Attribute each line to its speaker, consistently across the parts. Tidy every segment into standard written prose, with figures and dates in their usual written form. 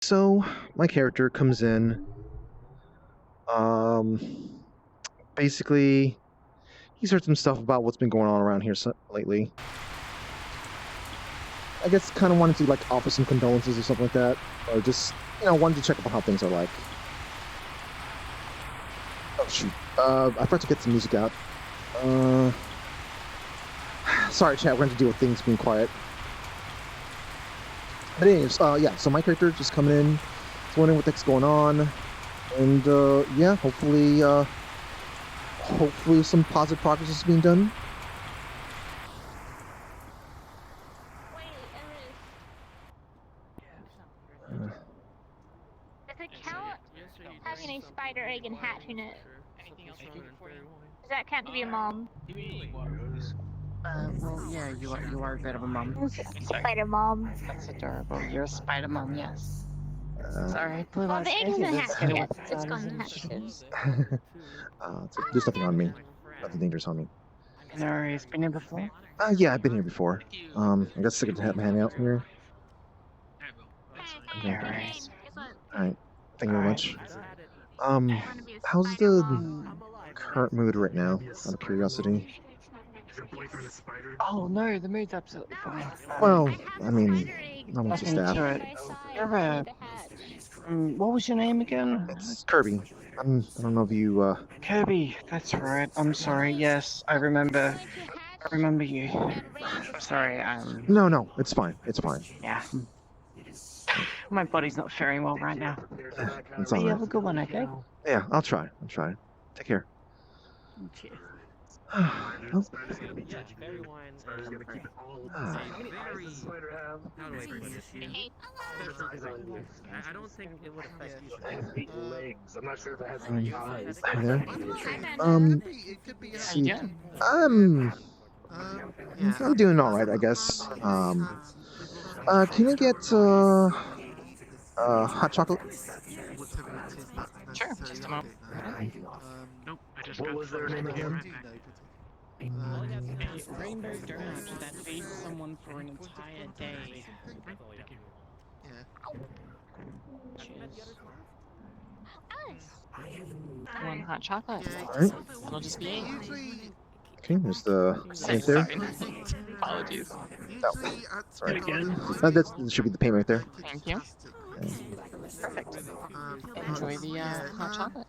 Speaker 1: So my character comes in. Um, Basically, he's heard some stuff about what's been going on around here lately. I guess kind of wanted to like offer some condolences or something like that, or just wanted to check up on how things are like. Oh shoot! I forgot to get some music out. Uh, Sorry, chat. We're going to deal with things being quiet. But anyways, yeah. So my character just coming in, just wondering what the heck's going on, and yeah, hopefully some positive progress is being done.
Speaker 2: Does it count having a spider egg and hatching it? Does that count to be a mom?
Speaker 3: Well, yeah, you are a bit of a mom.
Speaker 2: Spider mom.
Speaker 3: That's adorable. You're a spider mom, yes. Sorry, blue
Speaker 2: Well,
Speaker 3: eyes.
Speaker 2: the egg hasn't hatched yet. It's gonna hatch soon.
Speaker 1: There's nothing on me. Nothing dangerous on me.
Speaker 3: No worries. Been here before?
Speaker 1: Yeah, I've been here before. I got sick of hanging out here.
Speaker 3: No worries.
Speaker 1: Alright. Thank you very much. How's the current mood right now, out of curiosity?
Speaker 3: Oh no, the mood's absolutely fine.
Speaker 1: Well, I mean, not much
Speaker 3: Nothing
Speaker 1: staff.
Speaker 3: to it. You're what was your name again?
Speaker 1: It's Kirby. I don't know if you,
Speaker 3: Kirby, that's right. I'm sorry. Yes, I remember you. I'm sorry.
Speaker 1: No, it's fine. It's fine.
Speaker 3: Yeah. My body's not faring well right now.
Speaker 1: It's
Speaker 3: But you
Speaker 1: alright.
Speaker 3: have a good one, okay?
Speaker 1: Yeah, I'll try. Take care.
Speaker 3: Cheers.
Speaker 1: Oh.
Speaker 4: I don't think it would affect you.
Speaker 5: Legs. I'm not sure if it has any eyes.
Speaker 1: Hi there. See, I'm doing all right, I guess. Can I get hot chocolate?
Speaker 3: Sure, just a moment.
Speaker 4: Nope, I just
Speaker 5: What
Speaker 4: got
Speaker 5: was their name again?
Speaker 3: A rainbow donut that feeds someone for an entire day. Cheers. One hot chocolate.
Speaker 1: Alright.
Speaker 3: It'll just be 8.
Speaker 1: Okay, there's the payment there.
Speaker 3: Apologies.
Speaker 1: Oh, sorry. That should be the payment right there.
Speaker 3: Thank you. Perfect. Enjoy the hot chocolate.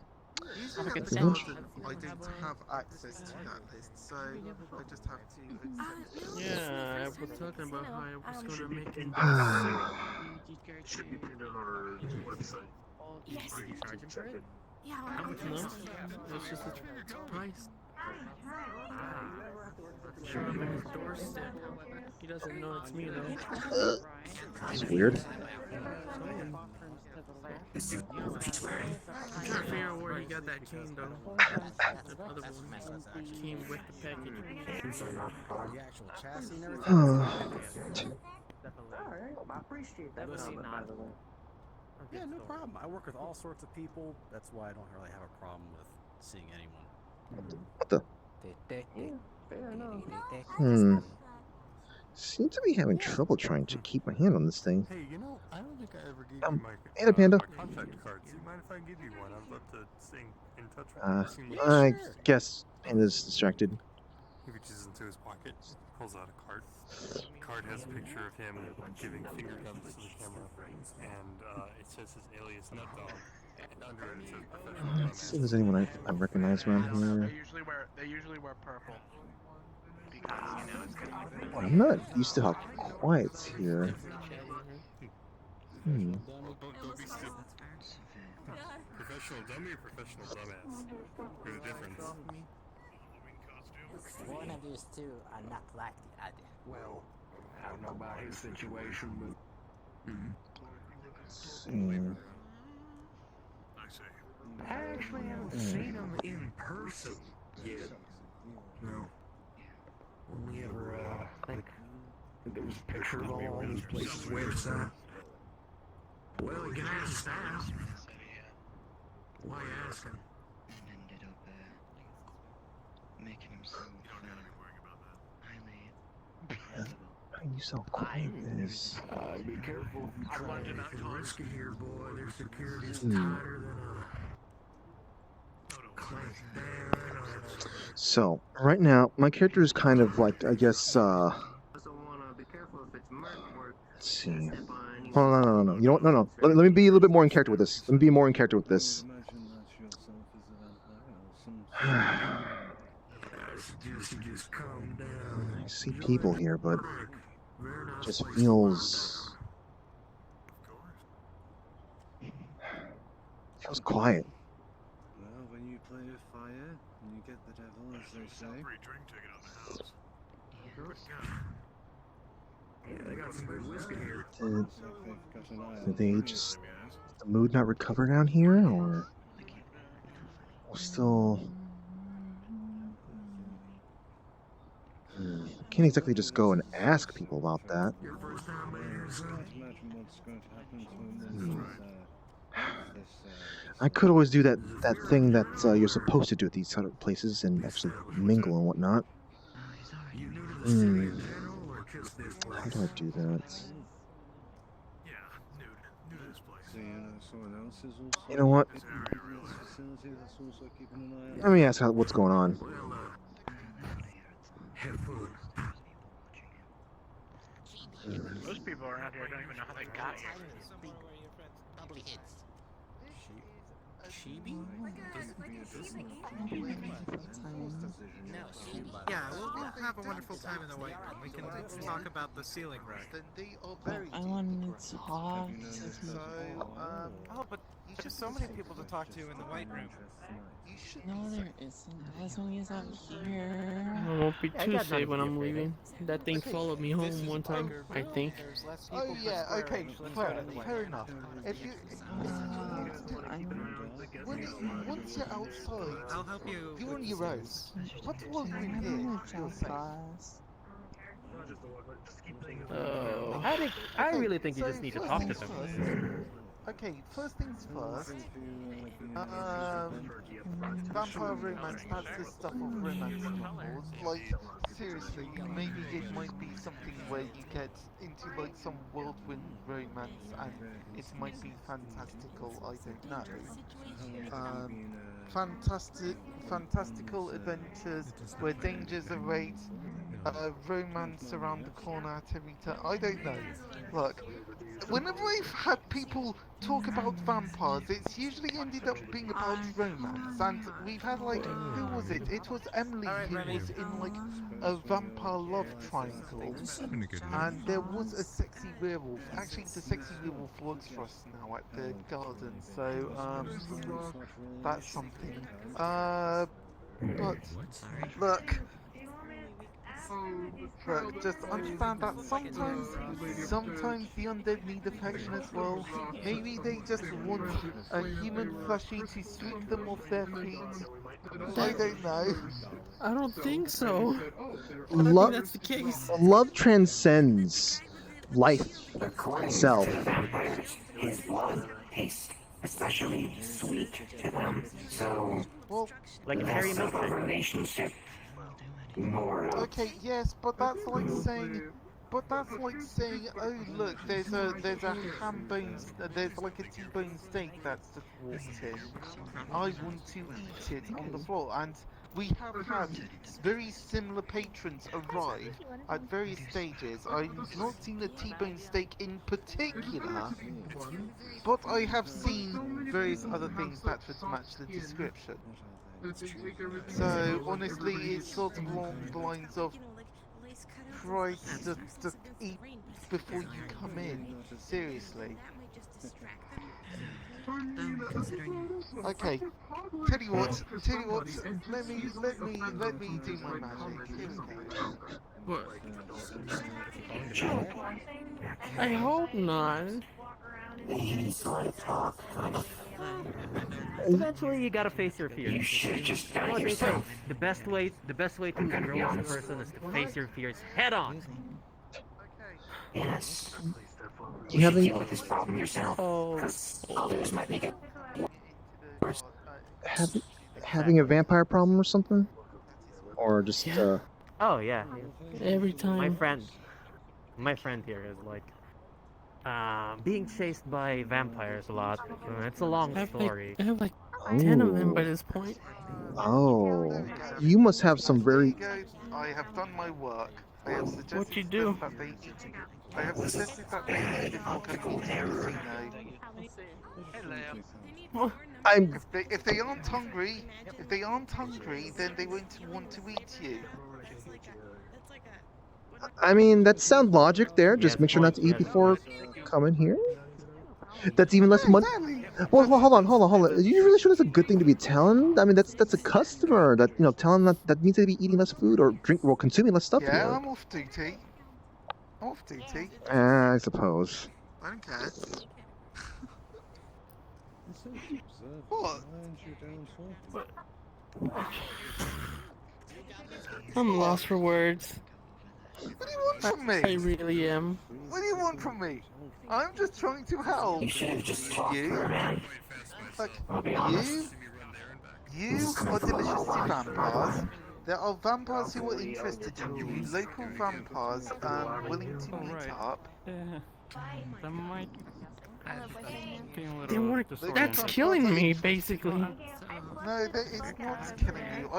Speaker 3: Have a good stay.
Speaker 6: I don't have access to that list, so I just have to.
Speaker 4: Yeah, I was talking about how I was gonna make it.
Speaker 5: Should be pinned on our website.
Speaker 4: Are you charging for it? Yeah. How much no? It's just a price. Sure, I'm on his doorstep. He doesn't know it's me though.
Speaker 1: That's weird.
Speaker 4: I'm trying to figure out where he got that cane though. The other one came with the package.
Speaker 7: The actual chassis and everything.
Speaker 5: Alright, I appreciate that.
Speaker 7: Yeah, no problem. I work with all sorts of people. That's why I don't really have a problem with seeing anyone.
Speaker 1: What the?
Speaker 5: Fair enough.
Speaker 1: Seem to be having trouble trying to keep my hand on this thing.
Speaker 6: Hey, I don't think I ever gave you
Speaker 1: Hey there, Panda.
Speaker 6: my contact cards. Do you mind if I give you one? I'd love to stay in touch with you.
Speaker 1: I guess Panda's distracted.
Speaker 6: He reaches into his pocket, pulls out a card. The card has a picture of him giving finger guns to the camera, and it says his alias Nutdog, and under it says professional
Speaker 1: Let's see if there's anyone I recognize around here.
Speaker 4: They usually wear purple. Because
Speaker 1: Well, I'm not used to how quiet it's here.
Speaker 6: Don't be stupid. Professional dummy or professional dumbass? There's a difference.
Speaker 8: One of these two are not like the other.
Speaker 5: Well, I don't know about his situation, but
Speaker 1: Let's see.
Speaker 5: I actually haven't seen him in person yet. No. Only ever, I think there was pictures all on this place's website. Well, he has staff. Why asking?
Speaker 9: And ended up making himself highly
Speaker 1: You so quiet is.
Speaker 5: Be careful if you try anything risky here, boy. Their security's
Speaker 1: Hmm.
Speaker 5: tighter than a clamped down on a...
Speaker 1: So right now, my character is kind of like, I guess. Let's see. Oh, no. You know what? No. Let me be a little bit more in character with this. Let me be more in character with this.
Speaker 5: Just calm down.
Speaker 1: I see people here, but it just feels quiet.
Speaker 9: Well, when you play with fire, and you get the devil, as they say.
Speaker 5: Yeah, they got some good whiskey here.
Speaker 1: Did they just the mood not recover down here, or still? Can't exactly just go and ask people about that.
Speaker 5: Your first time here, son?
Speaker 9: Imagine what's going to happen to him
Speaker 1: I could always do that thing that you're supposed to do at these sort of places and actually mingle and whatnot.
Speaker 5: You new to the city in general, or just this
Speaker 1: How
Speaker 5: place?
Speaker 1: do I do that?
Speaker 6: Yeah, new to this place.
Speaker 9: So, someone else is also
Speaker 1: You know what?
Speaker 9: in this facility that's also keeping an eye
Speaker 1: Let me ask what's going on.
Speaker 5: Well, have fun.
Speaker 3: Most people around here don't even know how they got here.
Speaker 8: Bubbly hits.
Speaker 4: Chibi?
Speaker 8: No,
Speaker 4: Yeah, we'll have a wonderful time in the White Room. We can talk about the ceiling rack.
Speaker 10: I wanted to talk to people.
Speaker 4: Oh, but there's so many people to talk to in the White Room.
Speaker 10: No, there isn't. As long as I'm here.
Speaker 4: I won't be too safe when I'm leaving. That thing followed me home one time, I think.
Speaker 11: Oh yeah, okay, fair enough. If you once you're outside,
Speaker 4: I'll help you.
Speaker 11: you're on your own. What's wrong with here? You're safe.
Speaker 4: Oh, I really think you just need to talk to them.
Speaker 11: Okay, first things first. Vampire romance, that's the stuff of romance novels. Like, seriously, maybe it might be something where you get into like some whirlwind romance and it might be fantastical, I don't know. Fantastical adventures where dangers await, romance around the corner at every turn. I don't know. Look, whenever I've had people talk about vampires, it's usually ended up being about romance, and we've had like, who was it? It was Emily who was in like a vampire love triangle, and there was a sexy werewolf. Actually, the sexy werewolf works for us now at the garden, so that's something. But look. Look, just understand that sometimes the undead need affection as well. Maybe they just want a human plushie to sweep them off their feet. I don't know.
Speaker 4: I don't think so. I don't
Speaker 1: Love,
Speaker 4: think that's the case.
Speaker 1: love transcends life itself.
Speaker 5: His blood tastes especially sweet to them. So,
Speaker 11: Well,
Speaker 4: Like a Harry
Speaker 5: less of a
Speaker 4: Milk.
Speaker 5: relationship. More of
Speaker 11: okay, yes, but that's like saying, oh look, there's a ham bone, there's like a T-bone steak that's just walked in. I want to eat it on the floor, and we have had very similar patrons arrive at various stages. I've not seen a T-bone steak in particular, but I have seen various other things that would match the description. So honestly, it's sort of along the lines of price just eat before you come in. Seriously. Okay. Tell you what. Let me do my magic. Here we go.
Speaker 4: What? I hope not. Eventually, you gotta face your fears.
Speaker 5: You should just
Speaker 4: You know
Speaker 5: die
Speaker 4: what they say?
Speaker 5: yourself.
Speaker 4: The best way to control a person is to face your fears head on.
Speaker 5: Yes.
Speaker 1: You haven't
Speaker 5: deal with this problem yourself.
Speaker 4: Oh.
Speaker 5: Because others might make it worse.
Speaker 1: having a vampire problem or something, or just
Speaker 4: Oh yeah. Every time.
Speaker 12: my friend here is like being chased by vampires a lot. It's a long story.
Speaker 4: I have like 10 of them by this point.
Speaker 1: Oh, you must have some very.
Speaker 11: There you go. I have done my work. I have suggested
Speaker 4: What you
Speaker 11: to
Speaker 4: do?
Speaker 11: them that they eat. I have suggested that they eat before coming into the casino.
Speaker 1: I'm.
Speaker 11: If they aren't hungry, then they won't want to eat you.
Speaker 1: I mean, that sound logic there. Just make sure not to eat before coming here. That's even less money. Well, hold on. Are you really sure that's a good thing to be telling? I mean, that's a customer that telling that needs to be eating less food or consuming less stuff
Speaker 11: Yeah,
Speaker 1: here.
Speaker 11: I'm off duty.
Speaker 1: I suppose.
Speaker 11: I don't care. What?
Speaker 4: I'm lost for words.
Speaker 11: What do you want from me?
Speaker 4: I really am.
Speaker 11: What do you want from me? I'm just trying to help. You should have just talked for a minute. Like, you are delicious to vampires. There are vampires who are interested in you, local vampires willing to meet up.
Speaker 4: That might... That's killing me, basically.
Speaker 11: No, it's not killing you.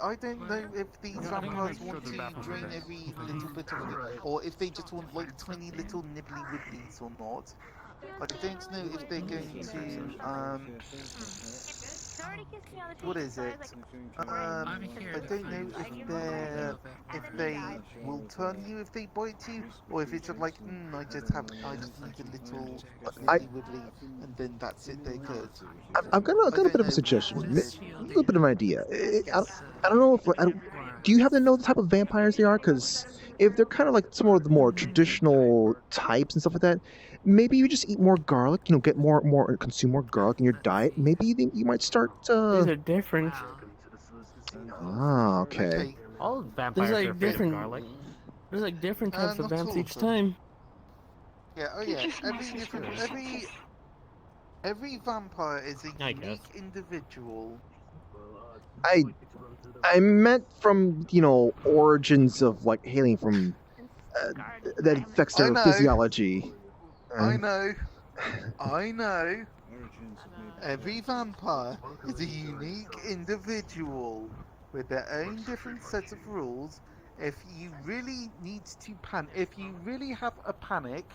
Speaker 11: I don't know if these vampires want to drain every little bit of it, or if they just want like tiny little nibbly wibblies or not. I don't know if they're going to what is it? I don't know if they will turn you if they bite you, or if it's just like I just need a little wibbly, and then that's it. They're good.
Speaker 1: I've got a bit of a suggestion, a little bit of an idea. I don't know if do you happen to know the type of vampires they are? Because if they're kind of like some of the more traditional types and stuff like that, maybe you just eat more garlic. Get consume more garlic in your diet. Maybe you might start.
Speaker 4: These are different.
Speaker 1: Ah, okay.
Speaker 12: All vampires are afraid of garlic.
Speaker 4: There's like different types of vamps each time.
Speaker 11: Yeah. Oh yeah. Every vampire is a unique individual.
Speaker 1: I meant from origins of like hailing from that affects their physiology.
Speaker 11: I know. Every vampire is a unique individual with their own different sets of rules. If you really need to if you really have a panic,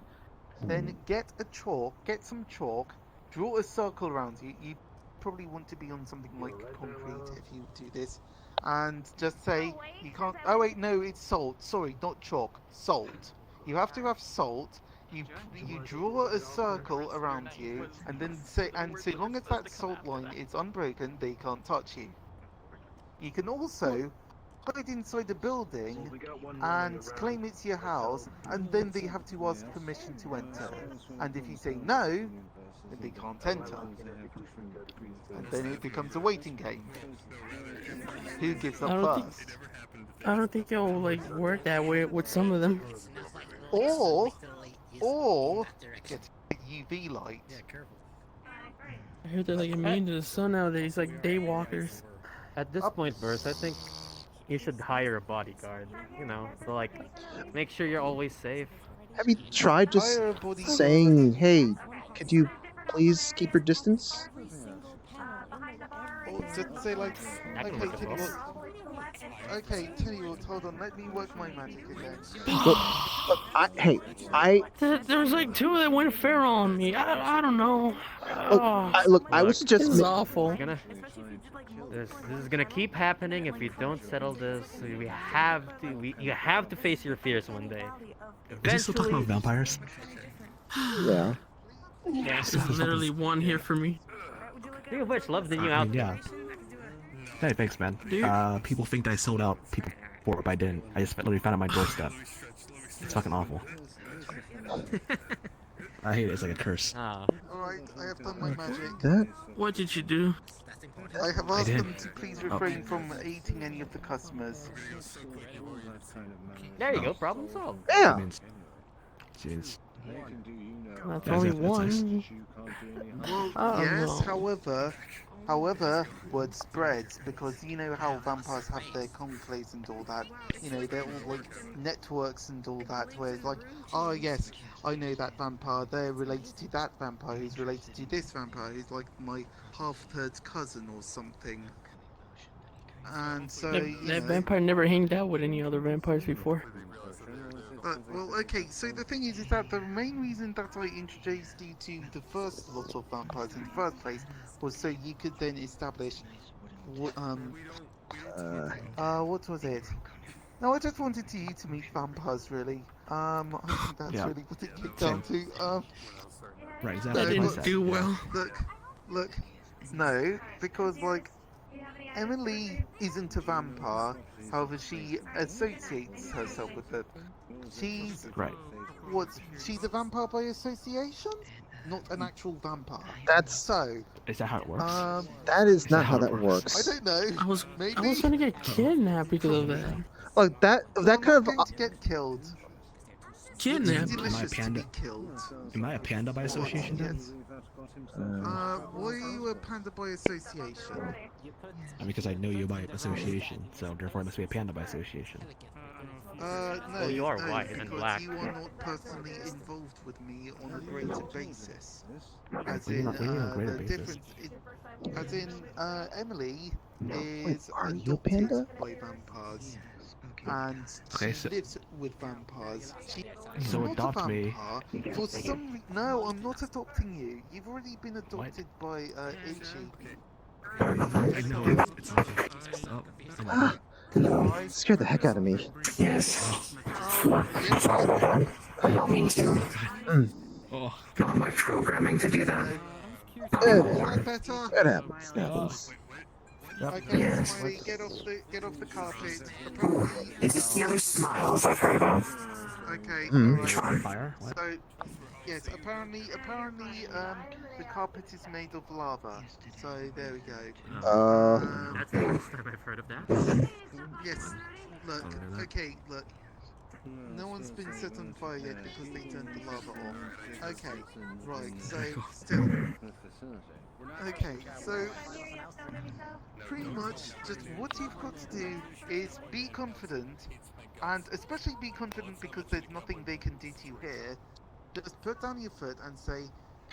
Speaker 11: then get some chalk, draw a circle around you. You probably want to be on something like concrete if you do this, and just say you can't. Oh wait, no, it's salt. Sorry, not chalk. Salt. You have to have salt. You draw a circle around you, and then so long as that salt line is unbroken, they can't touch you. You can also hide inside a building and claim it's your house, and then they have to ask permission to enter. And if you say no, then they can't enter. And then it becomes a waiting game. Who gives up first?
Speaker 4: I don't think it'll like work that way with some of them.
Speaker 11: Or get UV light.
Speaker 4: I heard they're like immune to the sun nowadays, like daywalkers.
Speaker 12: At this point, Burst, I think you should hire a bodyguard. So like, make sure you're always safe.
Speaker 1: Have you tried just saying, "Hey, could you please keep your distance"?
Speaker 11: Or just say like, okay, tell you what, hold on, let me work my magic again.
Speaker 4: There was like two that went feral on me. I don't know.
Speaker 1: I would suggest.
Speaker 4: This is awful.
Speaker 12: This is gonna keep happening if you don't settle this. You have to face your fears one day.
Speaker 5: Is he still talking about vampires?
Speaker 1: Yeah.
Speaker 4: There's literally one here for me.
Speaker 12: Speaking of which, love the new outfit.
Speaker 5: Yeah. Hey, thanks, man. People think that I sold out people for it, but I didn't. I just literally found it on my doorstep. It's fucking awful. I hate it. It's like a curse.
Speaker 11: Alright, I have done my magic.
Speaker 4: What did you do?
Speaker 11: I have asked them to please refrain from eating any of the customers.
Speaker 12: There you go, problem solved.
Speaker 1: Yeah.
Speaker 5: Jeez.
Speaker 4: That's only one.
Speaker 11: Well, yes, however, However, word spreads because you know how vampires have their conclaves and all that. You know, they're all like networks and all that, where it's like, oh yes, I know that vampire, they're related to that vampire who's related to this vampire who's like my half-third cousin or something. And so,
Speaker 4: That vampire never hanged out with any other vampires before.
Speaker 11: Well, okay, so the thing is that the main reason that I introduced you to the first lot of vampires in the first place was so you could then establish, what was it? No, I just wanted you to meet vampires, really. I think that's really what it came down to.
Speaker 5: Right, exactly.
Speaker 4: That didn't do well.
Speaker 11: Look, no, because, like, Emily isn't a vampire, however, she associates herself with it. She's she's a vampire by association, not an actual vampire.
Speaker 5: Is that how it works?
Speaker 1: That is not how that works.
Speaker 11: I don't know.
Speaker 4: I was gonna get kidnapped because of that.
Speaker 1: Like that kind of.
Speaker 11: Going to get killed.
Speaker 4: Kidnapped?
Speaker 5: Am I a panda by association then?
Speaker 11: Why are you a panda by association?
Speaker 5: Because I know you by association, so therefore I must be a panda by association.
Speaker 11: No,
Speaker 12: well, you are
Speaker 11: no,
Speaker 12: white and black.
Speaker 11: You are not personally involved with me on a greater basis. As
Speaker 5: Well,
Speaker 11: in,
Speaker 5: you're not really on a greater
Speaker 11: the
Speaker 5: basis.
Speaker 11: difference, as in, Emily is
Speaker 1: Are you a panda?
Speaker 11: by vampires. And
Speaker 5: Okay,
Speaker 11: she lives with vampires. She's
Speaker 5: So
Speaker 11: not
Speaker 5: adopt
Speaker 11: a
Speaker 5: me.
Speaker 11: vampire. For some no, I'm not adopting you. You've already been adopted by Ichi.
Speaker 5: I know it's not.
Speaker 1: Scared the heck out of me.
Speaker 13: Yes. I don't mean to. Not my programming to do that.
Speaker 1: It happens. It happens.
Speaker 11: Okay,
Speaker 13: Yes.
Speaker 11: Smiley, get off the carpet.
Speaker 13: It's just the other smiles I've heard about.
Speaker 11: Okay,
Speaker 5: On fire? What?
Speaker 11: so yes, apparently, the carpet is made of lava. So there we go.
Speaker 12: That's the first time I've heard of that.
Speaker 11: Yes. Look. Okay. Look. No one's been set on fire yet because they turned the lava off. Okay. Right. So still. Okay. So pretty much, just what you've got to do is be confident, and especially be confident because there's nothing they can do to you here. Just put down your foot and say,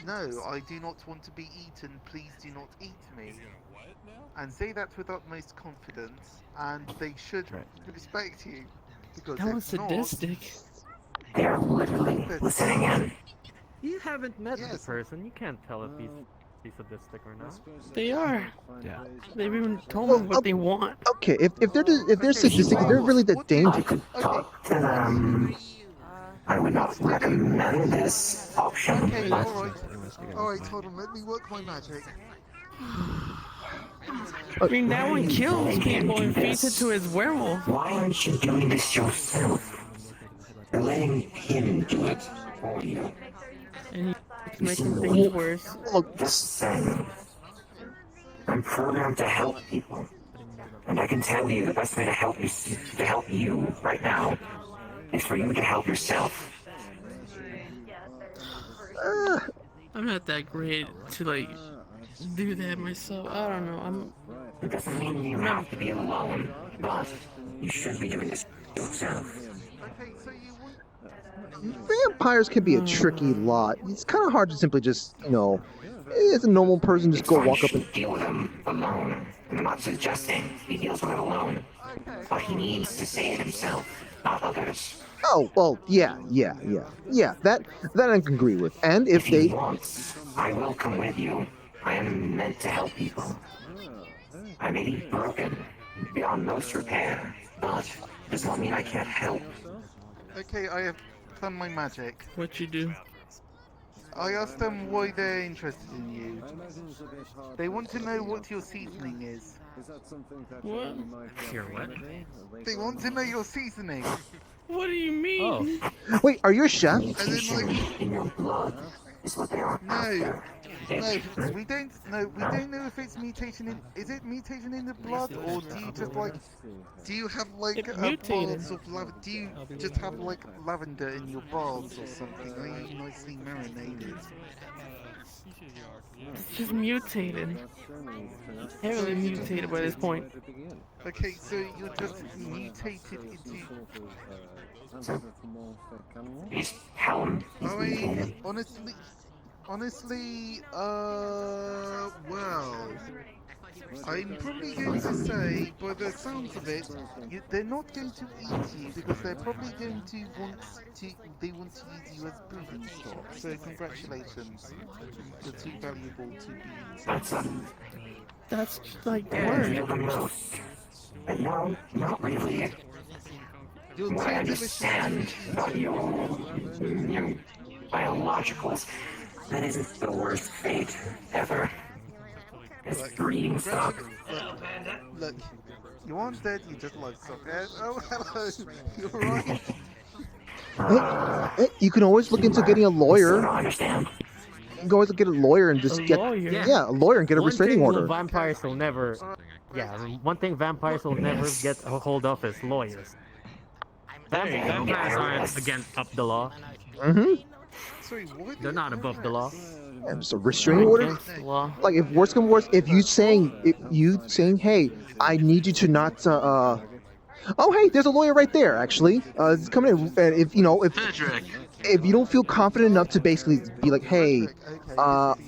Speaker 11: "No, I do not want to be eaten. Please do not eat me." And say that with utmost confidence, and they should respect you. Because
Speaker 4: That was
Speaker 11: if not,
Speaker 4: sadistic.
Speaker 13: They're literally listening in.
Speaker 12: You haven't met the person. You can't tell if he's sadistic or not.
Speaker 4: They are.
Speaker 5: Yeah.
Speaker 4: They've even told me what they want.
Speaker 1: Okay, if they're sadistic, if they're really that dangerous.
Speaker 13: Talk to them. I would not recommend this option.
Speaker 11: Okay, alright, hold on, let me work my magic.
Speaker 4: I mean, that one kills people and feeds it to his werewolf.
Speaker 13: Why aren't you doing this yourself? You're letting him do it for you.
Speaker 4: And he's making things worse.
Speaker 13: Just saying. I'm programmed to help people. And I can tell you the best way to help you right now is for you to help yourself.
Speaker 4: I'm not that great to like do that myself. I don't know.
Speaker 13: It doesn't mean you have to be alone, but you should be doing this yourself.
Speaker 1: Vampires can be a tricky lot. It's kind of hard to simply just, as a normal person, just go walk up and
Speaker 13: deal with him alone. I'm not suggesting he deals with it alone, but he needs to say it himself, not others.
Speaker 1: Oh, well, yeah, that I can agree with. And if
Speaker 13: he wants, I will come with you. I am meant to help people. I may be broken, beyond most repair, but it does not mean I can't help.
Speaker 11: Okay, I have done my magic.
Speaker 4: What you do?
Speaker 11: I asked them why they're interested in you. They want to know what your seasoning is.
Speaker 4: What?
Speaker 12: Your what?
Speaker 11: They want to know your seasoning.
Speaker 4: What do you mean?
Speaker 1: Wait, are you a chef?
Speaker 11: And then, like,
Speaker 13: is what they are.
Speaker 11: No, no, we don't. No, we don't know if it's mutation in. Is it mutation in the blood, or do you just like? Do you have like
Speaker 4: It
Speaker 11: a
Speaker 4: mutated.
Speaker 11: baths of lavender? Do you just have like lavender in your baths or something? Are you nicely marinated?
Speaker 4: It's just mutated. Heavily mutated by this point.
Speaker 11: Okay, so you're just mutated into. I mean, honestly, well, I'm probably going to say, by the sounds of it, they're not going to eat you because they're probably going to they want to use you as breeding stock. So congratulations, you're too valuable to be eaten.
Speaker 4: That's like
Speaker 13: But no, not really.
Speaker 11: You're too
Speaker 13: I understand your biologicals. That isn't the worst fate ever. It's breeding stock.
Speaker 11: Look, you aren't dead, you just livestock. Oh, hello, you're right.
Speaker 1: You can always look into getting a lawyer.
Speaker 13: I understand.
Speaker 1: You can always get a lawyer and just get a lawyer and get a restraining order.
Speaker 12: Vampires will never. Yeah, one thing vampires will never get a hold of is lawyers. Vampires aren't against up the law.
Speaker 11: Sorry, what?
Speaker 12: They're not above the law.
Speaker 1: And so restraining order.
Speaker 12: Against the law.
Speaker 1: Like if worse comes worse, if you saying, hey, I need you to not. Oh, hey, there's a lawyer right there. Actually, it's coming in. And if you know, if you don't feel confident enough to basically be like, hey, I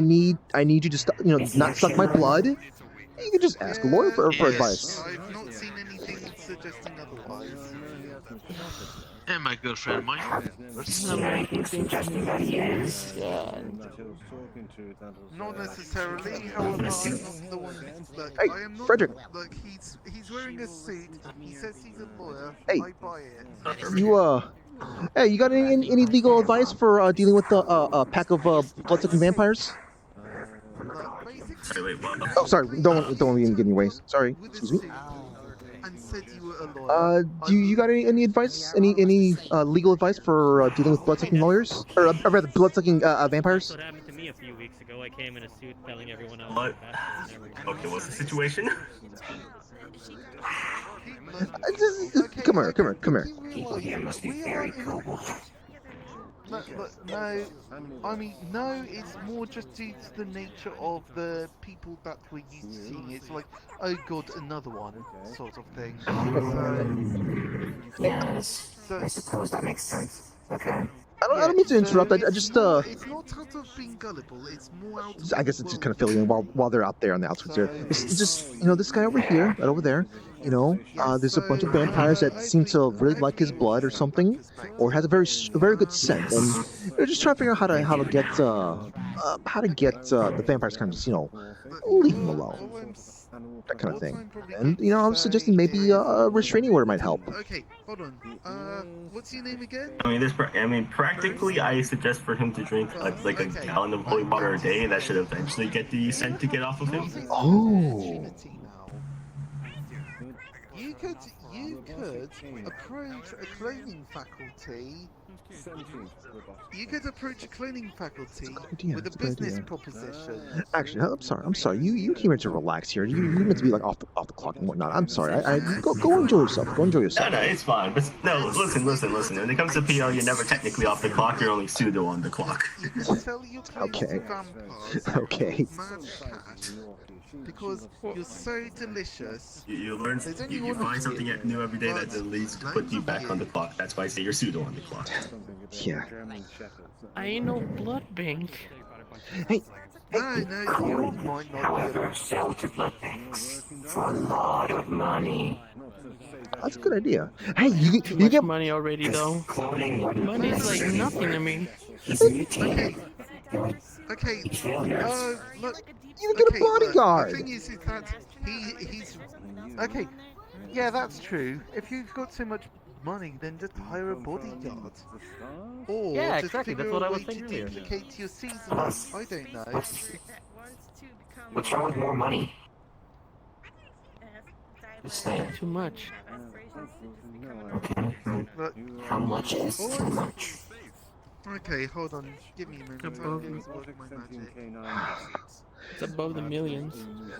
Speaker 1: need you to stop, not suck my blood. You can just ask a lawyer for advice.
Speaker 11: I've not seen anything suggesting otherwise.
Speaker 14: And my good friend Mike.
Speaker 11: Not necessarily, however, I'm not the one. Look,
Speaker 1: Hey,
Speaker 11: I am not.
Speaker 1: Frederick.
Speaker 11: Look, he's wearing a suit. He says he's a lawyer.
Speaker 1: Hey.
Speaker 11: I buy it.
Speaker 1: Hey, you got any legal advice for dealing with a pack of blood-sucking vampires?
Speaker 14: Wait, what?
Speaker 1: Oh, sorry. Don't want to get any ways. Sorry. Excuse me.
Speaker 11: And said you were a lawyer.
Speaker 1: Do you got any advice? Any legal advice for dealing with blood-sucking lawyers, or rather, blood-sucking vampires?
Speaker 12: What happened to me a few weeks ago? I came in a suit telling everyone else.
Speaker 14: What? Okay, what's the situation?
Speaker 1: Come here.
Speaker 13: People here must be very cool.
Speaker 11: No, I mean, no, it's more just due to the nature of the people that we're used to seeing. It's like, oh god, another one, sort of thing.
Speaker 13: Yes, I suppose that makes sense. Okay.
Speaker 1: I don't mean to interrupt. I just
Speaker 11: It's not out of being gullible. It's more out.
Speaker 1: I guess it's just kind of filling in while they're out there on the outskirts there. It's just this guy over here, right over there. There's a bunch of vampires that seem to really like his blood or something, or has a very good scent, and they're just trying to figure out how to get the vampires kind of just leave him alone, that kind of thing. And I was suggesting maybe a restraining order might help.
Speaker 11: Okay, hold on. What's your name again?
Speaker 14: I mean, practically, I suggest for him to drink like a gallon of holy water a day, and that should eventually get the scent to get off of him.
Speaker 1: Oh.
Speaker 11: You could approach a cloning faculty. You could approach a cloning faculty with a business proposition.
Speaker 1: Actually, I'm sorry. You came here to relax here. You meant to be like off the clock and whatnot. I'm sorry. Go enjoy yourself. Go enjoy yourself.
Speaker 14: No, it's fine. But no, listen. When it comes to PL, you're never technically off the clock. You're only pseudo on the clock.
Speaker 11: You can tell your
Speaker 1: Okay.
Speaker 11: vampires
Speaker 1: Okay.
Speaker 11: mad cat because you're so delicious.
Speaker 14: You learn. You find something new every day that leads to put you back on the clock. That's why I say you're pseudo on the clock.
Speaker 1: Yeah.
Speaker 4: I ain't no blood bank.
Speaker 1: Hey.
Speaker 11: No, you might not.
Speaker 13: However, sell to blood banks for a lot of money.
Speaker 1: That's a good idea. Hey, you
Speaker 4: Much
Speaker 1: get
Speaker 4: money already though. Money's like nothing to me.
Speaker 11: Okay. Look.
Speaker 1: You get a bodyguard.
Speaker 11: The thing is that he's okay. Yeah, that's true. If you've got so much money, then just hire a bodyguard. Or
Speaker 12: Yeah,
Speaker 11: just
Speaker 12: exactly.
Speaker 11: figure
Speaker 12: That's what
Speaker 11: a
Speaker 12: I was
Speaker 11: way
Speaker 12: thinking
Speaker 11: to
Speaker 12: earlier.
Speaker 11: duplicate your seasons. I don't know.
Speaker 13: What's wrong with more money? Just saying.
Speaker 4: Too much.
Speaker 13: Okay.
Speaker 11: Look,
Speaker 13: How much is too much?
Speaker 11: Okay, hold on. Give me a moment.
Speaker 4: Above,
Speaker 11: I'm going to work my magic.
Speaker 4: it's above the millions.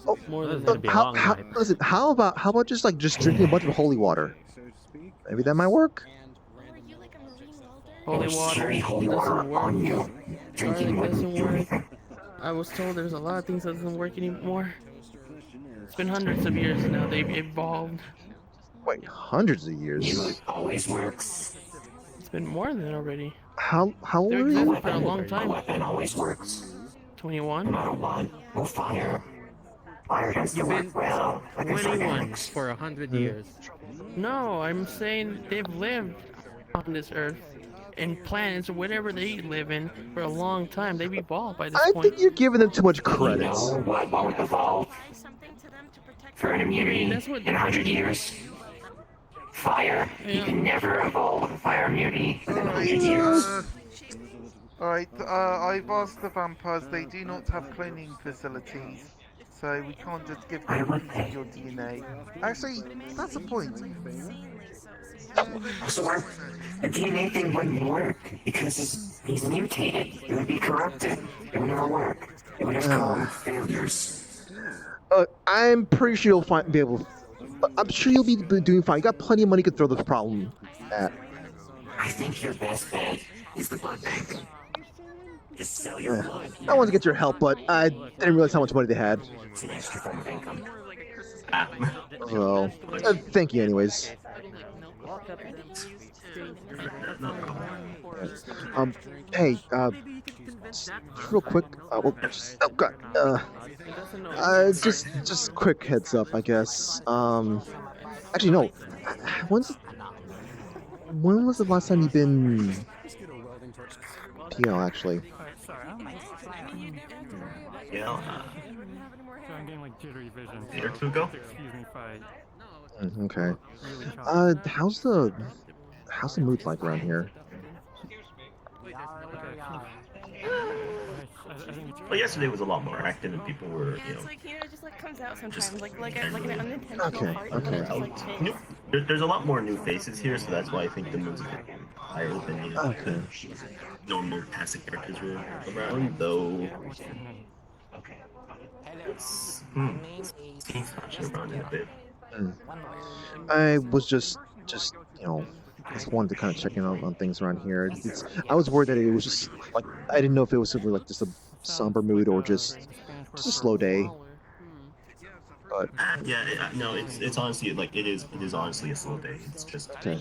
Speaker 1: Oh,
Speaker 4: More than
Speaker 12: That'd be a long night.
Speaker 1: listen, how about just drinking a bunch of holy water? Maybe that might work.
Speaker 4: Holy water doesn't work. Garlic doesn't work. I was told there's a lot of things that doesn't work anymore. It's been hundreds of years now. They've evolved.
Speaker 1: Wait, hundreds of years?
Speaker 13: It always works.
Speaker 4: It's been more than already.
Speaker 1: How old
Speaker 4: They've
Speaker 1: are you?
Speaker 4: existed for a long time.
Speaker 13: Weapon always works.
Speaker 4: 21.
Speaker 13: No matter what. No fire. Fire has to
Speaker 12: You've
Speaker 13: work
Speaker 12: been
Speaker 13: well. Like
Speaker 12: 21 for 100 years.
Speaker 4: No, I'm saying they've lived on this earth, in planets or whatever they live in, for a long time. They've evolved by this
Speaker 1: I
Speaker 4: point.
Speaker 1: think you're giving them too much credit.
Speaker 13: You know what won't evolve for an immunity
Speaker 4: That's what
Speaker 13: in 100 years? Fire. You can never evolve a fire immunity within 100 years.
Speaker 11: Alright, I've asked the vampires, they do not have cloning facilities. So we can't just give them a piece of your DNA. Actually, that's a point.
Speaker 13: So the DNA thing wouldn't work because he's mutated. It would be corrupted. It would never work. It would have caused failures.
Speaker 1: I'm pretty sure you'll be able. I'm sure you'll be doing fine. You got plenty of money to throw this problem at.
Speaker 13: I think your best bet is the blood bank. Just sell your blood.
Speaker 1: I wanted to get your help, but I didn't realize how much money they had.
Speaker 13: It's an extra form of income.
Speaker 1: Well, thank you, anyways. Hey, just real quick. Oh god. Just quick heads up, I guess. Actually, no. When was the last time you've been PL? Actually.
Speaker 14: Yeah.
Speaker 6: I'm getting like jittery vision.
Speaker 14: A year or two ago?
Speaker 6: Excuse me if I
Speaker 1: Okay. How's the mood like around here?
Speaker 14: Well, yesterday was a lot more active and people were,
Speaker 15: Yeah, it's like, you know, it just like comes out sometimes, like an unintentional
Speaker 1: Okay,
Speaker 15: fart.
Speaker 1: okay.
Speaker 15: Just, like, changes.
Speaker 14: There's a lot more new faces here, so that's why I think the mood's a bit higher than
Speaker 1: Okay.
Speaker 14: normal classic characters were around, though. It's touching around in a bit.
Speaker 1: I was just just wanted to kind of check in on things around here. I was worried that it was just like I didn't know if it was simply like just a somber mood or just a slow day. But
Speaker 14: Yeah, no, it's honestly like it is honestly a slow day. It's just
Speaker 1: okay.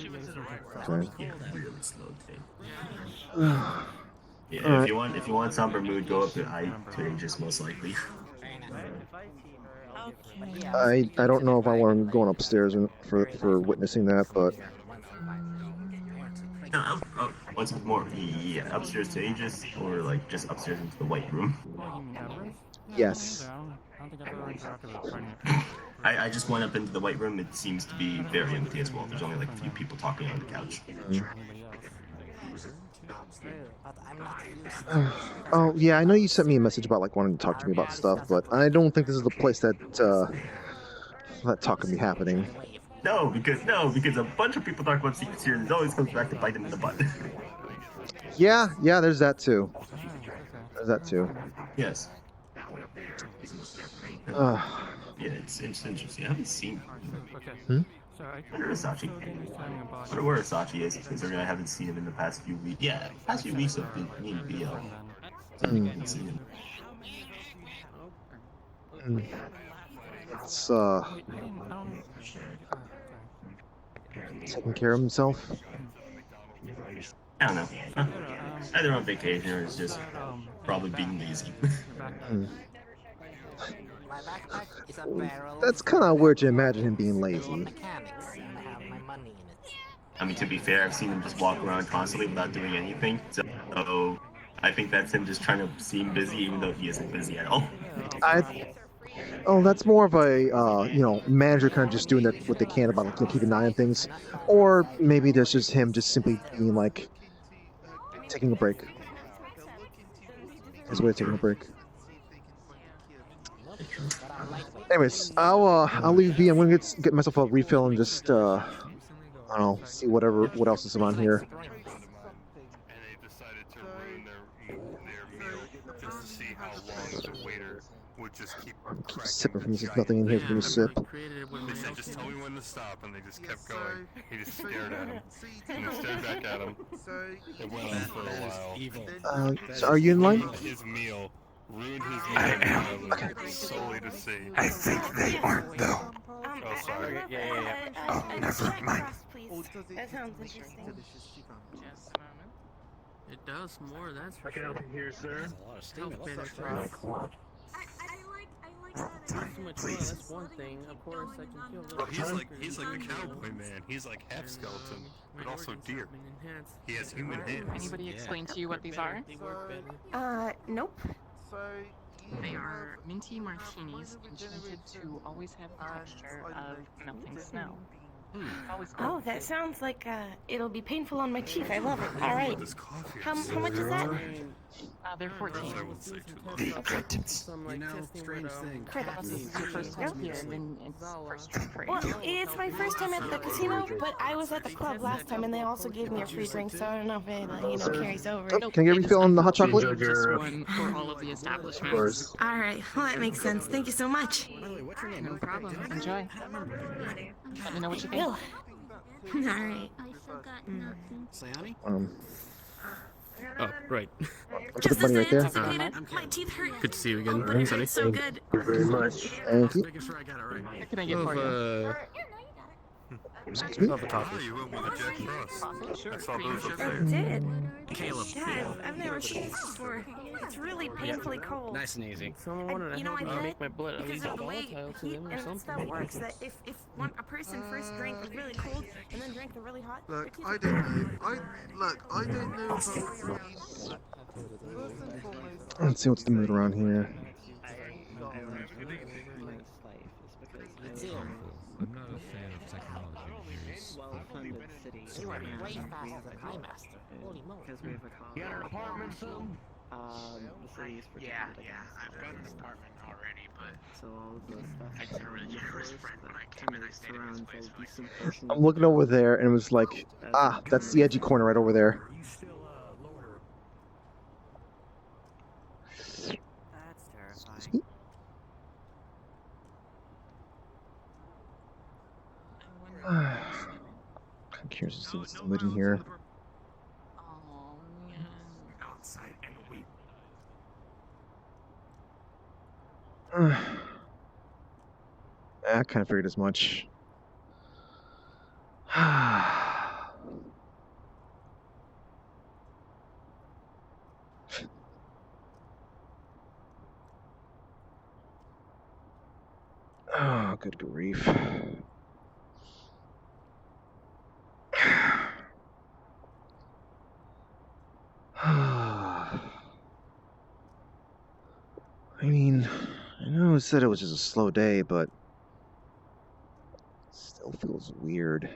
Speaker 14: Yeah, really slow day.
Speaker 1: All
Speaker 14: Yeah, if you want somber mood, go up to just most likely.
Speaker 1: I don't know if I want to go upstairs for witnessing that, but
Speaker 14: No, what's more, yeah, upstairs to Aegis, or like just upstairs into the white room?
Speaker 1: yes.
Speaker 14: I just went up into the white room. It seems to be very empty as well. There's only like a few people talking on the couch.
Speaker 1: Oh yeah, I know you sent me a message about like wanting to talk to me about stuff, but I don't think this is the place that talk can be happening.
Speaker 14: No, because a bunch of people talk about secrets here, and it always comes back to bite them in the butt.
Speaker 1: Yeah, there's that too. There's that too.
Speaker 14: Yes. Yeah, it's interesting. I haven't seen.
Speaker 1: Hmm?
Speaker 14: I wonder where Asachi is, considering I haven't seen him in the past few weeks. Yeah, past few weeks have been me and BL. I haven't seen him.
Speaker 1: It's taking care of himself.
Speaker 14: I don't know. Either on vacation or it's just probably being lazy.
Speaker 1: That's kind of weird to imagine him being lazy.
Speaker 14: I mean, to be fair, I've seen him just walk around constantly without doing anything. So I think that's him just trying to seem busy, even though he isn't busy at all.
Speaker 1: That's more of a manager kind of just doing that what they can about like, keeping an eye on things, or maybe there's just him just simply being like taking a break. His way of taking a break. Anyways, I'll leave be. I'm gonna get myself a refill and just I don't know, see what else is around here.
Speaker 6: the waiter would just keep
Speaker 1: Keep sipping from this. There's nothing in here for me to sip.
Speaker 6: They said, just tell me when to stop, and they just kept going. He just stared at him, and then stared back at him. It went on for a while.
Speaker 1: So are you in line?
Speaker 6: His meal, ruined his meal entirely, solely to see.
Speaker 13: I think they aren't, though.
Speaker 6: Oh, sorry.
Speaker 13: Oh, never mind.
Speaker 15: That sounds interesting.
Speaker 4: Just a moment. It does more, that's for
Speaker 5: I can
Speaker 4: sure.
Speaker 5: help you here, sir.
Speaker 7: There's a lot of steam.
Speaker 4: Help
Speaker 7: It looks
Speaker 4: better
Speaker 7: like
Speaker 4: cross.
Speaker 13: Time,
Speaker 4: So much
Speaker 13: please.
Speaker 4: fun, that's one thing. Of course, I can kill
Speaker 6: Well,
Speaker 4: little
Speaker 6: he's like the cowboy man. He's like half skeleton, but also deer. He has human hands.
Speaker 10: Anybody explain to you what these are?
Speaker 15: Nope.
Speaker 11: So
Speaker 10: They are minty martinis enchanted to always have the texture of melting snow. Always
Speaker 15: Oh, that sounds like it'll be painful on my teeth. I love it. All right. How much is that?
Speaker 10: They're 14.
Speaker 6: I wouldn't say too much.
Speaker 7: You know, strange thing.
Speaker 10: This is your first time here, and then it's first drink free.
Speaker 15: Well, it's my first time at the casino, but I was at the club last time, and they also gave me a free drink, so I don't know if it carries over.
Speaker 1: Oh, can I get a refill on the hot chocolate?
Speaker 10: Just one for all of the establishments.
Speaker 15: All right. Well, that makes sense. Thank you so much.
Speaker 10: No problem. Enjoy. Let me know what you think.
Speaker 15: All right.
Speaker 7: Sayani?
Speaker 4: Oh, right.
Speaker 15: Just
Speaker 1: money right there.
Speaker 15: intoxicated. My teeth hurt.
Speaker 4: Good to see you again,
Speaker 15: Oh, but it
Speaker 4: Sunny.
Speaker 15: hurts so good.
Speaker 5: Thank you very much.
Speaker 1: Thank you.
Speaker 7: Making sure I got it right.
Speaker 10: What can I get for you?
Speaker 1: Excuse me?
Speaker 4: Love a toffee.
Speaker 6: Oh, you went with the Jack Frost.
Speaker 10: Sure.
Speaker 6: I saw those up
Speaker 15: I
Speaker 6: there.
Speaker 15: did.
Speaker 7: Caleb.
Speaker 15: Yeah, I've never seen this before. It's really painfully cold.
Speaker 7: Nice and easy.
Speaker 4: Someone wanted to
Speaker 15: You know,
Speaker 4: help
Speaker 15: I
Speaker 4: me
Speaker 15: bet
Speaker 4: make my blood at
Speaker 15: because
Speaker 4: least
Speaker 15: of the way
Speaker 4: volatile to
Speaker 15: heat
Speaker 4: them or
Speaker 15: and
Speaker 4: something.
Speaker 15: stuff works, that if a person first drank the really cold and then drank the really hot.
Speaker 11: Look, I don't know. I don't know about these. First and foremost,
Speaker 1: Let's see what's the mood around here.
Speaker 16: I'm not a fan of technology reviews.
Speaker 8: You are way faster than my master. Holy moly.
Speaker 5: You got an apartment soon?
Speaker 8: Yeah, I've got an apartment already, but I didn't really get first friend when I came in. I stayed in this place for like 2
Speaker 1: I'm looking over there, and it was like, that's the edgy corner right over there.
Speaker 5: You still, lower.
Speaker 7: That's terrifying.
Speaker 1: Excuse me? I'm curious to see what's the mood in here.
Speaker 10: Oh, man.
Speaker 8: outside and weep.
Speaker 1: I kind of figured as much. Oh, good grief. I mean, I know it said it was just a slow day, but still feels weird.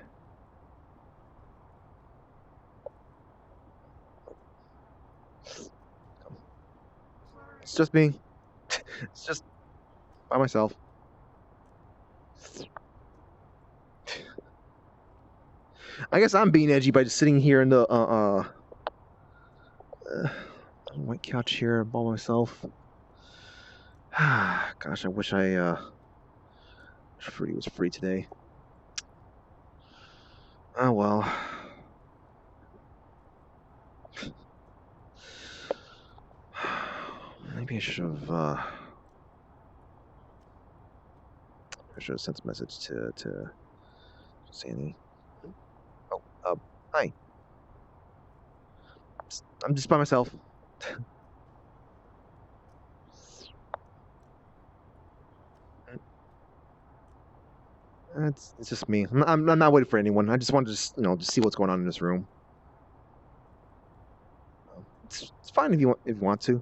Speaker 1: It's just me. It's just by myself. I guess I'm being edgy by just sitting here in the white couch here by myself. Gosh, I wish Fruity was free today. Oh well. Maybe I should have sent a message to Sandy. Oh, hi. I'm just by myself. It's just me. I'm not waiting for anyone. I just wanted to just see what's going on in this room. It's fine if you want to.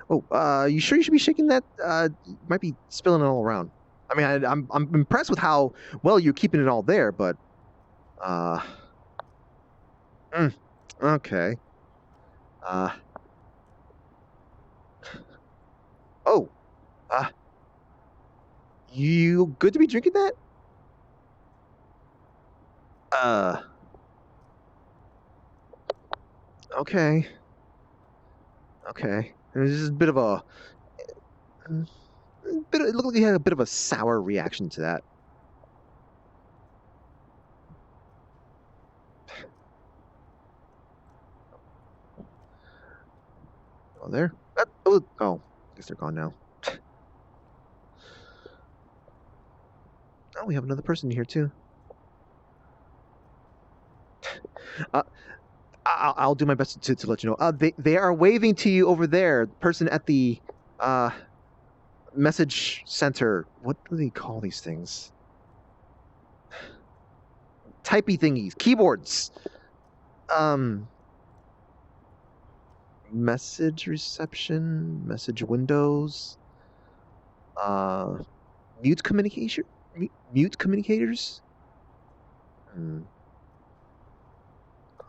Speaker 1: Oh, you sure you should be shaking that? You might be spilling it all around. I mean, I'm impressed with how well you're keeping it all there, but okay. Oh, you good to be drinking that? Okay. Okay. There's just a bit of a... It looked like he had a bit of a sour reaction to that. Oh, there? Oh, I guess they're gone now. Oh, we have another person here, too. I'll do my best to let you know. They are waving to you over there. The person at the message center. What do they call these things? Typey thingies, keyboards. Message reception, message windows. Mute communication, mute communicators.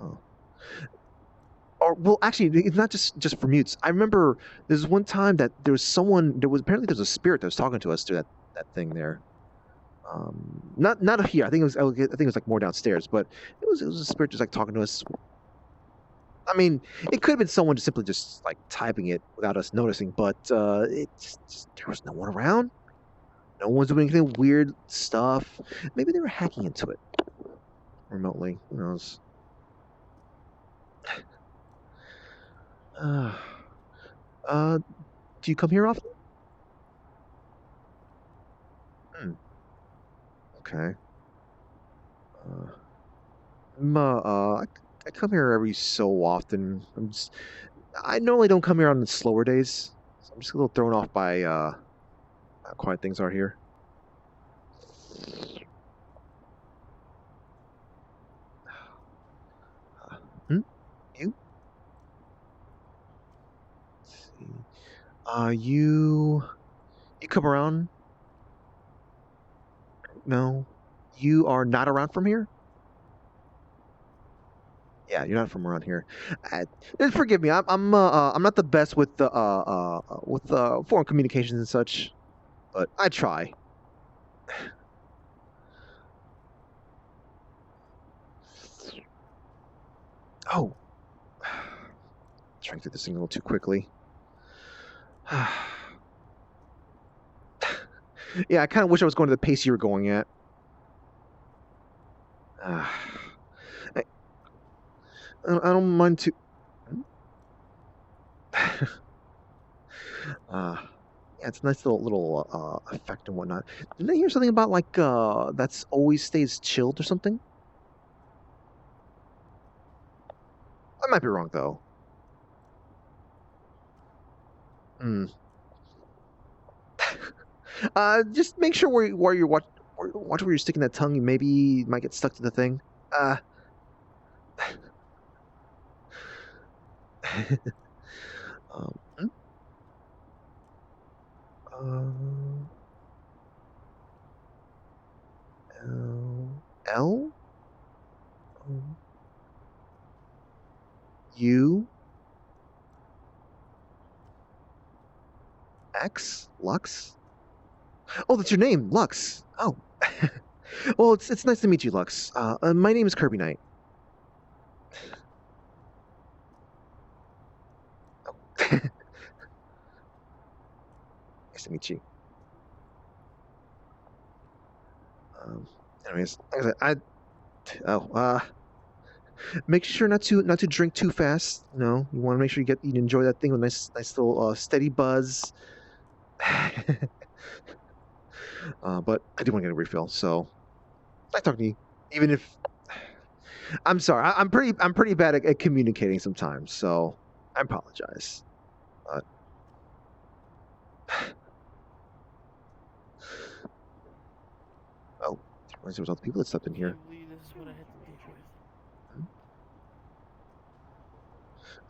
Speaker 1: Oh. Or well, actually, it's not just for mutes. I remember there's one time that there was apparently there's a spirit that was talking to us through that thing there. Not here. I think it was like more downstairs, but it was a spirit just like talking to us. I mean, it could have been someone simply just like typing it without us noticing, but there was no one around. No one's doing anything weird stuff. Maybe they were hacking into it remotely. Who knows? Do you come here often? Okay. I come here every so often. I normally don't come here on the slower days. So I'm just a little thrown off by how quiet things are here. You? Let's see. You come around? No. You are not around from here? Yeah, you're not from around here. Forgive me. I'm not the best with foreign communications and such, but I try. Oh, trying through this thing a little too quickly. Yeah, I kind of wish I was going to the pace you were going at. I don't mind to. Yeah, it's a nice little effect and whatnot. Didn't I hear something about like that's always stays chilled or something? I might be wrong though. Just make sure where you watch where you're sticking that tongue. You maybe might get stuck to the thing. L U X Lux. Oh, that's your name, Lux. Oh, well, it's nice to meet you, Lux. My name is Kirby Knight. Nice to meet you. Anyways, like I said, make sure not to drink too fast. You know, you want to make sure you enjoy that thing with nice little steady buzz. But I do want to get a refill, so I talk to you. Even if I'm sorry, I'm pretty bad at communicating sometimes, so I apologize. Oh, there was other people that stepped in here.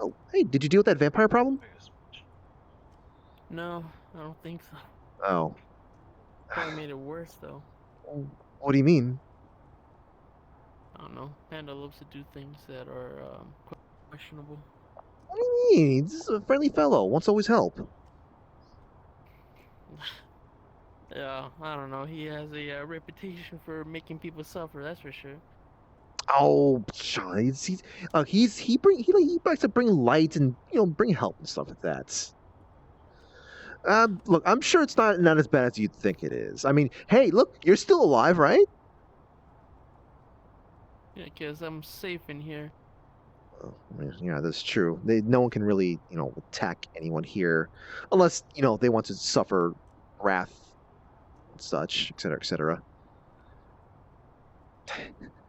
Speaker 1: Oh, hey, did you deal with that vampire problem?
Speaker 4: No, I don't think so.
Speaker 1: Oh.
Speaker 4: Probably made it worse though.
Speaker 1: What do you mean?
Speaker 4: I don't know. Panda loves to do things that are questionable.
Speaker 1: What do you mean? This is a friendly fellow. Wants to always help.
Speaker 4: Yeah, I don't know. He has a reputation for making people suffer. That's for sure.
Speaker 1: Oh, he likes to bring light and bring help and stuff like that. Look, I'm sure it's not as bad as you'd think it is. I mean, hey, look, you're still alive, right?
Speaker 4: Yeah, because I'm safe in here.
Speaker 1: Oh, yeah, that's true. No one can really, attack anyone here, unless they want to suffer wrath, and such, etc., etc.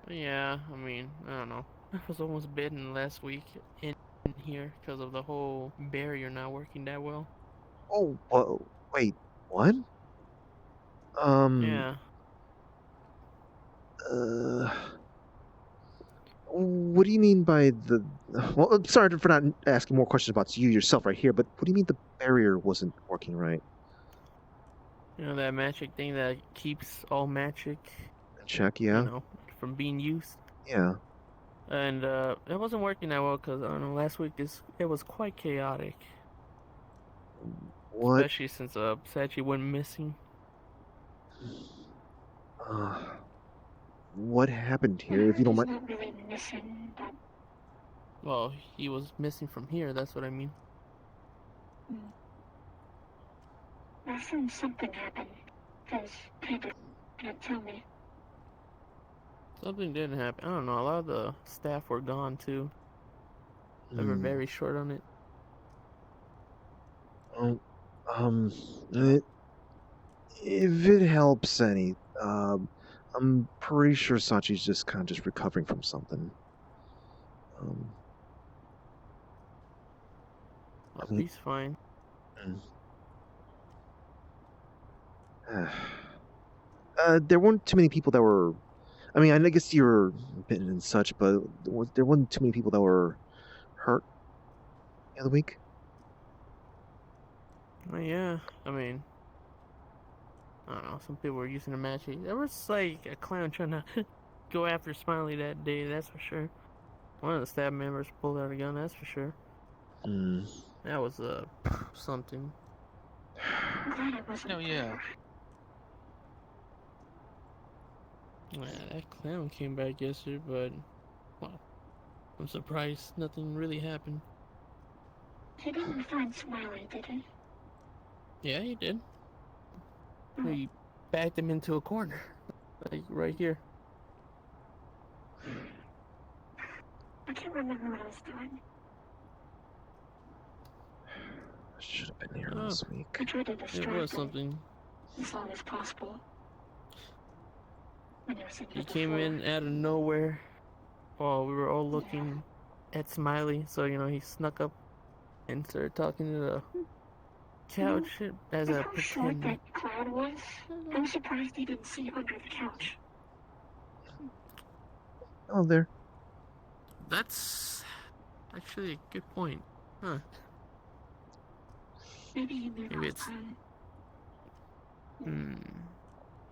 Speaker 4: Yeah, I mean, I don't know. I was almost bitten last week in here because of the whole barrier not working that well.
Speaker 1: Oh, whoa, wait, what?
Speaker 4: Yeah.
Speaker 1: What do you mean by the? Well, I'm sorry for not asking more questions about you yourself right here, but what do you mean the barrier wasn't working right?
Speaker 4: You know that magic thing that keeps all magic,
Speaker 1: Check, yeah.
Speaker 4: From being used.
Speaker 1: Yeah.
Speaker 4: And it wasn't working that well because I don't know. Last week it was quite chaotic.
Speaker 1: What?
Speaker 4: Especially since Sachi went missing.
Speaker 1: What happened here? If you don't mind.
Speaker 17: Not really missing, but
Speaker 4: Well, he was missing from here. That's what I mean.
Speaker 17: I assume something happened. Those people didn't tell me.
Speaker 4: Something didn't happen. I don't know. A lot of the staff were gone too. They were very short on it.
Speaker 1: If it helps any, I'm pretty sure Sachi's just kind of just recovering from something.
Speaker 4: He's fine.
Speaker 1: There weren't too many people that were. I mean, I guess you were bitten and such, but there wasn't too many people that were hurt the other week.
Speaker 4: Well, yeah, I mean, I don't know. Some people were using the magic. There was like a clown trying to go after Smiley that day. That's for sure. One of the staff members pulled out a gun. That's for sure. That was something.
Speaker 17: No,
Speaker 4: yeah. Yeah, that clown came back yesterday, but well, I'm surprised nothing really happened.
Speaker 17: He didn't find Smiley, did he?
Speaker 4: Yeah, he did. He backed him into a corner, like right here.
Speaker 17: I can't remember what I was doing.
Speaker 1: I should have been here last week.
Speaker 17: I tried to distract
Speaker 4: It was
Speaker 17: him
Speaker 4: something.
Speaker 17: as long as possible. When he was in
Speaker 4: He
Speaker 17: here
Speaker 4: came
Speaker 17: before.
Speaker 4: in out of nowhere while we were all looking at Smiley, so he snuck up and started talking to the couch as a
Speaker 17: How short
Speaker 4: pretend.
Speaker 17: that cloud was, I'm surprised he didn't see under the couch.
Speaker 1: Oh, there.
Speaker 4: That's actually a good point, huh?
Speaker 17: Maybe he knew
Speaker 4: Maybe
Speaker 17: that was
Speaker 4: it's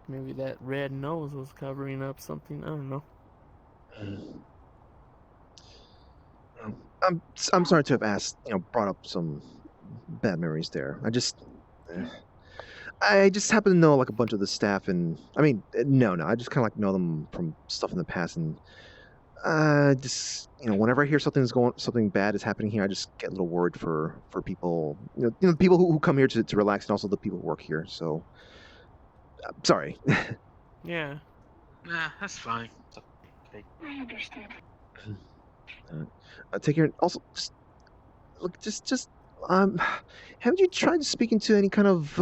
Speaker 4: maybe that red nose was covering up something. I don't know.
Speaker 1: I'm sorry to have brought up some bad memories there. I just happen to know like a bunch of the staff, and I mean, no, I just kind of like know them from stuff in the past, and just whenever I hear something bad is happening here, I just get a little worried for people, the people who come here to relax, and also the people who work here. So, sorry.
Speaker 4: Yeah.
Speaker 8: Nah, that's fine. Okay.
Speaker 17: I understand.
Speaker 1: Take care. Also, haven't you tried speaking to any kind of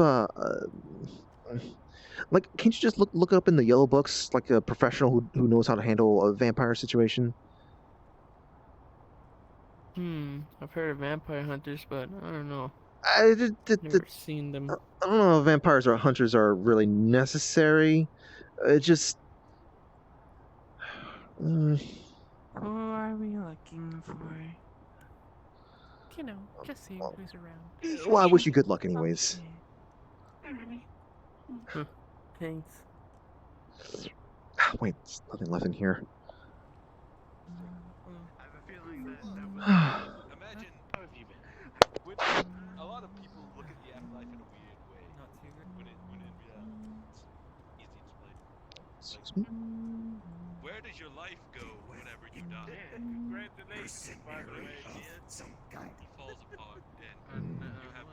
Speaker 1: like? Can't you just look up in the yellow books, like a professional who knows how to handle a vampire situation?
Speaker 4: I've heard of vampire hunters, but I don't know.
Speaker 1: Never
Speaker 4: seen them.
Speaker 1: I don't know if vampires or hunters are really necessary. It just.
Speaker 10: Who are we looking for? Just seeing who's around.
Speaker 1: Well, I wish you good luck, anyways.
Speaker 4: Thanks.
Speaker 1: Wait, there's nothing left in here.
Speaker 18: Imagine, how have you been? A lot of people look at the afterlife in a weird way. When in reality, it's easy to explain.
Speaker 1: Excuse me?
Speaker 18: Where does your life go when you die. Congratulations, by the way, man.
Speaker 13: Some kind.
Speaker 18: He falls apart, and you have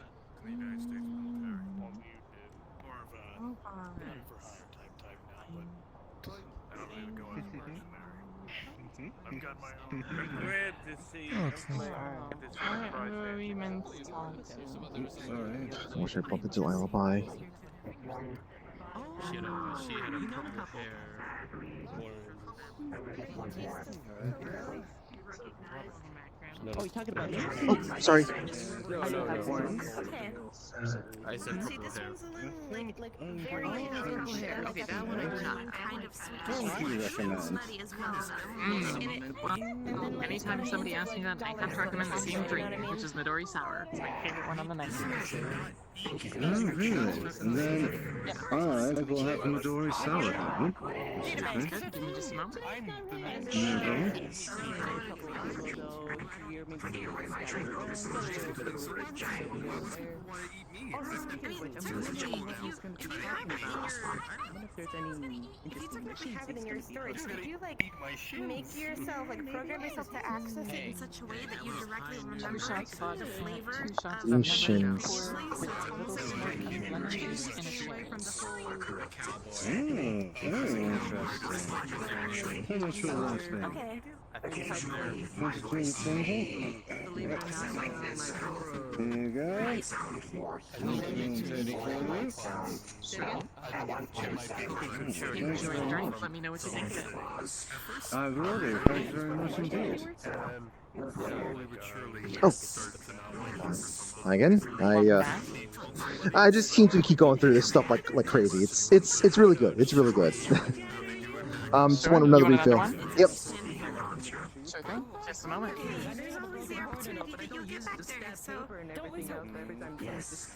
Speaker 18: the United States military. Well, you do. More of a for-hire type now, but I don't really go as mercenary. I've got my own. I'm glad to see. I'm glad to see the
Speaker 10: Where are we meant to talk
Speaker 9: Sorry.
Speaker 1: I wish I bumped into Alibi.
Speaker 8: She had a purple hair.
Speaker 10: Oh, you're talking about me?
Speaker 1: Oh, sorry.
Speaker 10: Okay.
Speaker 8: I said
Speaker 15: See,
Speaker 8: purple
Speaker 15: this
Speaker 8: hair.
Speaker 15: one's a little, like very
Speaker 8: purple hair.
Speaker 15: Okay,
Speaker 8: that one I got.
Speaker 17: Kind of sweet.
Speaker 9: Who do you recommend?
Speaker 17: Smutty as well.
Speaker 10: Anytime somebody asks me that, I have to recommend the same drink, which is Midori Sour. It's my favorite one on the menu.
Speaker 9: Oh, really? And then I will have Midori Sour then.
Speaker 10: Sounds good. Give me just a moment.
Speaker 15: have it in your storage. Did you like make yourself, like program yourself to access it in such a way that you directly remember the flavor of
Speaker 1: Shins.
Speaker 9: Very interesting. How much your last name?
Speaker 15: Okay.
Speaker 9: What's the name? There you go.
Speaker 10: Enjoy the drink. Let me know what you think of it.
Speaker 9: I will do. Thank you very much indeed.
Speaker 1: Oh, again? I just seem to keep going through this stuff like crazy. It's really good. It's really good. Just want another refill. Yep.
Speaker 10: Sure thing. Just a moment.
Speaker 17: There's always the opportunity that you'll get back there, so don't lose hope. Yes.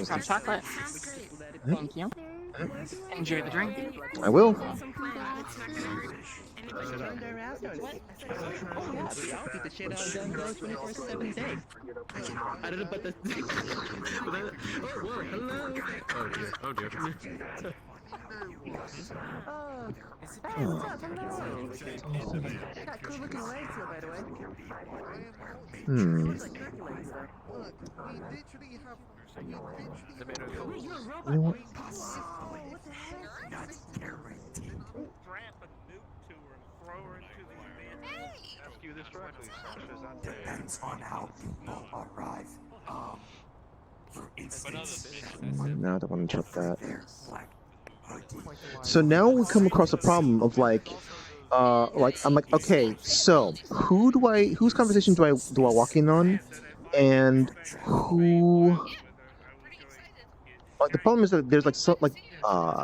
Speaker 10: Hot chocolate. Thank you. Enjoy the drink.
Speaker 1: I will.
Speaker 10: Keep the shit out done 24/7 day. I don't know about the. Whoa, hello.
Speaker 8: Oh dear. Oh dear.
Speaker 15: Got cool looking legs here, by the way.
Speaker 1: You know what?
Speaker 13: Depends on how people arrive. For instance,
Speaker 1: No, I don't want to interrupt that. So now we come across a problem of like I'm like, okay, so whose conversation do I walk in on, and who? The problem is that there's like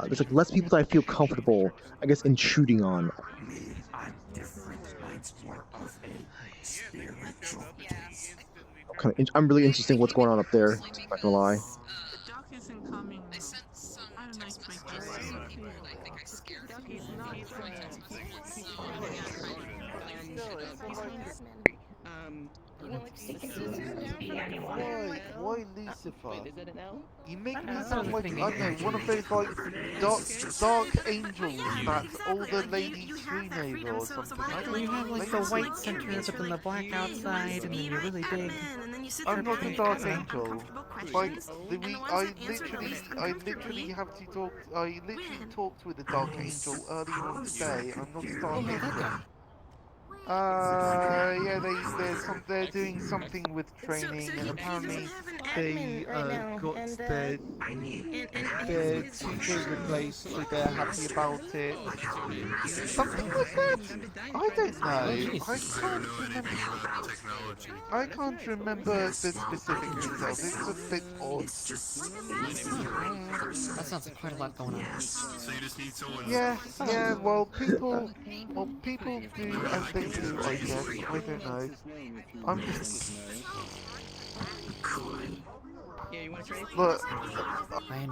Speaker 1: there's like less people that I feel comfortable, I guess, intruding on. I'm really interested in what's going on up there. Not gonna lie.
Speaker 10: The duck isn't coming. I don't like my
Speaker 11: Why Lucifer? You make me sound like, I don't know, one of those like dark angels that all the ladies tree neighbor or something.
Speaker 10: Well, you have like the white center, but then the black outside, and then you're really big.
Speaker 11: I'm not a dark angel. Like, I literally have to talk. I literally talked with a dark angel earlier on today. I'm not a dark angel. Yeah, they're doing something with training, and apparently they got their tutor replaced, so they're happy about it. Something like that. I don't know. I can't remember the specific details. It's a bit odd.
Speaker 10: That sounds like quite a lot going on.
Speaker 6: So you just need someone.
Speaker 11: Yeah. Well, people do as they do, I guess. I don't know. I'm just.
Speaker 10: Yeah,
Speaker 11: Look,
Speaker 12: I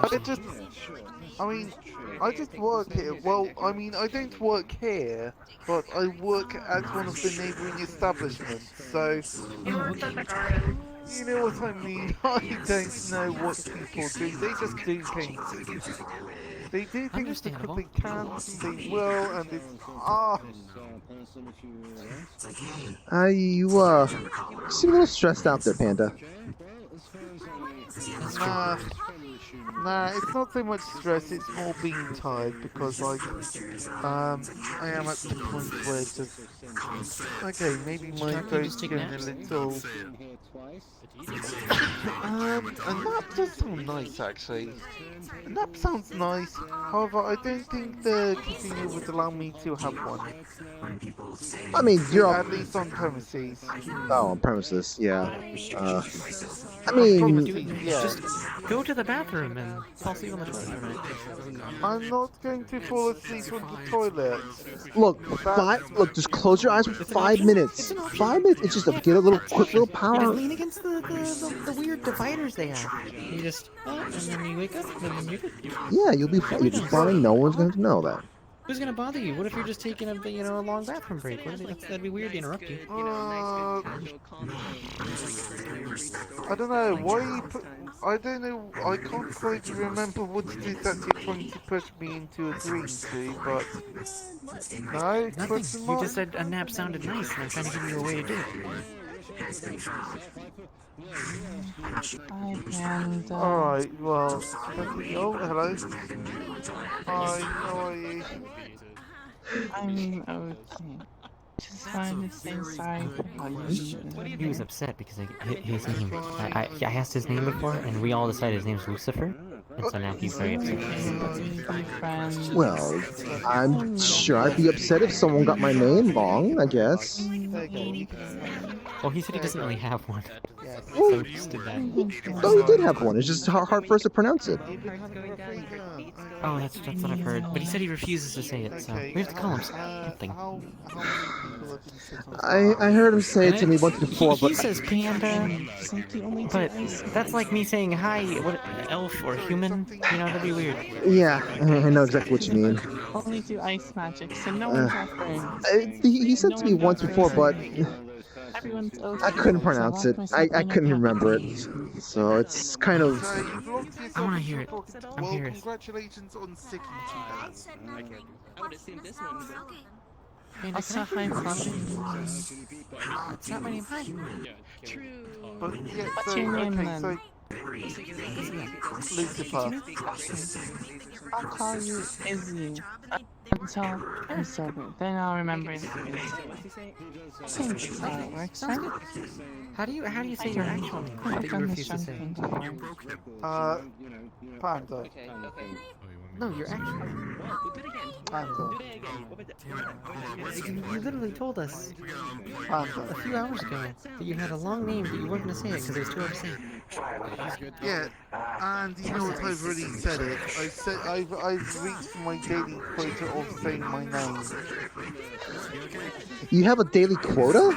Speaker 11: I just work here. Well, I mean, I don't work here, but I work at one of the neighbouring establishments, so... You know what I mean? I don't know what people do. They just do things. They do things because they can, they will, and it's...
Speaker 1: You seem a little stressed out there, Panda.
Speaker 11: Nah, it's not so much stress, it's more being tired, because, like, I am at the point where it's just... Okay, maybe my throat's going a little... A nap does sound nice, actually. A nap sounds nice, however, I don't think the casino would allow me to have one.
Speaker 1: I mean, you're
Speaker 11: at least on premises.
Speaker 1: Oh, on premises, yeah. I mean,
Speaker 12: Just go to the bathroom and fall asleep on the toilet for a minute.
Speaker 11: I'm not going to fall asleep on the toilet.
Speaker 1: Look, just close your eyes for 5 minutes. 5 minutes, it's just get a little quick little power.
Speaker 12: You just lean against the weird dividers they have. You just, and then you wake up, and then you're good.
Speaker 1: Yeah, you'll be fine. No one's going to know that.
Speaker 12: Who's gonna bother you? What if you're just taking a long bathroom break? That'd be weird to interrupt you.
Speaker 11: I don't know why. I don't know. I can't quite remember what it is that you're trying to push me into agreeing to, but no.
Speaker 12: Nothing. You just said a nap sounded nice, and I'm trying to give you a way to do it.
Speaker 11: Alright, well, oh, hello. Hi, how are you?
Speaker 10: I'm okay. Just wanted to say sorry for how you
Speaker 12: He was upset because his name. I asked his name before, and we all decided his name's Lucifer, and so now he's very upset.
Speaker 1: Well, I'm sure I'd be upset if someone got my name wrong, I guess.
Speaker 12: Well, he said he doesn't really have one.
Speaker 1: Well,
Speaker 12: So he just did that.
Speaker 1: no, he did have one. It's just hard for us to pronounce it.
Speaker 12: Oh, that's what I've heard. But he said he refuses to say it, so we have to call him something.
Speaker 1: I heard him say it to me once before, but
Speaker 12: He says panda, but that's like me saying hi, what, elf or human? You know, that'd be weird.
Speaker 1: yeah, I know exactly what you mean.
Speaker 10: only do ice magic, so no one's offering.
Speaker 1: He said to me once before, but
Speaker 10: Everyone's
Speaker 1: I couldn't pronounce it. I couldn't remember it. So it's kind of...
Speaker 12: I want to hear it. I'm
Speaker 11: Well,
Speaker 12: curious.
Speaker 11: congratulations on sticking to that.
Speaker 8: I would assume this one.
Speaker 12: Panda,
Speaker 10: Also,
Speaker 12: can I
Speaker 10: hi,
Speaker 12: hear you?
Speaker 10: Fluffy.
Speaker 12: It's not my name. Hi.
Speaker 8: True.
Speaker 11: But yeah,
Speaker 10: What's
Speaker 11: so,
Speaker 10: your name
Speaker 11: okay,
Speaker 10: then?
Speaker 11: so Lucifer.
Speaker 10: I'll call you Izzy until it's over. Then I'll remember it. I think that's how it works, right?
Speaker 12: How do you say your actual name?
Speaker 10: I
Speaker 12: That you
Speaker 10: found the
Speaker 12: refuse to say.
Speaker 11: Panda.
Speaker 12: No, your actual name.
Speaker 11: Panda.
Speaker 12: You literally told us
Speaker 11: Panda.
Speaker 12: a few hours ago that you had a long name, but you weren't gonna say it because it was too hard to say.
Speaker 11: Yeah, and you know what? I've already said it. I've reached my daily quota of saying my name.
Speaker 1: You have a daily quota?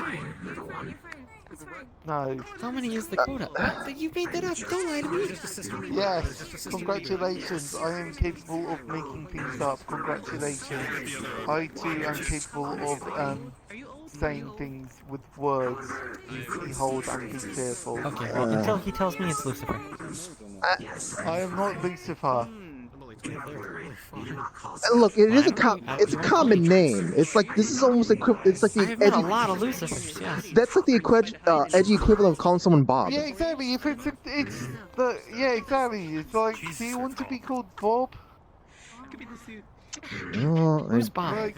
Speaker 11: No.
Speaker 12: How many is the quota? You made that up. Don't lie to me.
Speaker 11: Yes. Congratulations. I am capable of making things up. Congratulations. I too am capable of saying things with words. Behold and be fearful.
Speaker 12: Okay, well, until he tells me it's Lucifer.
Speaker 11: I am not Lucifer.
Speaker 1: Look, it is it's a common name. It's like this is almost it's like the
Speaker 12: I've met a lot of Lucifers. Yes.
Speaker 1: That's like the edgy equivalent of calling someone Bob.
Speaker 11: Yeah, exactly. If it's the exactly. It's like, do you want to be called Bob?
Speaker 12: Who's Bob?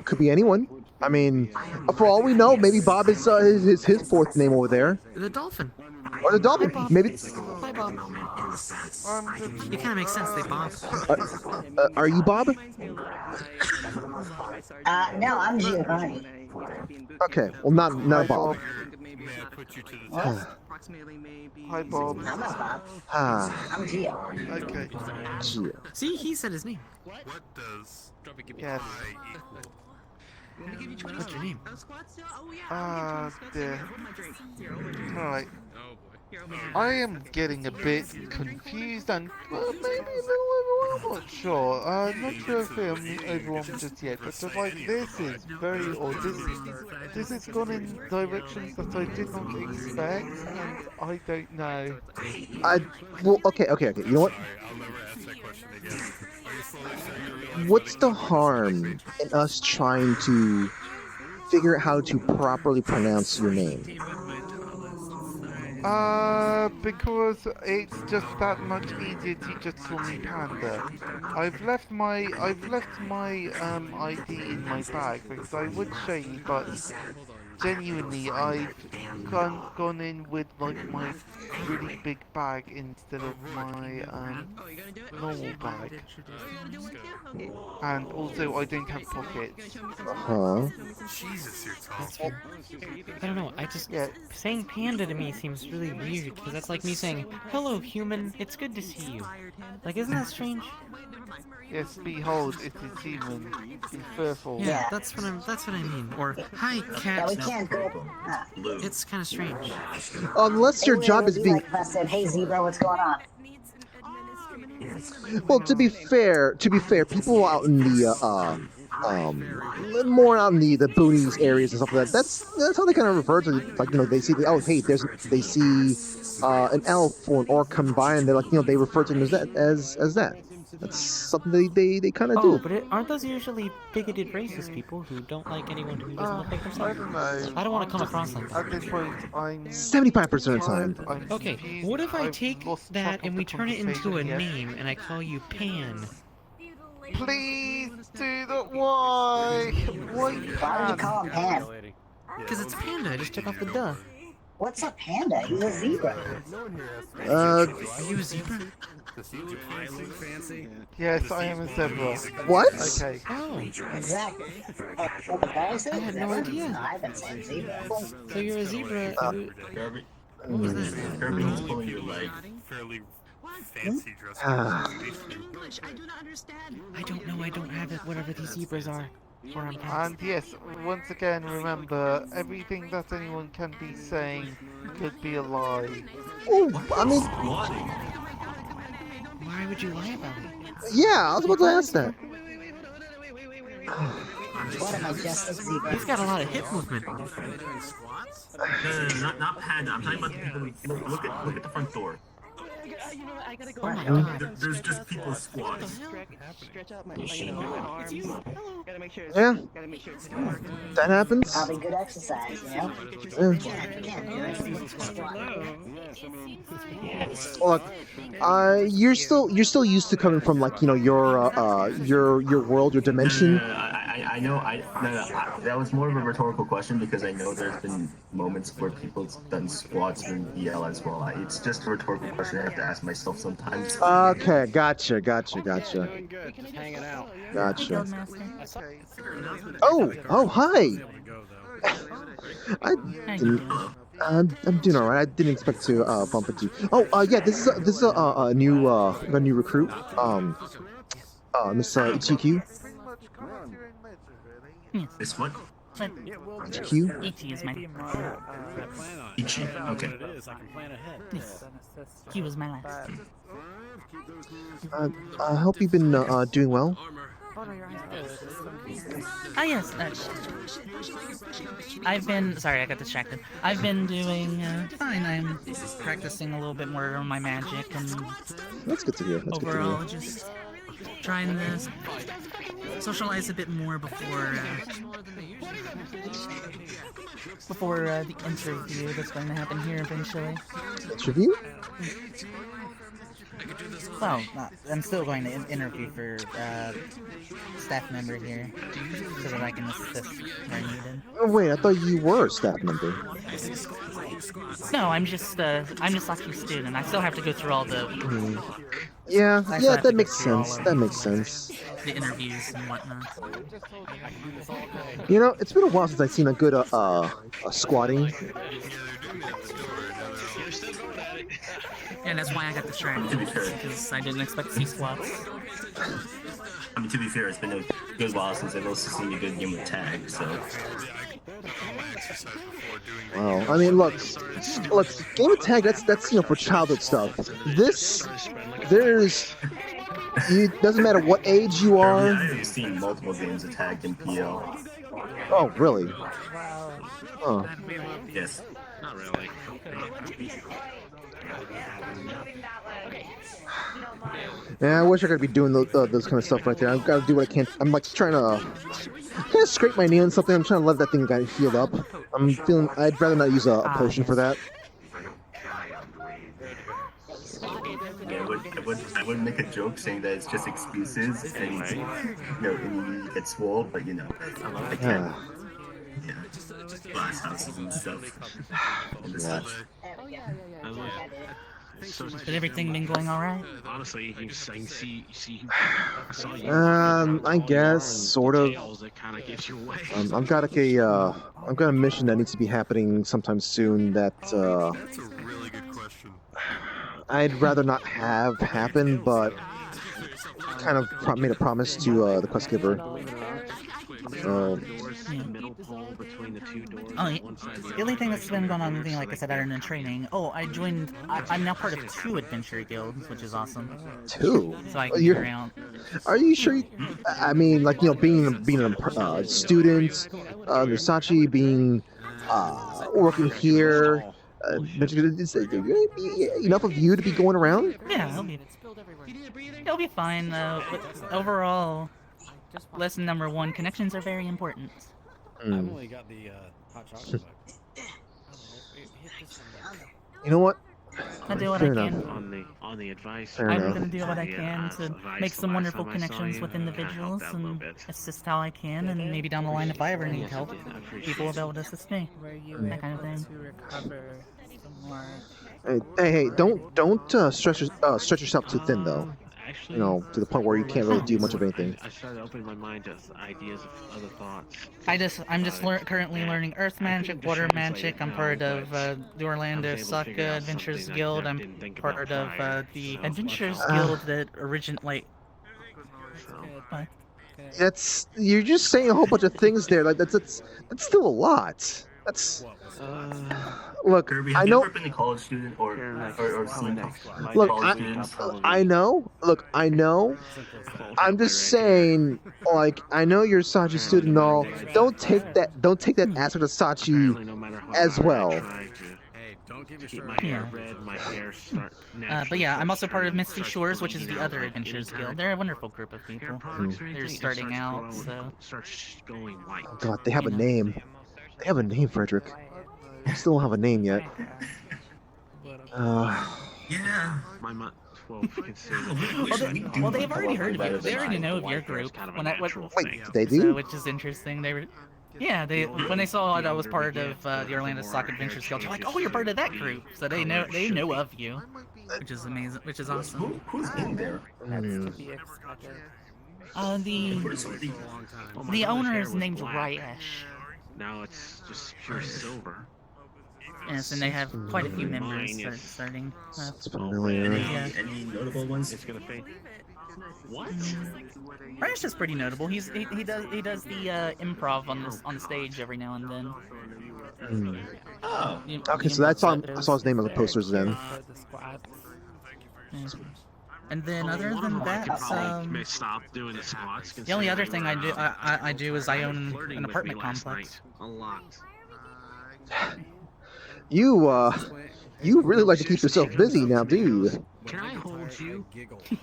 Speaker 1: Could be anyone. I mean, for all we know, maybe Bob is his fourth name over there.
Speaker 12: The dolphin.
Speaker 1: Or the dolphin. Maybe.
Speaker 12: Hi, Bob. It kind of makes sense. They Bob.
Speaker 1: Are you Bob?
Speaker 19: No, I'm Giovanni.
Speaker 1: Okay, well, not Bob.
Speaker 11: Hi, Bob.
Speaker 19: I'm not Bob. I'm Gio.
Speaker 11: Okay.
Speaker 1: Gio.
Speaker 12: See, he said his name.
Speaker 6: What does
Speaker 11: Yes.
Speaker 12: What's your name?
Speaker 11: Dear. Alright. I am getting a bit confused and maybe a little overwhelmed. I'm not sure. Not sure if I'm overwhelmed just yet, but like this is very odd. This has gone in directions that I did not expect, and I don't know.
Speaker 1: Well, okay. You know what?
Speaker 6: I'll never ask that question again.
Speaker 1: What's the harm in us trying to figure out how to properly pronounce your name?
Speaker 11: Because it's just that much easier to just call me Panda. I've left my ID in my bag because I would show you, but genuinely I've gone in with like my really big bag instead of my normal bag. And also I don't have pockets.
Speaker 1: Huh?
Speaker 6: Jesus, you're tall.
Speaker 12: I don't know, saying panda to me seems really weird, because that's like me saying, hello human, it's good to see you. Like, isn't that strange?
Speaker 11: Yes, behold, it is human. Be fearful.
Speaker 12: Yeah, that's what I mean. Or, hi cat.
Speaker 19: Yeah, we can't go.
Speaker 12: It's kind of strange.
Speaker 1: Unless your job is being...
Speaker 19: Like if I said, hey zebra, what's going on?
Speaker 1: Well, to be fair, people out in the more out in the boonies areas and stuff like that. That's how they kind of refer to it. Like, they see they see an elf or an orc come by, and they're like, they refer to them as that. That's something they kind of do.
Speaker 12: Oh, but aren't those usually bigoted racist people who don't like anyone who doesn't look like themselves?
Speaker 11: I don't know.
Speaker 12: I don't want to come across like that.
Speaker 11: At this point, I'm
Speaker 1: 75% of the time.
Speaker 12: Okay, what if I take that and we turn it into a name and I call you Pan?
Speaker 11: Please do that. Why? Why
Speaker 19: would you call him Pan?
Speaker 12: Because it's Panda. I just took off the duh.
Speaker 19: What's a panda? He's a zebra.
Speaker 12: Are you a zebra?
Speaker 11: Yes, I am a zebra.
Speaker 1: What?
Speaker 11: Okay.
Speaker 12: Oh.
Speaker 19: Exactly. What the guy said?
Speaker 12: I had no idea.
Speaker 19: No, I've been saying zebra.
Speaker 12: So you're a zebra.
Speaker 14: What was that? Kirby's pulling your leg.
Speaker 6: Fairly fancy dress.
Speaker 12: I don't know. I don't have it. Whatever these zebras are.
Speaker 11: And yes, once again, remember, everything that anyone can be saying could be a lie.
Speaker 1: Oh, I mean...
Speaker 12: Why would you lie about it?
Speaker 1: Yeah, I was about to ask that.
Speaker 19: What am I just a zebra?
Speaker 12: He's got a lot of hip movement.
Speaker 14: No, not Panda. I'm talking about the people who... Look at the front door.
Speaker 12: Oh my god.
Speaker 14: There's just people squatting.
Speaker 8: Stretch out my arms. Gotta make sure
Speaker 1: Yeah.
Speaker 8: it's
Speaker 1: That happens.
Speaker 19: Probably good exercise,
Speaker 1: Yeah. Look, you're still used to coming from like your world, your dimension.
Speaker 14: I know. That was more of a rhetorical question because I know there's been moments where people have done squats in BL as well. It's just a rhetorical question I have to ask myself sometimes.
Speaker 1: Okay, gotcha.
Speaker 7: Just hanging out.
Speaker 1: Gotcha. Oh, hi. I'm doing all right. I didn't expect to bump into you. Oh, yeah. This is a new recruit. Miss ETQ.
Speaker 14: This what?
Speaker 1: ETQ.
Speaker 10: ET is my name.
Speaker 14: Ichi. Okay.
Speaker 10: Yes. He was my last.
Speaker 1: I hope you've been doing well.
Speaker 10: Ah, yes. I've been... Sorry, I got distracted. I've been doing fine. I'm practicing a little bit more on my magic and...
Speaker 1: That's good to hear.
Speaker 10: Overall, just trying to socialize a bit more before the interview that's going to happen here eventually.
Speaker 1: Interview?
Speaker 10: Well, I'm still going to interview for staff member here, so that I can assist where needed.
Speaker 1: Oh wait, I thought you were a staff member.
Speaker 10: No, I'm just a student. I still have to go through all the
Speaker 1: Yeah,
Speaker 10: I
Speaker 1: yeah,
Speaker 10: have to
Speaker 1: that
Speaker 10: go
Speaker 1: makes
Speaker 10: through all
Speaker 1: sense.
Speaker 10: of
Speaker 1: That makes sense.
Speaker 10: the interviews and whatnot.
Speaker 1: You know, it's been a while since I've seen a good squatting.
Speaker 10: And that's why I got distracted,
Speaker 14: To be fair.
Speaker 10: because I didn't expect to see squats.
Speaker 14: I mean, to be fair, it's been a good while since I've also seen a good game of tag, so.
Speaker 1: Wow. I mean, look, game of tag. That's you know for childhood stuff. It doesn't matter what age you are.
Speaker 14: I've seen multiple games of tag in PL.
Speaker 1: Oh, really? Oh.
Speaker 14: Yes.
Speaker 8: Not really.
Speaker 1: Yeah, I wish I could be doing those kind of stuff right there. I've got to do what I can. I'm like trying to scrape my knee on something. I'm trying to let that thing get healed up. I'm feeling. I'd rather not use a potion for that.
Speaker 14: Yeah, I would make a joke saying that it's just excuses and and you get swole, but I can't. Yeah, glass houses and stuff. And such.
Speaker 10: But everything been going alright?
Speaker 8: Honestly, I saw you.
Speaker 1: I guess sort of. I've got I've got a mission that needs to be happening sometime soon.
Speaker 6: That's a really good question.
Speaker 1: I'd rather not have happen, but kind of made a promise to the quest giver. So.
Speaker 10: Oh, the only thing that's been going on with me, like I said, other than training. Oh, I'm now part of 2 adventure guilds, which is awesome.
Speaker 1: 2?
Speaker 10: So I can get around.
Speaker 1: Are you sure? I mean, like being a student, Versace being working here. Enough of you to be going around?
Speaker 10: Yeah, it'll be fine. But overall, lesson number 1: connections are very important.
Speaker 7: I've only got the hot chocolate.
Speaker 1: You know what?
Speaker 10: I do what I can.
Speaker 8: On the advice.
Speaker 10: I'm gonna do what I can to make some wonderful connections with individuals and assist how I can, and maybe down the line, if I ever need help, people will be able to assist me. That kind of thing.
Speaker 1: Hey! Don't stretch yourself too thin, though. You know, to the point where you can't really do much of anything.
Speaker 8: I started opening my mind to ideas of other thoughts.
Speaker 10: I'm just currently learning Earth Magic, Water Magic. I'm part of the Orlando Soccer Adventures Guild. I'm part of the Adventures Guild that originally.
Speaker 1: You're just saying a whole bunch of things there. Like that's still a lot. That's. Look,
Speaker 14: Kirby,
Speaker 1: I
Speaker 14: have
Speaker 1: know.
Speaker 14: you ever been a college student or seen
Speaker 1: Look,
Speaker 14: college students?
Speaker 1: I know. Look, I know. I'm just saying. Like, I know you're a Sachi student and all. Don't take that aspect of Sachi as well.
Speaker 10: But yeah, I'm also part of Misty Shores, which is the other Adventures Guild. They're a wonderful group of people. They're starting out, so.
Speaker 1: Oh God, they have a name. They have a name, Frederick. They still don't have a name yet.
Speaker 14: Yeah.
Speaker 10: Well, they've already heard of you. They already know of your group.
Speaker 1: Wait, they do?
Speaker 10: So, which is interesting. When they saw that I was part of the Orlando Stock Adventures Guild, they're like, "Oh, you're part of that group." So they know of you, which is amazing, which is awesome.
Speaker 14: Who's in there?
Speaker 10: The owner is named Ryesh.
Speaker 8: Now it's just pure silver.
Speaker 10: Yes, and they have quite a few members starting.
Speaker 14: Any notable ones?
Speaker 8: It's gonna fade. What?
Speaker 10: Ryesh is pretty notable. He does the improv on the stage every now and then.
Speaker 14: Oh.
Speaker 1: Okay, so I saw his name on the posters then.
Speaker 10: And then other than that,
Speaker 8: stop doing the squats.
Speaker 10: the only other thing I do is I own an apartment complex.
Speaker 8: A lot.
Speaker 1: You really like to keep yourself busy now, do you?
Speaker 8: Can I hold you?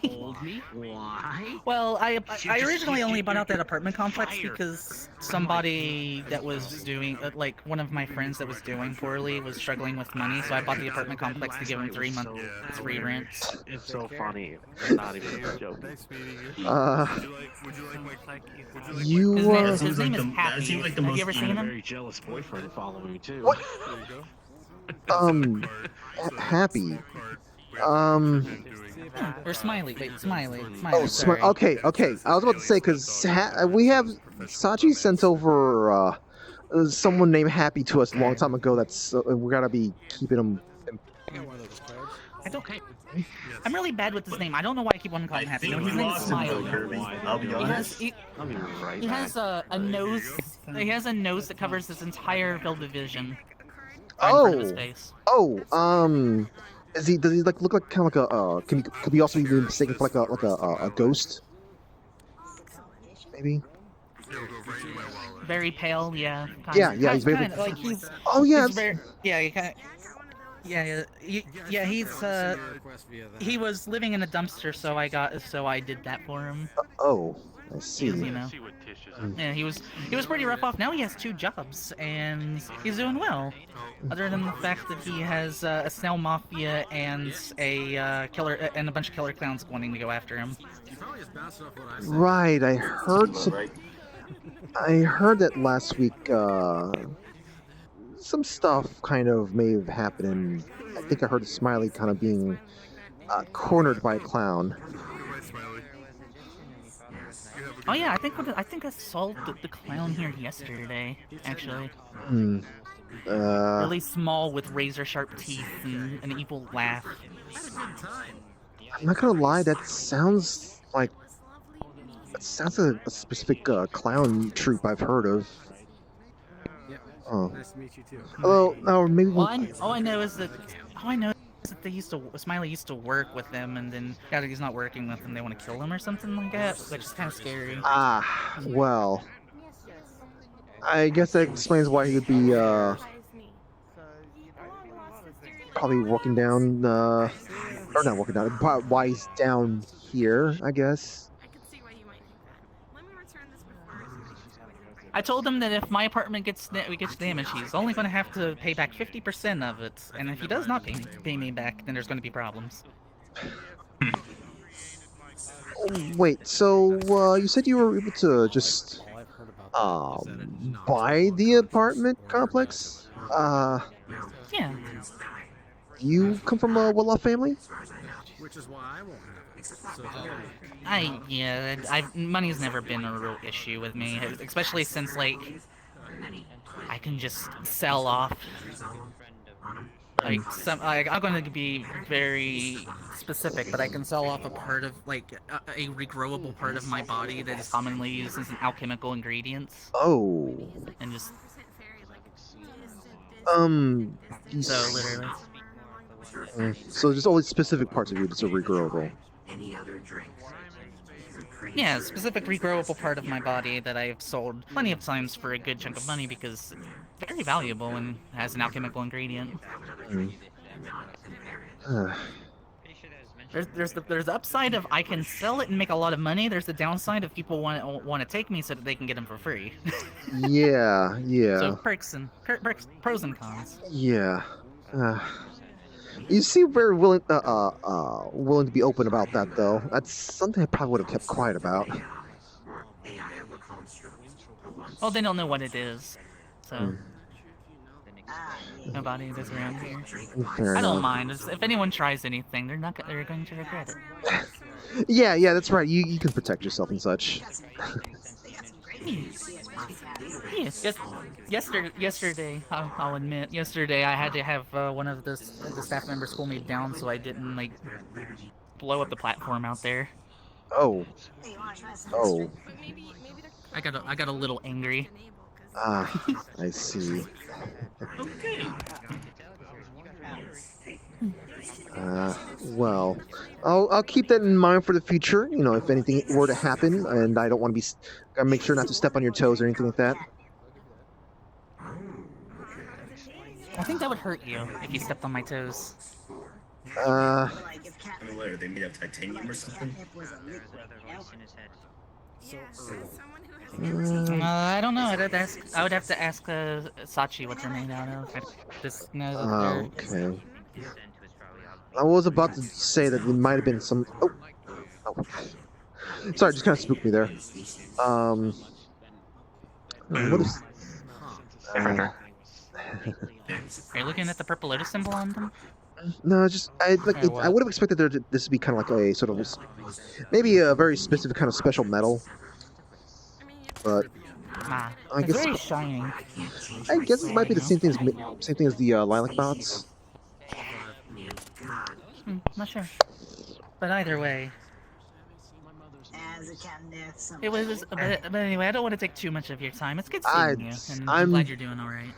Speaker 8: Hold me? Why?
Speaker 10: Well, I originally only bought out that apartment complex because somebody that was doing, like one of my friends that was doing poorly was struggling with money, so I bought the apartment complex to give him 3 months free rent.
Speaker 8: It's so funny. Not even a joke.
Speaker 10: His name is Happy. Have you ever seen him?
Speaker 8: Very jealous boyfriend following me too.
Speaker 1: What? Happy.
Speaker 10: Or Smiley. Wait, Smiley.
Speaker 1: Oh,
Speaker 10: Sorry.
Speaker 1: okay. I was about to say because we have Sachi sent over someone named Happy to us a long time ago. That's we gotta be keeping him.
Speaker 10: I don't. I'm really bad with his name. I don't know why I keep wanting to call him Happy. No, his name's Smiley.
Speaker 14: I'll be honest.
Speaker 10: He has a nose. He has a nose that covers his entire field of vision.
Speaker 1: Oh, does he like look like kind of like a could he also be mistaken for like a ghost? Maybe.
Speaker 10: Very pale, yeah.
Speaker 1: Yeah, he's very.
Speaker 10: Kinda, like he's.
Speaker 1: Oh yeah.
Speaker 10: He's very, yeah, he kind of. Yeah, he was living in a dumpster, so I did that for him.
Speaker 1: Oh, I see.
Speaker 10: You know. Yeah, he was pretty rough off. Now he has 2 jobs, and he's doing well. Other than the fact that he has a snail mafia and a killer and a bunch of killer clowns wanting to go after him.
Speaker 1: Right, I heard that last week. Some stuff kind of may have happened, and I think I heard Smiley kind of being cornered by a clown.
Speaker 10: Oh yeah, I think I saw the clown here yesterday, actually. Really small with razor sharp teeth and an evil laugh.
Speaker 1: I'm not gonna lie, that sounds like a specific clown troupe I've heard of. Oh.
Speaker 7: Nice to meet you too.
Speaker 1: Although, or maybe.
Speaker 10: All I know is that Smiley used to work with them, and then now that he's not working with them, they want to kill him or something like that, which is kind of scary.
Speaker 1: Ah, well. I guess that explains why he would be probably walking down, or not walking down, why he's down here, I guess.
Speaker 10: I told him that if my apartment gets damaged, he's only going to have to pay back 50% of it, and if he does not pay me back, then there's going to be problems.
Speaker 1: Wait, so you said you were able to just buy the apartment complex?
Speaker 10: Yeah.
Speaker 1: You come from a well-off family?
Speaker 7: Which is why I won't
Speaker 10: money's never been a real issue with me, especially since like I can just sell off. I'm going to be very specific, but I can sell off a part of like a regrowable part of my body that is commonly used as an alchemical ingredients.
Speaker 1: Oh.
Speaker 10: And just.
Speaker 1: So
Speaker 10: literally.
Speaker 1: So just only specific parts of you that's a regrowable.
Speaker 10: Yeah, a specific regrowable part of my body that I've sold plenty of times for a good chunk of money because it's very valuable and has an alchemical ingredient. There's the upside of I can sell it and make a lot of money. There's the downside of people want to take me so that they can get them for free.
Speaker 1: Yeah.
Speaker 10: So pros and cons.
Speaker 1: Yeah. You seem very willing to be open about that, though. That's something I probably would have kept quiet about.
Speaker 10: Well, they don't know what it is, so nobody is around here.
Speaker 1: Fair
Speaker 10: I don't
Speaker 1: enough.
Speaker 10: mind. If anyone tries anything, they're going to regret it.
Speaker 1: Yeah, that's right. You can protect yourself and such.
Speaker 10: Yes, yesterday, I'll admit, yesterday I had to have one of the staff members cool me down so I didn't like blow up the platform out there.
Speaker 1: Oh.
Speaker 10: I got a little angry.
Speaker 1: Ah, I see. Well, I'll keep that in mind for the future. You know, if anything were to happen, and I don't want to be, gotta make sure not to step on your toes or anything like that.
Speaker 10: I think that would hurt you if you stepped on my toes.
Speaker 14: What are they made of titanium or something?
Speaker 10: I don't know. I would have to ask Sachi what they're made out of. I just know that they're...
Speaker 1: Okay. I was about to say that it might have been some. Oh. Sorry, just kind of spooked me there. What is?
Speaker 10: Are you looking at the purple Lotus symbol on them?
Speaker 1: No, just I like.
Speaker 10: Or
Speaker 1: I
Speaker 10: what?
Speaker 1: would have expected this to be kind of like a sort of maybe a very specific kind of special metal, but
Speaker 10: Nah,
Speaker 1: I
Speaker 10: it's
Speaker 1: guess
Speaker 10: very shiny.
Speaker 1: I guess it might be the
Speaker 10: No.
Speaker 1: same thing as the lilac bots.
Speaker 10: Not sure. But either way, it was. But anyway, I don't want to take too much of your time. It's good seeing you, and I'm glad you're doing all right.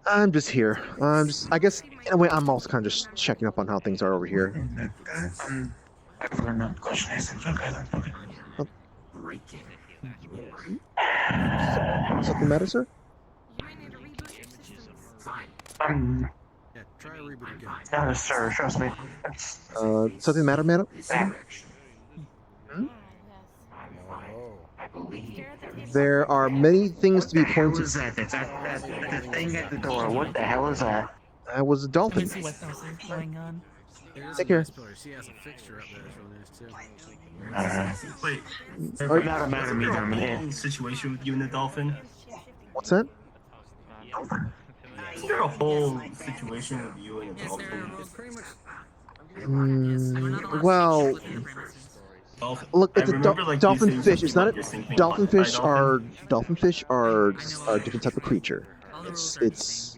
Speaker 1: I'm just here. I guess in a way I'm also kind of just checking up on how things are over here. Something matter, sir?
Speaker 7: Yeah, try a reboot again.
Speaker 13: No, sir, trust me.
Speaker 1: Something matter, madam? There are many things to be pointed.
Speaker 13: What is that? That's the thing at the door. What the hell is that?
Speaker 1: That was a dolphin.
Speaker 10: Let me see what else is going on.
Speaker 1: Take care.
Speaker 7: She has a fixture up there that's really nice too.
Speaker 14: Wait,
Speaker 1: Are you-
Speaker 14: not a matter of me, whole situation with you and the dolphin?
Speaker 1: What's that?
Speaker 14: Is there a whole situation with you and the dolphin?
Speaker 1: Well, look, it's a dolphin fish. It's not a dolphin fish. Dolphin fish are a different type of creature. It's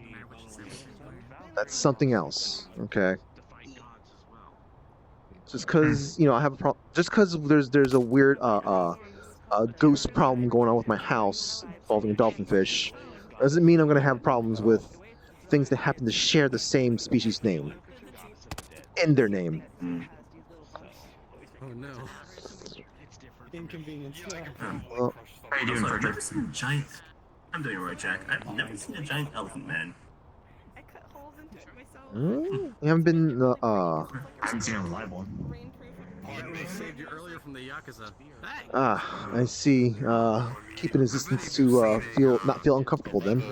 Speaker 1: that's something else. Okay. Just because I have a problem. Just because there's a weird ghost problem going on with my house involving a dolphin fish, doesn't mean I'm gonna have problems with things that happen to share the same species name in their name.
Speaker 7: Oh no. Inconvenience.
Speaker 1: Well,
Speaker 14: How you doing, I've never seen a giant. I'm doing alright, Jack. I've never seen a giant elephant man.
Speaker 1: you haven't been
Speaker 14: I haven't seen a live one.
Speaker 7: We saved you earlier from the Yakuza. Hey!
Speaker 1: I see. Keeping his distance to not feel uncomfortable then.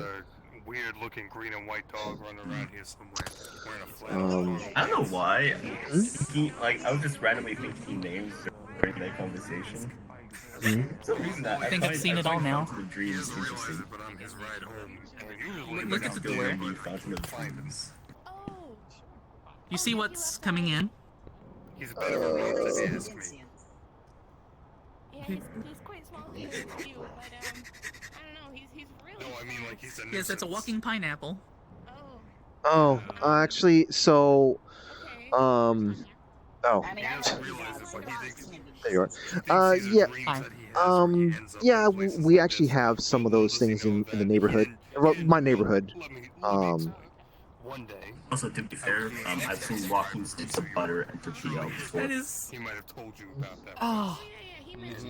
Speaker 6: Weird-looking green and white dog running around here somewhere wearing a flannel.
Speaker 14: I don't know why. I was just randomly thinking names during that conversation. For some reason,
Speaker 10: I think I've seen it all now.
Speaker 14: The dreams interesting.
Speaker 10: Look at the door. You see what's coming in?
Speaker 6: He's a bit of a reach if you ask me.
Speaker 2: Yeah, he's quite small compared to you, but I don't know, he's really
Speaker 6: No, I mean like he's a
Speaker 10: Yes, it's a walking pineapple.
Speaker 1: Oh, actually, so, oh, there you are. Yeah, we actually have some of those things in the neighborhood. Well, my neighborhood.
Speaker 14: Also, to be fair, I've seen walking sticks of butter enter PL before.
Speaker 10: That is.
Speaker 6: He might have told you about that.
Speaker 10: Oh,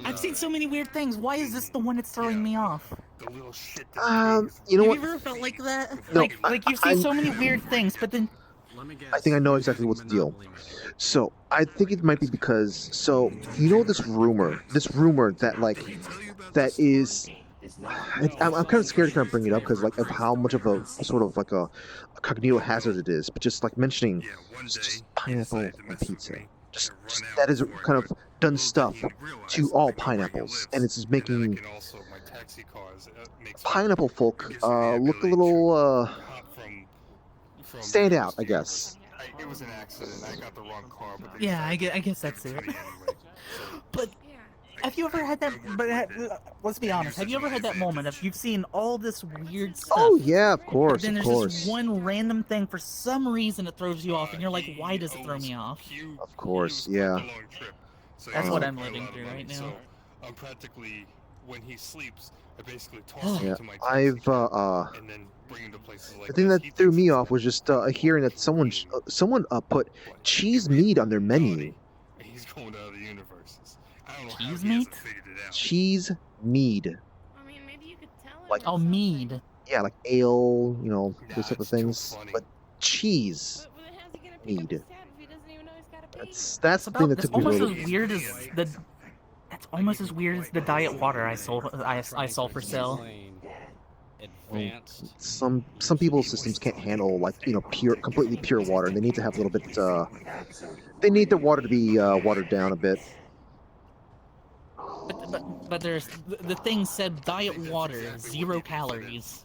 Speaker 10: I've seen so many weird things. Why is this the one that's throwing me off?
Speaker 6: The little shit
Speaker 1: You know
Speaker 10: Have
Speaker 1: what?
Speaker 10: you ever felt like that?
Speaker 1: No,
Speaker 10: like you've seen so many weird things, but then.
Speaker 1: I think I know exactly what's the deal. So I think it might be because this rumor that is. I'm kind of scared to kind of bring it up because of how much of a sort of like a cognito hazard it is. But just like mentioning just pineapple on pizza, just that is kind of done stuff to all pineapples, and it's just making pineapple folk look a little stand out, I guess.
Speaker 6: It was an accident. I got the wrong car. But
Speaker 10: Yeah, I guess that's it. But have you ever had that? But let's be honest. Have you ever had that moment of you've seen all this weird stuff?
Speaker 1: Oh yeah, of course,
Speaker 10: But then
Speaker 1: of
Speaker 10: there's
Speaker 1: course.
Speaker 10: this one random thing for some reason it throws you off, and you're like, why does it throw me off?
Speaker 1: Of course, yeah.
Speaker 10: That's what I'm living through right now.
Speaker 6: So I'm practically, when he sleeps, I basically toss him
Speaker 1: Yeah,
Speaker 6: to my
Speaker 1: I've
Speaker 6: and then bring him to places like
Speaker 1: the thing that threw me off was just hearing that someone put cheese meat on their menu.
Speaker 6: He's going to other universes. I don't know
Speaker 10: Cheese
Speaker 6: how he
Speaker 10: meat?
Speaker 6: hasn't figured it out.
Speaker 1: Cheese mead.
Speaker 10: Like oh, mead.
Speaker 1: Yeah, like ale, those type of things. But cheese mead. That's the thing that
Speaker 10: That's
Speaker 1: took me
Speaker 10: almost
Speaker 1: really.
Speaker 10: as weird as the. That's almost as weird as the diet water I saw for sale.
Speaker 1: Some people's systems can't handle completely pure water, and they need to have a little bit. They need the water to be watered down a bit.
Speaker 10: But there's the thing said diet water 0 calories.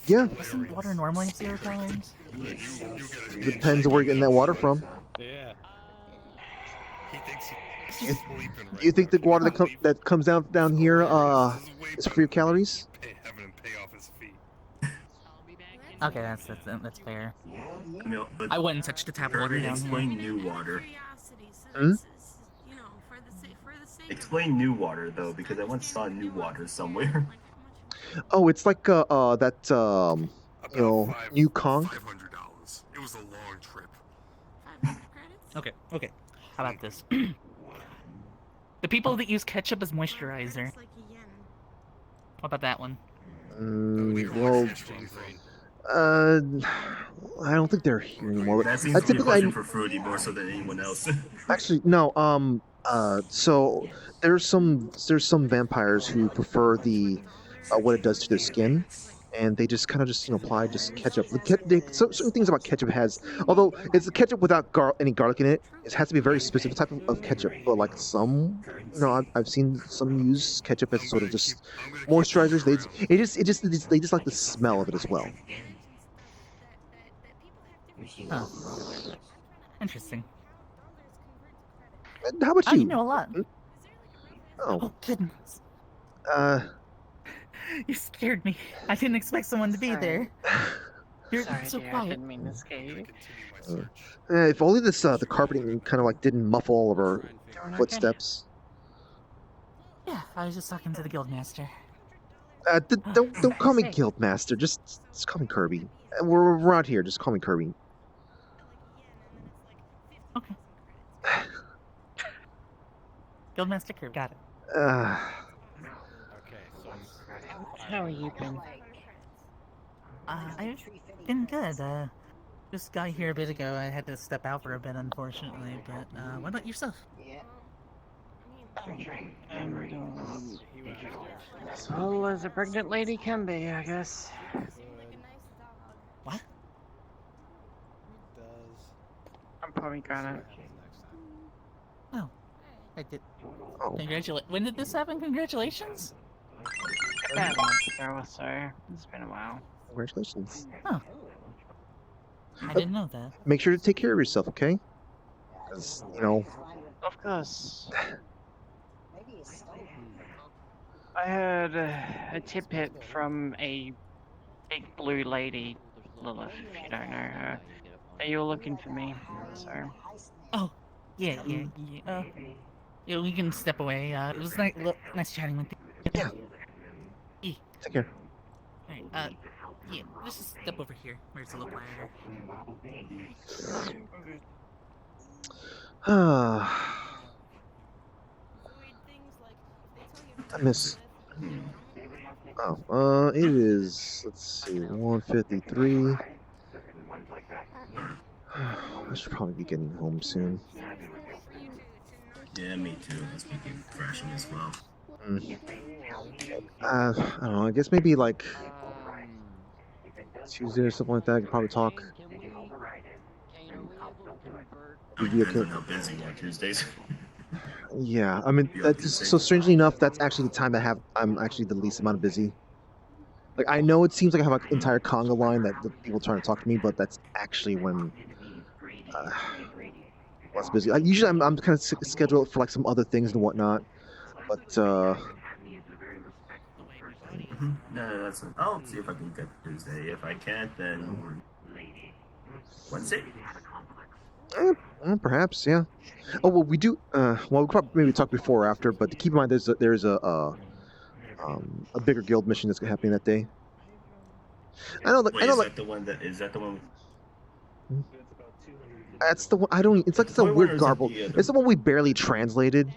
Speaker 1: Yeah.
Speaker 10: Isn't water normally 0 calories?
Speaker 1: Depends on where you're getting that water from.
Speaker 18: Yeah. He thinks
Speaker 1: You, you think the water that comes down here is free of calories?
Speaker 6: Having him pay off his fee.
Speaker 10: Okay, that's fair.
Speaker 14: No, but
Speaker 10: I wouldn't touch the tap water down
Speaker 14: explain
Speaker 10: here.
Speaker 14: new water.
Speaker 1: Hmm?
Speaker 14: Explain new water though, because I once saw new water somewhere.
Speaker 1: Oh, it's like that you know, New Kong.
Speaker 6: $500. It was a long trip.
Speaker 10: Okay. How about this? The people that use ketchup as moisturizer. What about that one?
Speaker 1: Well, I don't think they're here anymore.
Speaker 14: That seems to be a question for Fruity more so than anyone else.
Speaker 1: Actually, no. So there's some vampires who prefer the what it does to their skin, and they just kind of just apply just ketchup. Certain things about ketchup has, although it's a ketchup without any garlic in it, it has to be a very specific type of ketchup. But like some, I've seen some use ketchup as sort of just moisturizers. They just like the smell of it as well.
Speaker 10: Huh. Interesting.
Speaker 1: How about you?
Speaker 10: You know a lot.
Speaker 1: Oh
Speaker 10: goodness. You scared me. I didn't expect someone to be there. You're so
Speaker 3: dear, I
Speaker 10: quiet.
Speaker 3: didn't mean to scare you.
Speaker 1: If only this the carpeting kind of like didn't muffle all of our
Speaker 10: okay?
Speaker 1: footsteps.
Speaker 10: Yeah, I was just talking to the guildmaster.
Speaker 1: Don't call me Guildmaster. Just call me Kirby. We're out here. Just call me Kirby.
Speaker 10: Okay. Guildmaster Kirby. Got it.
Speaker 3: How are you been?
Speaker 10: I've been good. Just got here a bit ago. I had to step out for a bit, unfortunately. But what about yourself?
Speaker 3: Well, as a pregnant lady can be, I guess.
Speaker 10: What?
Speaker 3: I'm probably gonna.
Speaker 10: Oh, I did. When did this happen? Congratulations.
Speaker 3: About a month ago or so. It's been a while.
Speaker 1: Congratulations.
Speaker 10: Oh. I didn't know that.
Speaker 1: Make sure to take care of yourself, okay? Because
Speaker 3: Of course. I heard a tidbit from a big blue lady, Lilith, if you don't know her, that you were looking for me, so...
Speaker 10: Oh, yeah. Yeah, we can step away. It was nice chatting with you.
Speaker 1: Yeah. Take care.
Speaker 10: Alright, yeah, let's just step over here, where it's a little quieter.
Speaker 1: I miss. Oh, it is. Let's see, 1:53. I should probably be getting home soon.
Speaker 14: Yeah, me too. I was thinking crashing as well.
Speaker 1: I don't know. I guess maybe like Tuesday or something like that. I could probably talk.
Speaker 14: Depends on how busy you are Tuesdays.
Speaker 1: Yeah, I mean, that's so strangely enough, that's actually the time that I'm actually the least amount of busy. Like, I know it seems like I have an entire conga line that the people trying to talk to me, but that's actually when less busy. Usually I'm kind of scheduled for like some other things and whatnot, but
Speaker 14: No, that's. I'll see if I can get Tuesday. If I can't, then Wednesday.
Speaker 1: Perhaps, yeah. Oh well, we do. Well, we'll probably maybe talk before or after, but to keep in mind, there's a bigger guild mission that's happening that day. I know.
Speaker 14: Wait,
Speaker 1: I know.
Speaker 14: is
Speaker 1: Like,
Speaker 14: that the one that is that the one?
Speaker 1: that's the one. I don't. It's like it's a
Speaker 14: What
Speaker 1: weird
Speaker 14: one is it
Speaker 1: garble.
Speaker 14: the other?
Speaker 1: It's the one we barely translated.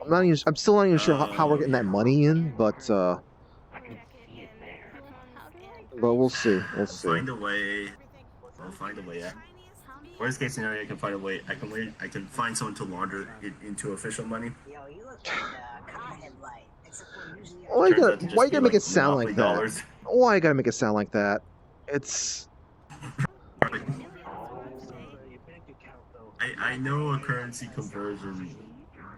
Speaker 1: I'm still not even sure how we're getting that money in, but we'll see. We'll see.
Speaker 14: Find a way. I'll find a way. Yeah. Worst case scenario, I can find a way. I can find someone to launder it into official money.
Speaker 1: Why you gotta make it sound
Speaker 14: Monopoly
Speaker 1: like that?
Speaker 14: dollars.
Speaker 1: Why you gotta make it sound like that? It's.
Speaker 14: I know a currency conversion.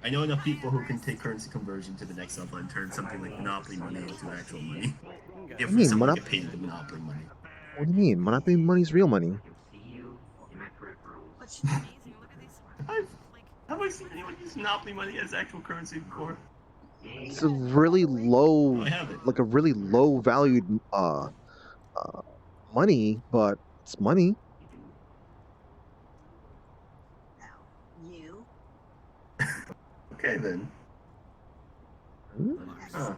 Speaker 14: I know enough people who can take currency conversion to the next level and turn something like Monopoly money into actual money. Yeah,
Speaker 1: I
Speaker 14: for
Speaker 1: mean,
Speaker 14: someone to get paid the Monopoly money.
Speaker 1: What do you mean? Monopoly money's real money.
Speaker 14: Have I seen anyone use Monopoly money as actual currency before?
Speaker 1: It's a really low,
Speaker 14: I haven't.
Speaker 1: like a really low valued money, but it's money.
Speaker 19: You?
Speaker 14: Okay then. Huh.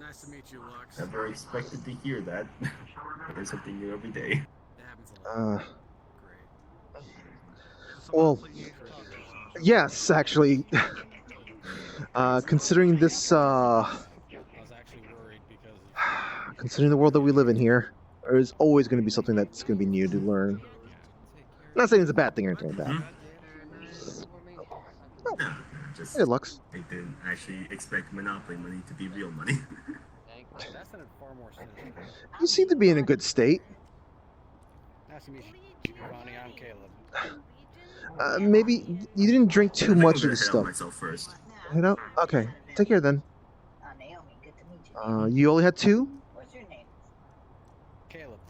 Speaker 7: Nice to meet you, Lux.
Speaker 14: Never expected to hear that. There's something new every day.
Speaker 1: Well, yes, actually. Considering this, considering the world that we live in here, there's always going to be something that's going to be new to learn. I'm not saying it's a bad thing or anything like that.
Speaker 14: Just,
Speaker 1: Hey, Lux.
Speaker 14: I didn't actually expect Monopoly money to be real money.
Speaker 7: That sounded far more cynical.
Speaker 1: You seem to be in a good state.
Speaker 7: Nice to meet you, Giovanni. I'm Caleb.
Speaker 1: Maybe you didn't drink too
Speaker 14: I think
Speaker 1: much
Speaker 14: I'm
Speaker 1: of
Speaker 14: gonna
Speaker 1: this
Speaker 14: head out
Speaker 1: stuff.
Speaker 14: myself first.
Speaker 1: Head out? Okay. Take care then.
Speaker 19: Naomi, good to meet you.
Speaker 1: You only had 2?
Speaker 19: What's your name?
Speaker 7: Caleb.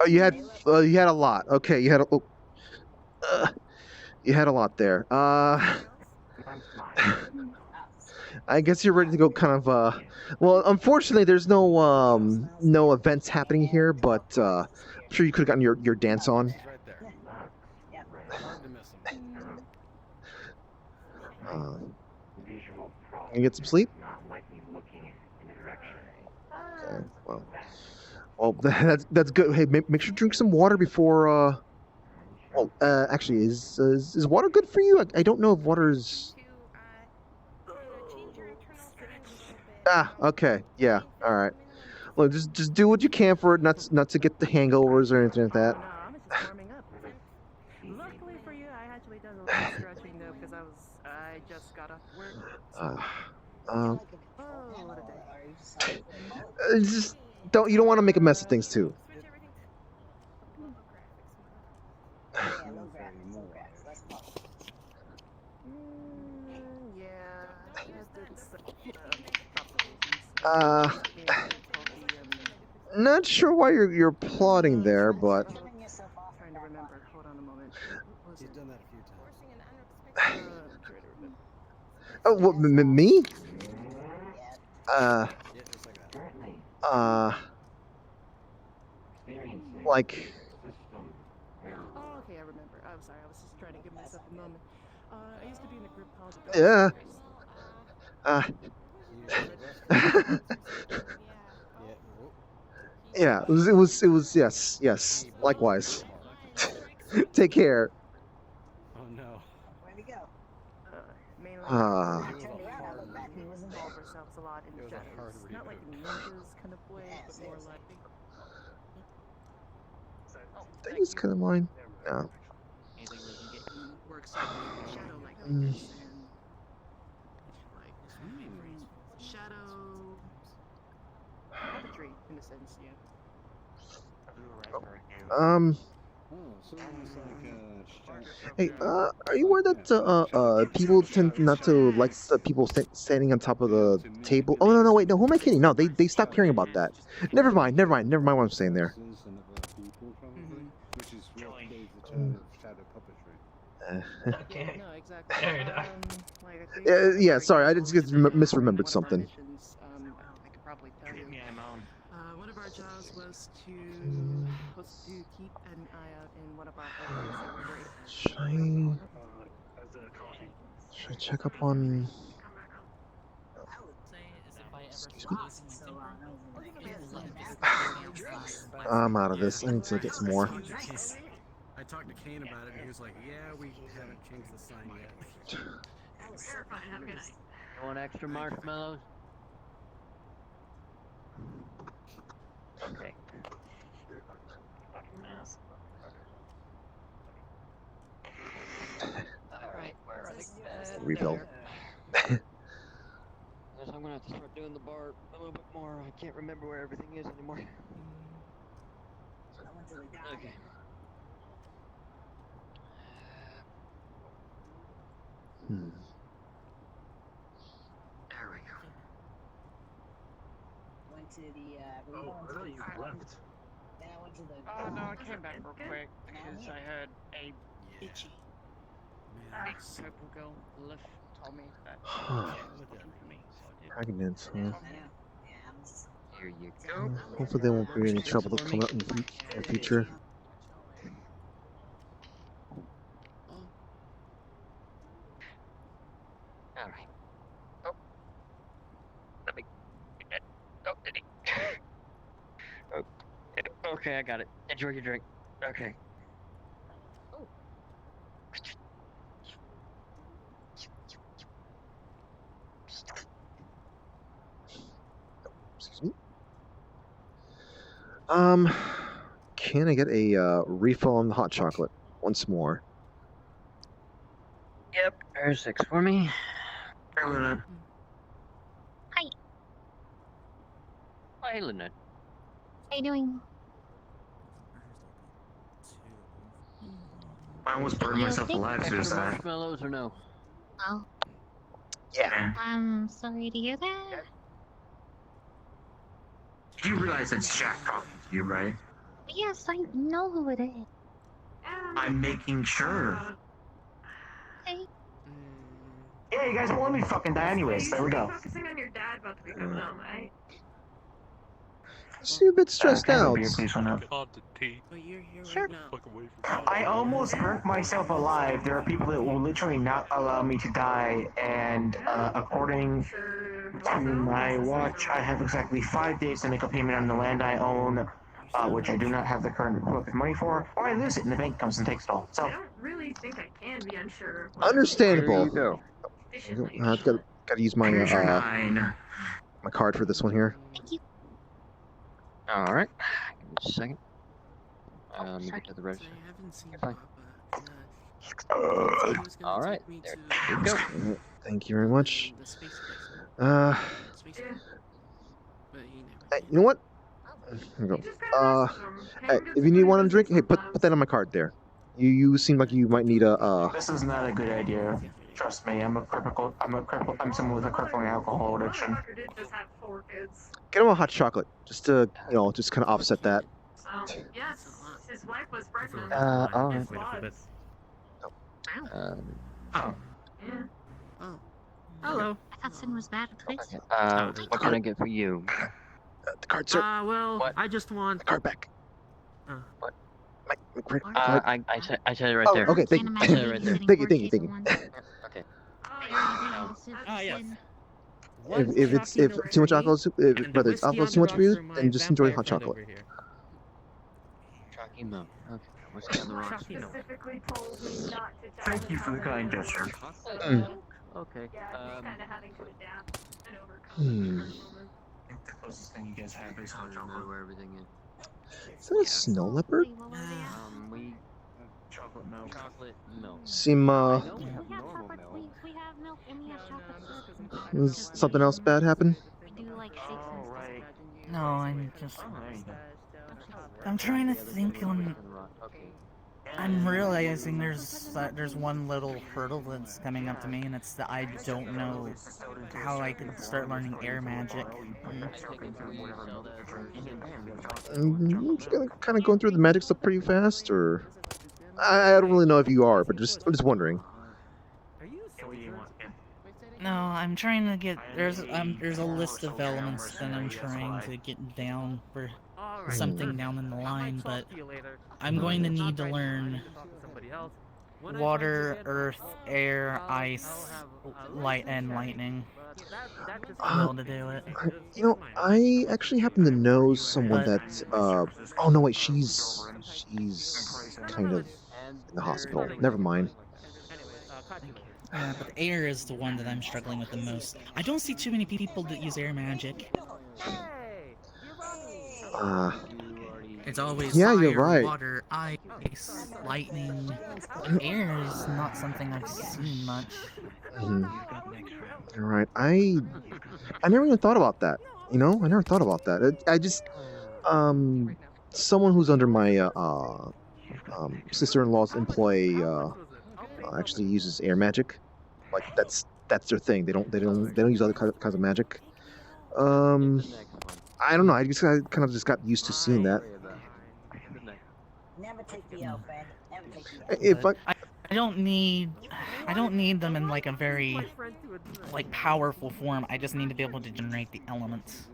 Speaker 1: Oh, you had a lot. Okay, you had you had a lot there. I guess you're ready to go. Kind of. Well, unfortunately, there's no events happening here, but I'm sure you could have gotten your dance on. You get some sleep. Okay. Well, that's good. Hey, make sure to drink some water before. Well, actually, is water good for you? I don't know if water is. Okay. Yeah. All right. Well, just do what you can for it, not to get the hangovers or anything like that.
Speaker 20: No, I'm just warming up. Luckily for you, I actually done a little stretching though, because I just got off work. Oh, what a day.
Speaker 1: Just you don't want to make a mess of things too. Not sure why you're plotting there, but.
Speaker 20: Trying to remember. Hold on a moment.
Speaker 7: You've done that a few times.
Speaker 1: Oh, what, me? Like.
Speaker 20: Oh, okay, I remember. I'm sorry, I was just trying to give myself a moment. I used to be in a group called the
Speaker 1: Yeah, it was yes, likewise. Take care.
Speaker 7: Oh no.
Speaker 19: Where'd he go?
Speaker 20: Mainly,
Speaker 1: Ah.
Speaker 20: we involve ourselves a lot in the shadows. Not like in ninjas kind of way, but more like.
Speaker 1: That is kind of mine. Yeah.
Speaker 20: Works like shadow like shadow puppetry in a sense, yeah.
Speaker 1: Hey, are you aware that people tend not to like people standing on top of the table? Oh no, wait, no, who am I kidding? No, they stopped caring about that. Never mind what I'm saying there.
Speaker 20: Okay. No, exactly.
Speaker 1: Yeah, sorry, I just misremembered something.
Speaker 20: I could probably tell you. One of our jobs was to keep an eye out in one of our areas that we were.
Speaker 1: Should I check up on? Excuse me. I'm out of this. I need to get some more.
Speaker 7: I talked to Kane about it, and he was like, "Yeah, we haven't changed the sign yet."
Speaker 21: You want extra marshmallows? Okay. Alright, where are they?
Speaker 1: Rebuild.
Speaker 21: Guess I'm gonna have to start doing the bar a little bit more. I can't remember where everything is anymore. Okay.
Speaker 19: Went to Oh, I thought you left.
Speaker 3: Oh no, I came back real quick because I heard a itchy purple girl left told me that she was looking for me. So I did.
Speaker 1: Pregnant, huh?
Speaker 21: Here you go.
Speaker 1: Hopefully they won't be any trouble to come out in the future.
Speaker 21: Alright. Oh. Let me get that. Oh, did he? Oh. Okay, I got it. Enjoy your drink. Okay. Oh.
Speaker 1: Excuse me. Can I get a refill on the hot chocolate once more?
Speaker 21: Yep, there's 6 for me.
Speaker 2: Hi.
Speaker 21: Hi, Lynette.
Speaker 2: How you doing?
Speaker 13: I almost burned
Speaker 2: You
Speaker 13: myself
Speaker 2: okay?
Speaker 13: alive to this.
Speaker 21: Marshmallows or no?
Speaker 2: Oh,
Speaker 1: Yeah.
Speaker 2: I'm sorry to hear that.
Speaker 13: You realize it's Jack talking to you, right?
Speaker 2: Yes, I know who it is.
Speaker 13: I'm making sure.
Speaker 2: Hey.
Speaker 13: Yeah, you guys won't let me fucking die anyways. There we go.
Speaker 20: Focusing on your dad about to become numb, right?
Speaker 1: Seem a bit stressed
Speaker 13: Can I have a
Speaker 1: out.
Speaker 13: beer, please, Lynette?
Speaker 2: Sure.
Speaker 13: I almost burnt myself alive. There are people that will literally not allow me to die, and according to my watch, I have exactly 5 days to make a payment on the land I own, which I do not have the current book of money for, or I lose it and the bank comes and takes it all. So,
Speaker 20: I don't really think I can be unsure.
Speaker 1: Understandable.
Speaker 21: There you go.
Speaker 1: I've got to use my
Speaker 13: Commissioner 9.
Speaker 1: my card for this one here.
Speaker 2: Thank you.
Speaker 21: Alright. Give me just a second. Let me get to the register. You're fine. Alright, there you go.
Speaker 1: Thank you very much. Hey, you know what? Here we go. Hey, if you need one to drink, hey, put that on my card there. You seem like you might need a
Speaker 13: This is not a good idea. Trust me, I'm someone with a crippling alcohol addiction.
Speaker 1: Get him a hot chocolate, just to just kind of offset that.
Speaker 20: Yes, his wife was pregnant.
Speaker 21: Alright.
Speaker 13: Oh.
Speaker 20: Yeah.
Speaker 4: Hello.
Speaker 2: I thought Sin was bad at Twix.
Speaker 21: What can I get for you?
Speaker 1: The card, sir.
Speaker 4: Well,
Speaker 21: What?
Speaker 4: I just want.
Speaker 1: The card back.
Speaker 21: What?
Speaker 1: My credit
Speaker 21: I
Speaker 1: card.
Speaker 21: said it right
Speaker 1: Oh,
Speaker 21: there.
Speaker 1: okay, thank you.
Speaker 21: I said it right there.
Speaker 1: Thank you.
Speaker 21: Okay.
Speaker 4: Ah, yes.
Speaker 1: If it's too much alcohol, whether it's alcohol too much for you, then just enjoy hot chocolate.
Speaker 21: Chalky milk. Okay. What's on the rocks?
Speaker 20: Specifically told me not to
Speaker 13: Thank you for the kind gesture.
Speaker 21: Okay.
Speaker 20: kind of having to adapt and overcome.
Speaker 13: I think the closest thing you guys have is hot chocolate.
Speaker 21: Where everything is.
Speaker 1: Is that a snow leopard?
Speaker 21: We
Speaker 13: chocolate milk.
Speaker 21: Chocolate milk.
Speaker 1: Seem
Speaker 21: I know we
Speaker 2: We
Speaker 21: have
Speaker 2: have
Speaker 21: normal
Speaker 2: chocolate.
Speaker 21: milk.
Speaker 2: We have milk and we have chocolate.
Speaker 1: Does something else bad happen?
Speaker 2: We do like 6 and stuff.
Speaker 13: Right.
Speaker 10: No, I'm just.
Speaker 13: Oh, there you go.
Speaker 10: I'm trying to think on.
Speaker 21: Okay.
Speaker 10: I'm realizing there's one little hurdle that's coming up to me, and it's that I don't know how I could start learning air magic.
Speaker 1: You kind of going through the magic stuff pretty fast, or I don't really know if you are, but I'm just wondering.
Speaker 10: No, I'm trying to get there's a list of elements that I'm trying to get down for something down in the line, but I'm going to need to learn water, earth, air, ice, light, and lightning to be able to do it.
Speaker 1: I actually happen to know someone that. Oh no, wait, she's kind of in the hospital. Never mind.
Speaker 10: Yeah, but air is the one that I'm struggling with the most. I don't see too many people that use air magic. It's always fire,
Speaker 1: you're right.
Speaker 10: water, ice, lightning. Air is not something I've seen much.
Speaker 1: You're right. I never even thought about that. I never thought about that. I just someone who's under my sister-in-law's employee actually uses air magic. Like that's their thing. They don't use other kinds of magic. I don't know. I kind of just got used to seeing that.
Speaker 16: Never take the L, friend. Never take the L.
Speaker 1: If
Speaker 10: I don't need them in like a very like powerful form. I just need to be able to generate the elements.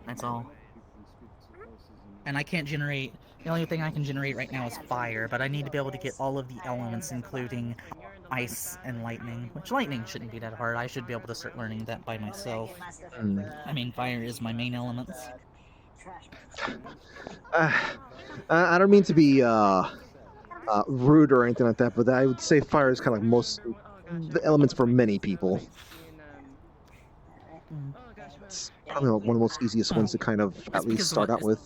Speaker 10: That's all. And I can't generate. The only thing I can generate right now is fire, but I need to be able to get all of the elements, including ice and lightning. Which lightning shouldn't be that hard. I should be able to start learning that by myself. I mean, fire is my main element.
Speaker 1: I don't mean to be rude or anything like that, but I would say fire is kind of like the elements for many people. It's probably one of the most easiest ones to kind of at least start out with.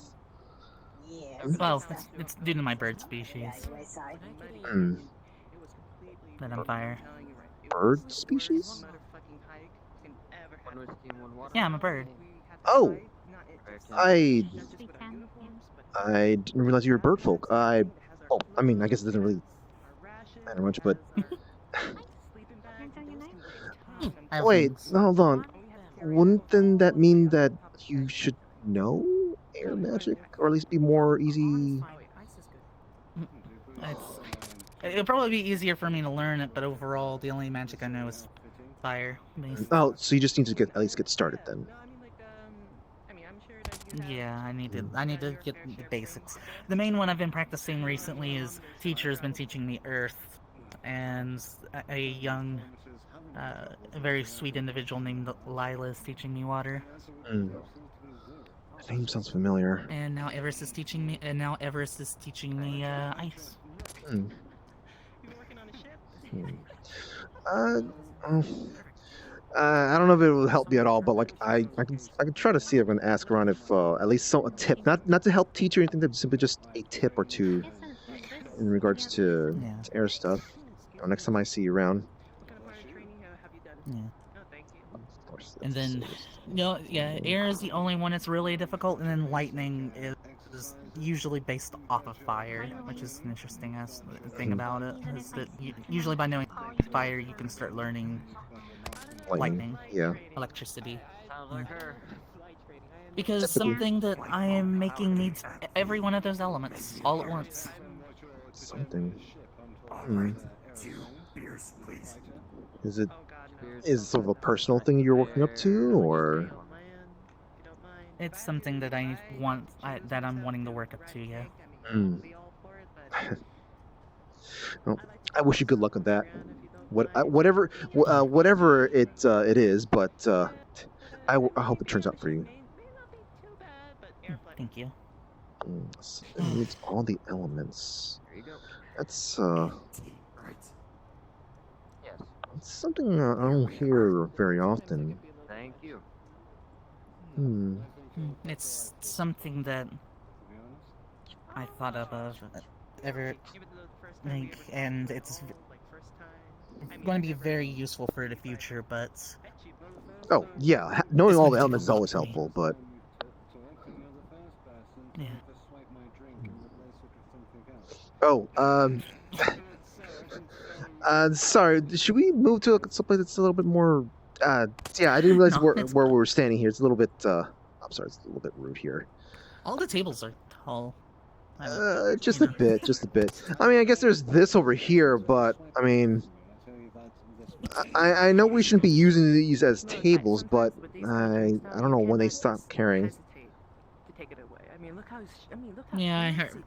Speaker 10: Well, it's due to my bird species. That I'm fire.
Speaker 1: Bird species?
Speaker 10: Yeah, I'm a bird.
Speaker 1: Oh! I didn't realize you were bird folk. I mean, I guess it doesn't really matter much, but... Wait, hold on. Wouldn't then that mean that you should know air magic? Or at least be more easy...
Speaker 10: It'll probably be easier for me to learn it, but overall, the only magic I know is fire.
Speaker 1: Oh, so you just need to at least get started then.
Speaker 10: Yeah, I need to get the basics. The main one I've been practicing recently is teacher's been teaching me earth, and a young, a very sweet individual named Lila is teaching me water.
Speaker 1: That name sounds familiar.
Speaker 10: And now Everest is teaching me. Ice.
Speaker 1: I don't know if it will help me at all, but like I can try to see if I can ask around if at least a tip, not to help teach or anything, but simply just a tip or two in regards to air stuff. Next time I see you around.
Speaker 10: Yeah. And then, air is the only one that's really difficult, and then lightning is usually based off of fire, which is an interesting thing about it. Is that usually by knowing fire, you can start learning lightning, electricity. Because something that I am making needs every one of those elements all at once.
Speaker 1: Something. Is it sort of a personal thing you're working up to, or?
Speaker 10: It's something that I'm wanting to work up to, yeah.
Speaker 1: Well, I wish you good luck with that. Whatever it is, but I hope it turns out for you.
Speaker 10: Thank you.
Speaker 1: It needs all the elements. That's it's something I don't hear very often.
Speaker 21: Thank you.
Speaker 10: It's something that I thought of and it's going to be very useful for the future, but...
Speaker 1: Oh, yeah, knowing all the elements is always helpful, but...
Speaker 10: Yeah.
Speaker 1: Oh, sorry, should we move to someplace that's a little bit more... yeah, I didn't realize where we were standing here. It's a little bit, I'm sorry, it's a little bit rude here.
Speaker 10: All the tables are tall.
Speaker 1: Just a bit. I mean, I guess there's this over here, but, I mean... I know we shouldn't be using these as tables, but I don't know when they stop caring.
Speaker 10: Yeah, I heard.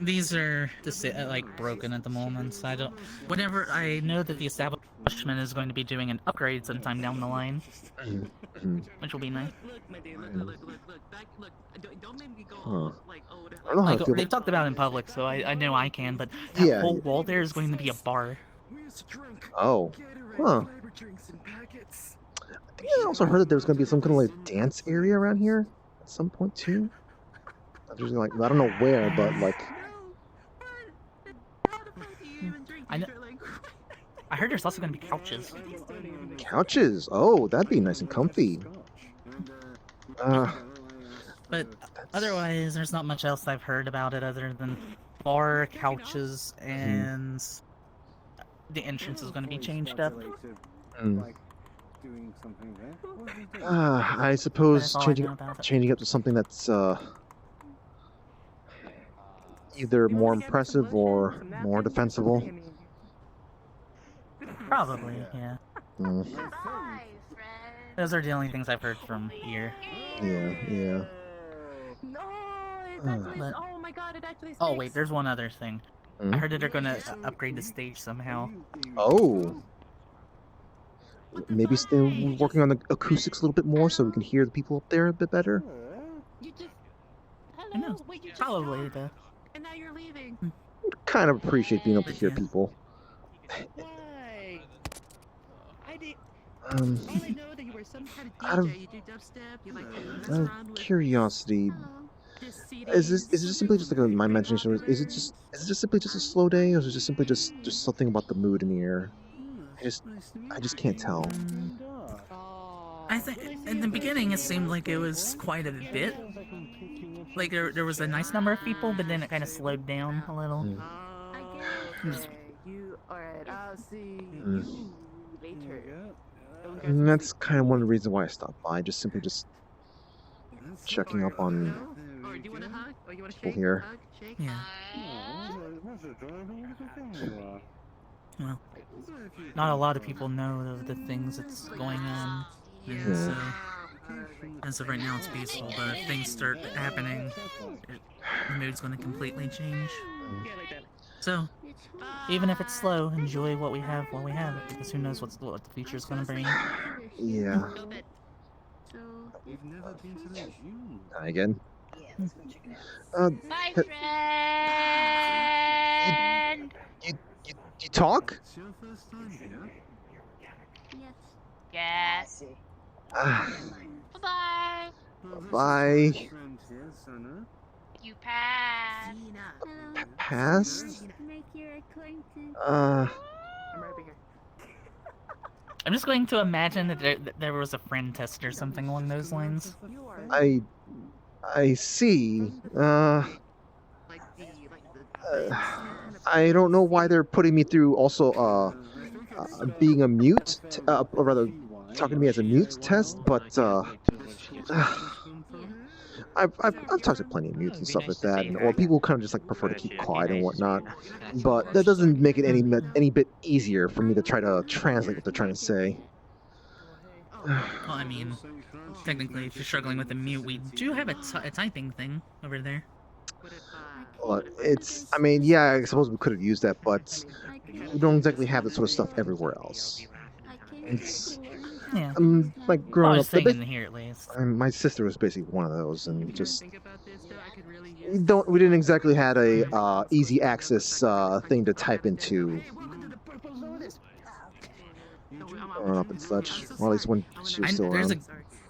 Speaker 10: These are just like broken at the moment. So I don't. Whenever I know that the establishment is going to be doing an upgrade sometime down the line, which will be nice.
Speaker 1: Huh. I don't know how to feel.
Speaker 10: They've talked about it in public, so I know I can. But that whole wall there is going to be a bar.
Speaker 1: Oh. Huh. I think I also heard that there was going to be some kind of like dance area around here at some point too. There's like, I don't know where, but like.
Speaker 10: I know. I heard there's also going to be couches.
Speaker 1: Couches? Oh, that'd be nice and comfy.
Speaker 10: But otherwise, there's not much else I've heard about it other than bar, couches, and the entrance is going to be changed up.
Speaker 9: doing something there. What was he doing?
Speaker 1: I suppose
Speaker 10: That's all I
Speaker 1: changing
Speaker 10: know about it.
Speaker 1: changing up to something that's either more impressive or more defensible.
Speaker 10: Probably, yeah.
Speaker 1: Mm,
Speaker 10: Those are the only things I've heard from here.
Speaker 1: yeah.
Speaker 10: But,
Speaker 20: Oh my god, it actually
Speaker 10: oh wait, there's one other thing.
Speaker 1: Hmm?
Speaker 10: I heard that they're gonna upgrade the stage somehow.
Speaker 1: Oh. Maybe working on the acoustics a little bit more so we can hear the people up there a bit better.
Speaker 10: I know. Probably though.
Speaker 20: And now you're leaving.
Speaker 1: Kind of appreciate being able to hear people.
Speaker 20: Why? I did.
Speaker 1: Um,
Speaker 20: All I know that you were some kind of
Speaker 1: out of-
Speaker 20: DJ. You do dubstep. You like to mess
Speaker 1: Out of
Speaker 20: around with
Speaker 1: curiosity, is it just simply just like my imagination? Is it just simply just a slow day, or is it just simply just something about the mood in the air? I just can't tell.
Speaker 10: I think in the beginning it seemed like it was quite a bit. Like there was a nice number of people, but then it kind of slowed down a little.
Speaker 20: you. Alright, I'll see
Speaker 1: Mm.
Speaker 20: you later.
Speaker 1: And that's kind of one of the reasons why I stopped by. Just simply checking up on
Speaker 20: Or do you want a hug? Or you want to
Speaker 1: people
Speaker 20: shake?
Speaker 1: here.
Speaker 20: Hug? Shake?
Speaker 10: Yeah. Well, not a lot of people know of the things that's going on. And so, as of right now, it's peaceful, but if things start happening, the mood's going to completely change. So, even if it's slow, enjoy what we have while we have it, because who knows what the future's going to bring.
Speaker 1: Yeah.
Speaker 9: We've never been to the zoo.
Speaker 1: Hi again.
Speaker 2: Bye, friend.
Speaker 1: You talk?
Speaker 9: It's your first time here?
Speaker 2: Yes.
Speaker 1: Ah,
Speaker 2: Bye-bye.
Speaker 1: bye.
Speaker 9: Friend here, Sana.
Speaker 2: You passed.
Speaker 1: Passed?
Speaker 15: Make your acquaintance.
Speaker 20: I'm right here.
Speaker 10: I'm just going to imagine that there was a friend test or something along those lines.
Speaker 1: I see. I don't know why they're putting me through also being a mute, or rather talking to me as a mute test, but I've talked to plenty of mutes and stuff like that, or people who kind of just like prefer to keep quiet and whatnot. But that doesn't make it any bit easier for me to try to translate what they're trying to say.
Speaker 10: Well, I mean, technically, if you're struggling with the mute, we do have a typing thing over there.
Speaker 1: Well, I mean, yeah, I suppose we could have used that, but we don't exactly have that sort of stuff everywhere else. It's
Speaker 10: Yeah.
Speaker 1: like growing
Speaker 10: Well,
Speaker 1: up.
Speaker 10: staying in here at least.
Speaker 1: My sister was basically one of those, and just we didn't exactly had a easy access thing to type into growing up and such. Or at least when she was still around.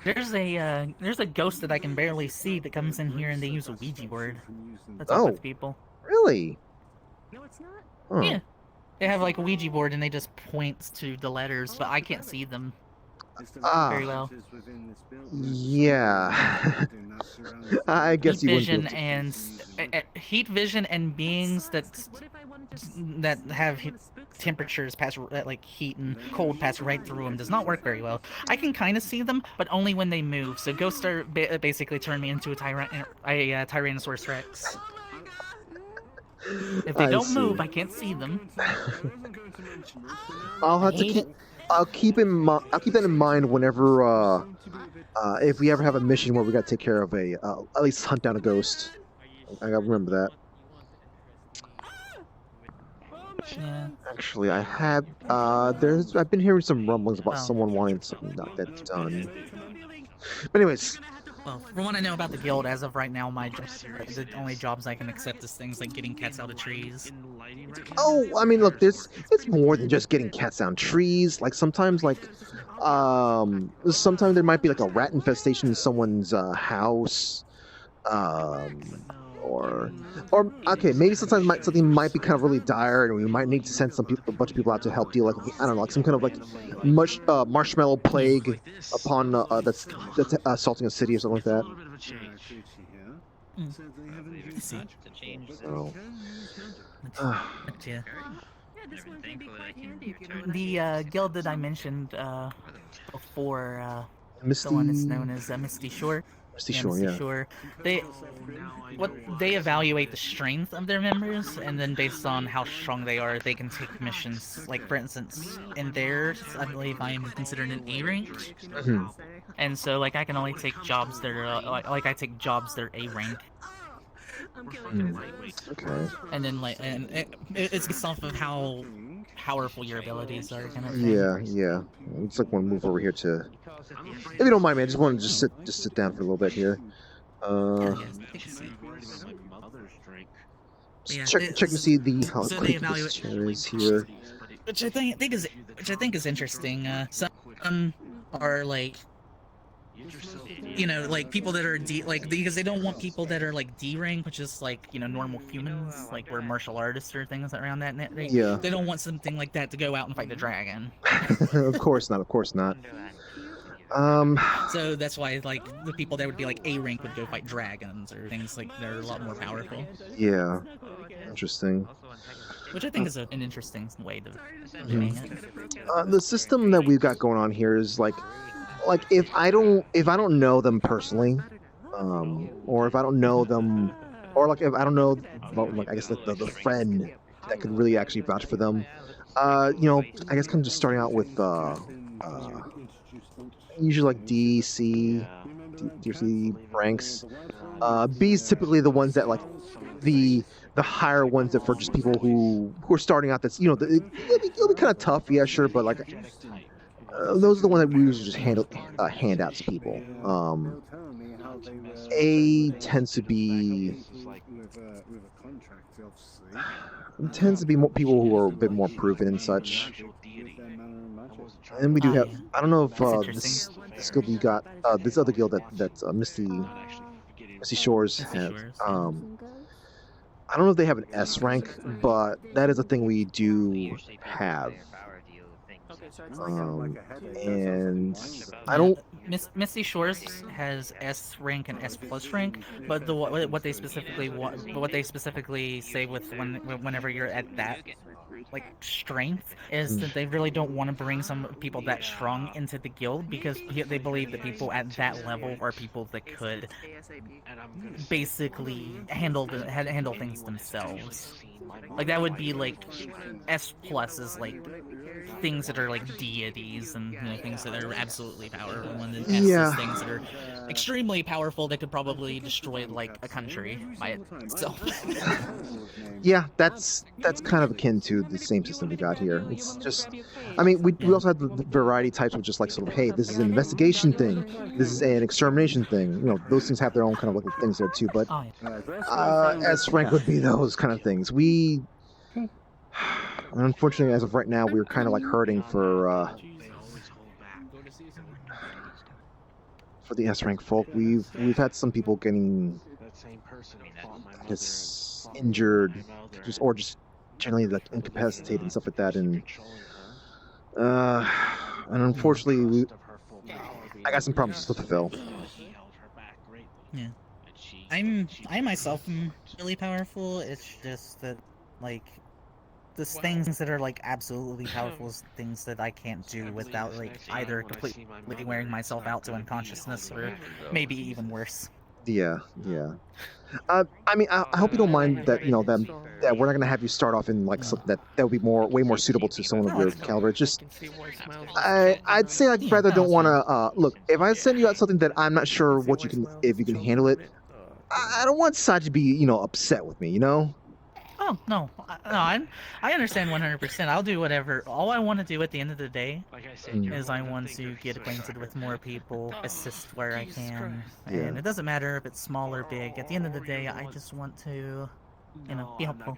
Speaker 10: There's a ghost that I can barely see that comes in here and they use a Ouija board. That's
Speaker 1: Oh.
Speaker 10: up with people.
Speaker 1: Really?
Speaker 20: No, it's not.
Speaker 1: Huh.
Speaker 10: Yeah. They have like a Ouija board and they just point to the letters, but I can't see them very well.
Speaker 1: Yeah. I guess
Speaker 10: Heat
Speaker 1: you
Speaker 10: vision
Speaker 1: wouldn't.
Speaker 10: and heat vision and beings that have temperatures pass like heat and cold pass right through them does not work very well. I can kind of see them, but only when they move. So ghosts are basically turn me into a Tyrannosaurus Rex. If they don't move, I can't see them.
Speaker 1: I'll have to keep. I'll keep that in mind whenever if we ever have a mission where we got to take care of at least hunt down a ghost. I gotta remember that.
Speaker 10: Yeah.
Speaker 1: Actually, I had I've been hearing some rumblings about someone wanting something like that done. But anyways.
Speaker 10: Well, from what I know about the guild, as of right now, the only jobs I can accept is things like getting cats out of trees.
Speaker 1: Oh, I mean, look, it's more than just getting cats down trees. Like sometimes there might be like a rat infestation in someone's house, or okay, maybe sometimes something might be kind of really dire, and we might need to send a bunch of people out to help deal, like I don't know, like some kind of like marshmallow plague upon that's assaulting a city or something like that.
Speaker 10: I see.
Speaker 1: So,
Speaker 10: Yeah. The guild that I mentioned before,
Speaker 1: Misty.
Speaker 10: the one that's known as Misty Shore.
Speaker 1: Misty
Speaker 10: Yeah,
Speaker 1: Shore,
Speaker 10: Misty
Speaker 1: yeah.
Speaker 10: Shore. They evaluate the strength of their members, and then based on how strong they are, they can take missions. Like for instance, in theirs, I believe I am considered an A rank, and so like I can only take jobs that are like I take jobs that are A rank.
Speaker 1: Okay.
Speaker 10: And then it's based off of how powerful your abilities are, kind of thing.
Speaker 1: Yeah. It's like one move over here to. If you don't mind, man, I just want to just sit down for a little bit here. Check to see how quick this chair is here.
Speaker 10: Which I think is interesting. Some are like, you know, like people that are because they don't want people that are like D rank, which is like, you know, normal humans, like we're martial artists or things around that net rate.
Speaker 1: Yeah.
Speaker 10: They don't want something like that to go out and fight the dragon.
Speaker 1: Of course not.
Speaker 10: So that's why like the people that would be like A rank would go fight dragons or things like that are a lot more powerful.
Speaker 1: Yeah. Interesting.
Speaker 10: Which I think is an interesting way of doing it.
Speaker 1: The system that we've got going on here is like if I don't know them personally, or if I don't know them, or like if I don't know about, like, I guess like the friend that could really actually vouch for them, you know, I guess kind of just starting out with usually like D, C ranks. B's typically the ones that like the higher ones that for just people who are starting out. That's, you know, it'll be kind of tough, yeah, sure, but like. Those are the ones that we usually just hand out to people. A tends to be more people who are a bit more proven and such. And we do have, I don't know if this guild you got, this other guild that Misty Shores have. I don't know if they have an S rank, but that is a thing we do have. And I don't.
Speaker 10: Misty Shores has S rank and S plus rank, but what they specifically say with whenever you're at that like strength is that they really don't want to bring some people that strong into the guild because they believe that people at that level are people that could basically handle things themselves. Like that would be like S plus is like things that are like deities and, you know, things that are absolutely powerful, and then S is things that are extremely powerful that could probably destroy like a country by itself.
Speaker 1: Yeah, that's kind of akin to the same system we got here. It's just, I mean, we also have the variety types of just like sort of, hey, this is an investigation thing, this is an extermination thing. You know, those things have their own kind of like things there too. But S rank would be those kind of things. Unfortunately, as of right now, we're kind of like hurting for the S rank folk. We've had some people getting, I guess, injured, or just generally like incapacitated and stuff like that, and unfortunately, I got some problems to fulfill.
Speaker 10: Yeah, I myself am really powerful. It's just that like the things that are like absolutely powerful is things that I can't do without like either completely wearing myself out to unconsciousness or maybe even worse.
Speaker 1: Yeah. I mean, I hope you don't mind that, you know, that we're not gonna have you start off in like something that would be way more suitable to someone of your caliber. Just, I'd say I'd rather don't want to look. If I send you out something that I'm not sure if you can handle it, I don't want Saj to be, you know, upset with me, you know.
Speaker 10: Oh no, I understand 100%. I'll do whatever. All I want to do at the end of the day is I want to get acquainted with more people, assist where I can, and it doesn't matter if it's small or big. At the end of the day, I just want to, you know, be helpful.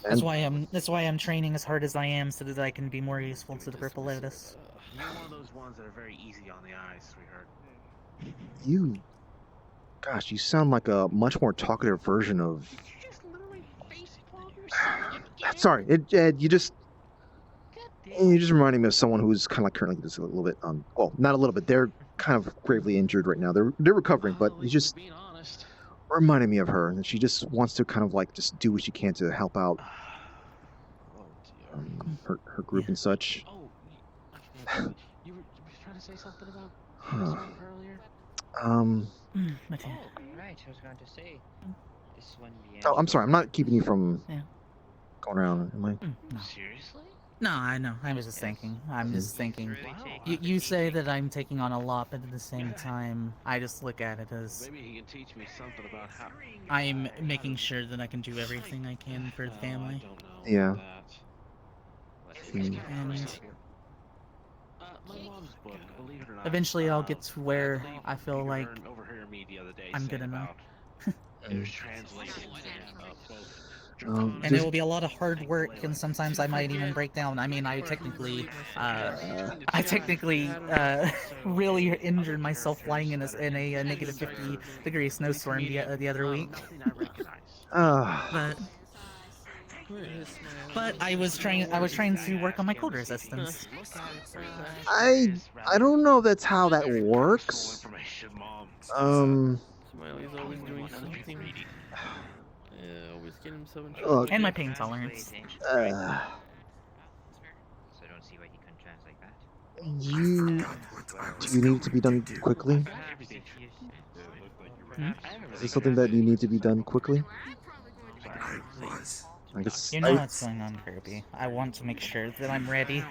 Speaker 10: That's why I'm training as hard as I am so that I can be more useful to the Purple Lotus.
Speaker 21: You're one of those ones that are very easy on the eyes, sweetheart.
Speaker 1: Gosh, you sound like a much more talkative version of. Sorry, you just reminding me of someone who's kind of like currently just a little bit well, not a little bit. They're kind of gravely injured right now. They're recovering, but you just reminding me of her, and she just wants to kind of like just do what she can to help out. her group and such.
Speaker 8: You were trying to say something about
Speaker 1: Huh.
Speaker 8: earlier?
Speaker 10: Okay.
Speaker 8: Right, I was going to say. This one
Speaker 1: Oh, I'm sorry. I'm not keeping you from
Speaker 10: Yeah.
Speaker 1: going around, am I?
Speaker 10: No.
Speaker 8: Seriously?
Speaker 10: No, I know. I was just thinking. I'm just thinking.
Speaker 8: Wow.
Speaker 10: You say that I'm taking on a lot, but at the same time, I just look at it as
Speaker 9: Maybe he can teach me something about how.
Speaker 10: I'm making sure that I can do everything I can for the family.
Speaker 1: Yeah.
Speaker 10: And
Speaker 9: My mom's book, believe it or not.
Speaker 10: eventually I'll get to where I feel like
Speaker 9: overheard me the other day
Speaker 10: I'm
Speaker 9: saying
Speaker 10: good enough.
Speaker 9: It was translated quote.
Speaker 10: And it will be a lot of hard work, and sometimes I might even break down. I mean, I technically really injured myself flying in a negative 50-degree snowstorm the other week. But I was trying to work on my cold resistance.
Speaker 1: I don't know if that's how that works.
Speaker 4: Smiley's always doing something. Always getting himself in trouble.
Speaker 10: And my pain tolerance.
Speaker 8: So I don't see why he couldn't translate that.
Speaker 1: Do you need it to be done quickly? Is this something that you need to be done quickly? I guess
Speaker 10: You know what's going on, Kirby. I want to make sure that I'm ready.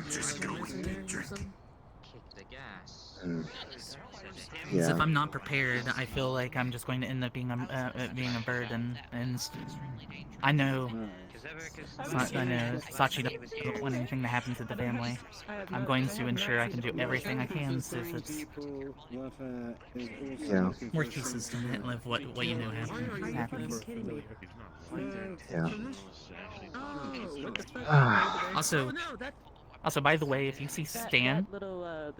Speaker 8: Kick the gas.
Speaker 10: Because if I'm not prepared, I feel like I'm just going to end up being a burden, and I know Sachi doesn't want anything to happen to the family. I'm going to ensure I can do everything I can so it's worst case system of what you know happens. Also, by the way, if you see Stan,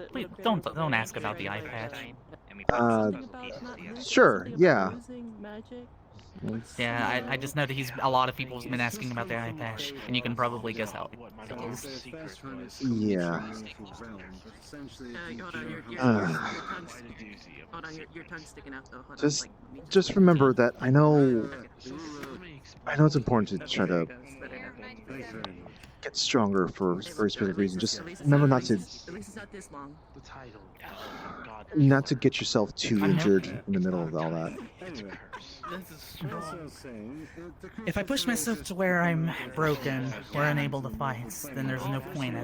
Speaker 10: please don't ask about the eye patch.
Speaker 1: Sure, yeah.
Speaker 10: Yeah, I just know that a lot of people's been asking about the eye patch, and you can probably guess how it is.
Speaker 1: Yeah.
Speaker 20: Hold on, your tongue's sticking out though. Hold
Speaker 1: Just
Speaker 20: on,
Speaker 1: just remember that I know it's important to try to get stronger for very specific reasons. Just remember not to
Speaker 20: at least it's not this long.
Speaker 1: not to get yourself too injured in the middle of all that.
Speaker 10: If I push myself to where I'm broken or unable to fight, then there's no point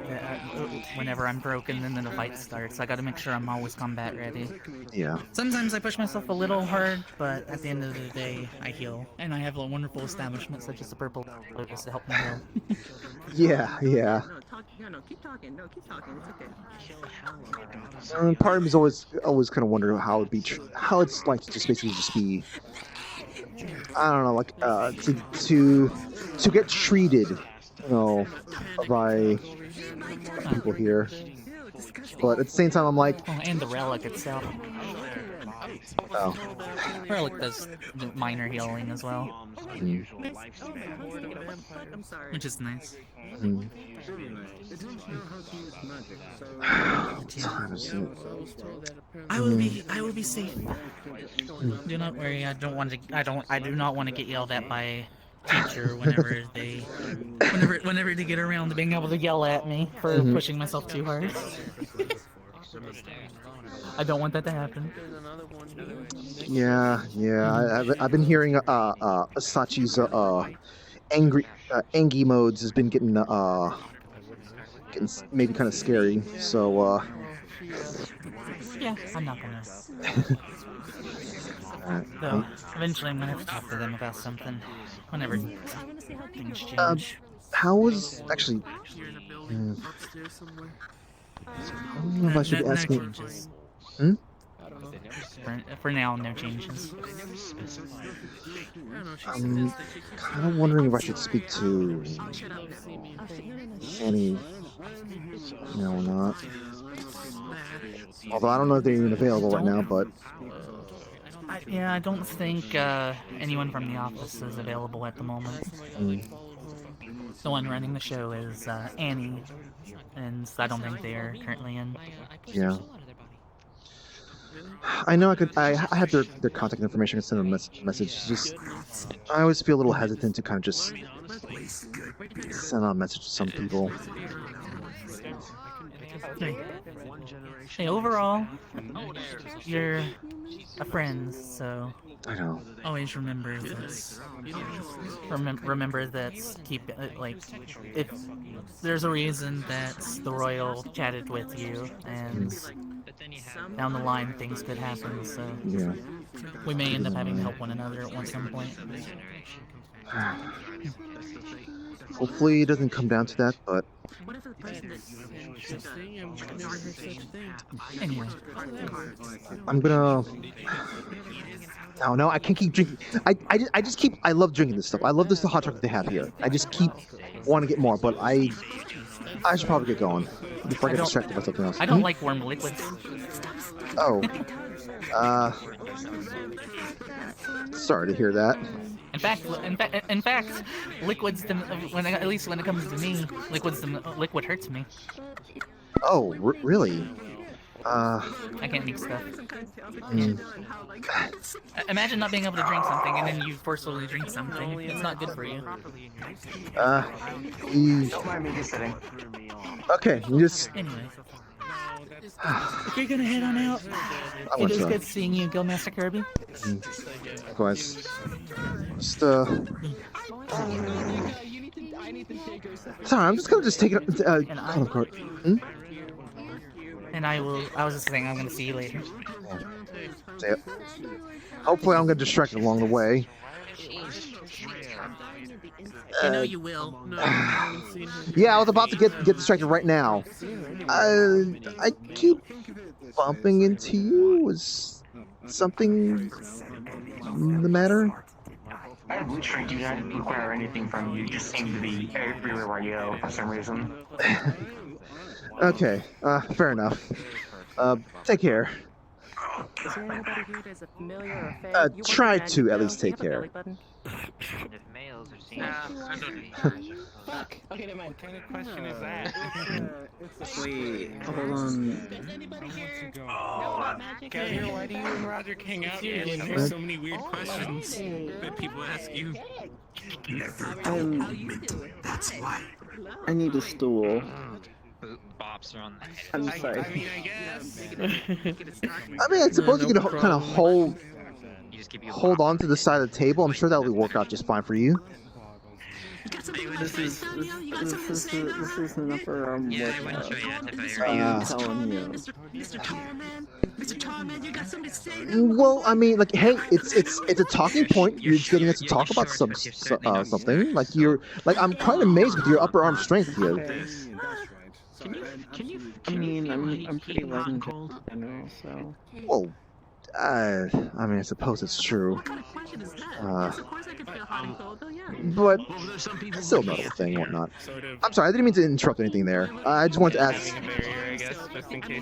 Speaker 10: whenever I'm broken and then the fight starts. I gotta make sure I'm always combat ready.
Speaker 1: Yeah.
Speaker 10: Sometimes I push myself a little hard, but at the end of the day, I heal. And I have a wonderful establishment such as the Purple Lotus to help me heal.
Speaker 1: Yeah.
Speaker 20: No, keep talking. No, keep talking. It's okay.
Speaker 1: Part of me is always kind of wondering how it'd be how it's like to just basically just be, I don't know, like to get treated, by people here. But at the same time, I'm like,
Speaker 10: and the relic itself.
Speaker 1: Oh.
Speaker 10: Relic does minor healing as well. Which is nice. I will be safe. Do not worry. I do not want to get yelled at by teacher whenever they get around to being able to yell at me for pushing myself too hard. I don't want that to happen.
Speaker 1: Yeah. I've been hearing Sachi's angry modes has been getting maybe kind of scary. So
Speaker 10: yeah, I'm not gonna. Though eventually I'm gonna have to talk to them about something. Whenever things change.
Speaker 1: How was actually? I don't know if I should be asking.
Speaker 10: For now, no changes.
Speaker 1: I'm kind of wondering if I should speak to Annie. No, or not. Although I don't know if they're even available right now, but.
Speaker 10: I don't think anyone from the office is available at the moment. The one running the show is Annie, and I don't think they are currently in.
Speaker 1: Yeah. I know I have their contact information. I can send them a message. Just I always feel a little hesitant to kind of just send out a message to some people.
Speaker 10: Hey, overall, you're a friend, so
Speaker 1: I know.
Speaker 10: always remember that. Remember that. Keep like, if there's a reason that the royal chatted with you, and down the line things could happen. So
Speaker 1: Yeah.
Speaker 10: we may end up having to help one another at some point.
Speaker 1: Hopefully it doesn't come down to that, but
Speaker 10: Anyway.
Speaker 1: I'm gonna. No, I can't keep drinking. I just keep. I love drinking this stuff. I love the hot chocolate they have here. I just keep wanting to get more, but I should probably get going before I get distracted by something else.
Speaker 10: I don't like warm liquids.
Speaker 1: Oh. Sorry to hear that.
Speaker 10: In fact, liquids. At least when it comes to me, liquid hurts me.
Speaker 1: Oh, really?
Speaker 10: I can't mix stuff. Imagine not being able to drink something and then you forcefully drink something. It's not good for you.
Speaker 13: Don't mind me just sitting.
Speaker 1: Okay, you just.
Speaker 10: Anyway. If you're gonna head on out, it was good seeing you, Guildmaster Kirby.
Speaker 1: Guys, just sorry, I'm just gonna take it.
Speaker 10: And I was just saying, I'm gonna see you later.
Speaker 1: See ya. Hopefully, I'm gonna distract along the way.
Speaker 10: I know you will.
Speaker 1: Yeah, I was about to get distracted right now. I keep bumping into you. Is something the matter?
Speaker 13: I literally do not require anything from you. You just seem to be everywhere I go for some reason.
Speaker 1: Okay, fair enough. Take care.
Speaker 20: Is there anybody here that's a familiar or a fan?
Speaker 1: Try to at least take care.
Speaker 20: Fuck. Okay, never mind.
Speaker 3: What kind of question is that?
Speaker 9: Wait, hold on.
Speaker 3: Gabriel, why do you and Roger hang out here? There's so many weird questions that people ask you.
Speaker 9: I need a stool.
Speaker 8: Bops are on the head.
Speaker 9: I'm sorry.
Speaker 3: I mean, I guess.
Speaker 1: I mean, I suppose you could kind of hold on to the side of the table. I'm sure that will work out just fine for you.
Speaker 9: This is an upper arm workout.
Speaker 1: I'm
Speaker 9: telling you.
Speaker 1: Well, I mean, like, hey, it's a talking point. You're getting us to talk about something. Like I'm quite amazed with your upper arm strength here.
Speaker 9: I mean, I'm pretty light and cold, I know, so.
Speaker 1: Well, I mean, I suppose it's true. But it's still another thing, whatnot. I'm sorry, I didn't mean to interrupt anything there. I just wanted to ask.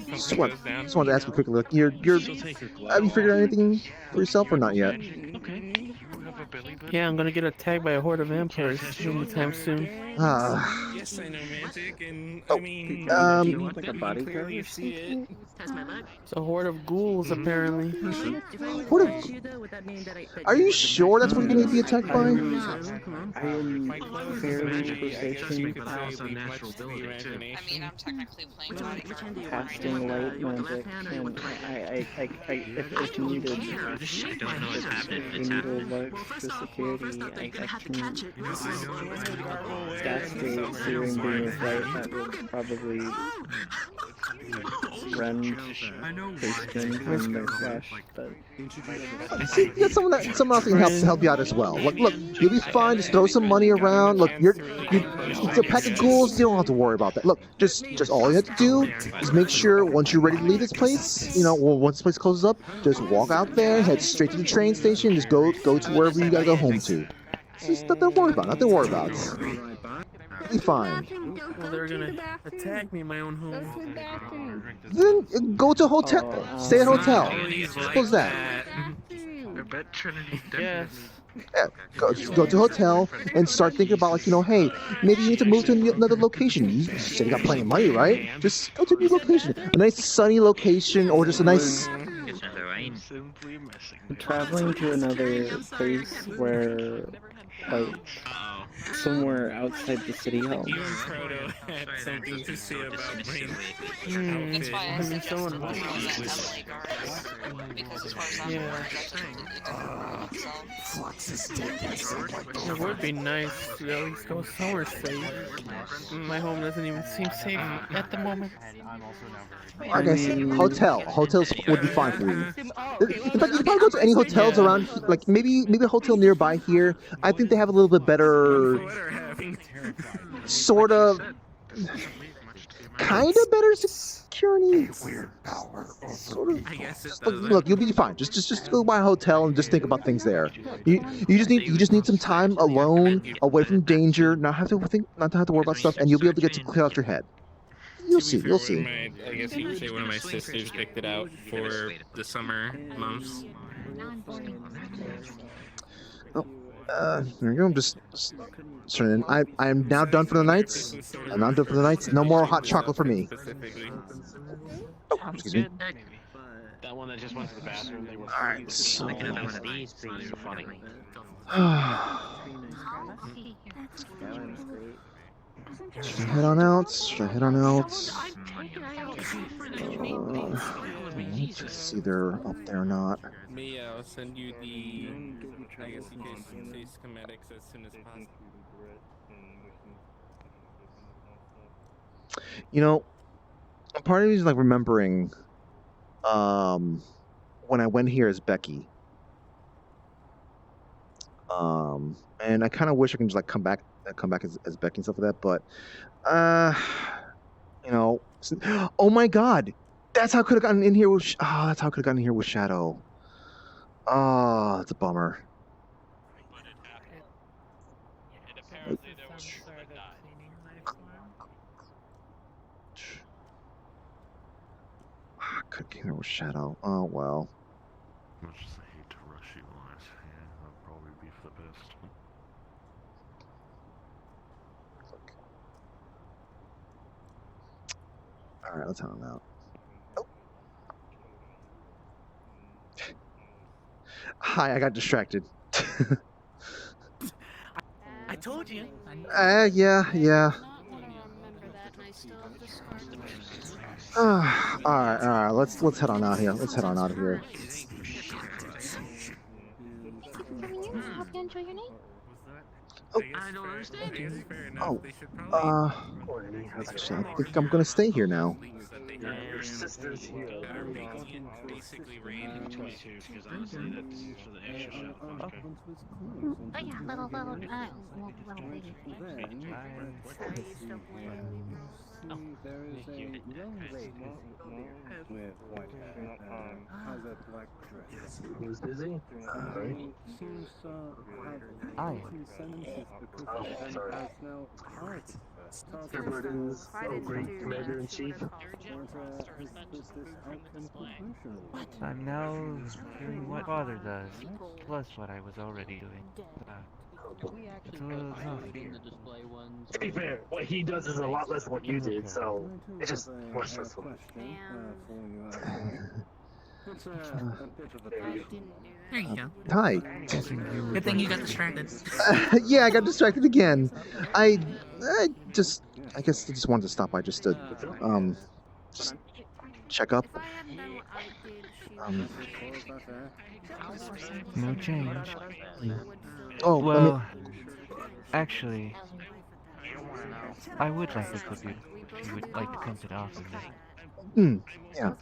Speaker 1: Just wanted to ask you quickly. Look, have you figured out anything for yourself or not yet?
Speaker 4: Yeah, I'm gonna get attacked by a horde of vampires anytime soon.
Speaker 3: Yes, I know magic, and I mean,
Speaker 9: like a bodyguard or something?
Speaker 4: It's a horde of ghouls, apparently.
Speaker 1: Horde of... Are you sure that's what you're gonna be attacked by?
Speaker 9: I am fairly proficient
Speaker 8: I'm technically playing
Speaker 9: casting light magic, and if needed,
Speaker 8: I don't know what's happening.
Speaker 9: if you need a large for security, I can cast a searing beam of light that would probably rend Christian from their flesh, but...
Speaker 1: See, that's someone else can help you out as well. Look, you'll be fine. Just throw some money around. Look, it's a pack of ghouls. You don't have to worry about that. Look, just all you have to do is make sure once you're ready to leave this place, once this place closes up, just walk out there, head straight to the train station, just go to wherever you gotta go home to. It's just nothing to worry about. Nothing to worry about. You'll be fine.
Speaker 4: Well, they're gonna attack me in my own home.
Speaker 1: Then go to a hotel. Stay at a hotel. Suppose that.
Speaker 4: Yes.
Speaker 1: Yeah, go to a hotel and start thinking about, like, hey, maybe you need to move to another location. You said you got plenty of money, right? Just go to a new location. A nice sunny location, or just a nice
Speaker 8: I'm simply missing.
Speaker 5: Traveling to another place where, like, somewhere outside the city hall.
Speaker 4: You and Proto had something to say about Brain
Speaker 22: That's why I said
Speaker 4: someone
Speaker 22: I was at Emily Gardens, because as far as I'm aware, that's completely different from
Speaker 4: It would be nice to at least go somewhere safe. My home doesn't even seem safe at the moment.
Speaker 1: Like I said, hotels would be fine for you. In fact, you can go to any hotels around, like maybe a hotel nearby here. I think they have a little bit better, sort of, kind of better security. Sort of. Look, you'll be fine. Just go by a hotel and just think about things there. You just need some time alone, away from danger, not to have to worry about stuff, and you'll be able to get to clear out your head. You'll see.
Speaker 23: I guess you could say one of my sisters picked it out for the summer months.
Speaker 1: There you go. I'm just turning in. I'm now done for the nights. I'm now done for the nights. No more hot chocolate for me. Oh, excuse me.
Speaker 8: That one that just went to the bathroom. They were.
Speaker 1: All right. So.
Speaker 8: Looking at one of these pretty funny.
Speaker 1: Should I head on out? It's either up there or not.
Speaker 23: Me, I'll send you the. I guess you can say schematics as soon as possible.
Speaker 1: You know, part of me is like remembering when I went here as Becky. And I kind of wish I can just like come back as Becky and stuff like that, but you know, oh my God, that's how I could have gotten in here with Shadow. Oh, that's a bummer. I could get here with Shadow. Oh well.
Speaker 18: Much as I hate to rush you guys, yeah, that'd probably be for the best.
Speaker 1: All right, let's head on out. Oh. Hi, I got distracted.
Speaker 10: I told you.
Speaker 1: Yeah. All right. Let's head on out here.
Speaker 8: I don't understand you.
Speaker 1: Actually, I think I'm gonna stay here now.
Speaker 8: Your sister's here. Basically rain between two, because honestly, that's for the extra shot.
Speaker 2: Oh yeah, little baby.
Speaker 9: There is a young lady with white hair and has a black dress.
Speaker 24: Who's busy?
Speaker 9: Seems
Speaker 24: Hi.
Speaker 9: sentences because she
Speaker 24: sorry.
Speaker 9: has now heart.
Speaker 24: Greetings, great Commander-in-Chief.
Speaker 25: I'm now doing what father does, plus what I was already doing. It's a little exhausting.
Speaker 24: To be fair, what he does is a lot less than what you did, so it's just more stressful.
Speaker 10: There you go.
Speaker 1: Hi.
Speaker 10: Good thing you got distracted.
Speaker 1: Yeah, I got distracted again. I guess I just wanted to stop by just to just check up.
Speaker 25: No change.
Speaker 1: Oh,
Speaker 25: well, actually, I would like to cook you if you would like to come to the office.
Speaker 1: Yeah.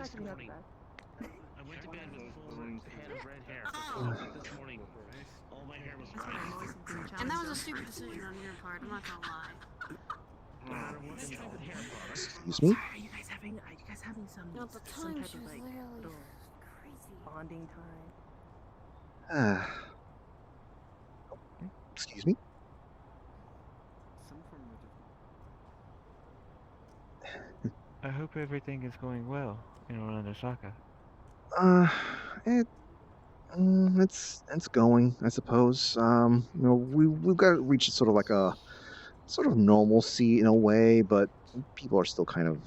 Speaker 22: And that was a stupid decision on your part, I'm not gonna lie.
Speaker 1: Excuse me?
Speaker 20: Are you guys having some,
Speaker 22: No, at the
Speaker 20: some
Speaker 22: time
Speaker 20: type
Speaker 22: she
Speaker 20: of
Speaker 22: was
Speaker 20: like
Speaker 22: literally
Speaker 20: little
Speaker 22: crazy.
Speaker 20: bonding time?
Speaker 1: Excuse me?
Speaker 25: I hope everything is going well in Osaka.
Speaker 1: It's going, I suppose. You know, we've got to reach sort of like a sort of normalcy in a way, but people are still kind of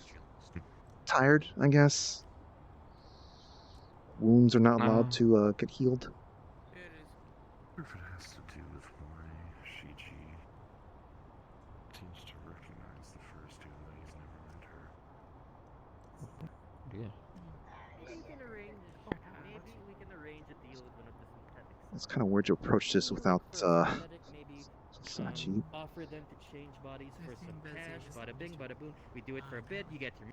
Speaker 1: tired, I guess. wounds are not allowed to get healed?
Speaker 25: If it has to do with why Shiji seems to recognize the first even though he's never met her. Yeah.
Speaker 4: Maybe we can arrange. Maybe we can arrange a deal with one of the synthetics.
Speaker 1: It's kind of weird to approach this without
Speaker 4: Maybe
Speaker 1: Sachi.
Speaker 4: offer them to change bodies for some cash. Bada bing, bada boom. We do it for a bit. You get your.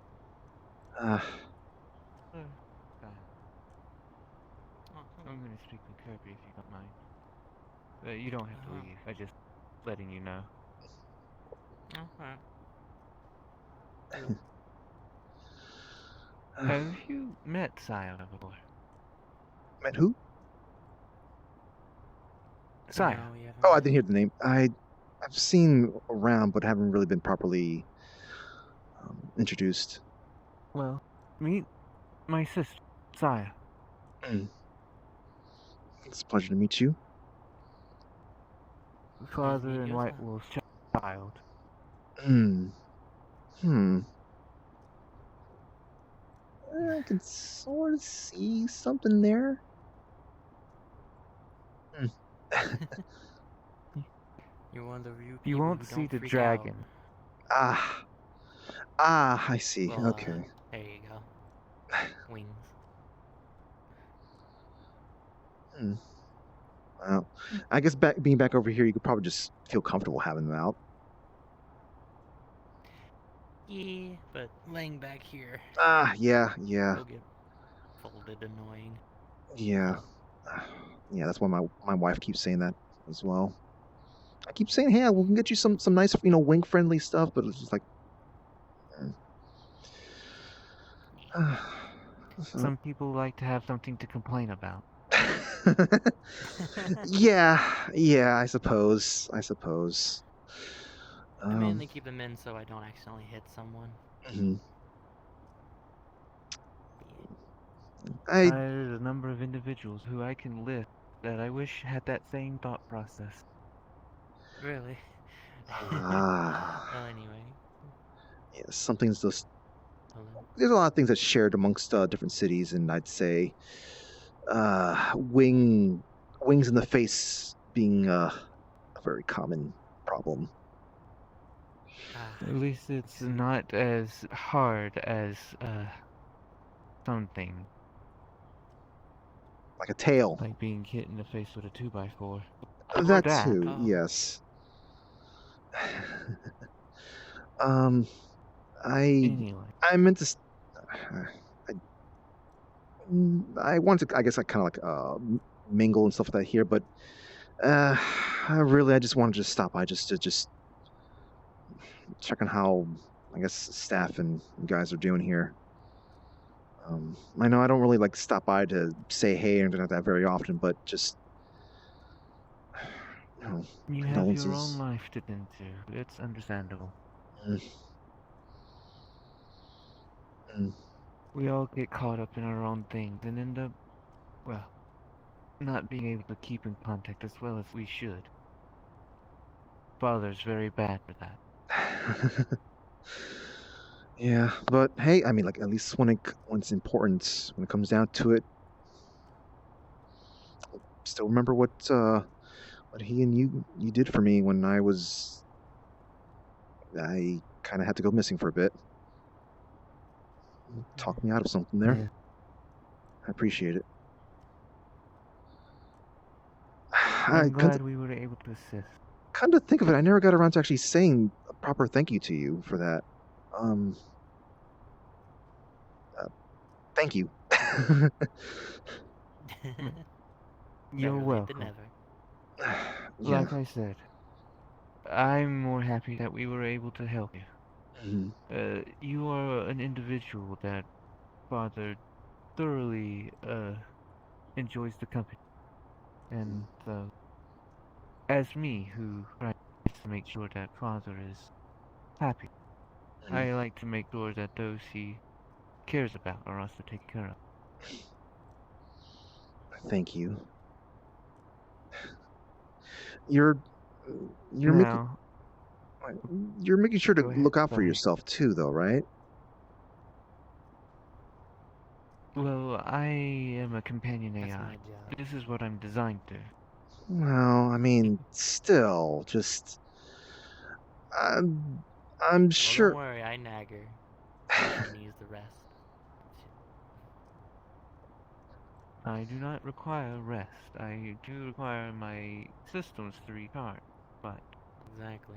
Speaker 25: I'm gonna speak with Kirby if you don't mind. You don't have to leave. I just letting you know. Have you met Saya before?
Speaker 1: Met who?
Speaker 25: Saya.
Speaker 4: No, we haven't.
Speaker 1: Oh, I didn't hear the name. I've seen around, but haven't really been properly introduced.
Speaker 25: Well, meet my sister, Saya.
Speaker 1: It's a pleasure to meet you.
Speaker 25: Father and White Wolf's child.
Speaker 1: I can sort of see something there.
Speaker 4: You're one of the few people
Speaker 25: You won't
Speaker 4: who
Speaker 25: see
Speaker 4: don't
Speaker 25: the
Speaker 4: freak
Speaker 25: dragon.
Speaker 1: Ah, I see.
Speaker 4: Well,
Speaker 1: Okay.
Speaker 4: There you go. Wings.
Speaker 1: Well, I guess being back over here, you could probably just feel comfortable having them out.
Speaker 4: Yeah, but laying back here.
Speaker 1: Yeah.
Speaker 4: Will get folded annoying.
Speaker 1: Yeah. That's why my wife keeps saying that as well. I keep saying, hey, we can get you some nice, wing friendly stuff, but it's just like.
Speaker 25: Some people like to have something to complain about.
Speaker 1: Yeah, I suppose.
Speaker 4: I mainly keep them in so I don't accidentally hit someone.
Speaker 25: There's a number of individuals who I can list that I wish had that same thought process.
Speaker 4: Really? Well, anyway.
Speaker 1: Yeah, something's just. There's a lot of things that's shared amongst different cities, and I'd say wings in the face being a very common problem.
Speaker 25: At least it's not as hard as something.
Speaker 1: Like a tail.
Speaker 25: Like being hit in the face with a 2x4.
Speaker 1: That too, yes. I meant to. I wanted to, I guess, I kind of like mingle and stuff like that here, but I just wanted to stop by just to check on how, I guess, staff and you guys are doing here. I know I don't really like stop by to say hey or anything like that very often, but just
Speaker 25: you have your own life to tend to. It's understandable. We all get caught up in our own things and end up, well, not being able to keep in contact as well as we should. Father's very bad for that.
Speaker 1: Yeah, but hey, I mean, like, at least when it's important, when it comes down to it, still remember what he and you did for me when I kind of had to go missing for a bit. Talk me out of something there.
Speaker 25: Yeah.
Speaker 1: I appreciate it.
Speaker 25: I'm glad we were able to assist.
Speaker 1: Come to think of it, I never got around to actually saying a proper thank you to you for that. Thank you.
Speaker 25: You're welcome. Like I said, I'm more happy that we were able to help you. You are an individual that Father thoroughly enjoys the company. And as me, who tries to make sure that Father is happy, I like to make sure that those he cares about are also taken care of.
Speaker 1: Thank you. You're making sure to look out for yourself too, though, right?
Speaker 25: Well, I am a companion AI. This is what I'm designed to.
Speaker 1: Well, I mean, still, just I'm
Speaker 6: Well,
Speaker 1: sure.
Speaker 6: don't worry, I nag her. She can use the rest.
Speaker 25: I do not require rest. I do require my systems to recharge, but...
Speaker 6: Exactly.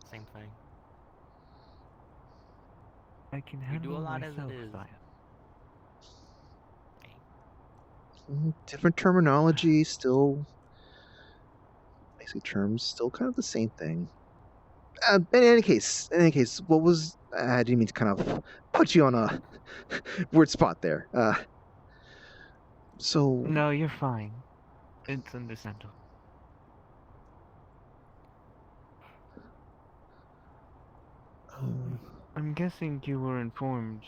Speaker 6: Same thing.
Speaker 25: I can
Speaker 6: You
Speaker 25: handle
Speaker 6: do a lot as
Speaker 25: myself,
Speaker 6: it is.
Speaker 25: Sire.
Speaker 1: Different terminology, still basic terms, still kind of the same thing. In any case, what was? I didn't mean to kind of put you on a weird spot there. So
Speaker 25: No, you're fine. It's understandable. I'm guessing you were informed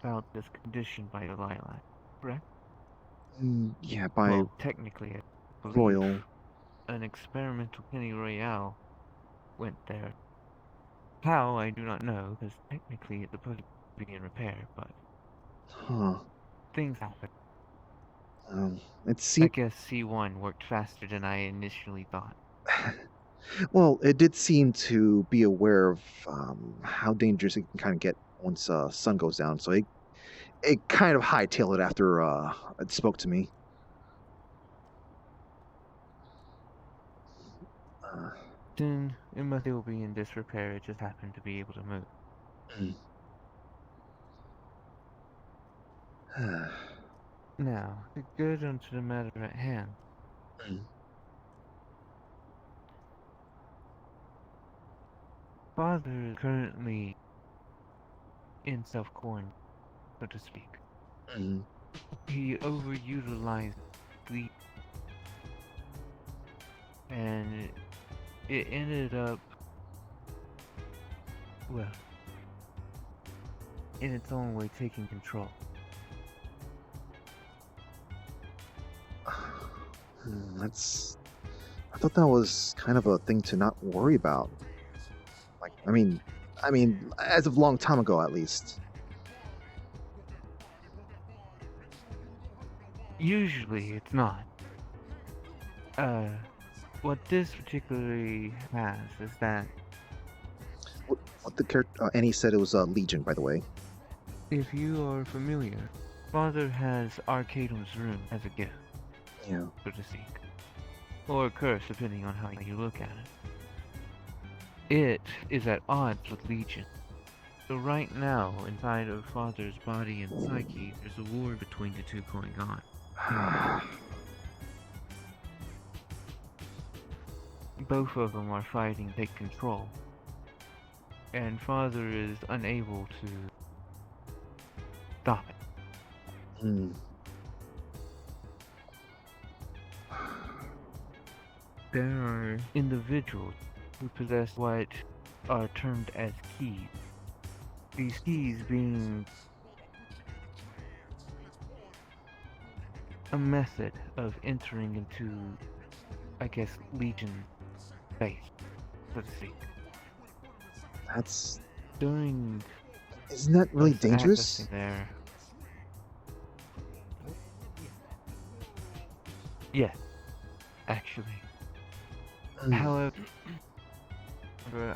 Speaker 25: about this condition by the Lilac, correct?
Speaker 1: yeah, by
Speaker 25: Well, technically, I believe
Speaker 1: Royal.
Speaker 25: an experimental Penny Royale went there. How, I do not know, because technically it's supposed to be in repair, but
Speaker 1: Huh.
Speaker 25: things happen.
Speaker 1: It
Speaker 25: I guess C1 worked faster than I initially thought.
Speaker 1: Well, it did seem to be aware of how dangerous it can kind of get once sun goes down. So it kind of hightailed it after it spoke to me.
Speaker 25: Then it must still be in disrepair. It just happened to be able to move. Now, to get on to the matter at hand. Father is currently in self-quarantine, so to speak. He overutilized sleep, and it ended up, well, in its own way taking control.
Speaker 1: I thought that was kind of a thing to not worry about. Like, I mean, as of a long time ago, at least.
Speaker 25: Usually, it's not. What this particularly has is that...
Speaker 1: What the character... Annie said it was Legion, by the way.
Speaker 25: If you are familiar, Father has Arcadum's room as a gift.
Speaker 1: Yeah.
Speaker 25: So to speak. Or a curse, depending on how you look at it. It is at odds with Legion. So right now, inside of Father's body and psyche, there's a war between the two going on. Both of them are fighting to take control. And Father is unable to stop it. There are individuals who possess what are termed as keys. These keys being a method of entering into, I guess, Legion base, so to speak.
Speaker 1: That's...
Speaker 25: During...
Speaker 1: Isn't that really dangerous?
Speaker 25: There. Yes, actually. However,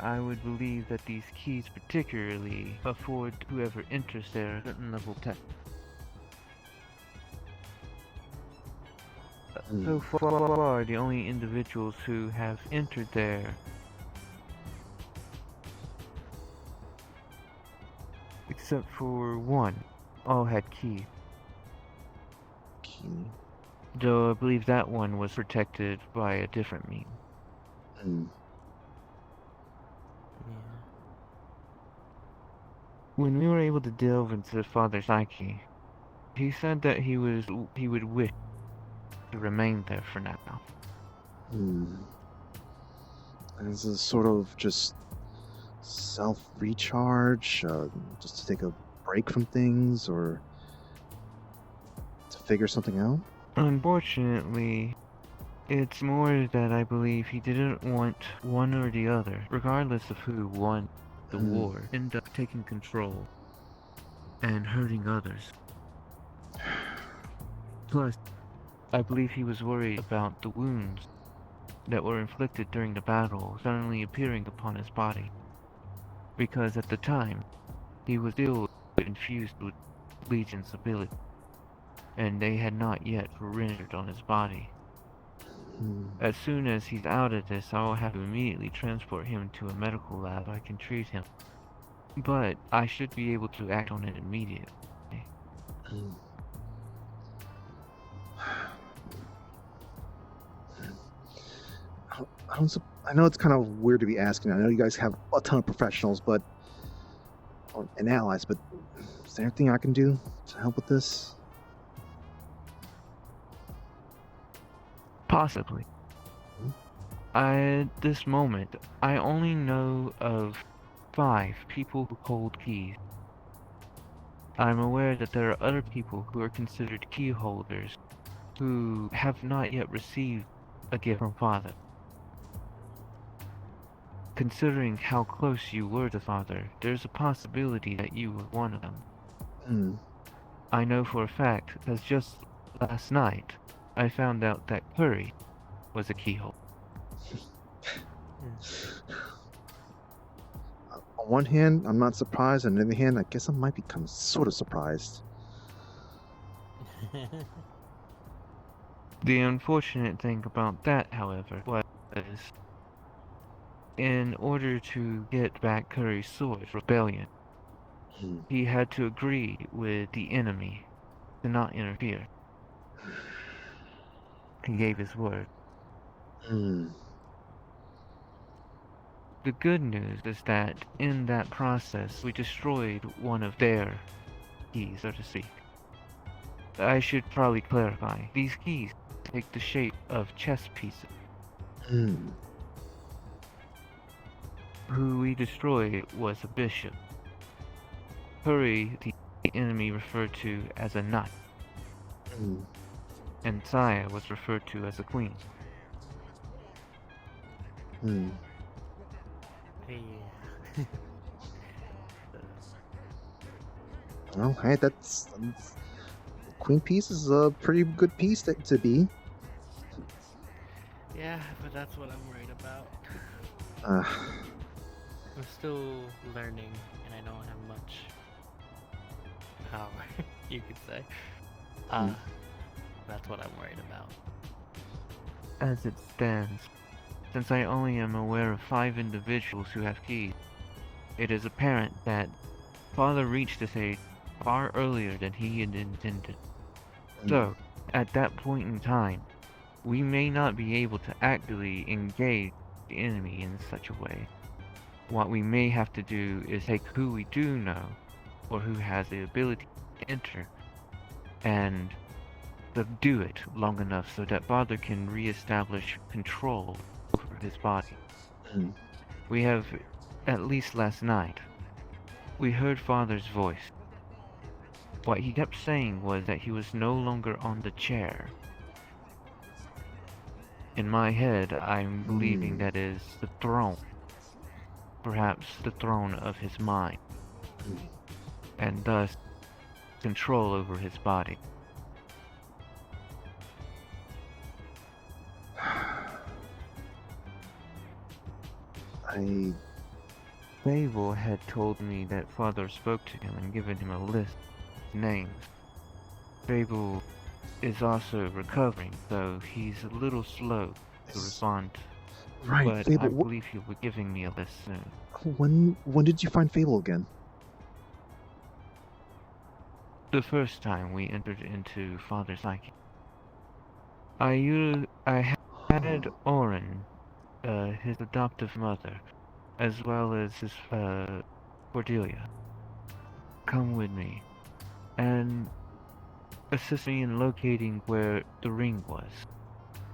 Speaker 25: I would believe that these keys particularly afford whoever enters there a certain level of tech. So far, the only individuals who have entered there except for one, all had keys. Though I believe that one was protected by a different means. When we were able to delve into Father's psyche, he said that he would wish to remain there for now.
Speaker 1: As a sort of just self-recharge, just to take a break from things, or to figure something out?
Speaker 25: Unfortunately, it's more that I believe he didn't want one or the other, regardless of who won the war, end up taking control and hurting others. Plus, I believe he was worried about the wounds that were inflicted during the battle suddenly appearing upon his body. Because at the time, he was still infused with Legion's ability, and they had not yet rendered on his body. As soon as he's out of this, I will have to immediately transport him to a medical lab so I can treat him. But I should be able to act on it immediately.
Speaker 1: I know it's kind of weird to be asking. I know you guys have a ton of professionals, and allies, but is there anything I can do to help with this?
Speaker 25: Possibly. At this moment, I only know of 5 people who hold keys. I'm aware that there are other people who are considered key holders who have not yet received a gift from Father. Considering how close you were to Father, there's a possibility that you were one of them. I know for a fact, because just last night, I found out that Curry was a keyhole.
Speaker 1: On one hand, I'm not surprised. On the other hand, I guess I might become sort of surprised.
Speaker 25: The unfortunate thing about that, however, was in order to get back Curry's sword rebellion, he had to agree with the enemy to not interfere. He gave his word. The good news is that in that process, we destroyed one of their keys, so to speak. I should probably clarify. These keys take the shape of chess pieces. Who we destroyed was a bishop. Hurry, the enemy referred to as a knight. And Saya was referred to as a queen.
Speaker 1: Well, hey, that's queen piece is a pretty good piece to be.
Speaker 6: Yeah, but that's what I'm worried about.
Speaker 4: I'm still learning, and I don't have much power, you could say. That's what I'm worried about.
Speaker 25: As it stands, since I only am aware of 5 individuals who have keys, it is apparent that Father reached this age far earlier than he had intended. So, at that point in time, we may not be able to actively engage the enemy in such a way. What we may have to do is take who we do know, or who has the ability to enter, and subdue it long enough so that Father can re-establish control over his body. We have, at least last night, we heard Father's voice. What he kept saying was that he was no longer on the chair. In my head, I'm believing that is the throne. Perhaps the throne of his mind. And thus, control over his body. Fable had told me that Father spoke to him and given him a list of names. Fable is also recovering, though he's a little slow to respond.
Speaker 1: Right,
Speaker 25: but
Speaker 1: Fable,
Speaker 25: I believe he'll be giving me a list soon.
Speaker 1: When did you find Fable again?
Speaker 25: The first time we entered into Father's psyche. I had Oren, his adoptive mother, as well as his Cordelia, come with me and assist me in locating where the ring was.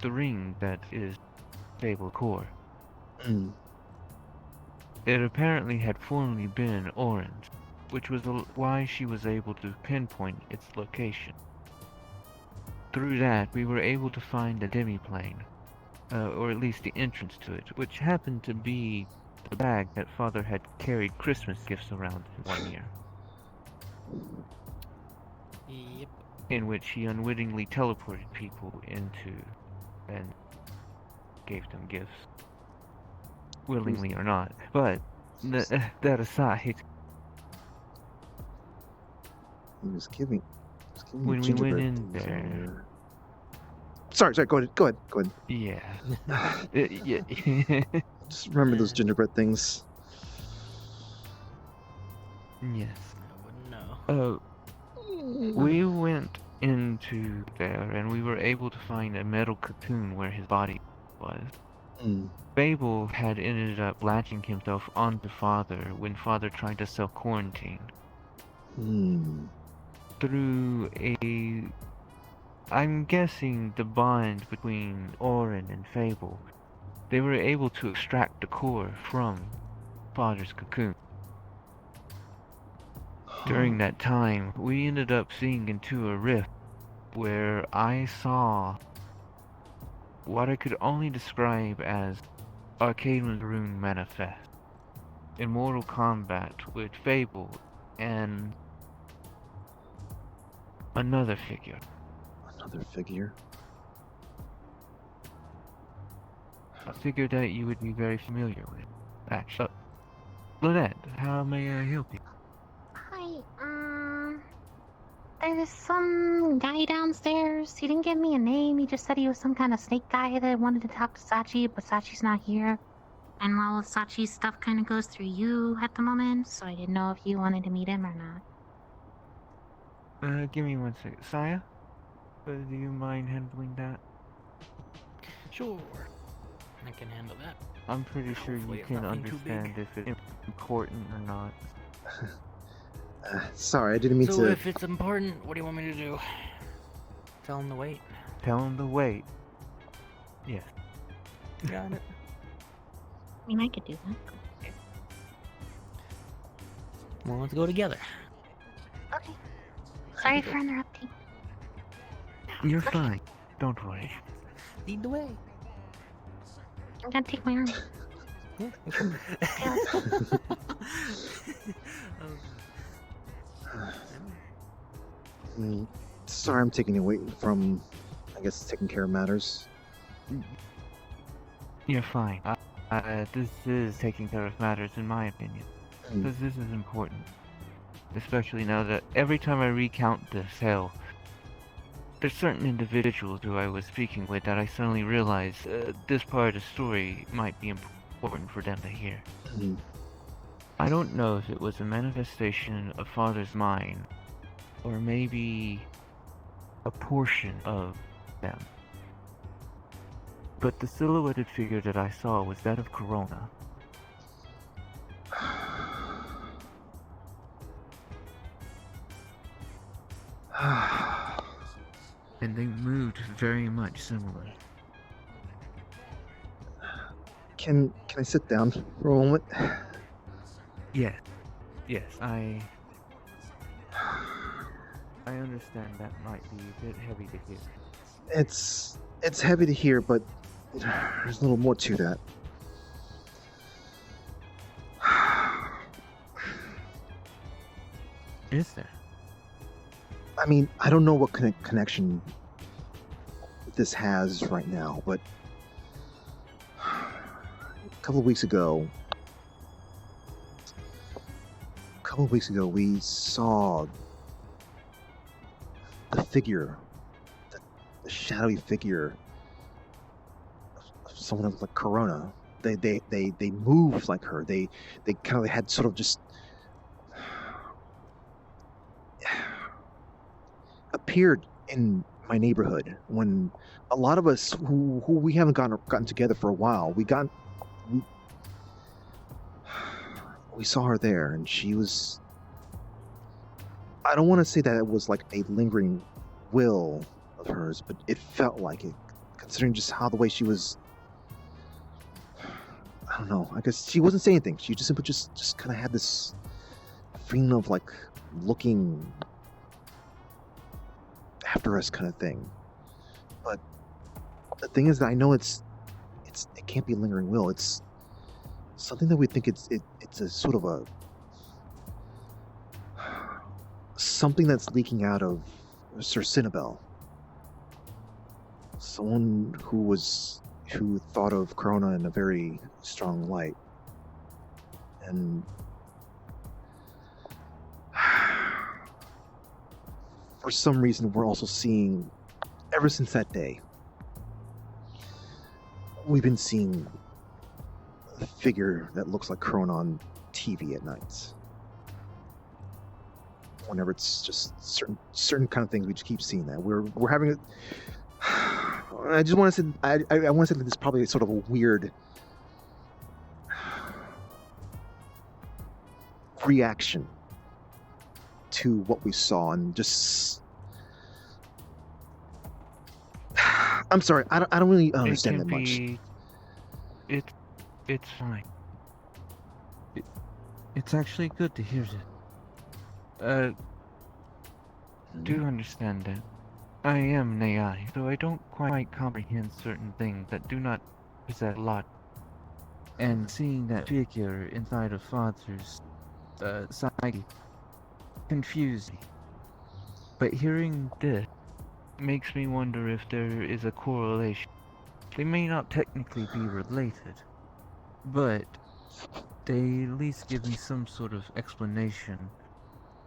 Speaker 25: The ring that is Fable core. It apparently had formerly been Oren's, which was why she was able to pinpoint its location. Through that, we were able to find the demiplane, or at least the entrance to it, which happened to be the bag that Father had carried Christmas gifts around in one year.
Speaker 6: Yep.
Speaker 25: in which he unwittingly teleported people into and gave them gifts, willingly or not. But that aside,
Speaker 1: He was giving
Speaker 25: when we went in there,
Speaker 1: Sorry, go ahead.
Speaker 25: yeah,
Speaker 1: Just remember those gingerbread things.
Speaker 25: yes.
Speaker 6: I wouldn't know.
Speaker 25: We went into there and we were able to find a metal cocoon where his body was. Fable had ended up latching himself onto Father when Father tried to self-quarantine. Through I'm guessing the bond between Orin and Fable, they were able to extract the core from Father's cocoon. During that time, we ended up seeing into a rift where I saw what I could only describe as Arcane Rune manifest in Mortal Kombat with Fable and another figure. A figure that you would be very familiar with, actually. Lynette, how may I help you?
Speaker 2: Hi, there's some guy downstairs. He didn't give me a name. He just said he was some kind of snake guy that wanted to talk to Sachi, but Sachi's not here. And all of Sachi's stuff kind of goes through you at the moment, so I didn't know if you wanted to meet him or not.
Speaker 25: Give me 1 second. Saya? Do you mind handling that?
Speaker 6: Sure. I can handle that.
Speaker 25: I'm pretty sure
Speaker 6: Hopefully
Speaker 25: you
Speaker 6: it's
Speaker 25: can
Speaker 6: nothing too
Speaker 25: understand if it's important or not.
Speaker 1: Sorry, I didn't mean to...
Speaker 6: So if it's important, what do you want me to do? Tell him to wait.
Speaker 25: Tell him to wait. Yes.
Speaker 6: Got it.
Speaker 2: I mean, I could do that.
Speaker 6: Well, let's go together.
Speaker 2: Okay. Sorry for interrupting.
Speaker 25: You're fine. Don't worry.
Speaker 6: Lead the way.
Speaker 2: I'm gonna take my arm.
Speaker 1: Sorry, I'm taking you away from, I guess, taking care of matters.
Speaker 25: You're fine. This is taking care of matters, in my opinion. Because this is important. Especially now that every time I recount this tale, there's certain individuals who I was speaking with that I suddenly realize this part of the story might be important for them to hear. I don't know if it was a manifestation of Father's mind, or maybe a portion of them. But the silhouetted figure that I saw was that of Corona. And they moved very much similar.
Speaker 1: Can I sit down for a moment?
Speaker 25: Yes. Yes, I understand that might be a bit heavy to hear.
Speaker 1: It's heavy to hear, but there's a little more to that.
Speaker 25: Is there?
Speaker 1: I mean, I don't know what connection this has right now, but a couple of weeks ago, we saw the figure, the shadowy figure of someone like Corona. They moved like her. They kind of had sort of just appeared in my neighborhood when a lot of us who we haven't gotten together for a while, we saw her there, and she was, I don't want to say that it was like a lingering will of hers, but it felt like it, considering just how the way she was. I don't know, I guess she wasn't saying anything. She just simply just kind of had this feeling of like looking after us kind of thing. But the thing is that I know it can't be a lingering will. It's something that we think it's a sort of something that's leaking out of Sir Cinnabel. Someone who thought of Corona in a very strong light. And for some reason, we're also seeing, ever since that day, we've been seeing a figure that looks like Corona on TV at nights. Whenever it's just certain kind of things, we just keep seeing that. We're having a, I just want to say I want to say that this is probably sort of a weird reaction to what we saw, and just I'm sorry, I don't really understand that much.
Speaker 25: It's fine. It's actually good to hear that. Do understand that I am an AI, so I don't quite comprehend certain things that do not possess a lot. And seeing that figure inside of Father's psyche confused me. But hearing this makes me wonder if there is a correlation. They may not technically be related, but they at least give me some sort of explanation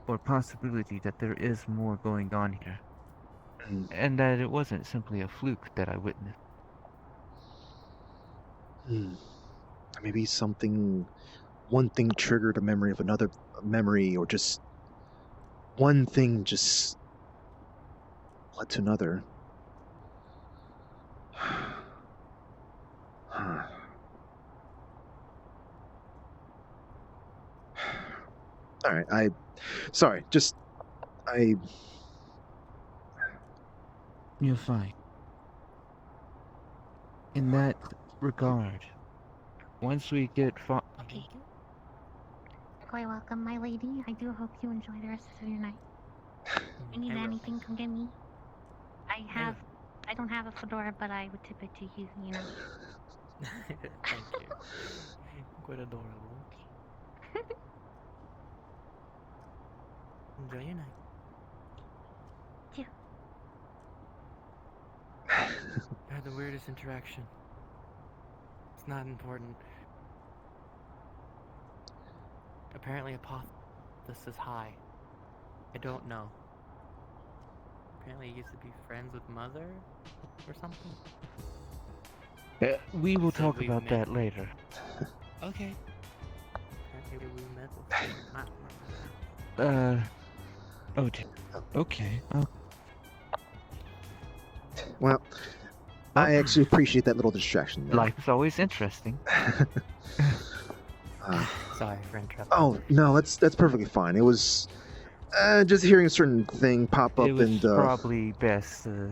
Speaker 25: or possibility that there is more going on here. And that it wasn't simply a fluke that I witnessed.
Speaker 1: Maybe one thing triggered a memory of another memory, or just one thing just led to another. Alright,
Speaker 25: You're fine. In that regard, once we get
Speaker 2: Okay. You're quite welcome, my lady. I do hope you enjoy the rest of your night. If you need anything, come get me. I don't have a fedora, but I would tip it to you, you know.
Speaker 4: Thank you. Quite adorable. Enjoy your night.
Speaker 2: Yeah.
Speaker 4: I had the weirdest interaction. It's not important. Apparently this is high. I don't know. Apparently he used to be friends with Mother or something.
Speaker 25: We will talk about that later.
Speaker 4: Okay. Apparently we met with
Speaker 25: oh dear. Okay.
Speaker 1: Well, I actually appreciate that little distraction there.
Speaker 25: Life is always interesting.
Speaker 4: Sorry for interrupting.
Speaker 1: Oh no, that's perfectly fine. It was just hearing a certain thing pop up,
Speaker 25: it was
Speaker 1: and
Speaker 25: probably best to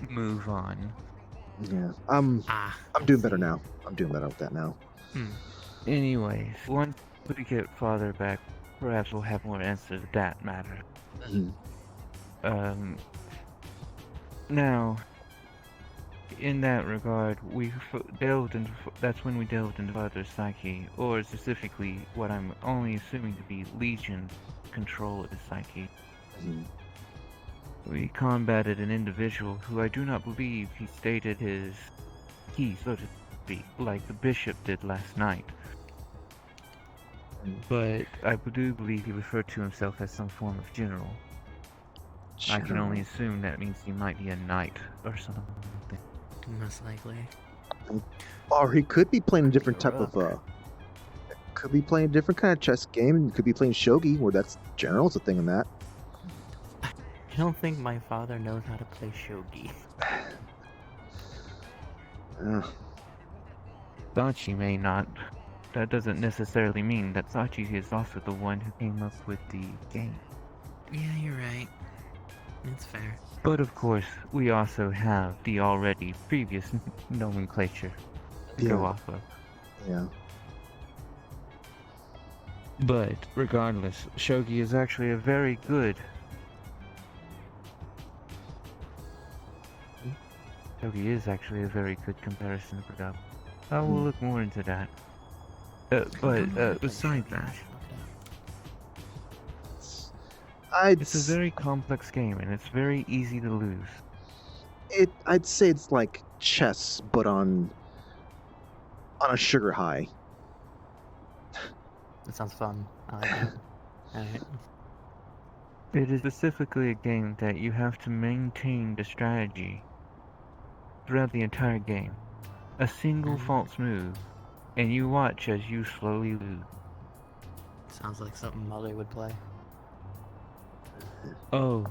Speaker 25: move on.
Speaker 1: Yeah, I'm doing better now. I'm doing better with that now.
Speaker 25: Anyways, once we get Father back, perhaps we'll have more answers to that matter. Now, in that regard, that's when we delved into Father's psyche, or specifically what I'm only assuming to be Legion's control of his psyche. We combated an individual who I do not believe he stated his key, so to speak, like the bishop did last night. But I do believe he referred to himself as some form of general. I can only assume that means he might be a knight or something.
Speaker 4: Most likely.
Speaker 1: Or he could be playing a different type of could be playing a different kind of chess game. Could be playing shogi, where that's general's a thing in that.
Speaker 4: I don't think my father knows how to play shogi.
Speaker 25: Sachi may not. That doesn't necessarily mean that Sachi is also the one who came up with the game.
Speaker 4: Yeah, you're right. It's fair.
Speaker 25: But of course, we also have the already previous nomenclature to go off of.
Speaker 1: Yeah.
Speaker 25: But regardless, shogi is actually a very good. Shogi is actually a very good comparison to Brigab. I will look more into that. But besides that, It's a very complex game, and it's very easy to lose.
Speaker 1: I'd say it's like chess, but on a sugar high.
Speaker 7: That sounds fun. I like it. Alright.
Speaker 25: It is specifically a game that you have to maintain the strategy throughout the entire game. A single false move, and you watch as you slowly lose.
Speaker 7: Sounds like something Mother would play.
Speaker 25: Oh,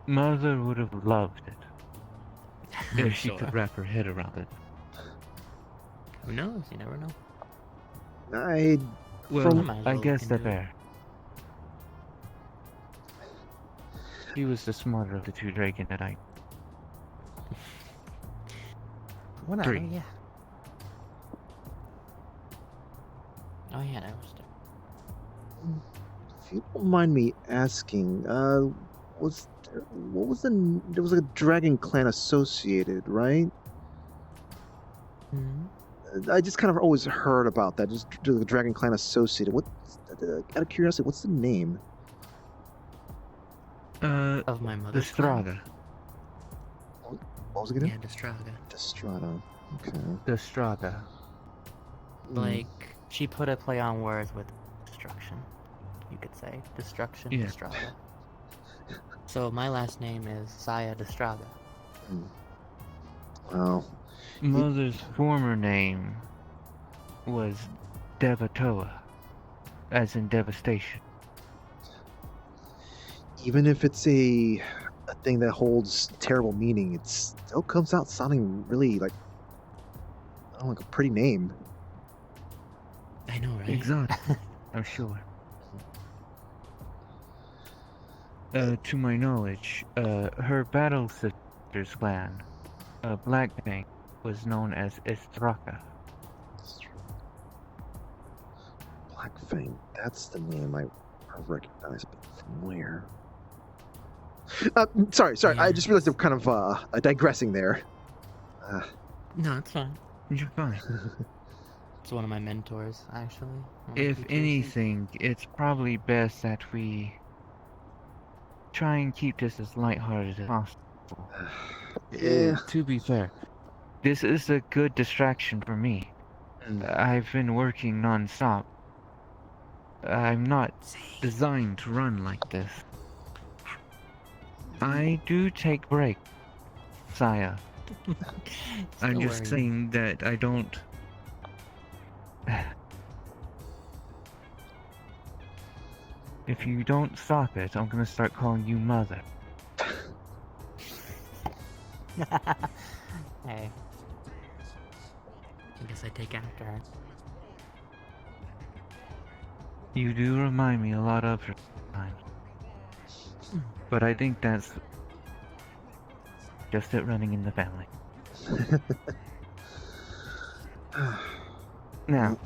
Speaker 25: Mother would have loved it.
Speaker 7: I'm
Speaker 25: If she
Speaker 7: sure.
Speaker 25: could wrap her head around it.
Speaker 7: Who knows? You never know.
Speaker 25: Well, I guess that's fair. She was the smarter of the two Dragon that I...
Speaker 7: Whatever,
Speaker 25: 3.
Speaker 7: yeah. Oh yeah, that was dope.
Speaker 1: If you don't mind me asking, there was a Dragon Clan associated, right? I just kind of always heard about that, just the Dragon Clan associated. What, out of curiosity, what's the name?
Speaker 7: Of my mother's
Speaker 25: Destrada.
Speaker 1: What was it again?
Speaker 7: Yeah, Destrada.
Speaker 1: Destrada. Okay.
Speaker 25: Destrada.
Speaker 7: Like, she put a play on words with destruction, you could say. Destruction,
Speaker 25: Yeah.
Speaker 7: Destrada. So my last name is Saya Destrada.
Speaker 1: Wow.
Speaker 25: Mother's former name was Devatoa, as in devastation.
Speaker 1: Even if it's a thing that holds terrible meaning, it still comes out sounding really like, I don't know, like a pretty name.
Speaker 7: I know, right?
Speaker 25: Exactly. I'm sure. To my knowledge, her battle sister's clan, Blackbank, was known as Estraka.
Speaker 1: Blackfang, that's the name I recognize, but from where? Sorry,
Speaker 7: Yeah.
Speaker 1: I just realized I'm kind of digressing there.
Speaker 7: No, it's fine.
Speaker 25: You're fine.
Speaker 7: It's one of my mentors, actually.
Speaker 25: If anything, it's probably best that we try and keep this as lighthearted as possible.
Speaker 1: Yeah.
Speaker 25: To be fair, this is a good distraction for me. I've been working non-stop. I'm not designed to run like this. I do take breaks, Saya. I'm
Speaker 7: Don't
Speaker 25: just
Speaker 7: worry.
Speaker 25: saying that I don't... If you don't stop it, I'm gonna start calling you Mother.
Speaker 7: Hey. I guess I take after her.
Speaker 25: You do remind me a lot of her sometimes. But I think that's just it running in the family. Now,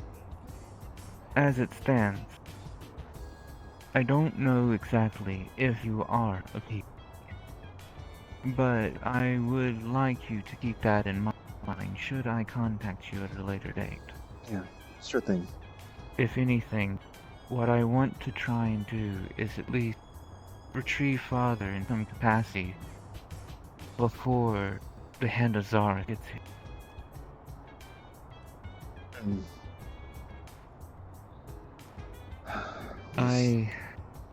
Speaker 25: as it stands, I don't know exactly if you are a people, but I would like you to keep that in mind should I contact you at a later date.
Speaker 1: Yeah, sure thing.
Speaker 25: If anything, what I want to try and do is at least retrieve Father in some capacity before the hand of Zara gets here. I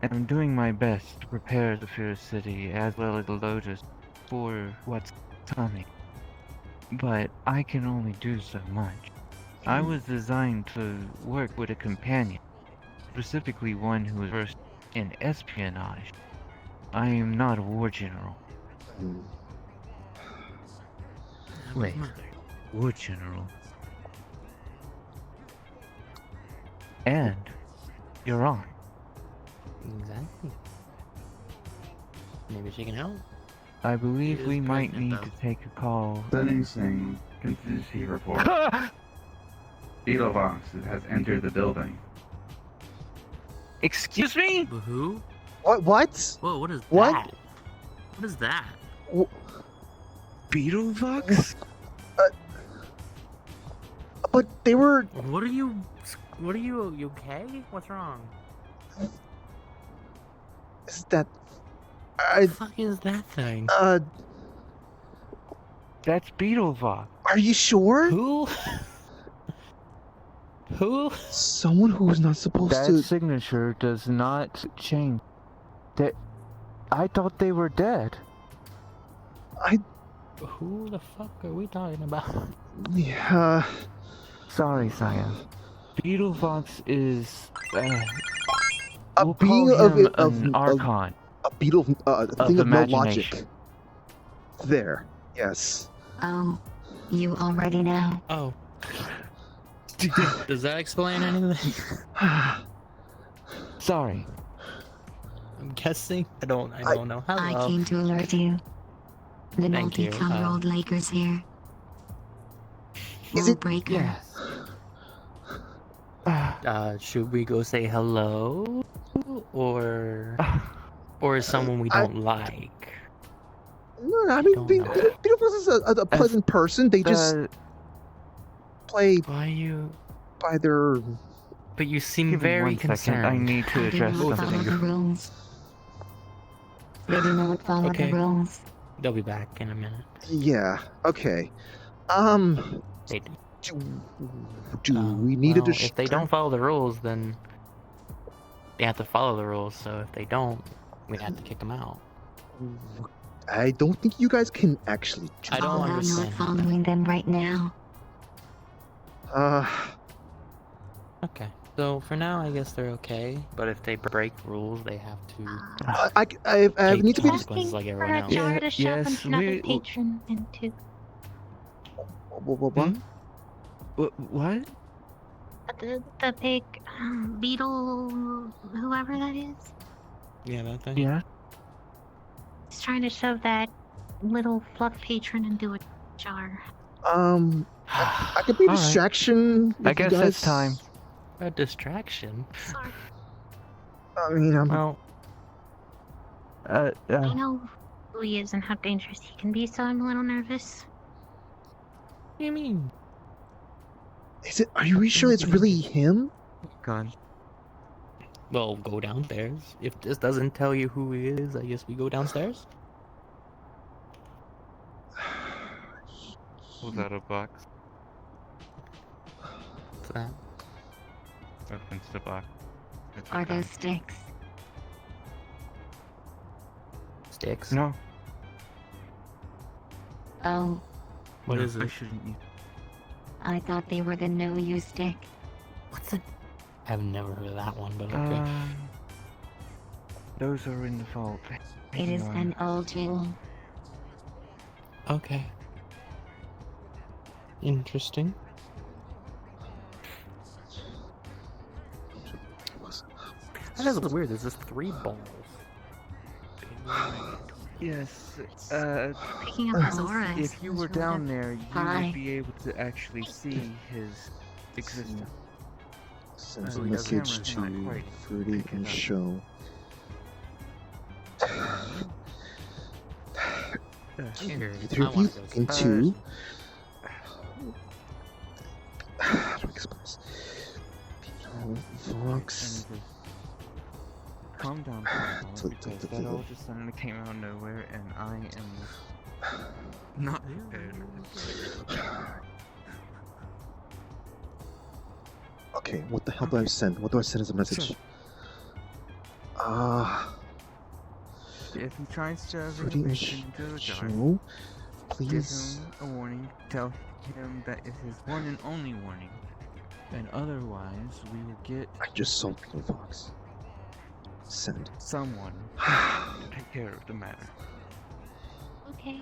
Speaker 25: am doing my best to prepare the Fierce City as well as the Lotus for what's coming, but I can only do so much. I was designed to work with a companion, specifically one who is versed in espionage. I am not a war general. Wait, war general. And you're on.
Speaker 7: Exactly. Maybe she can help.
Speaker 25: I believe
Speaker 7: She is
Speaker 25: we might
Speaker 7: pregnant,
Speaker 25: need
Speaker 7: though.
Speaker 25: to take a call.
Speaker 11: Sending same contingency report. Beetlevox has entered the building.
Speaker 25: Excuse me?
Speaker 7: Who?
Speaker 1: What?
Speaker 7: Whoa, what is
Speaker 1: What?
Speaker 7: that? What is that?
Speaker 25: Beetlevox?
Speaker 1: But they were...
Speaker 7: What are you... You okay? What's wrong?
Speaker 1: is that?
Speaker 7: What the fuck is that thing?
Speaker 25: That's Beetlevox.
Speaker 1: Are you sure?
Speaker 7: Who? Who?
Speaker 1: Someone who was not supposed
Speaker 25: That
Speaker 1: to.
Speaker 25: signature does not change. That I thought they were dead.
Speaker 7: Who the fuck are we talking about?
Speaker 1: Yeah.
Speaker 25: Sorry, Saya. Beetlevox is
Speaker 1: A
Speaker 25: we'll
Speaker 1: being
Speaker 25: call him
Speaker 1: of
Speaker 25: an archon.
Speaker 1: A beetle, a thing of no logic.
Speaker 25: imagination.
Speaker 1: There. Yes.
Speaker 2: Oh, you already know.
Speaker 7: Oh. Does that explain anything?
Speaker 25: Sorry.
Speaker 7: I'm guessing. I don't know. Hello.
Speaker 2: I came to alert you. The
Speaker 7: Thank you,
Speaker 2: multi-color Lakers here.
Speaker 1: Is it
Speaker 2: Breaker?
Speaker 25: Yes.
Speaker 7: Should we go say hello, or someone we don't like?
Speaker 1: No, I mean, Beetlejuice is a pleasant person. They just play by their.
Speaker 7: But you seem
Speaker 25: Give me
Speaker 7: very
Speaker 25: 1 second.
Speaker 7: concerned.
Speaker 25: I need to
Speaker 2: They do
Speaker 25: address
Speaker 2: not follow the
Speaker 25: something.
Speaker 2: rules. They do not follow
Speaker 7: Okay.
Speaker 2: the rules.
Speaker 7: They'll be back in a minute.
Speaker 1: Yeah. Okay.
Speaker 7: They do.
Speaker 1: Do we need
Speaker 7: well,
Speaker 1: to?
Speaker 7: if they don't follow the rules, then they have to follow the rules. So if they don't, we'd have to kick them out.
Speaker 1: I don't think you guys can actually.
Speaker 7: I don't
Speaker 2: I'm
Speaker 7: understand.
Speaker 2: not following them right now.
Speaker 7: Okay. So for now, I guess they're okay. But if they break rules, they have to.
Speaker 1: I
Speaker 7: take
Speaker 1: need to be.
Speaker 7: consequences like
Speaker 2: For
Speaker 7: everyone
Speaker 2: a
Speaker 7: else.
Speaker 2: jar to shove
Speaker 25: yes,
Speaker 2: another
Speaker 25: we-
Speaker 2: patron into.
Speaker 1: What?
Speaker 25: What?
Speaker 2: The big beetle, whoever that is,
Speaker 7: Yeah, that thing.
Speaker 25: Yeah.
Speaker 2: is trying to shove that little fluff patron into a jar.
Speaker 1: I could be a
Speaker 25: All right.
Speaker 1: distraction.
Speaker 25: I
Speaker 1: if you
Speaker 25: guess
Speaker 1: guys...
Speaker 25: it's time.
Speaker 7: A distraction.
Speaker 2: Sorry.
Speaker 1: I mean,
Speaker 7: Well,
Speaker 2: I know who he is and how dangerous he can be, so I'm a little nervous.
Speaker 7: what do you mean?
Speaker 1: is it? Are you really sure it's really him?
Speaker 25: Gone.
Speaker 7: Well, go downstairs. If this doesn't tell you who he is, I guess we go downstairs.
Speaker 25: Was that a box?
Speaker 7: What's that?
Speaker 25: Opens the box. It's a
Speaker 2: Are
Speaker 25: gun.
Speaker 2: those sticks?
Speaker 7: Sticks?
Speaker 25: No.
Speaker 2: Oh,
Speaker 7: What
Speaker 25: No,
Speaker 7: is
Speaker 25: I
Speaker 7: it?
Speaker 25: shouldn't use.
Speaker 2: I thought they were the no-use stick.
Speaker 7: What's it? I've never heard of that one, but okay.
Speaker 25: Those are in the vault.
Speaker 2: It is an old tool.
Speaker 7: Okay. Interesting. That is weird. There's just 3 balls.
Speaker 25: Yes.
Speaker 2: Picking up his aura.
Speaker 25: If you were down there, you
Speaker 2: Hi.
Speaker 25: would be able to actually see his existence.
Speaker 1: Sends a
Speaker 25: the
Speaker 1: message
Speaker 25: camera's not
Speaker 1: to
Speaker 25: quite
Speaker 1: Fruity
Speaker 25: picking
Speaker 1: and
Speaker 25: up.
Speaker 1: Show.
Speaker 7: Here,
Speaker 1: Either
Speaker 7: I
Speaker 1: of
Speaker 7: wanna
Speaker 1: you
Speaker 7: go see.
Speaker 1: into. How do I explain this? Vox.
Speaker 25: Calm down,
Speaker 1: So-
Speaker 25: because that all just suddenly came out of nowhere, and I am not prepared.
Speaker 1: Okay, what the hell do I send? What do I send as a message?
Speaker 25: If he tries to
Speaker 1: Fruity and
Speaker 25: renovation into a jar,
Speaker 1: Show,
Speaker 25: give
Speaker 1: please.
Speaker 25: him a warning. Tell him that is his one and only warning. And otherwise, we will get
Speaker 1: I just saw the Vox. Send.
Speaker 25: someone to take care of the matter.
Speaker 2: Okay.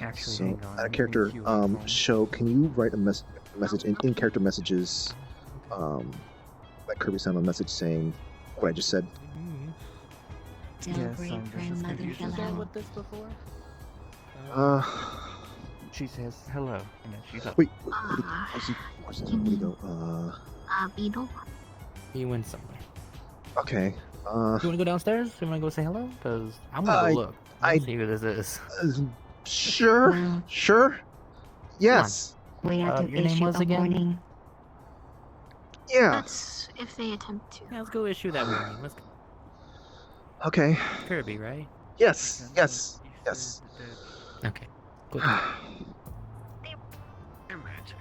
Speaker 25: Actually,
Speaker 1: So,
Speaker 25: hang on.
Speaker 1: out of character, Show, can you write a message in character messages, like Kirby sent a message saying what I just said?
Speaker 2: Don't
Speaker 25: Yes,
Speaker 2: break
Speaker 25: I'm
Speaker 2: for
Speaker 25: just
Speaker 2: mother
Speaker 25: confused.
Speaker 7: Did
Speaker 2: hello.
Speaker 7: with this before?
Speaker 25: She says hello, and then she's up.
Speaker 1: Wait, where's he go?
Speaker 2: Beetle?
Speaker 7: He went somewhere.
Speaker 1: Okay,
Speaker 7: You wanna go downstairs? You wanna go say hello? Cause I'm gonna go look.
Speaker 1: I-
Speaker 7: See who this is.
Speaker 1: Sure,
Speaker 2: Well,
Speaker 1: sure. Yes.
Speaker 2: we have to
Speaker 7: your name
Speaker 2: issue
Speaker 7: was
Speaker 2: a
Speaker 7: again?
Speaker 2: warning.
Speaker 1: Yeah.
Speaker 22: That's if they attempt to.
Speaker 7: Yeah, let's go issue that warning. Let's go.
Speaker 1: Okay.
Speaker 7: Kirby, right?
Speaker 1: Yes. Yes. Yes.
Speaker 7: Okay. Good.
Speaker 12: Magic.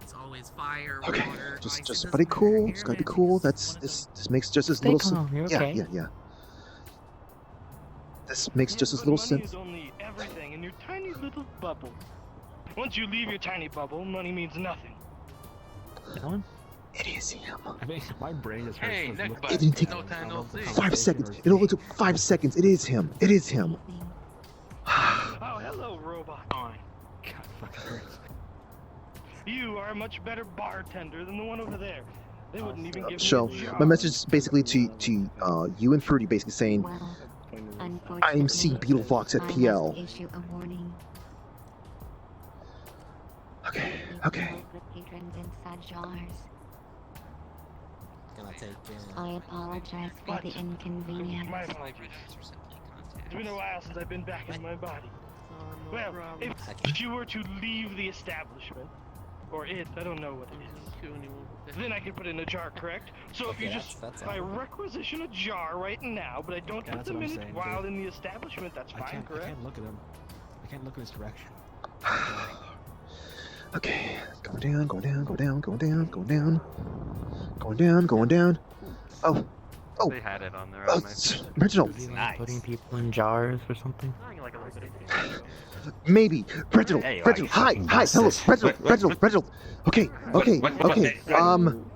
Speaker 12: It's always fire,
Speaker 1: Okay.
Speaker 12: water, ice.
Speaker 1: Just everybody cool. Just gotta be cool. This makes just as little sense.
Speaker 7: You're
Speaker 1: Yeah.
Speaker 7: okay.
Speaker 1: Yeah. This makes just as little
Speaker 14: Money
Speaker 1: sense.
Speaker 14: is only everything in your tiny little bubble. Once you leave your tiny bubble, money means nothing.
Speaker 1: It is him.
Speaker 9: I mean, my brain is
Speaker 12: Hey,
Speaker 1: It
Speaker 12: next
Speaker 1: didn't take 5 seconds. It only took 5 seconds. It is him. It is him.
Speaker 14: Oh, hello, robot. God
Speaker 9: fucking Christ.
Speaker 14: You are a much better bartender than the one over there. They wouldn't even give
Speaker 1: So,
Speaker 14: me a job.
Speaker 1: my message is basically to you and Fruity, basically saying, I'm seeing Beetle Fox at PL. Okay.
Speaker 2: I apologize for the inconvenience.
Speaker 14: My apologies. It's been a while since I've been back in my body. Well, if you were to leave the establishment, or it, I don't know what it is, then I can put it in a jar, correct? So if you just, I requisition a jar right now, but I don't put them in it while in the establishment, that's fine, correct?
Speaker 9: I can't look at him. I can't look in his direction.
Speaker 1: Okay. Going down, going down, going down, going down, going down. Going down, going down. Oh.
Speaker 16: They had it on their
Speaker 1: Oh,
Speaker 16: own.
Speaker 1: Reginald.
Speaker 7: Putting people in jars or something.
Speaker 1: Maybe. Reginald.
Speaker 16: Hey,
Speaker 1: Reginald.
Speaker 16: you
Speaker 1: Hi.
Speaker 16: fucking
Speaker 1: Hi. Hello.
Speaker 16: bastard.
Speaker 1: Reginald. Okay. Okay. Okay.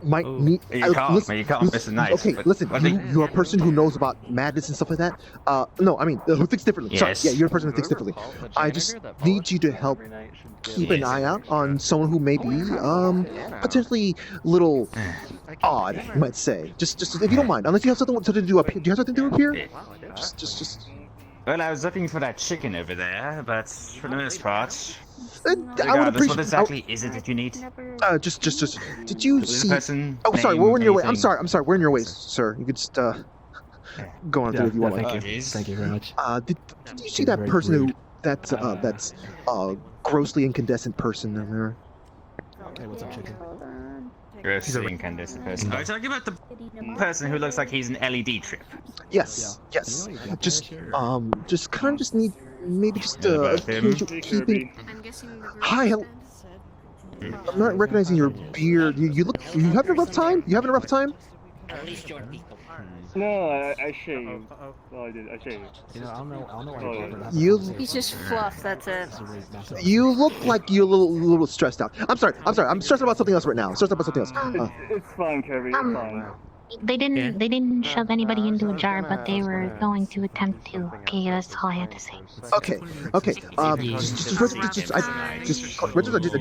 Speaker 1: My me.
Speaker 16: You can't,
Speaker 1: listen,
Speaker 16: you can't miss a night.
Speaker 1: Okay. Listen. You're a person who knows about madness and stuff like that. No, I mean, who thinks differently.
Speaker 16: Yes.
Speaker 1: Sorry. Yeah, you're a person who thinks differently. I just need you to help keep an eye out on someone who may be potentially little odd, you might say. Just if you don't mind, unless you have something to do up here. Do you have something to do up here? Just.
Speaker 16: Well, I was looking for that chicken over there, but for the most part,
Speaker 1: I would
Speaker 16: regardless,
Speaker 1: appreciate.
Speaker 16: what exactly is it that you need?
Speaker 1: Just. Did you
Speaker 16: This
Speaker 1: see?
Speaker 16: person,
Speaker 1: Oh, sorry.
Speaker 16: name,
Speaker 1: We're in your way. I'm
Speaker 16: anything?
Speaker 1: sorry. We're in your way, sir. You could just go on through if you want.
Speaker 9: Thank you. Thank you very much.
Speaker 1: Did you see that person who that's grossly incandescent person over there?
Speaker 9: Hey, what's up, chicken?
Speaker 16: Grossly incandescent person. Are you talking about the person who looks like he's an LED trip?
Speaker 1: Yes. Yes. Just kind of need maybe just
Speaker 16: About him?
Speaker 1: keeping.
Speaker 22: I'm guessing the
Speaker 1: Hi. Hello. I'm not recognizing your beard. You look. You having a rough time? You having a rough time?
Speaker 6: At least your people.
Speaker 14: No, I shaved. Well, I did. I shaved.
Speaker 9: You know, I don't know why
Speaker 1: You.
Speaker 15: He's just fluff, that's it.
Speaker 1: You look like you're a little stressed out. I'm sorry. I'm stressed about something else right now. I'm stressed about something else.
Speaker 14: It's fine, Kirby. It's fine.
Speaker 2: They didn't shove anybody into a jar, but they were going to attempt to. Okay, that's all I had to say.
Speaker 1: Okay. Richard, I just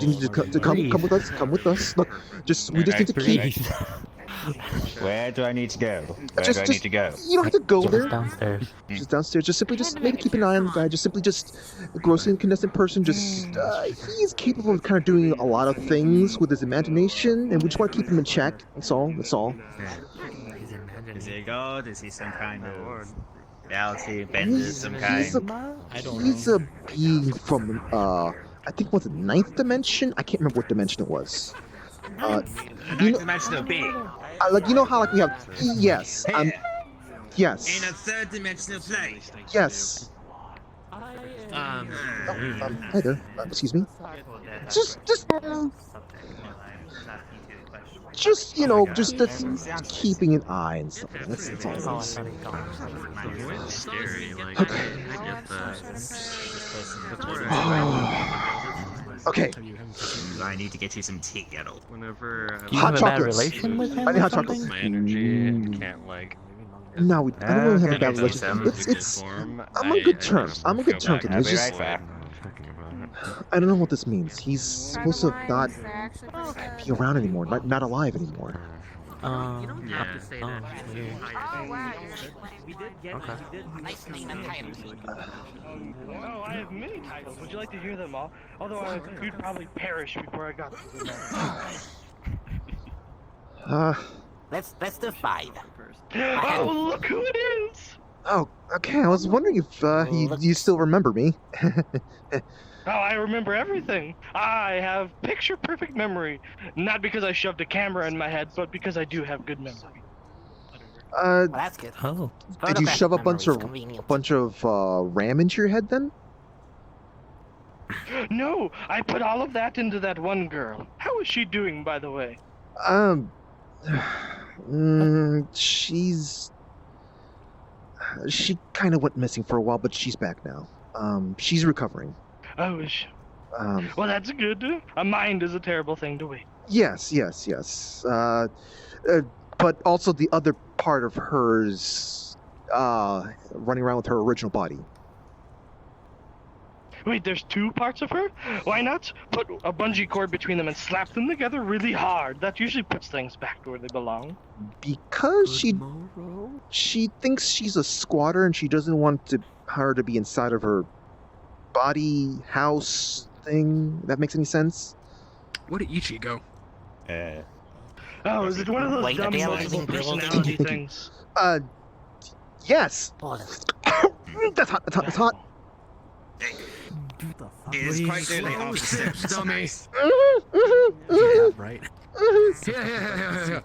Speaker 1: need you to come with us. Come with us. Look, we just need to keep.
Speaker 16: Where do I need to go? Where do I need to go?
Speaker 1: You don't have to go there.
Speaker 7: Downstairs.
Speaker 1: Just downstairs. Just maybe keep an eye on the guy. Just a grossly incandescent person. He's capable of kind of doing a lot of things with his imagination, and we just want to keep him in check. That's all.
Speaker 16: Is he a god? Is he some kind of reality bender of some kind?
Speaker 1: He's a being from I think what's the 9th dimension? I can't remember what dimension it was.
Speaker 16: Ninth dimensional being.
Speaker 1: Like you know how like we have yes. Yes.
Speaker 16: In a third dimensional plane.
Speaker 1: Yes. Hi there. Excuse me. Just you know, just keeping an eye and stuff. That's all it is.
Speaker 16: Scary, like,
Speaker 1: Okay.
Speaker 16: I need to get you some tea, Gettle.
Speaker 23: Whenever
Speaker 1: you hot have a bad
Speaker 7: relation with him?
Speaker 1: I need hot chocolates.
Speaker 23: my energy, I can't like.
Speaker 1: No, I don't really have a bad relationship. It's. I'm on good terms. I'm on good terms with him. It's just. I don't know what this means. He's supposed to not be around anymore, not alive anymore.
Speaker 7: Yeah.
Speaker 6: Nice name and title.
Speaker 14: Oh, I have many titles. Would you like to hear them all? Although you'd probably perish before I got to them.
Speaker 6: Let's do 5.
Speaker 14: Oh, look who it is!
Speaker 1: Oh, okay. I was wondering if you still remember me.
Speaker 14: Oh, I remember everything. I have picture-perfect memory. Not because I shoved a camera in my head, but because I do have good memory.
Speaker 1: Well,
Speaker 2: that's good.
Speaker 7: Oh.
Speaker 1: Did you shove a bunch of RAM into your head then?
Speaker 14: No, I put all of that into that one girl. How is she doing, by the way?
Speaker 1: She kind of went missing for a while, but she's back now. She's recovering.
Speaker 14: Oh, is she? Well, that's good. A mind is a terrible thing to wait.
Speaker 1: Yes. But also the other part of hers, running around with her original body.
Speaker 14: Wait, there's two parts of her? Why not put a bungee cord between them and slap them together really hard? That usually puts things back to where they belong.
Speaker 1: Because she thinks she's a squatter and she doesn't want her to be inside of her body house thing. That makes any sense?
Speaker 6: Where did Ichi go?
Speaker 14: Oh, is it one of those dumb multiple personality things?
Speaker 1: Yes. That's hot.
Speaker 16: It is quite clearly opposite.
Speaker 6: Dummy.
Speaker 9: Right.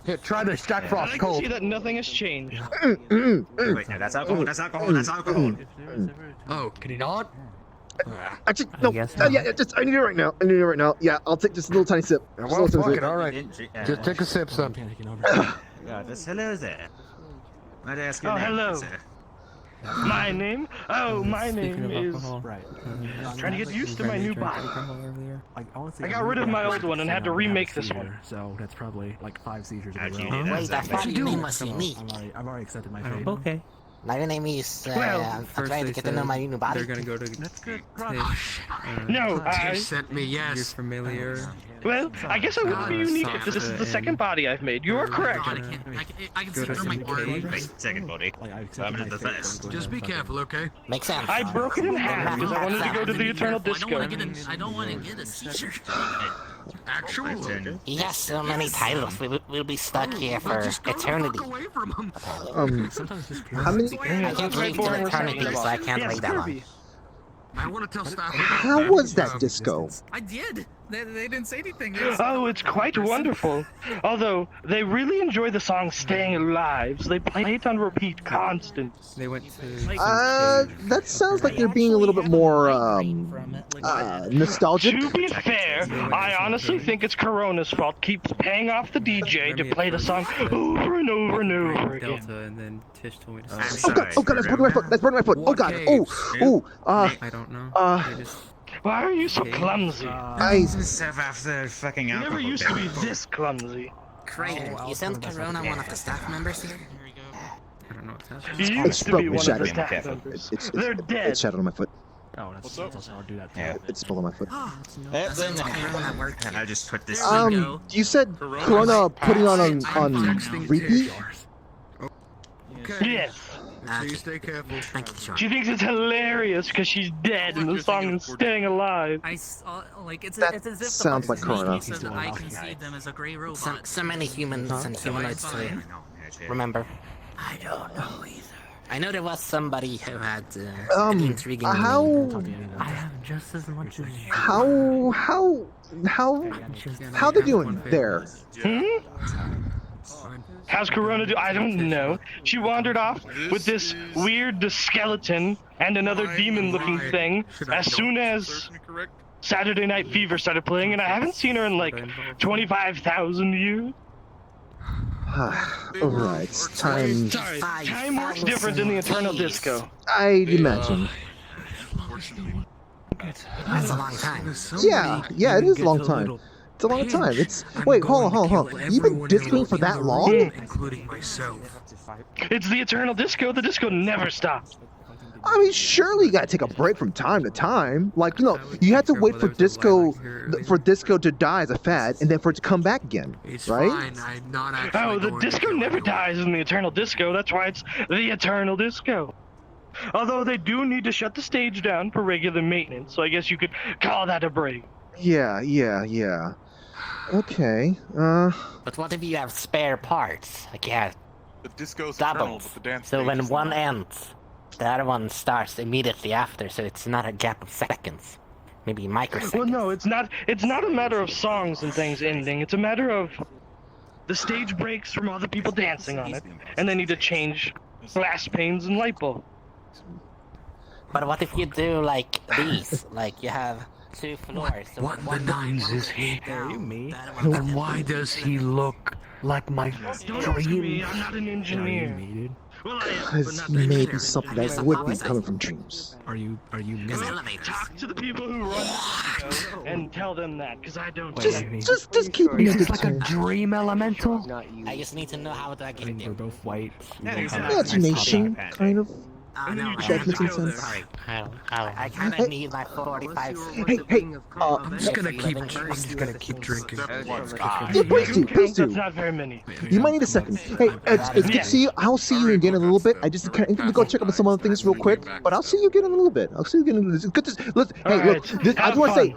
Speaker 6: Here,
Speaker 9: try the Stack Frost
Speaker 14: I
Speaker 9: cold.
Speaker 14: can see that nothing has changed.
Speaker 16: Wait, no, that's alcohol. That's alcohol.
Speaker 6: Oh, can he not?
Speaker 1: Actually, no. Yeah, I need it right now. Yeah, I'll take just a little tiny sip.
Speaker 9: Well, fuck it, alright. Just take a sip, son.
Speaker 16: God, this hello there. Might I ask your
Speaker 14: Oh,
Speaker 16: name,
Speaker 14: hello.
Speaker 16: sir?
Speaker 14: My name? Oh, my name is...
Speaker 9: Right.
Speaker 14: Trying to get used to my new body. I got rid of my old one and had to remake this one.
Speaker 9: So that's probably like 5 seizures in a
Speaker 16: How'd you
Speaker 9: row.
Speaker 16: do that?
Speaker 2: Wait, that's probably your name must be me.
Speaker 9: I've already accepted my fate.
Speaker 7: Okay.
Speaker 2: Now your name is,
Speaker 14: Well,
Speaker 2: I'm
Speaker 23: First
Speaker 2: trying
Speaker 23: they
Speaker 2: to get to know
Speaker 23: said
Speaker 2: my new body.
Speaker 23: They're gonna go to
Speaker 9: That's good.
Speaker 23: Tish.
Speaker 14: No, I...
Speaker 6: Tish sent me,
Speaker 23: You're
Speaker 6: yes.
Speaker 23: familiar.
Speaker 14: Well, I guess I wouldn't be unique if this is the second body I've made. You are correct.
Speaker 23: God,
Speaker 12: I can
Speaker 23: Go
Speaker 12: see
Speaker 23: to
Speaker 12: through my
Speaker 23: some
Speaker 12: arm.
Speaker 23: cave.
Speaker 16: Wait, second body.
Speaker 9: Like, I
Speaker 16: I'm
Speaker 9: accepted
Speaker 16: in
Speaker 9: my
Speaker 16: the
Speaker 9: fate.
Speaker 16: first.
Speaker 6: Just be careful, okay?
Speaker 2: Makes sense.
Speaker 14: I broke it in half because I wanted to go to the Eternal Disco.
Speaker 12: I don't want to get a seizure.
Speaker 6: Actual.
Speaker 2: He has so many titles. We'll be stuck here for eternity.
Speaker 6: Away from him.
Speaker 1: How many?
Speaker 2: I can't leave till eternity, so I can't wait that long.
Speaker 6: I want to tell staff.
Speaker 1: How was that disco?
Speaker 12: I did. They didn't say anything.
Speaker 14: Oh, it's quite wonderful. Although, they really enjoy the song Staying Alive, so they play it on repeat constant.
Speaker 23: They went to.
Speaker 1: That sounds like they're being a little bit more nostalgic.
Speaker 14: To be fair, I honestly think it's Corona's fault. Keeps paying off the DJ to play the song over and over and over again.
Speaker 23: Delta, and then Tish told me to.
Speaker 16: I'm
Speaker 1: Oh god!
Speaker 16: sorry.
Speaker 1: Oh god! That's burning my foot! That's burning my foot! Oh god! Oh!
Speaker 23: I don't know. They just.
Speaker 14: Why are you so clumsy?
Speaker 16: Myself after fucking
Speaker 14: You
Speaker 16: alcohol.
Speaker 14: never used to be this clumsy.
Speaker 2: Craig, you sent Corona one of the staff members here?
Speaker 23: I don't know what's happening.
Speaker 14: He
Speaker 1: It's
Speaker 14: used to be
Speaker 1: broken,
Speaker 14: one of
Speaker 1: shattered.
Speaker 14: the staff members.
Speaker 1: It's
Speaker 14: They're dead.
Speaker 1: It's shattered on my foot.
Speaker 9: Oh, that's also hard to do that.
Speaker 16: Yeah.
Speaker 1: It's still on my foot.
Speaker 2: Corona worked here.
Speaker 16: I just put this.
Speaker 1: You said Corona putting on repeat?
Speaker 14: Yes.
Speaker 6: So you stay careful.
Speaker 2: Thank you, Sean.
Speaker 14: She thinks it's hilarious because she's dead and the song is Staying Alive.
Speaker 12: I saw, like, it's
Speaker 1: That
Speaker 12: as if the
Speaker 1: sounds like
Speaker 12: fucking
Speaker 1: Corona.
Speaker 12: said that I conceived them as a gray robot.
Speaker 2: So many humans and humanoids to remember.
Speaker 12: I don't know either.
Speaker 2: I know there was somebody who had an intriguing name.
Speaker 7: I have just as much as you.
Speaker 1: How they doing there?
Speaker 14: How's Corona do? I don't know. She wandered off with this weird skeleton and another demon-looking thing as soon as Saturday Night Fever started playing, and I haven't seen her in like 25,000 years.
Speaker 1: Alright, time.
Speaker 14: Time works different in the Eternal Disco.
Speaker 1: I'd imagine.
Speaker 2: That's a long time.
Speaker 1: Yeah, it is a long time. It's a long time. It's wait, hold on. You've been discoing for that long?
Speaker 6: Including myself.
Speaker 14: It's the Eternal Disco. The disco never stops.
Speaker 1: I mean, surely you gotta take a break from time to time. Like, you have to wait for disco to die as a fad, and then for it to come back again, right?
Speaker 6: Fine, I'm not actually
Speaker 14: Oh, the
Speaker 6: going to
Speaker 14: disco
Speaker 6: kill
Speaker 14: never
Speaker 6: anyone.
Speaker 14: dies in the Eternal Disco. That's why it's the Eternal Disco. Although they do need to shut the stage down for regular maintenance, so I guess you could call that a break.
Speaker 1: Yeah. Okay.
Speaker 2: But what if you have spare parts? Like, yeah,
Speaker 18: The disco's
Speaker 2: doubles.
Speaker 18: eternal, but the dance
Speaker 2: So
Speaker 18: stage
Speaker 2: when
Speaker 18: is
Speaker 2: one
Speaker 18: not.
Speaker 2: ends,
Speaker 3: The other one starts immediately after, so it's not a gap of seconds. Maybe microseconds.
Speaker 14: Well, no, it's not. It's not a matter of songs and things ending. It's a matter of the stage breaks from other people dancing on it, and they need to change glass panes and light bulbs.
Speaker 3: But what if you do like these? Like you have 2 floors. So
Speaker 6: What
Speaker 3: one
Speaker 6: the nines is he? And why does he look like my
Speaker 14: Don't ask me.
Speaker 6: dream?
Speaker 14: I'm not an engineer. Well, I am, but
Speaker 1: Because
Speaker 14: not
Speaker 1: he
Speaker 14: that
Speaker 1: may
Speaker 14: great.
Speaker 1: be something that would be coming from dreams.
Speaker 6: Are you
Speaker 14: Talk to the people who run the show and tell them that, because I don't.
Speaker 1: Just keep me
Speaker 6: Is this like a dream elemental?
Speaker 3: I just need to know how do I get there.
Speaker 6: We're both white.
Speaker 1: Imagination, kind of. If that makes any sense.
Speaker 3: I kind of need my 45.
Speaker 1: Hey,
Speaker 6: I'm just gonna keep drinking.
Speaker 1: Yeah, please do.
Speaker 14: That's not very many.
Speaker 1: You might need a second. Hey, it's good to see you. I'll see you again in a little bit. I just kind of go check up on some other things real quick, but I'll see you again in a little bit. It's good to look. Hey,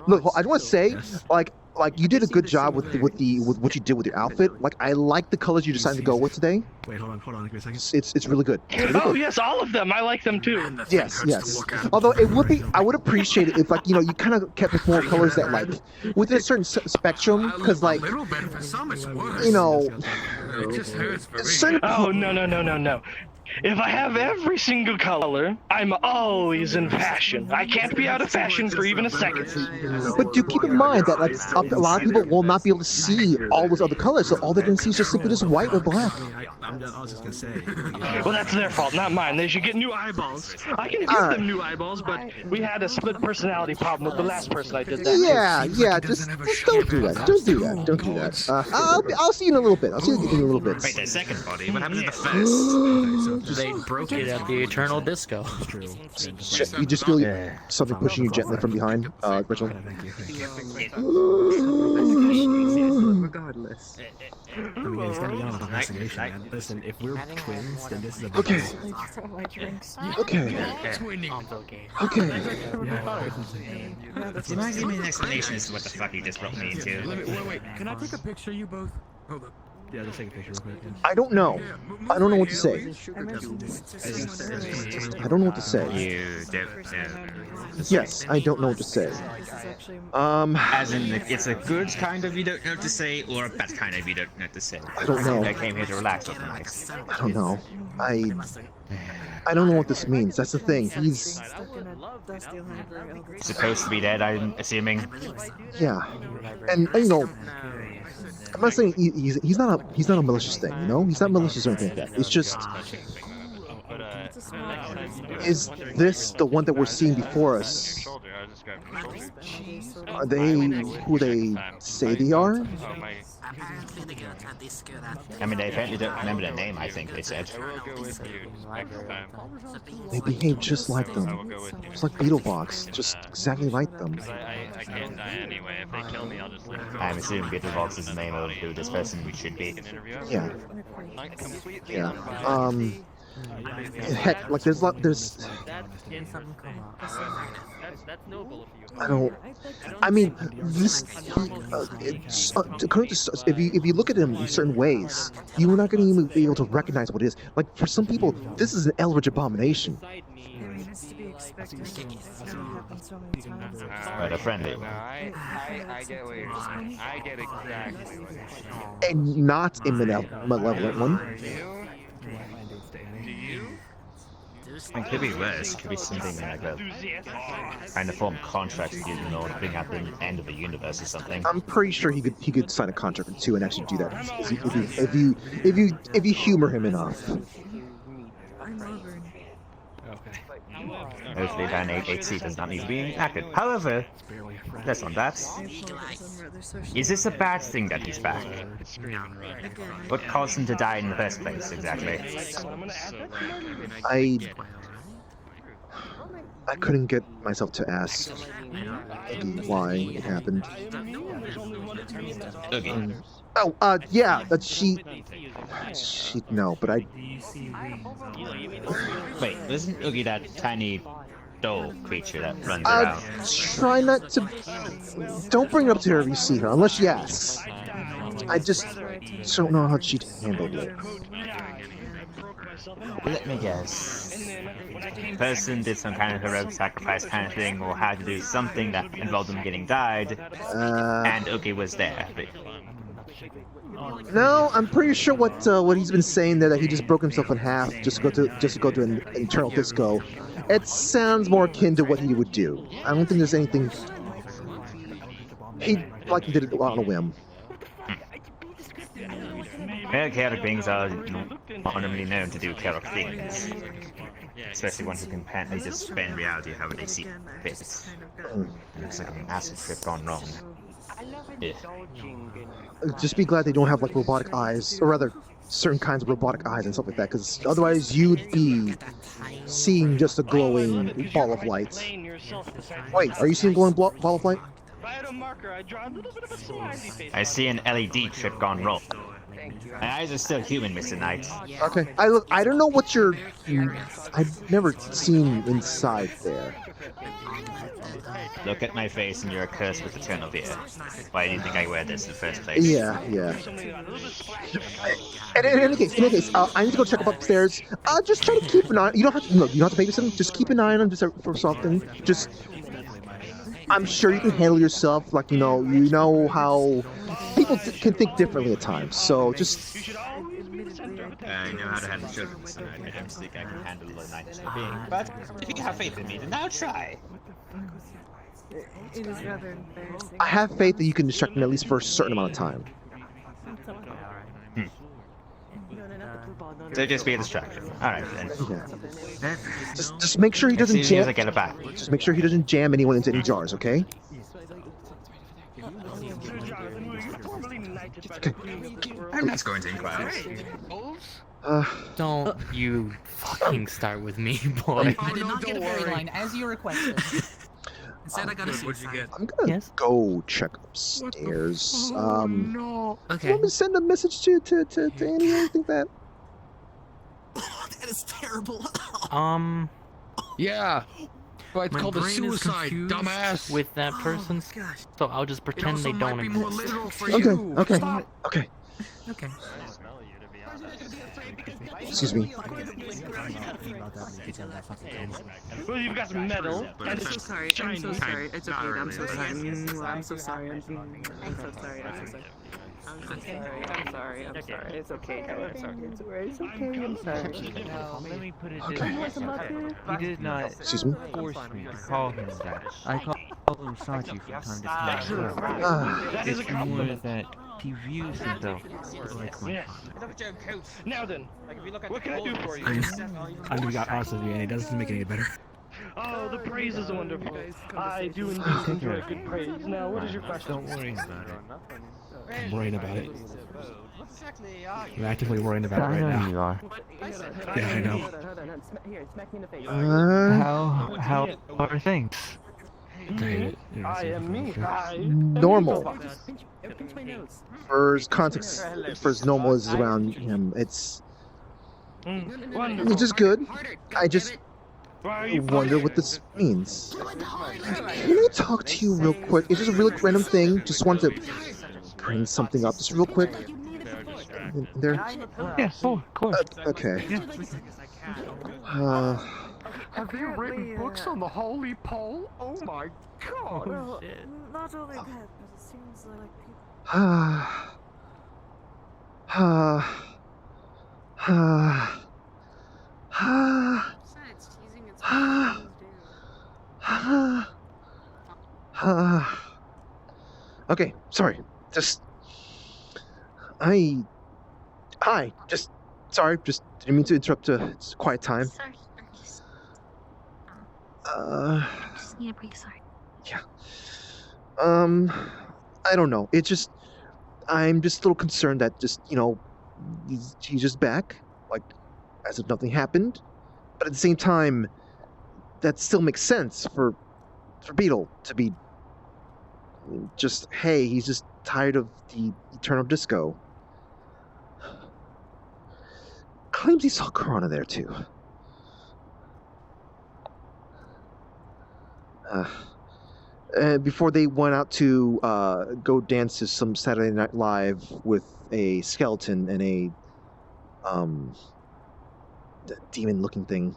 Speaker 1: look. I just want to say, like you did a good job with what you did with your outfit. Like I like the colors you decided to go with today.
Speaker 6: Wait, hold on, give me a second.
Speaker 1: It's really good. It's really
Speaker 14: Oh
Speaker 1: good.
Speaker 14: yes, all of them. I like them too.
Speaker 1: Yes. Although I would appreciate it if you kind of kept with more colors that like within a certain spectrum, because like certain.
Speaker 14: Oh no. If I have every single color, I'm always in fashion. I can't be out of fashion for even a second.
Speaker 1: But do keep in mind that like a lot of people will not be able to see all those other colors, so all they're gonna see is just simply just white or black.
Speaker 6: I was just gonna say.
Speaker 14: Well, that's their fault, not mine. They should get new eyeballs. I can give them new eyeballs, but we had a split personality problem with the last person I did that.
Speaker 1: Yeah. Just don't do that. Don't do that. I'll see you in a little bit. I'll see you in a little bit.
Speaker 16: Wait, the second body? What happened to the first?
Speaker 3: They broke it at the Eternal Disco.
Speaker 1: Shit, you just feel something pushing you gently from behind, Rachel.
Speaker 9: Regardless.
Speaker 6: I mean, it's gotta be on the investigation, man. Listen, if we're twins, then this is a
Speaker 1: Okay. Okay.
Speaker 16: Do you mind giving me an explanation as to what the fuck you just brought me into?
Speaker 6: Wait. Can I take a picture of you both? Hold up. Yeah, just take a picture real quick.
Speaker 1: I don't know. I don't know what to say. I don't know what to say.
Speaker 16: You don't know.
Speaker 1: Yes, I don't know what to say.
Speaker 16: As in, it's a good kind of you don't know what to say, or a bad kind of you don't know what to say.
Speaker 1: I don't know.
Speaker 16: I came here to relax with tonight.
Speaker 1: I don't know. I don't know what this means. That's the thing. He's
Speaker 16: supposed to be dead, I'm assuming.
Speaker 1: yeah, and I'm not saying he's not a malicious thing. He's not malicious or anything like that. It's just. Is this the one that we're seeing before us? Are they who they say they are?
Speaker 16: I mean, they apparently don't remember their name, I think they said.
Speaker 1: They behave just like them. Just like Beetlebox. Just exactly like them.
Speaker 13: I can't die anyway. If they kill me, I'll just live.
Speaker 16: I'm assuming Beetlebox is the name of who this person should be.
Speaker 1: Yeah. Yeah. Heck, like there's I don't. I mean, this. If you look at him in certain ways, you're not going to even be able to recognize what it is. Like for some people, this is an Eldritch abomination.
Speaker 16: But a friendly.
Speaker 13: I get what you're saying. I get exactly what you're saying.
Speaker 1: And not a malevolent one.
Speaker 16: It could be worse. It could be something like a kind of form contract with you, to bring out the end of the universe or something.
Speaker 1: I'm pretty sure he could sign a contract with 2 and actually do that if you humor him enough.
Speaker 16: Hopefully Van 8C does not need to be acted. However, that's on that. Is this a bad thing that he's back? What caused him to die in the first place, exactly?
Speaker 1: I couldn't get myself to ask why it happened.
Speaker 16: Okay.
Speaker 1: Yeah, she no, but I.
Speaker 16: Wait, isn't Oogie that tiny doll creature that runs around?
Speaker 1: Try not to. Don't bring it up to her if you see her, unless she asks. I just don't know how she'd handle it.
Speaker 14: myself in half.
Speaker 16: Let me guess.
Speaker 14: And then when I came
Speaker 16: Person did some kind of heroic sacrifice kind of thing, or had to do something that involved them getting died, and Oogie was there. But
Speaker 1: No, I'm pretty sure what he's been saying there, that he just broke himself in half just to go to an internal disco. It sounds more akin to what he would do. I don't think there's anything. He likely did it on a whim.
Speaker 16: well, chaotic beings are normally known to do chaotic things. Especially ones who can apparently just bend reality however they see fit. Looks like an acid trip gone wrong. Yeah.
Speaker 1: Just be glad they don't have like robotic eyes, or rather, certain kinds of robotic eyes and stuff like that, because otherwise you'd be seeing just a glowing ball of light. Wait, are you seeing a glowing ball of light?
Speaker 16: I see an LED trip gone wrong. My eyes are still human, Mr. Knight.
Speaker 1: Okay, I don't know what you're. I've never seen inside there.
Speaker 16: Look at my face and you're cursed with eternal fear. Why do you think I wear this in the first place?
Speaker 1: Yeah. And in any case, I need to go check up upstairs. Just try to keep an eye. You don't have to babysit him. Just keep an eye on him, just for something. Just, I'm sure you can handle yourself. Like you know how people can think differently at times. So just.
Speaker 16: I know how to handle children, so I don't think I can handle a night being. But if you have faith in me, then I'll try.
Speaker 20: It is rather embarrassing.
Speaker 1: I have faith that you can distract him at least for a certain amount of time.
Speaker 16: So just be a distraction. Alright then.
Speaker 1: Yeah. Just make sure he doesn't
Speaker 16: as soon as
Speaker 1: jam.
Speaker 16: I get it back.
Speaker 1: Just make sure he doesn't jam anyone into any jars, okay?
Speaker 16: I'm not going to inquire.
Speaker 7: Don't you fucking start with me, boy.
Speaker 10: I did not get a fairy line as you requested.
Speaker 12: Instead, I got a suicide.
Speaker 1: I'm gonna go check upstairs.
Speaker 12: No.
Speaker 1: Okay. You want me to send a message to Annie or anything that?
Speaker 12: That is terrible.
Speaker 5: Yeah. But it's
Speaker 7: My
Speaker 5: called a
Speaker 7: brain is
Speaker 5: suicide,
Speaker 7: confused
Speaker 5: dumbass.
Speaker 7: with that person, so I'll just pretend they don't exist.
Speaker 1: Okay. Excuse me.
Speaker 14: Well, you've got some metal.
Speaker 20: I'm so sorry. I'm so sorry. It's okay. I'm so sorry. I'm so sorry. I'm so sorry. I'm sorry. It's okay. I'm sorry. It's okay. I'm sorry.
Speaker 25: Now, let me put it this
Speaker 1: Okay.
Speaker 25: way. He did not
Speaker 1: Excuse me?
Speaker 25: force me to call him that. I call him Sachi from time to time. It's more that he views himself like my father.
Speaker 14: Now then, what can I do for you?
Speaker 6: I'm gonna be honest with you, and it doesn't make it any better.
Speaker 14: Oh, the praise is wonderful. I do indeed enjoy good praise. Now, what is your question?
Speaker 25: Don't worry about it.
Speaker 6: I'm worrying about it. I'm actively worrying about it right now.
Speaker 25: You are.
Speaker 6: Yeah, I know.
Speaker 20: Here, smack me in the face.
Speaker 25: How are things?
Speaker 6: Great.
Speaker 14: I am me.
Speaker 1: Normal.
Speaker 20: Pinch my nose.
Speaker 1: For his context, for as normal as is around him, it's just good. I just wonder what this means. Can I talk to you real quick? It's just a really random thing. Just wanted to bring something up, just real quick. There.
Speaker 25: Yeah, of course.
Speaker 1: Okay.
Speaker 5: Have you written books on the holy pole? Oh my god!
Speaker 20: Well, not only that, but it seems like people.
Speaker 22: Besides, teasing it's what
Speaker 1: Okay, sorry. Sorry, just didn't mean to interrupt it's a quiet time.
Speaker 2: Sorry, I just need a break, sorry.
Speaker 1: Yeah. I don't know. I'm just a little concerned that he's just back, like, as if nothing happened. But at the same time, that still makes sense for Beetle to be just, hey, he's just tired of the eternal disco. Claims he saw Corona there too. Before they went out to go dance to some Saturday Night Live with a skeleton and demon-looking thing.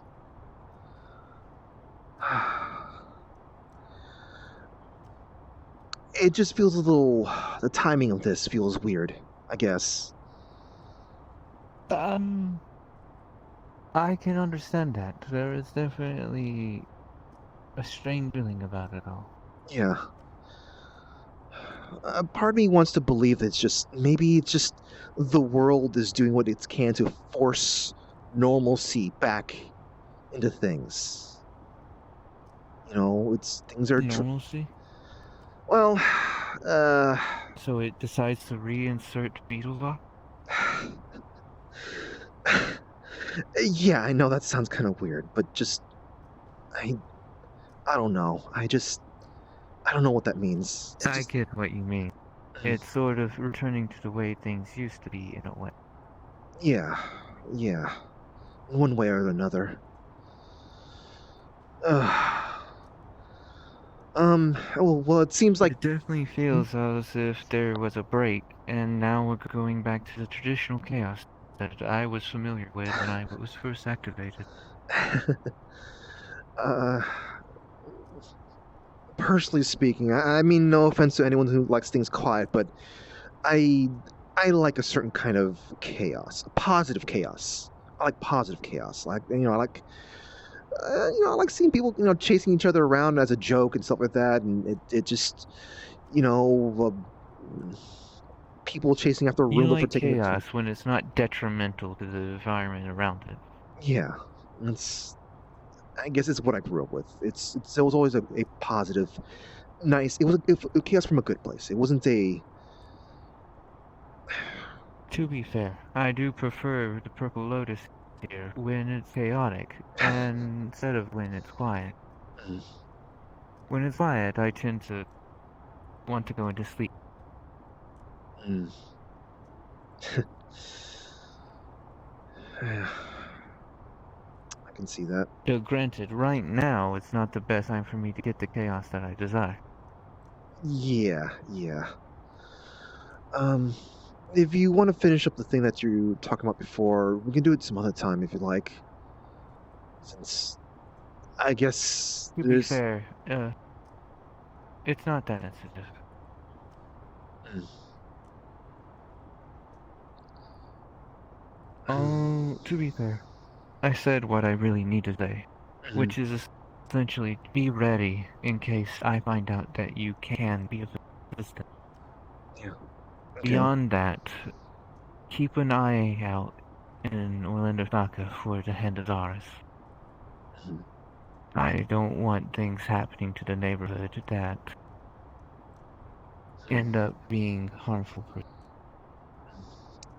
Speaker 1: It just feels a little... The timing of this feels weird, I guess.
Speaker 25: I can understand that. There is definitely a strange feeling about it all.
Speaker 1: Yeah. Part of me wants to believe that maybe it's just the world is doing what it can to force normalcy back into things. You know, things are...
Speaker 25: Normalcy?
Speaker 1: Well,
Speaker 25: So it decides to reinsert Beetle Lock?
Speaker 1: Yeah, I know that sounds kind of weird, but I don't know. I don't know what that means.
Speaker 25: I get what you mean. It's sort of returning to the way things used to be in a way.
Speaker 1: Yeah. One way or another. Well, it seems like...
Speaker 25: It definitely feels as if there was a break, and now we're going back to the traditional chaos that I was familiar with when I was first activated.
Speaker 1: Personally speaking, I mean no offense to anyone who likes things quiet, but I like a certain kind of chaos, positive chaos. I like positive chaos. I like seeing people, chasing each other around as a joke and stuff like that, and it just, people chasing after
Speaker 25: You
Speaker 1: Roomba
Speaker 25: like
Speaker 1: for taking
Speaker 25: chaos when it's not detrimental to the environment around it.
Speaker 1: Yeah, I guess it's what I grew up with. It was always a positive, nice. It was chaos from a good place. It wasn't a...
Speaker 25: To be fair, I do prefer the purple Lotus here when it's chaotic, and instead of when it's quiet. When it's quiet, I tend to want to go into sleep.
Speaker 1: I can see that.
Speaker 25: Though granted, right now it's not the best time for me to get the chaos that I desire.
Speaker 1: Yeah. If you want to finish up the thing that you were talking about before, we can do it some other time if you like. Since I guess
Speaker 25: To be fair, it's not that sensitive. To be fair, I said what I really need to say, which is essentially be ready in case I find out that you can be of assistance.
Speaker 1: Yeah.
Speaker 25: Beyond that, keep an eye out in Orlando Saka for the Hand of Zaris. I don't want things happening to the neighborhood that end up being harmful for...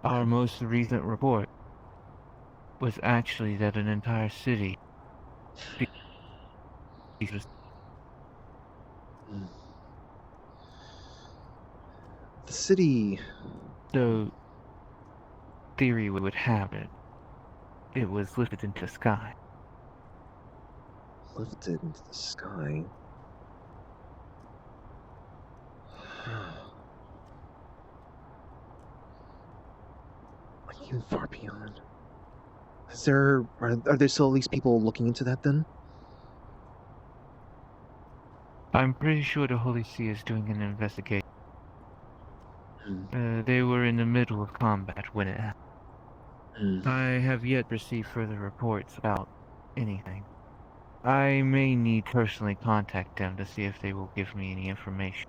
Speaker 25: Our most recent report was actually that an entire city...
Speaker 1: The city...
Speaker 25: So, theory would have it, it was lifted into the sky.
Speaker 1: Lifted into the sky? Like even far beyond. Are there still at least people looking into that then?
Speaker 25: I'm pretty sure the Holy See is doing an investigation. They were in the middle of combat when it happened. I have yet received further reports about anything. I may need to personally contact them to see if they will give me any information.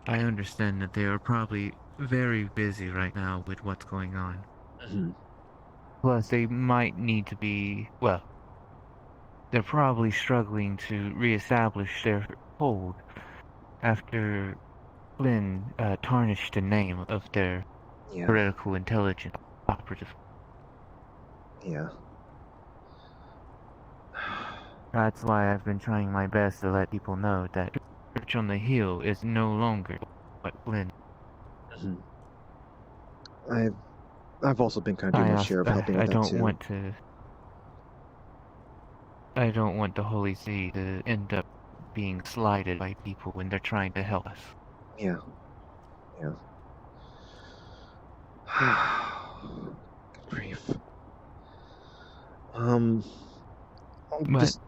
Speaker 25: I understand that they are probably very busy right now with what's going on. Plus, they might need to be, well, they're probably struggling to reestablish their hold after Flynn tarnished the name of their political intelligence operative.
Speaker 1: Yeah.
Speaker 25: That's why I've been trying my best to let people know that Church on the Hill is no longer what Flynn.
Speaker 1: I've also been kind of doing my share of helping with that too.
Speaker 25: I don't want the Holy See to end up being slighted by people when they're trying to help us.
Speaker 1: Yeah. Good grief. Oh,
Speaker 25: But
Speaker 1: just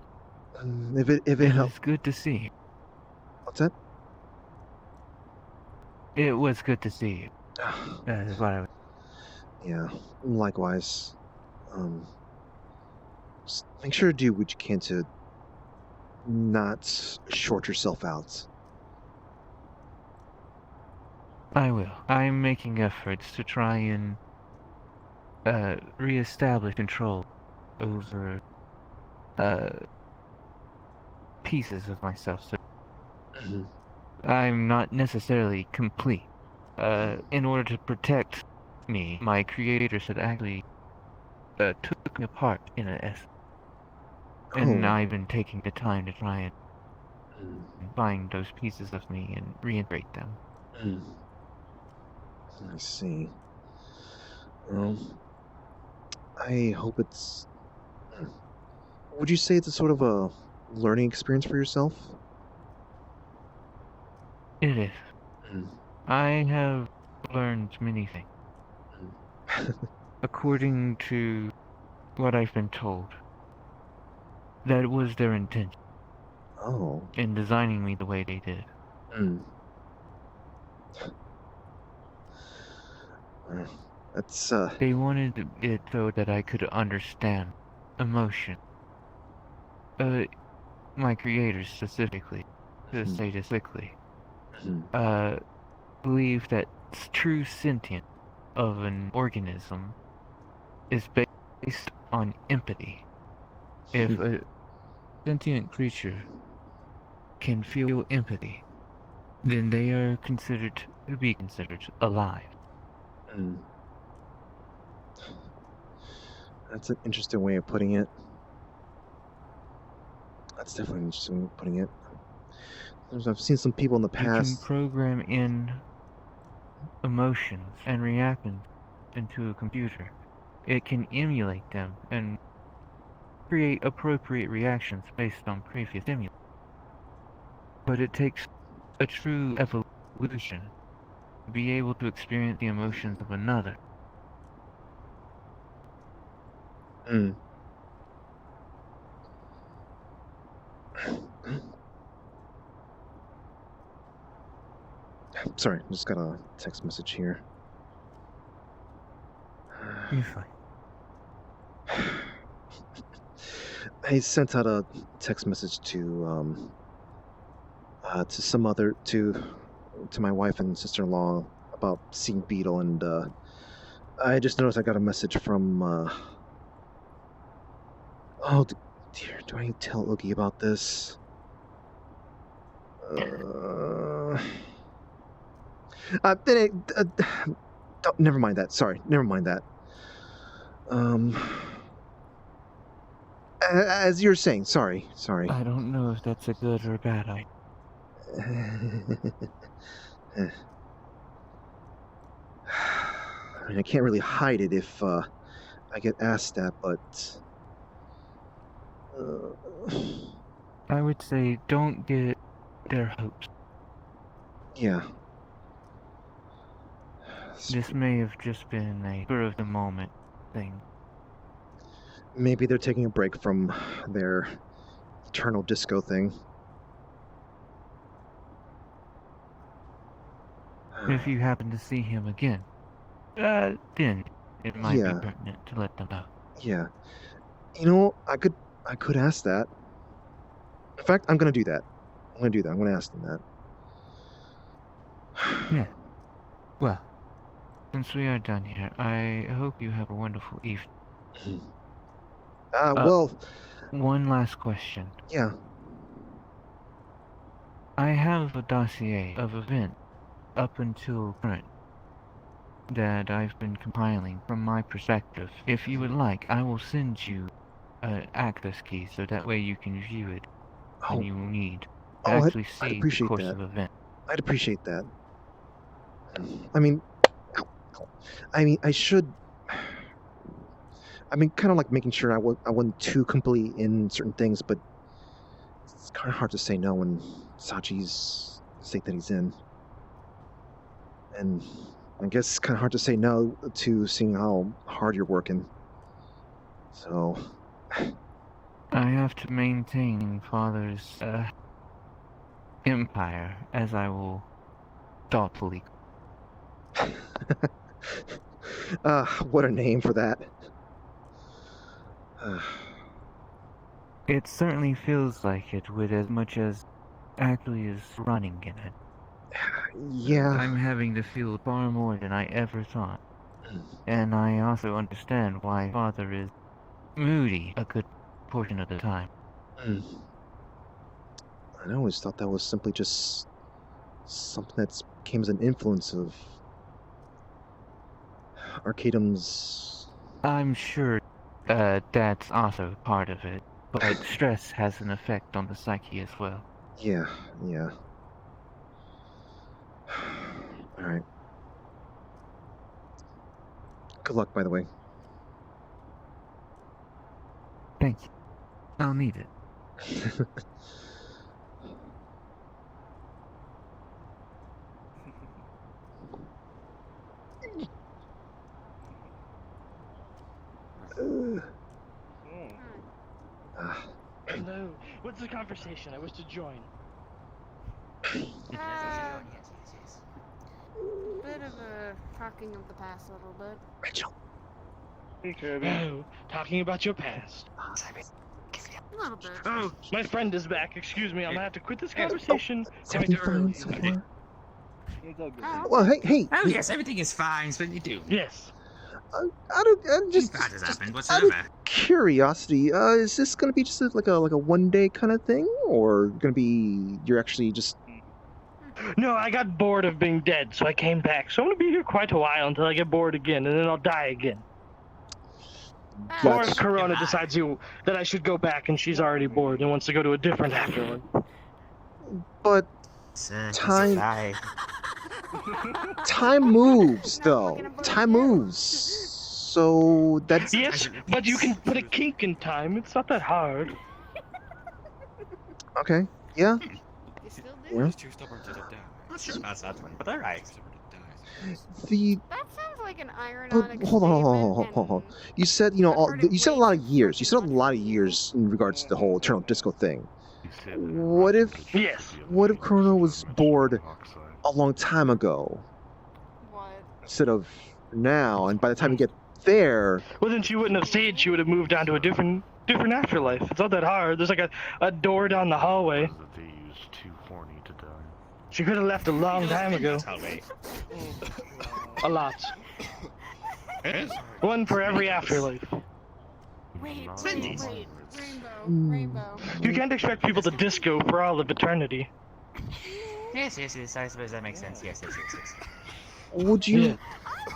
Speaker 1: if it
Speaker 25: it
Speaker 1: helps.
Speaker 25: was good to see.
Speaker 1: What's that?
Speaker 25: It was good to see you. That's what I was.
Speaker 1: Yeah, likewise. Just make sure to do what you can to not short yourself out.
Speaker 25: I will. I'm making efforts to try and reestablish control over pieces of myself. So I'm not necessarily complete. In order to protect me, my creators had actually took me apart in an essence. And
Speaker 1: Oh.
Speaker 25: I've been taking the time to try and find those pieces of me and reintegrate them.
Speaker 1: I see. I hope it's... Would you say it's a sort of a learning experience for yourself?
Speaker 25: It is. I have learned many things. According to what I've been told, that was their intention.
Speaker 1: Oh.
Speaker 25: In designing me the way they did.
Speaker 1: That's,
Speaker 25: They wanted it so that I could understand emotion. My creators specifically, sadistically, believe that true sentience of an organism is based on empathy. If a sentient creature can feel empathy, then they are considered to be considered alive.
Speaker 1: That's an interesting way of putting it. That's definitely an interesting way of putting it. I've seen some people in the past...
Speaker 25: You can program in emotions and reactions into a computer. It can emulate them and create appropriate reactions based on previous stimuli. But it takes a true evolution to be able to experience the emotions of another.
Speaker 1: Sorry, I just got a text message here.
Speaker 25: You're fine.
Speaker 1: I sent out a text message to some other to my wife and sister-in-law about seeing Beetle, and I just noticed I got a message from oh dear, do I tell Oogie about this? Never mind that. Sorry, never mind that. As you're saying, sorry.
Speaker 25: I don't know if that's a good or a bad idea.
Speaker 1: I mean, I can't really hide it if I get asked that, but
Speaker 25: I would say don't get their hopes.
Speaker 1: Yeah.
Speaker 25: This may have just been a spur of the moment thing.
Speaker 1: Maybe they're taking a break from their eternal disco thing.
Speaker 25: If you happen to see him again, then it might be pertinent to let them know.
Speaker 1: Yeah. You know, I could ask that. In fact, I'm gonna do that. I'm gonna ask them that.
Speaker 25: Yeah. Well, since we are done here, I hope you have a wonderful evening.
Speaker 1: Well...
Speaker 25: One last question.
Speaker 1: Yeah.
Speaker 25: I have a dossier of events up until current that I've been compiling from my perspective. If you would like, I will send you an access key so that way you can view it when you need to actually see the course of events.
Speaker 1: I'd appreciate that. I mean, I should... I mean, kind of like making sure I wasn't too complete in certain things, but it's kind of hard to say no when Sachi's state that he's in. And I guess it's kind of hard to say no to seeing how hard you're working. So,
Speaker 25: I have to maintain Father's empire, as I will thoughtfully.
Speaker 1: What a name for that.
Speaker 25: It certainly feels like it, with as much as actually is running in it.
Speaker 1: Yeah.
Speaker 25: I'm having to feel far more than I ever thought. And I also understand why Father is moody a good portion of the time.
Speaker 1: I always thought that was simply just something that came as an influence of Arcadum's...
Speaker 25: I'm sure that's also part of it, but stress has an effect on the psyche as well.
Speaker 1: Yeah. Alright. Good luck, by the way.
Speaker 25: Thank you. I'll need it.
Speaker 14: Hello. What's the conversation? I wish to join.
Speaker 22: Bit of a talking of the past a little bit.
Speaker 1: Rachel.
Speaker 14: Oh, talking about your past.
Speaker 22: A little bit.
Speaker 14: Oh, my friend is back. Excuse me, I'm gonna have to quit this conversation quite early.
Speaker 1: Well, hey.
Speaker 16: Oh yes, everything is fine. So you do.
Speaker 14: Yes.
Speaker 1: I'm just
Speaker 16: Bad has happened
Speaker 1: out
Speaker 16: whatsoever.
Speaker 1: of curiosity, is this gonna be just like a one day kind of thing, or gonna be you're actually just?
Speaker 14: No, I got bored of being dead, so I came back. So I'm gonna be here quite a while until I get bored again, and then I'll die again. Or if Corona decides that I should go back and she's already bored and wants to go to a different afterlife.
Speaker 1: But time moves, though. Time moves. So that's...
Speaker 14: Yes, but you can put a kink in time. It's not that hard.
Speaker 1: Okay, yeah.
Speaker 16: You're too stubborn to die. Not sure about that one, but alright.
Speaker 22: That sounds like an ironic
Speaker 1: Hold on. You said, you said a lot of years. You said a lot of years in regards to the whole Eternal Disco thing. What if Corona was bored a long time ago?
Speaker 22: What?
Speaker 1: Instead of now, and by the time you get there...
Speaker 14: Well, then she wouldn't have stayed. She would have moved on to a different afterlife. It's not that hard. There's like a door down the hallway. She could have left a long time ago. A lot. One for every afterlife.
Speaker 22: Wait, Rainbow.
Speaker 14: You can't expect people to disco for all of eternity.
Speaker 16: Yes, I suppose that makes sense. Yes.
Speaker 1: Would you...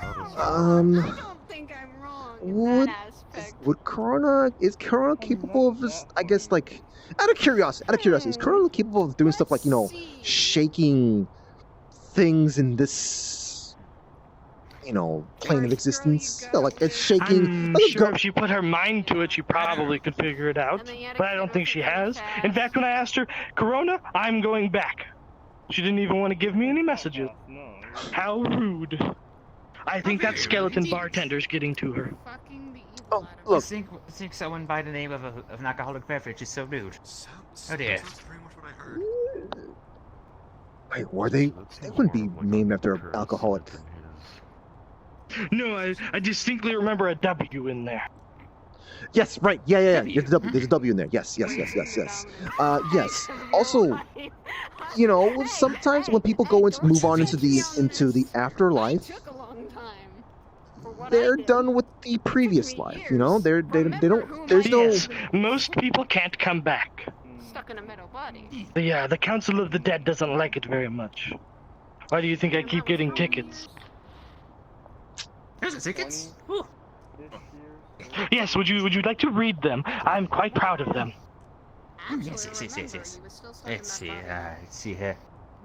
Speaker 22: I don't think I'm wrong in that aspect.
Speaker 1: Is Corona capable of this, I guess, like... Out of curiosity, is Corona capable of doing stuff like, shaking things in this, plane of existence? Like, it's shaking...
Speaker 14: I'm sure if she put her mind to it, she probably could figure it out. But I don't think she has. In fact, when I asked her, Corona, I'm going back, she didn't even want to give me any messages. How rude. I think that skeleton bartender's getting to her.
Speaker 1: Oh, look.
Speaker 16: I think someone by the name of an alcoholic beverage is so rude. Oh dear.
Speaker 1: Wait, were they? They wouldn't be named after an alcoholic.
Speaker 14: No, I distinctly remember a W in there.
Speaker 1: Yes, right. Yeah. There's a W. There's a W in there. Yes. Yes. Also, sometimes when people move on into the afterlife, they're done with the previous life. They don't. There's no.
Speaker 14: Most people can't come back.
Speaker 22: Stuck in a metal body.
Speaker 14: Yeah, the Council of the Dead doesn't like it very much. Why do you think I keep getting tickets?
Speaker 16: There's the tickets? Ooh.
Speaker 14: Yes, would you like to read them? I'm quite proud of them.
Speaker 16: Yes. Let's see here.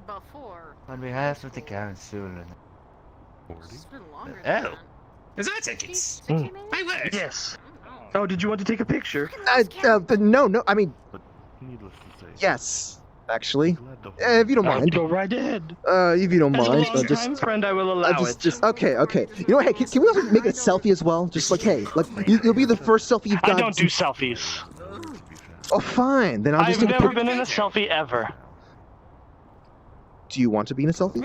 Speaker 22: Before.
Speaker 25: On behalf of the council and...
Speaker 22: It's been longer than that.
Speaker 16: Is that tickets?
Speaker 14: My
Speaker 16: word.
Speaker 14: Yes. Oh, did you want to take a picture?
Speaker 1: No. I mean...
Speaker 18: Needless to say.
Speaker 1: Yes. Actually, if you don't mind.
Speaker 14: Go right ahead.
Speaker 1: If you don't
Speaker 14: As a
Speaker 1: mind,
Speaker 14: long-time friend, I will allow it.
Speaker 1: Okay. You know what? Hey, can we also make a selfie as well? Just like, hey, like you'll be the first selfie you've got.
Speaker 14: I don't do selfies.
Speaker 1: Oh, fine. Then I'll just
Speaker 14: I've
Speaker 1: take a
Speaker 14: never
Speaker 1: picture.
Speaker 14: been in a selfie ever.
Speaker 1: Do you want to be in a selfie?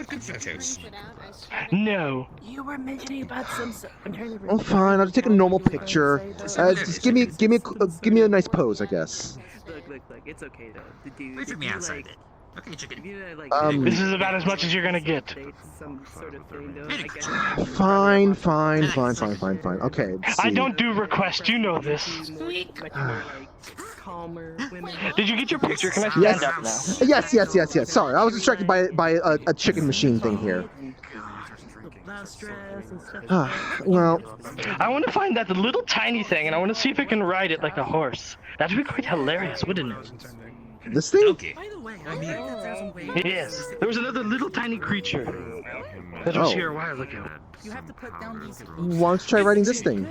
Speaker 14: No.
Speaker 20: You were mentioning about some. I'm trying to.
Speaker 1: Oh, fine. I'll just take a normal picture. Just give me a nice pose, I guess.
Speaker 20: Look. It's okay though.
Speaker 12: Wait for me outside. Okay, chicken.
Speaker 14: This is about as much as you're gonna get.
Speaker 20: Some sort of thing, though,
Speaker 1: Fine. Okay. Let's see.
Speaker 14: I don't do requests. You know this.
Speaker 20: Calmer women.
Speaker 14: Did you get your picture? Can I stand up now?
Speaker 1: Yes. Sorry, I was distracted by a chicken machine thing here. Well,
Speaker 14: I want to find that little tiny thing, and I want to see if I can ride it like a horse. That'd be quite hilarious, wouldn't it?
Speaker 1: This thing?
Speaker 14: Yes. There was another little tiny creature that was here a while ago.
Speaker 10: You have to put down these.
Speaker 1: Why don't you try riding this thing?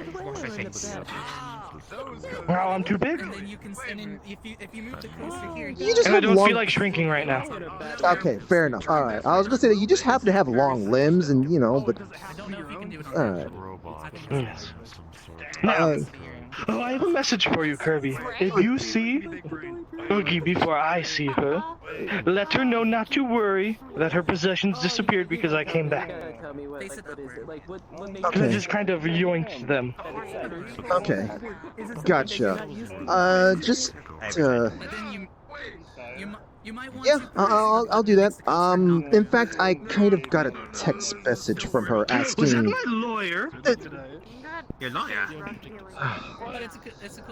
Speaker 14: Well, I'm too big.
Speaker 10: And then you can. And then if you move the cursor here,
Speaker 1: You just
Speaker 14: and I
Speaker 1: have
Speaker 14: don't
Speaker 1: long...
Speaker 14: feel like shrinking right now.
Speaker 1: Okay, fair enough. All right. I was gonna say that you just happen to have long limbs, and but. All right.
Speaker 14: Yes. Now, I have a message for you, Kirby. If you see Oogie before I see her, let her know not to worry that her possessions disappeared because I came back. And I just kind of yoinked them.
Speaker 1: Okay. Gotcha. Yeah, I'll do that. In fact, I kind of got a text message from her asking.
Speaker 14: Was that my lawyer?
Speaker 12: Your lawyer?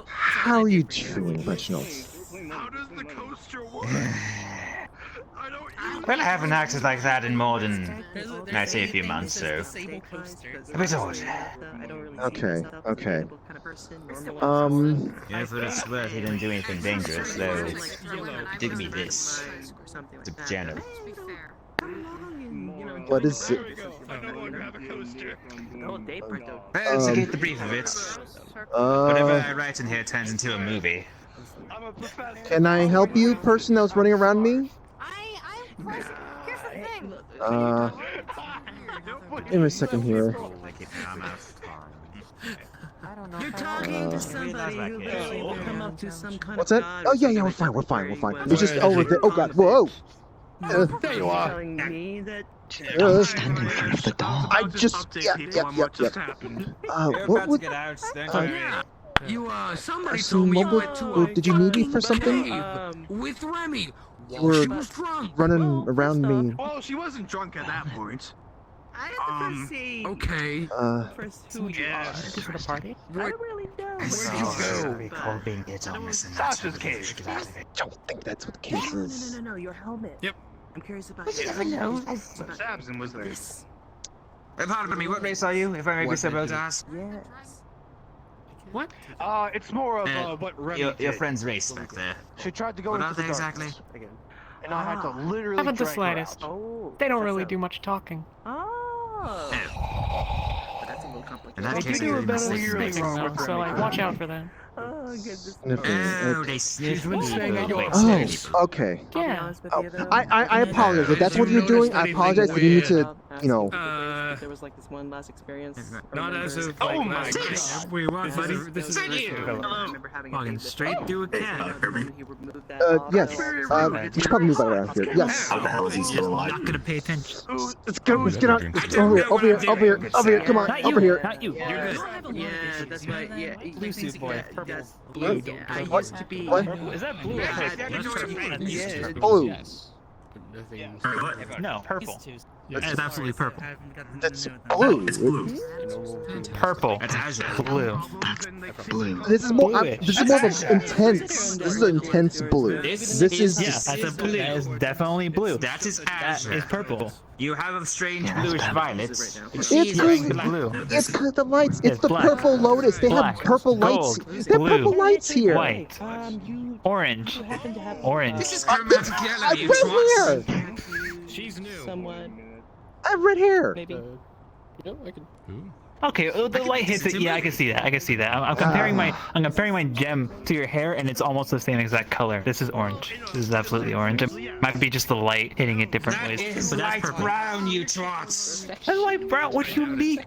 Speaker 1: How are you doing, Reginald?
Speaker 18: How does the coaster work?
Speaker 16: Well, I haven't acted like that in more than, I'd say, a few months, so a bit odd.
Speaker 1: Okay.
Speaker 16: Yeah, for the swear he didn't do anything dangerous, though he did me this. It's a piano.
Speaker 1: What is it?
Speaker 16: Well, to get the brief of it, whatever I write in here turns into a movie.
Speaker 1: Can I help you, person that was running around me? Give me a second here.
Speaker 20: You're talking to somebody who literally will come up to some kind
Speaker 1: What's
Speaker 20: of
Speaker 1: that?
Speaker 20: god.
Speaker 1: Oh yeah, we're fine. It's just over there. Oh god, whoa!
Speaker 14: There you are.
Speaker 20: Telling me that.
Speaker 1: Don't stand in front of the dog. I just, yep. What would?
Speaker 12: Somebody told me you went to
Speaker 1: Did you need me for something?
Speaker 12: with Remy.
Speaker 1: You were
Speaker 12: She was drunk.
Speaker 1: running around me.
Speaker 18: Oh, she wasn't drunk at that point.
Speaker 20: I have to first see
Speaker 12: Okay.
Speaker 20: first who you are.
Speaker 7: For the party?
Speaker 20: I don't really know.
Speaker 16: Where'd you go? Recall being hit on this and that's
Speaker 14: Sasha's case.
Speaker 1: Don't think that's what the case is.
Speaker 20: No, your helmet.
Speaker 12: Yep.
Speaker 20: I'm curious about
Speaker 18: Sabson was there.
Speaker 20: this.
Speaker 16: Pardon me, what race are you, if I may be so bold to ask?
Speaker 20: Yes.
Speaker 12: What?
Speaker 18: It's more of what Remy
Speaker 16: Your
Speaker 18: did.
Speaker 16: friend's race back there.
Speaker 18: She tried to go
Speaker 16: What
Speaker 18: into
Speaker 16: are
Speaker 18: the
Speaker 16: they exactly?
Speaker 18: darkness again, and I had to literally
Speaker 4: Haven't the
Speaker 18: drag her
Speaker 4: slightest.
Speaker 18: out.
Speaker 20: Oh.
Speaker 4: They don't
Speaker 20: that's
Speaker 4: really
Speaker 20: a-
Speaker 4: do much talking.
Speaker 20: Oh. But that's a little complicated.
Speaker 16: In that
Speaker 4: They
Speaker 16: case,
Speaker 4: do
Speaker 16: you're
Speaker 4: a
Speaker 16: in
Speaker 4: better
Speaker 16: the
Speaker 4: listening
Speaker 16: same
Speaker 4: though,
Speaker 16: race.
Speaker 4: so like watch out for them.
Speaker 20: Oh, goodness.
Speaker 16: Oh, they sniff me.
Speaker 1: Oh, okay.
Speaker 20: I'll be
Speaker 4: Yeah.
Speaker 20: honest with you, though.
Speaker 1: I apologize. If that's what you're doing, I apologize. I didn't need to, you know.
Speaker 20: There was like this one last experience.
Speaker 12: Not as of
Speaker 14: Oh
Speaker 12: like,
Speaker 14: my
Speaker 12: like,
Speaker 14: goodness.
Speaker 12: everyone, buddy. This is
Speaker 20: I remember having a
Speaker 12: Walking
Speaker 20: thing that-
Speaker 12: straight through a cat.
Speaker 20: He removed that off,
Speaker 1: Yes.
Speaker 20: so-
Speaker 1: You should probably move right around here. Yes.
Speaker 12: How the hell is he still alive? Not gonna pay attention.
Speaker 1: Let's get out. Over here. Come on, over here.
Speaker 7: Not you.
Speaker 12: You're good.
Speaker 20: Yeah, that's right. Yeah,
Speaker 7: Blue suit boy. Purple.
Speaker 20: Yes.
Speaker 7: Blue.
Speaker 20: Yeah, I
Speaker 1: What?
Speaker 20: used to be.
Speaker 1: What?
Speaker 7: Is that blue or purple?
Speaker 20: Yeah.
Speaker 1: Blue.
Speaker 7: No, purple.
Speaker 12: It's absolutely purple.
Speaker 1: That's blue.
Speaker 12: It's blue.
Speaker 7: Purple.
Speaker 12: That's azure.
Speaker 7: Blue.
Speaker 12: Blue.
Speaker 1: This is more. This is more of an intense. This is an intense blue. This is.
Speaker 7: Yes, that's a blue. That is definitely blue.
Speaker 16: That is
Speaker 7: That
Speaker 16: azure.
Speaker 7: is purple.
Speaker 16: You have a strange bluish violets.
Speaker 1: It's
Speaker 7: Blue.
Speaker 1: It's the lights. It's the
Speaker 7: black.
Speaker 1: purple Lotus. They have
Speaker 7: Black.
Speaker 1: purple lights.
Speaker 7: Gold.
Speaker 1: They have
Speaker 7: Blue.
Speaker 1: purple lights here.
Speaker 7: White. Orange. Orange.
Speaker 12: This is
Speaker 1: I
Speaker 12: grammaticality.
Speaker 1: have
Speaker 12: You
Speaker 1: red
Speaker 12: twats.
Speaker 1: hair.
Speaker 12: She's new.
Speaker 20: Somewhat.
Speaker 1: I have red hair.
Speaker 20: Maybe.
Speaker 23: I can.
Speaker 10: Okay, the light hits it. Yeah, I can see that. I can see that. I'm comparing my gem to your hair, and it's almost the same exact color. This is orange. This is absolutely orange. It might be just the light hitting it different ways.
Speaker 6: It's light brown, you trots.
Speaker 10: That's light brown. What do you mean?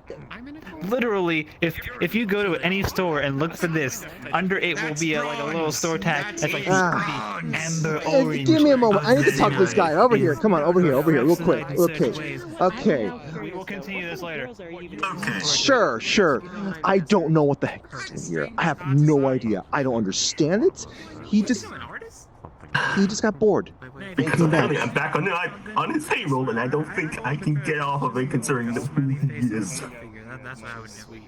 Speaker 10: Literally, if you go to any store and look for this, under it will be like a little store tag that's like amber orange.
Speaker 1: Give me a moment. I need to talk to this guy. Over here. Come on, over here, real quick. Okay.
Speaker 10: We will continue this later.
Speaker 1: Okay. Sure. I don't know what the heck is going here. I have no idea. I don't understand it. He just got bored.
Speaker 8: Because I'm back on his payroll, and I don't think I can get off of it concerning who he is.
Speaker 12: That's what I would do.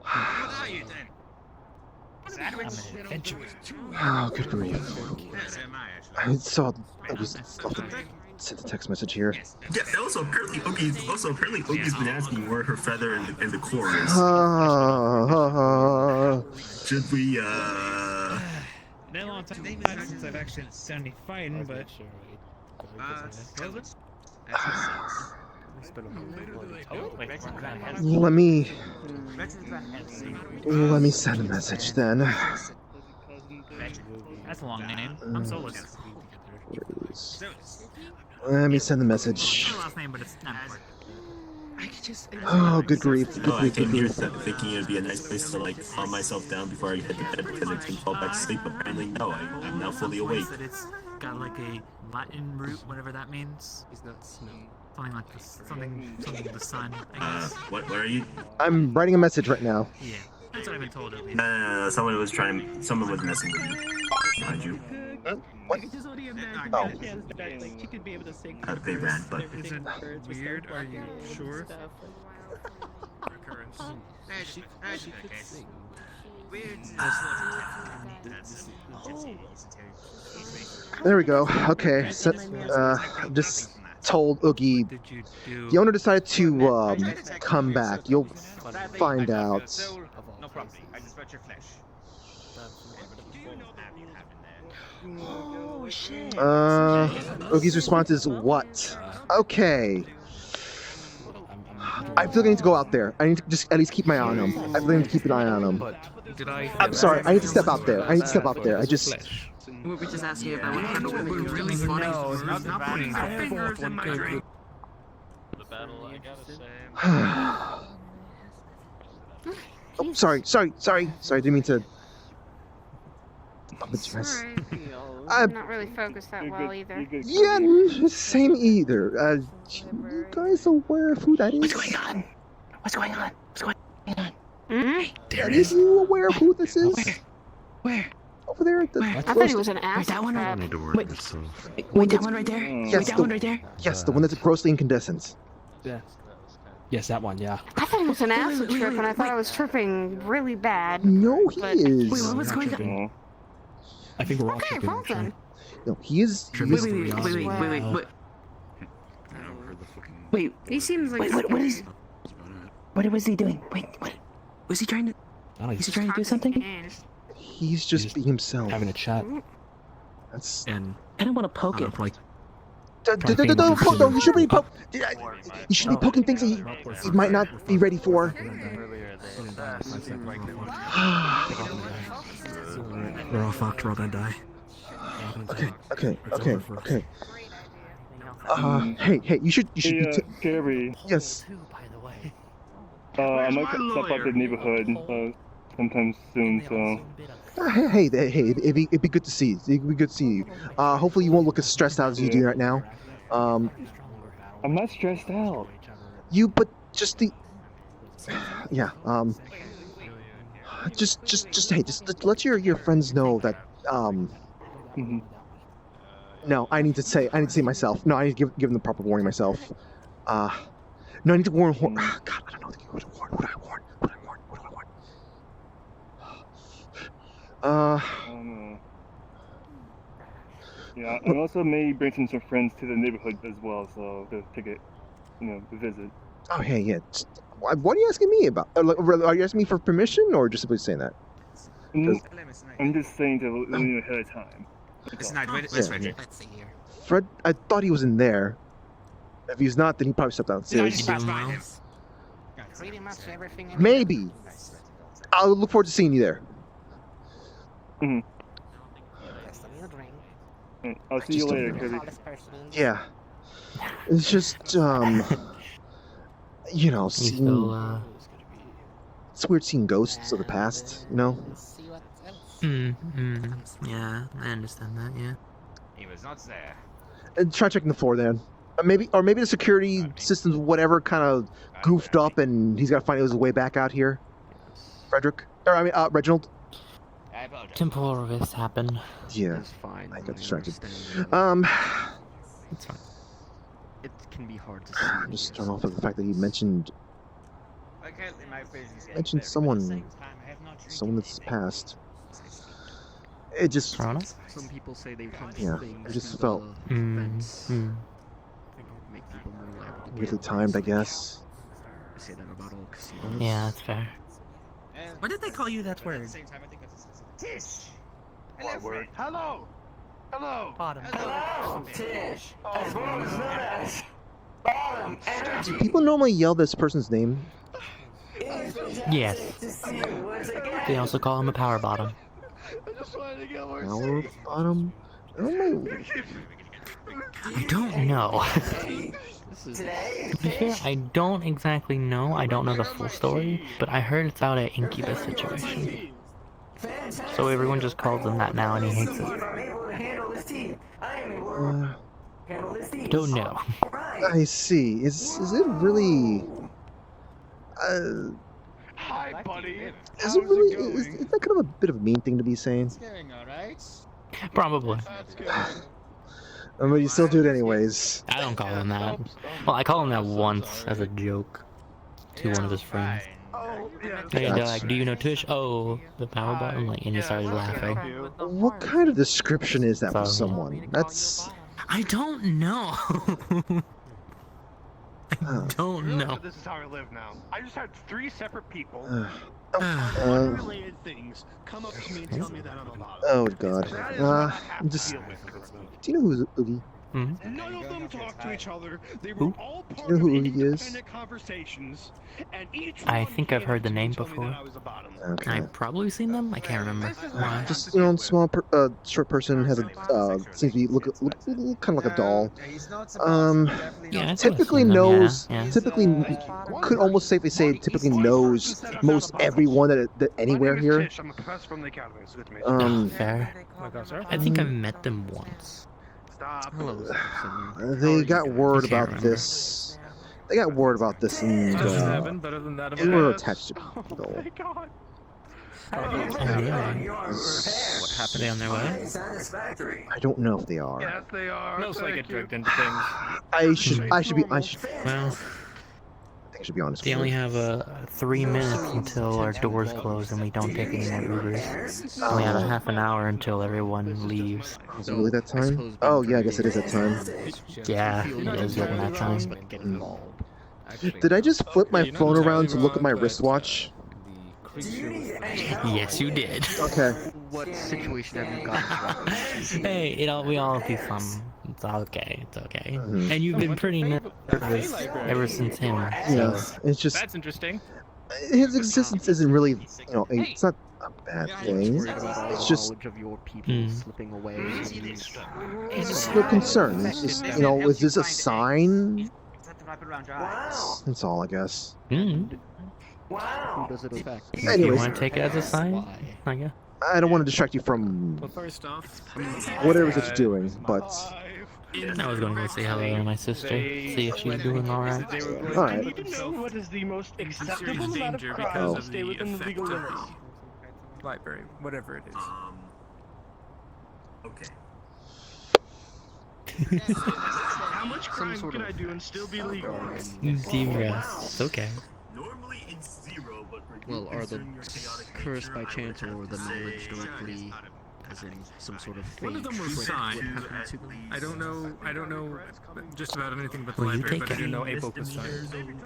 Speaker 5: What are you then?
Speaker 1: Oh, good grief. I saw it was sent a text message here.
Speaker 8: Yeah, also apparently Oogie's been asking where her feather and the core is. Should we
Speaker 7: Been a long time since I've actually done any fighting, but
Speaker 1: let me send a message then.
Speaker 7: That's a long name. I'm Solus.
Speaker 1: Let me send the message.
Speaker 7: My last name, but it's not important.
Speaker 1: Oh, good grief.
Speaker 8: I came here thinking it'd be a nice place to like calm myself down before I head to bed because I can fall back to sleep. Apparently, no, I'm now fully awake.
Speaker 12: It's got like a Latin root, whatever that means. He's not snow. Something like this, something with the sun, I guess.
Speaker 8: What are you?
Speaker 1: I'm writing a message right now.
Speaker 12: Yeah, that's what I've been told at least.
Speaker 8: No, someone was messing with you. Behind you.
Speaker 1: What? Oh.
Speaker 8: How to pay rent, but
Speaker 12: Is it weird? Are you sure?
Speaker 1: There we go. Okay. So, just told Oogie. The owner decided to come back. You'll find out.
Speaker 16: No problem. I just brought your flesh.
Speaker 15: Oh shit.
Speaker 1: Oogie's response is what? Okay. I feel like I need to go out there. I need to just at least keep my eye on him. I feel like I need to keep an eye on him. I'm sorry. I need to step out there. I just.
Speaker 20: We're just asking about what happened. We're really funny.
Speaker 7: No, it's not putting
Speaker 20: my fingers in my drink.
Speaker 13: The battle, I gotta say.
Speaker 1: Oh, sorry. Didn't mean to.
Speaker 22: I'm not really focused that well either.
Speaker 1: Yeah, same either. You guys aware of who that is?
Speaker 10: What's going on?
Speaker 1: Are you aware of who this is?
Speaker 10: Where?
Speaker 1: Over there at the.
Speaker 22: I thought he was an ass.
Speaker 10: That one
Speaker 22: crap.
Speaker 10: Wait, that one right there?
Speaker 1: Yes,
Speaker 10: that one right there?
Speaker 1: Yes, the one that's grossly incandescent.
Speaker 6: Yeah. Yes, that one, yeah.
Speaker 22: I thought he was an acid trip, and I thought I was tripping really bad.
Speaker 1: No, he
Speaker 22: but...
Speaker 1: is.
Speaker 22: Wait, what's going on?
Speaker 6: I think we're all
Speaker 22: Okay,
Speaker 6: tripping.
Speaker 22: well then.
Speaker 1: No, he is.
Speaker 10: Wait.
Speaker 22: He seems like.
Speaker 10: What was he doing? Wait, what? Was he trying to? Is he trying to do something?
Speaker 1: He's just being himself.
Speaker 6: Having a chat.
Speaker 1: That's.
Speaker 6: And
Speaker 10: I don't want to poke it.
Speaker 6: Like,
Speaker 1: No, you should be You should be poking things he might not be ready for.
Speaker 6: we're all fucked. We're all gonna die.
Speaker 1: Okay. Hey, you should be.
Speaker 9: Gary.
Speaker 1: Yes.
Speaker 9: I might step out the neighborhood sometime soon, so.
Speaker 1: Hey, it'd be good to see you. It'd be good to see you. Hopefully you won't look as stressed out as you do right now.
Speaker 9: I'm not stressed out.
Speaker 1: But just the. Yeah. Just let your friends know that. No, I need to say myself. No, I need to give them the proper warning myself. No, I need to warn. God, I don't know what to warn. What do I warn?
Speaker 9: Yeah, I also may bring some friends to the neighborhood as well, so to take it, to visit.
Speaker 1: Oh, hey, yeah. What are you asking me about? Are you asking me for permission, or just simply saying that?
Speaker 9: I'm just saying to let you ahead of time.
Speaker 16: Where's Frederick?
Speaker 1: Fred, I thought he was in there. If he's not, then he probably stepped downstairs.
Speaker 3: pretty much everything.
Speaker 1: Maybe. I'll look forward to seeing you there.
Speaker 9: I'll see you later, Kirby.
Speaker 1: Yeah. It's just, you know, seeing... It's weird seeing ghosts of the past, you know?
Speaker 7: Yeah, I understand that, yeah.
Speaker 16: He was not there.
Speaker 1: And try checking the floor then. Maybe the security systems, whatever, kind of goofed up and he's got to find his way back out here. Frederick? Or, I mean, Reginald?
Speaker 7: Temporal rifts happen.
Speaker 1: Yeah.
Speaker 6: It's fine.
Speaker 1: I got distracted.
Speaker 7: It's fine.
Speaker 6: It can be hard to see.
Speaker 1: I'm just thrown off of the fact that he mentioned someone that's passed. It just...
Speaker 6: Some people say they hunt things
Speaker 1: it just felt...
Speaker 6: Make people more liable to
Speaker 1: weirdly timed, I guess.
Speaker 6: I say that about all casinos.
Speaker 7: Yeah, that's fair.
Speaker 10: What did they call you that word?
Speaker 16: Tish!
Speaker 14: What word? Hello! Hello!
Speaker 10: Bottom.
Speaker 14: Hello! Tish!
Speaker 1: Do people normally yell this person's name?
Speaker 7: Yes. They also call him a power bottom.
Speaker 1: Power bottom?
Speaker 7: I don't know. To be fair, I don't exactly know. I don't know the full story, but I heard it's out at Incubus situation. So everyone just calls him that now and he hates it. Don't know.
Speaker 1: I see. Is it really...
Speaker 14: Hi, buddy.
Speaker 1: Is it really... Is that kind of a bit of a mean thing to be saying?
Speaker 7: Probably.
Speaker 1: I mean, you still do it anyways.
Speaker 7: I don't call him that. Well, I call him that once as a joke to one of his friends. They're like, do you know Tish? Oh, the power bottom? Like, and he started laughing.
Speaker 1: What kind of description is that for someone? That's...
Speaker 7: I don't know. I don't know.
Speaker 14: This is how I live now. I just had 3 separate people.
Speaker 1: Unrelated
Speaker 14: things come up to me and tell me that I'm a bottom.
Speaker 1: Oh god. I'm just... Do you know who's Oogie?
Speaker 14: None of them talk to each other. They were all
Speaker 1: Do
Speaker 14: part
Speaker 1: you know
Speaker 14: of
Speaker 1: who Oogie is?
Speaker 14: independent conversations, and each
Speaker 7: I
Speaker 14: one
Speaker 7: think I've
Speaker 14: came
Speaker 7: heard the
Speaker 14: up to me
Speaker 7: name
Speaker 14: and told me
Speaker 7: before.
Speaker 14: that I was a bottom.
Speaker 1: Okay.
Speaker 7: I've probably seen them. I can't remember. Why?
Speaker 1: Just, you know, small, short person has a, seems to be look kind of like a doll.
Speaker 7: Yeah,
Speaker 1: Typically knows, typically could almost safely say typically knows most everyone that anywhere here.
Speaker 14: I'm a professor from the academy. It's good to meet you.
Speaker 7: Fair. I think I've met them once.
Speaker 14: Stop.
Speaker 1: They got word about this. They got word about this, and they were attached to people.
Speaker 14: Oh my god.
Speaker 7: What happened? They on their way?
Speaker 1: I don't know if they are.
Speaker 14: Yes, they are.
Speaker 23: No, so I get dragged into things.
Speaker 1: I should.
Speaker 7: Well,
Speaker 1: I think I should be honest.
Speaker 7: they
Speaker 1: with
Speaker 7: only
Speaker 1: you.
Speaker 7: have 3 minutes until our doors close and we don't take any more Ubers. We have a half an hour until everyone leaves.
Speaker 1: Is it really that time? Oh yeah, I guess it is that time.
Speaker 7: Yeah, it is getting that time.
Speaker 1: Did I just flip my phone around to look at my wristwatch?
Speaker 7: Yes, you did.
Speaker 1: Okay.
Speaker 6: What situation have you gotten?
Speaker 7: Hey, we all do some. It's okay. It's okay. And you've been pretty nervous ever since him.
Speaker 1: Yeah,
Speaker 7: So.
Speaker 1: it's just
Speaker 23: That's interesting.
Speaker 1: his existence isn't really, you know, it's not a bad thing. It's just
Speaker 6: Of your people slipping away.
Speaker 1: it's just no concern. It's just, you know, is this a sign? That's all, I guess.
Speaker 6: Who does it affect?
Speaker 7: You
Speaker 1: Anyways,
Speaker 7: want to take it as a sign? I guess.
Speaker 1: I don't want to distract you from
Speaker 23: Well, first off,
Speaker 1: whatever that you're doing, but
Speaker 7: I was going to go say hello to my sister, see if she's doing alright.
Speaker 1: alright.
Speaker 14: I need to know what is the most acceptable
Speaker 23: serious
Speaker 14: amount of
Speaker 23: danger
Speaker 14: crime
Speaker 23: because
Speaker 14: to
Speaker 23: of
Speaker 14: stay
Speaker 23: the
Speaker 14: within the
Speaker 23: effect
Speaker 14: legal
Speaker 23: of
Speaker 14: limits.
Speaker 23: the library, whatever it is.
Speaker 8: Okay.
Speaker 14: How much crime can I do and still be legal?
Speaker 7: Deep breath. It's okay.
Speaker 8: Normally it's 0, but
Speaker 6: Well, are the cursed by chance or the knowledge directly, as in some sort of fate?
Speaker 23: One of them was
Speaker 6: what
Speaker 23: signed.
Speaker 6: happened to them?
Speaker 23: I don't know just about anything about the
Speaker 7: Will you
Speaker 23: library,
Speaker 7: take
Speaker 23: but I do
Speaker 7: it?
Speaker 23: know a book was signed.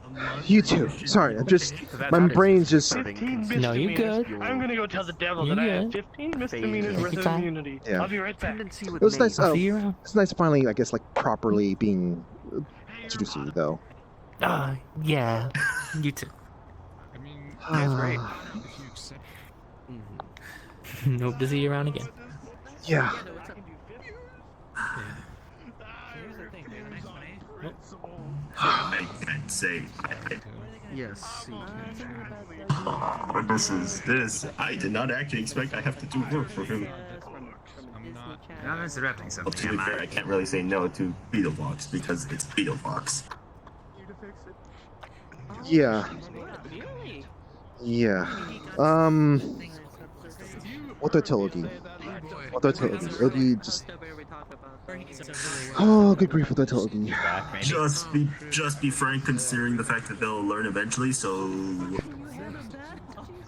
Speaker 1: You too. Sorry, I'm just my brain's just.
Speaker 14: 15
Speaker 7: No, you
Speaker 14: misdemeanors.
Speaker 7: good.
Speaker 14: I'm gonna go tell the devil
Speaker 7: You
Speaker 14: that I have
Speaker 7: good.
Speaker 14: 15 misdemeanors worth of
Speaker 7: time.
Speaker 14: immunity.
Speaker 1: Yeah.
Speaker 14: I'll be right back.
Speaker 1: It was nice.
Speaker 7: I'll see you around.
Speaker 1: It's nice finally, I guess, like properly being introduced to you, though.
Speaker 7: Yeah. You too.
Speaker 6: That's great.
Speaker 7: Hope to see you around again.
Speaker 1: Yeah.
Speaker 8: I can't say.
Speaker 6: Yes.
Speaker 8: But this. I did not actually expect I have to do work for him.
Speaker 16: I'm interrupting
Speaker 8: Well,
Speaker 16: something.
Speaker 8: to be fair, I can't really say no to Beetlebox because it's Beetlebox.
Speaker 1: Yeah. Yeah. What do I tell Oogie? What do I tell Oogie? Oogie just... Oh, good grief, what do I tell Oogie?
Speaker 8: Just be frank, considering the fact that they'll learn eventually. So,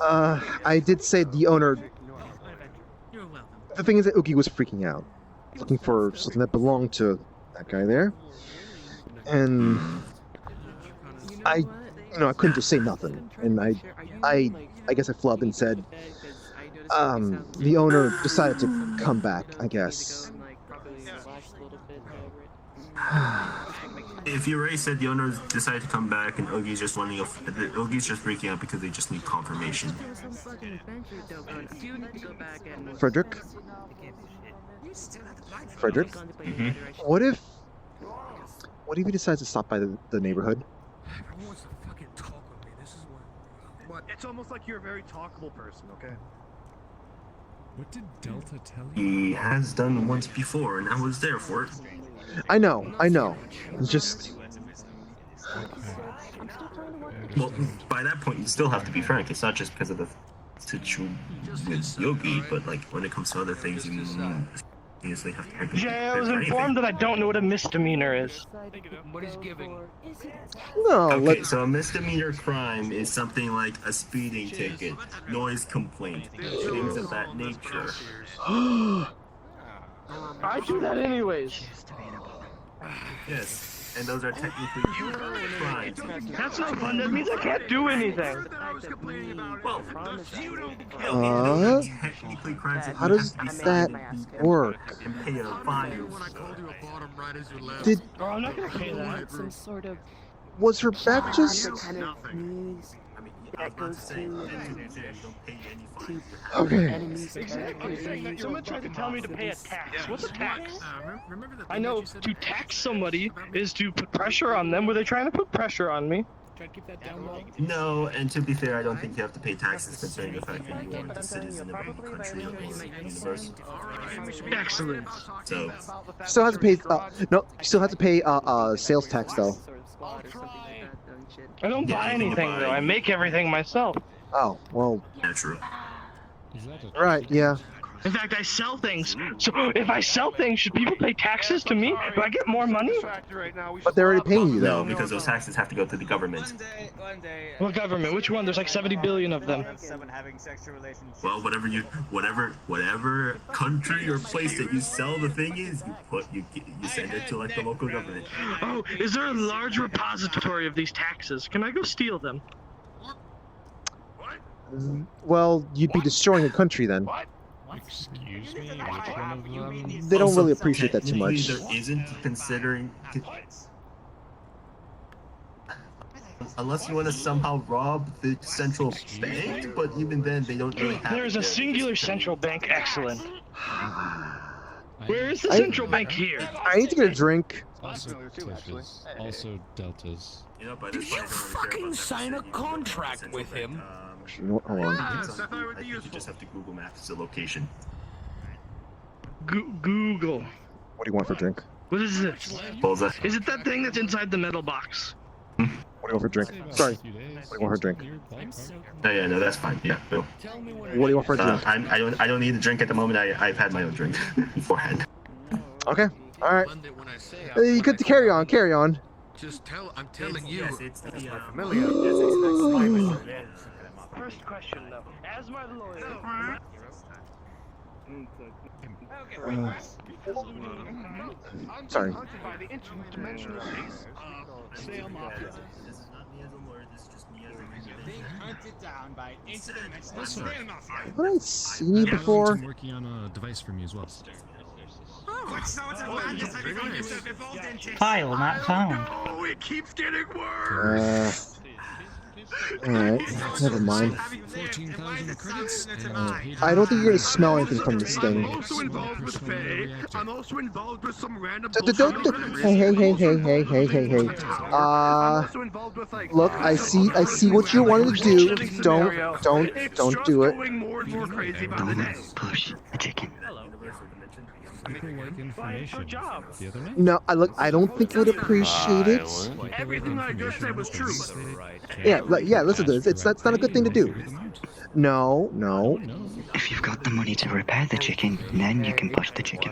Speaker 1: I did say the owner... The thing is that Oogie was freaking out, looking for something that belonged to that guy there, and I couldn't just say nothing, and I guess I flubbed and said, the owner decided to come back, I guess.
Speaker 8: if you already said the owner decided to come back and Oogie's just Oogie's just freaking out because they just need confirmation.
Speaker 1: Frederick? Frederick?
Speaker 8: Mm-hmm.
Speaker 1: What if he decides to stop by the neighborhood?
Speaker 5: It's almost like you're a very talkable person, okay?
Speaker 18: What did Delta tell you?
Speaker 8: He has done once before, and I was there for it.
Speaker 1: I know. It's just...
Speaker 8: Well, by that point, you still have to be frank. It's not just because of the situation with Yogi, but like when it comes to other things, you usually have to.
Speaker 14: Jay, I was informed that I don't know what a misdemeanor is.
Speaker 5: What is giving?
Speaker 1: No.
Speaker 8: Okay, so a misdemeanor crime is something like a speeding ticket, noise complaint, things of that nature.
Speaker 14: I do that anyways.
Speaker 8: Yes, and those are technically crimes.
Speaker 14: That's not fun. That means I can't do anything.
Speaker 8: Well, technically crimes that
Speaker 1: how
Speaker 8: you
Speaker 1: does
Speaker 8: have to be
Speaker 1: that work?
Speaker 8: And pay a fine.
Speaker 1: Did...
Speaker 14: Oh, I'm not gonna pay that.
Speaker 20: Some sort of
Speaker 1: Was her back just...
Speaker 20: kind of news that goes to
Speaker 1: Okay.
Speaker 14: Exactly. Someone tried to tell me to pay a tax. What's a tax? I know to tax somebody is to put pressure on them. Were they trying to put pressure on me?
Speaker 8: No, and to be fair, I don't think you have to pay taxes considering the fact that you are a citizen of a country or universe.
Speaker 14: Excellent.
Speaker 8: So,
Speaker 1: Still have to pay... no, you still have to pay sales tax, though.
Speaker 14: I don't buy anything though. I make everything myself.
Speaker 1: Oh, well...
Speaker 8: Yeah, true.
Speaker 1: Right, yeah.
Speaker 14: In fact, I sell things. So if I sell things, should people pay taxes to me? Do I get more money?
Speaker 1: But they're already paying you, though.
Speaker 8: No, because those taxes have to go to the government.
Speaker 14: What government? Which one? There's like 70 billion of them.
Speaker 8: Well, whatever country or place that you sell the thing is, you send it to like the local government.
Speaker 14: Oh, is there a large repository of these taxes? Can I go steal them?
Speaker 1: Well, you'd be destroying a country then.
Speaker 18: Excuse me, which one of them?
Speaker 1: They don't really appreciate that too much.
Speaker 8: There isn't, considering... Unless you want to somehow rob the central bank, but even then, they don't really have...
Speaker 14: There's a singular central bank. Excellent. Where is the central bank here?
Speaker 1: I need to get a drink.
Speaker 18: Also Tisha's. Also Delta's.
Speaker 8: You know,
Speaker 11: Did you fucking sign a contract with him?
Speaker 1: Hold on.
Speaker 8: I think you just have to Google Maps the location.
Speaker 14: Google.
Speaker 1: What do you want for a drink?
Speaker 14: What is this?
Speaker 8: Bullseye.
Speaker 14: Is it that thing that's inside the metal box?
Speaker 1: What do you want for a drink? Sorry. What do you want for a drink?
Speaker 8: Oh yeah, no, that's fine. Yeah, Bill.
Speaker 1: What do you want for a drink?
Speaker 8: I don't need a drink at the moment. I've had my own drink beforehand.
Speaker 1: Okay. All right. You good to carry on. Carry on.
Speaker 11: Just I'm telling you.
Speaker 8: Yes, it's
Speaker 11: familiar.
Speaker 14: First question though, as my lawyer.
Speaker 1: Sorry.
Speaker 5: By the interdimensional case of Sale Mafia.
Speaker 8: This is not me as a lawyer. This is just me as a
Speaker 11: Being hunted down by interdimensional.
Speaker 1: Haven't I seen you before?
Speaker 18: I'm working on a device for me as well.
Speaker 10: File not found.
Speaker 5: Oh, it keeps getting worse.
Speaker 1: Alright, never mind.
Speaker 11: 14,000 credits.
Speaker 1: I don't think you're gonna smell anything from this thing.
Speaker 5: I'm also involved with Faye. I'm also involved with some random
Speaker 1: Hey. Look, I see what you're wanting to do. Don't do it.
Speaker 5: Don't
Speaker 16: push the chicken.
Speaker 11: People like information. The other night?
Speaker 1: No, I don't think you would appreciate it.
Speaker 5: Everything I just said was true.
Speaker 1: Yeah, listen to this. That's not a good thing to do. No.
Speaker 16: If you've got the money to repair the chicken, then you can push the chicken.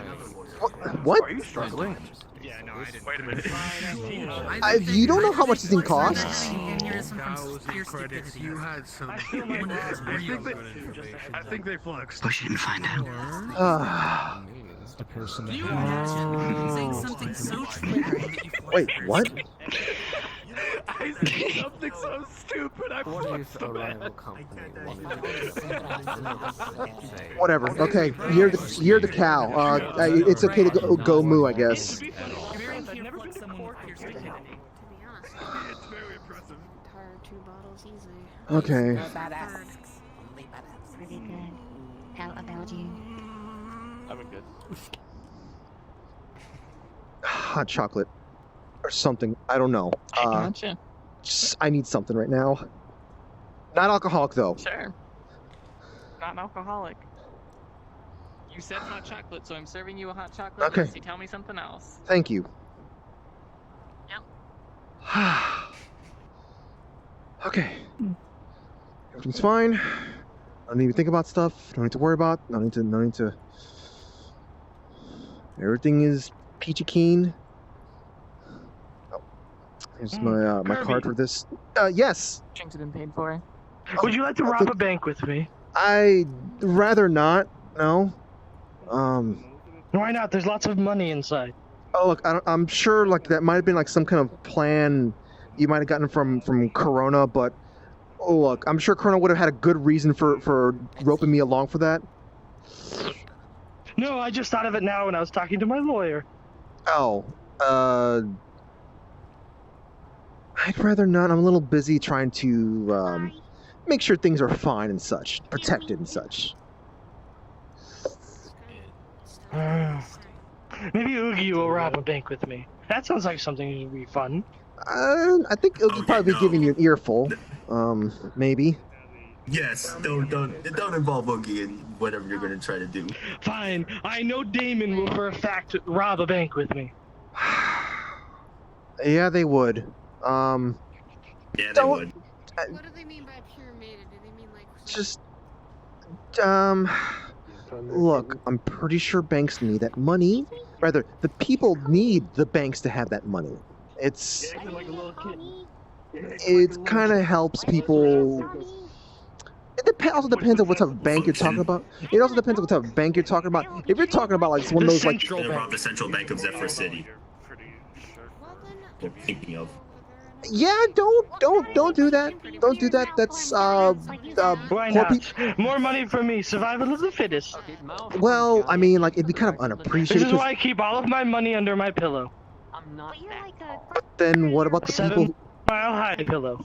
Speaker 1: What?
Speaker 5: Are you struggling? Yeah, no, I didn't. Wait a minute.
Speaker 1: You don't know how much this thing costs?
Speaker 5: You had some. I think they flexed.
Speaker 16: Push it and find out.
Speaker 11: The person
Speaker 22: Can you imagine saying something so triggering that you
Speaker 1: Wait, what?
Speaker 5: I said something so stupid. I flexed the man.
Speaker 1: Whatever. Okay, you're the cow. It's okay to go moo, I guess. Okay.
Speaker 2: Pretty good. How about you?
Speaker 9: I've been good.
Speaker 1: Hot chocolate. Or something. I don't know.
Speaker 7: Gotcha.
Speaker 1: I need something right now. Not alcoholic, though.
Speaker 7: Sure. Not an alcoholic. You said hot chocolate, so I'm serving you a hot chocolate.
Speaker 1: Okay.
Speaker 7: Unless you tell me something else.
Speaker 1: Thank you.
Speaker 7: Yep.
Speaker 1: Okay. Everything's fine. I don't need to think about stuff. Don't need to worry about. No need to. Everything is peachy keen. Oh, here's my card for this. Yes.
Speaker 7: Drinks have been paid for.
Speaker 14: Would you like to rob a bank with me?
Speaker 1: I'd rather not. No.
Speaker 14: Why not? There's lots of money inside.
Speaker 1: Oh look, I'm sure like that might have been like some kind of plan you might have gotten from Corona, but oh look, I'm sure Corona would have had a good reason for roping me along for that.
Speaker 14: No, I just thought of it now when I was talking to my lawyer.
Speaker 1: Oh, I'd rather not. I'm a little busy trying to make sure things are fine and such, protected and such.
Speaker 14: Maybe Oogie will rob a bank with me. That sounds like something that would be fun.
Speaker 1: I think Oogie probably be giving you an earful. Maybe.
Speaker 8: Yes, don't involve Oogie in whatever you're gonna try to do.
Speaker 14: Fine. I know Damon will for a fact rob a bank with me.
Speaker 1: Yeah, they would.
Speaker 8: Yeah, they would.
Speaker 22: What do they mean by pyramided? Do they mean like
Speaker 1: Just, look, I'm pretty sure banks need that money. Rather, the people need the banks to have that money. It kind of helps people. It also depends on what type of bank you're talking about. It also depends on what type of bank you're talking about. If you're talking about like one of those like
Speaker 8: Rob the central bank of Zephyr City. They're thinking of.
Speaker 1: Yeah, don't do that. Don't do that. That's
Speaker 14: Why not? More money for me. Survival of the fittest.
Speaker 1: Well, I mean, like it'd be kind of
Speaker 14: This
Speaker 1: unappreciated.
Speaker 14: is why I keep all of my money under my pillow.
Speaker 1: But then what about the people?
Speaker 14: 7 Mile High pillow.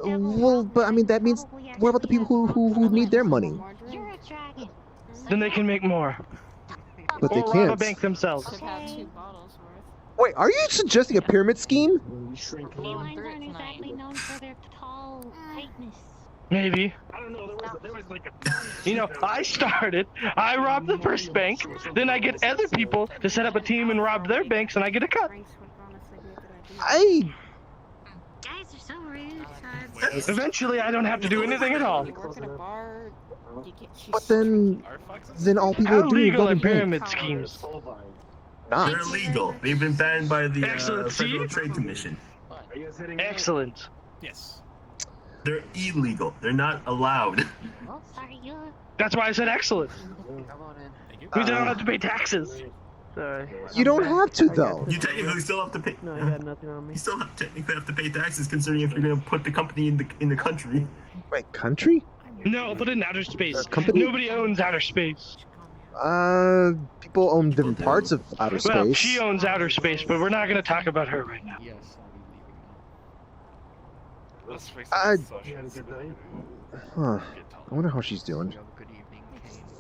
Speaker 1: Well, but I mean that means what about the people who need their money?
Speaker 14: Then they can make more.
Speaker 1: But they
Speaker 14: Or rob a
Speaker 1: can't.
Speaker 14: bank themselves.
Speaker 1: Wait, are you suggesting a pyramid scheme?
Speaker 2: Felines aren't exactly known for their tall tightness.
Speaker 14: Maybe. I don't know. There was like a. I robbed the first bank, then I get other people to set up a team and rob their banks, and I get a cut.
Speaker 1: I.
Speaker 22: guys are so rude.
Speaker 14: Eventually, I don't have to do anything at all.
Speaker 1: But then all people
Speaker 14: How
Speaker 1: are doing is
Speaker 14: legal are
Speaker 1: robbing
Speaker 14: pyramid
Speaker 1: banks.
Speaker 14: schemes?
Speaker 1: Not.
Speaker 8: They're illegal. They've been banned by the
Speaker 14: Excellent.
Speaker 8: Federal Trade Commission.
Speaker 14: Excellent.
Speaker 23: Yes.
Speaker 8: They're illegal. They're not allowed.
Speaker 14: That's why I said excellent. We don't have to pay taxes.
Speaker 4: Sorry.
Speaker 1: You don't have to though.
Speaker 8: You technically still have to pay.
Speaker 4: No, I got nothing on me.
Speaker 8: You still technically have to pay taxes, considering if you're gonna put the company in the country.
Speaker 1: Wait, country?
Speaker 14: No, put it in outer space.
Speaker 1: Company?
Speaker 14: Nobody owns outer space.
Speaker 1: People own different parts of outer
Speaker 14: Well,
Speaker 1: space.
Speaker 14: she owns outer space, but we're not going to talk about her right now.
Speaker 18: Let's face
Speaker 1: I-
Speaker 18: it, socials.
Speaker 1: Huh. I wonder how she's doing.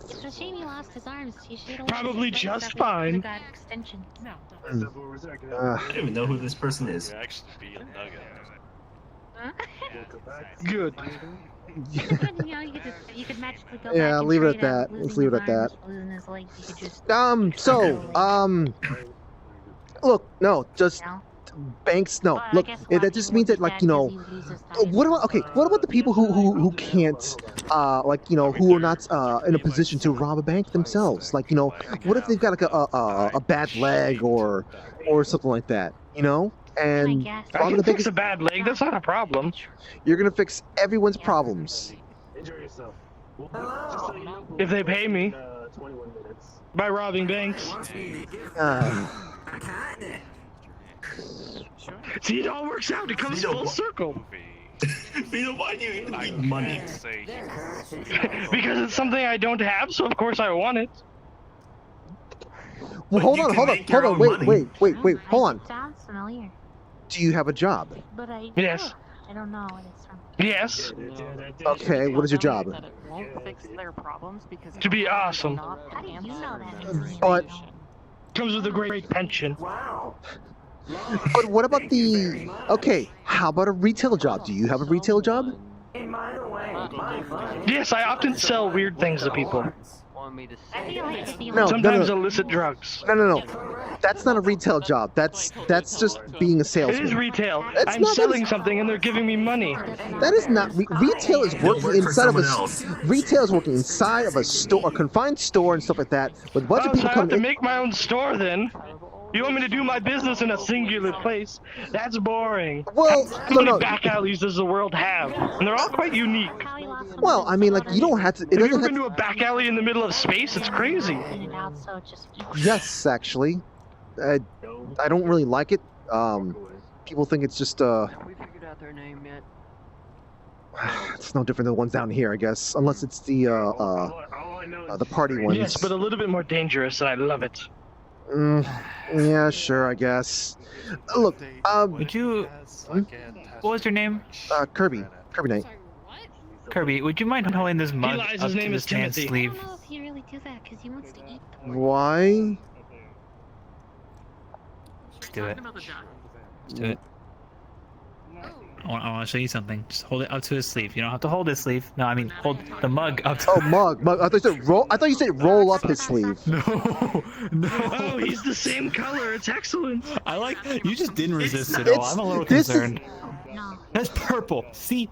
Speaker 2: It's a shame he lost his arms. He should have
Speaker 14: Probably just fine.
Speaker 2: got extension. No.
Speaker 8: I don't even know who this person is.
Speaker 18: Actually, be a nugget.
Speaker 14: Good.
Speaker 2: You could magically go
Speaker 1: Yeah,
Speaker 2: back and
Speaker 1: leave it at
Speaker 2: trade out
Speaker 1: that.
Speaker 2: losing
Speaker 1: Let's leave it
Speaker 2: his
Speaker 1: at that.
Speaker 2: arms, losing his legs. You could just
Speaker 1: Look, no, just banks. No,
Speaker 2: Well, I
Speaker 1: look,
Speaker 2: guess
Speaker 1: that just means that, like, you know, what about the people who can't, like, you know, who are not in a position to rob a bank themselves? Like, you know, what if they've got like a bad leg or something like that? You know, and
Speaker 14: I
Speaker 1: robbing
Speaker 14: can
Speaker 1: the bank
Speaker 14: fix a bad leg. That's not a problem.
Speaker 1: you're gonna fix everyone's problems.
Speaker 14: If they pay me by robbing banks. See, it all works out. It comes full circle.
Speaker 8: Why do you need money?
Speaker 14: Because it's something I don't have, so of course I want it.
Speaker 1: Well, hold on, wait, hold on.
Speaker 2: Sounds familiar,
Speaker 1: Do you have a job?
Speaker 2: but I
Speaker 14: Yes.
Speaker 2: I don't know what it's from.
Speaker 14: Yes.
Speaker 1: Okay, what is your job?
Speaker 20: Won't fix their problems because
Speaker 14: To be awesome.
Speaker 2: How do you know that?
Speaker 1: But
Speaker 14: Comes with a great pension.
Speaker 1: But what about the... Okay, how about a retail job? Do you have a retail job?
Speaker 14: Yes, I often sell weird things to people.
Speaker 2: I feel like it'd be
Speaker 1: No,
Speaker 14: Sometimes
Speaker 1: no.
Speaker 14: illicit drugs.
Speaker 1: No. That's not a retail job. That's just being a
Speaker 14: It
Speaker 1: salesman.
Speaker 14: is retail.
Speaker 1: That's
Speaker 14: I'm
Speaker 1: not-
Speaker 14: selling something and they're giving me money.
Speaker 1: That is not... retail is working
Speaker 8: work for
Speaker 1: inside of a...
Speaker 8: someone else.
Speaker 1: Retail is working inside of a store, a confined store and stuff like that, with a bunch
Speaker 14: Oh,
Speaker 1: of
Speaker 14: so
Speaker 1: people
Speaker 14: I have
Speaker 1: coming
Speaker 14: to
Speaker 1: in.
Speaker 14: make my own store then? You want me to do my business in a singular place? That's boring.
Speaker 1: Well,
Speaker 14: How
Speaker 1: no,
Speaker 14: many
Speaker 1: no.
Speaker 14: back alleys does the world have? And they're all quite unique.
Speaker 1: Well, I mean, like, you don't have to... It
Speaker 14: Have you
Speaker 1: doesn't
Speaker 14: ever
Speaker 1: have
Speaker 14: been to a back alley in the middle of space? It's crazy.
Speaker 1: Yes, actually. I don't really like it. People think it's just,
Speaker 20: We figured out their name yet?
Speaker 1: it's no different than the ones down here, I guess. Unless it's the party ones.
Speaker 14: Yes, but a little bit more dangerous, and I love it.
Speaker 1: Yeah, sure, I guess. Look,
Speaker 7: Would you... What was your name?
Speaker 1: Kirby. Kirby Knight.
Speaker 7: Kirby, would you mind holding this mug
Speaker 14: lies,
Speaker 7: up
Speaker 14: his
Speaker 7: to
Speaker 14: name
Speaker 7: this
Speaker 14: is
Speaker 7: man's
Speaker 14: Timothy.
Speaker 7: sleeve?
Speaker 2: I don't know if he really do that because he wants to eat
Speaker 1: Why?
Speaker 7: Let's do it. Let's do it. I want to show you something. Just hold it up to his sleeve. You don't have to hold his sleeve. No, I mean hold the mug up to...
Speaker 1: Oh, mug. I thought you said roll. I thought you said roll up his sleeve.
Speaker 7: No.
Speaker 14: Oh, he's the same color. It's excellent.
Speaker 7: I like... You just didn't resist it
Speaker 1: It's-
Speaker 7: all. I'm a little
Speaker 1: this is-
Speaker 7: concerned. That's purple. See?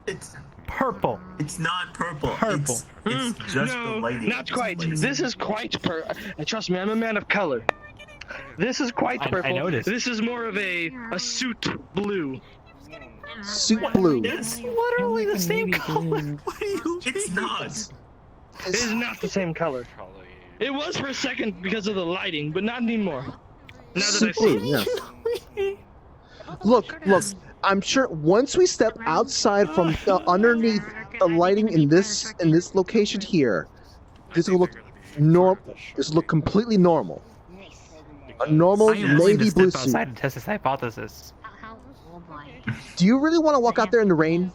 Speaker 8: It's
Speaker 7: purple.
Speaker 8: It's not purple.
Speaker 7: Purple.
Speaker 8: It's just
Speaker 14: no,
Speaker 8: the lighting.
Speaker 14: not quite. This is quite trust me, I'm a man of color. This is quite
Speaker 7: I
Speaker 14: purple.
Speaker 7: noticed.
Speaker 14: This is more of a suit blue.
Speaker 1: Suit blue.
Speaker 7: It's literally the same color. What are you...
Speaker 8: It's not.
Speaker 14: It is not the same color. It was for a second because of the lighting, but not anymore. Now that I
Speaker 1: Suit
Speaker 14: see
Speaker 1: blue,
Speaker 14: it.
Speaker 1: yeah. Look. I'm sure once we step outside from underneath the lighting in this location here, this will look normal. This will look completely normal. A normal
Speaker 7: I am willing
Speaker 1: navy
Speaker 7: to
Speaker 1: blue
Speaker 7: step
Speaker 1: suit.
Speaker 7: outside and test this hypothesis.
Speaker 1: Do you really want to walk out there in the rain?